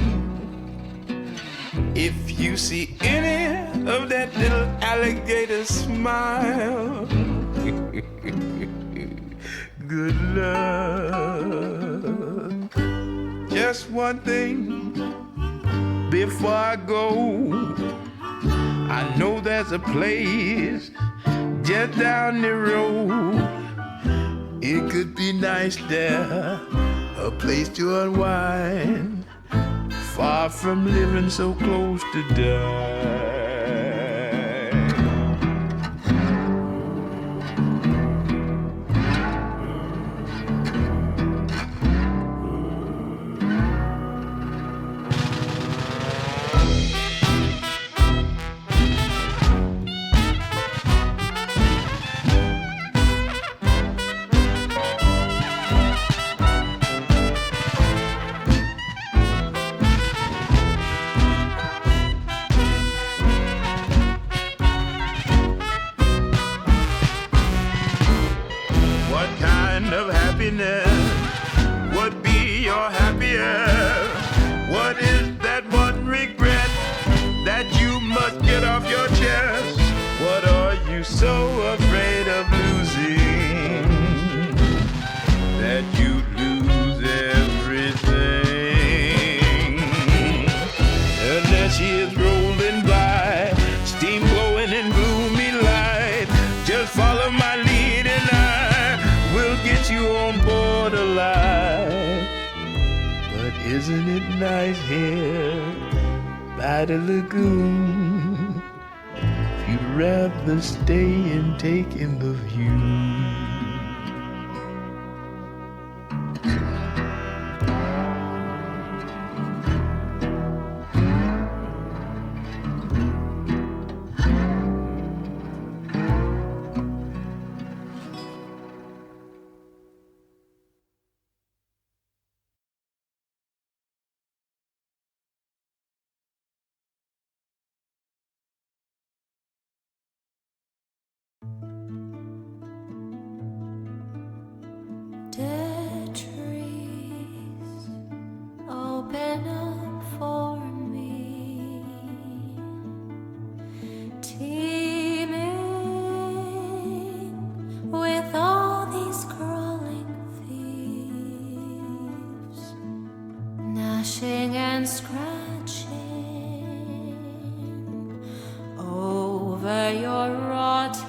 If you see any of that little alligator smile, good luck. Just one thing before I go, I know there's a place just down the road. It could be nice there, a place to unwind, far from living so close to die. Would be your happiest? What is that one regret that you must get off your chest? What are you so afraid of losing? nice here by the lagoon. If you'd rather stay and take in the view. Dead trees open up for me, teeming with all these crawling thieves, gnashing and scratching over your rotten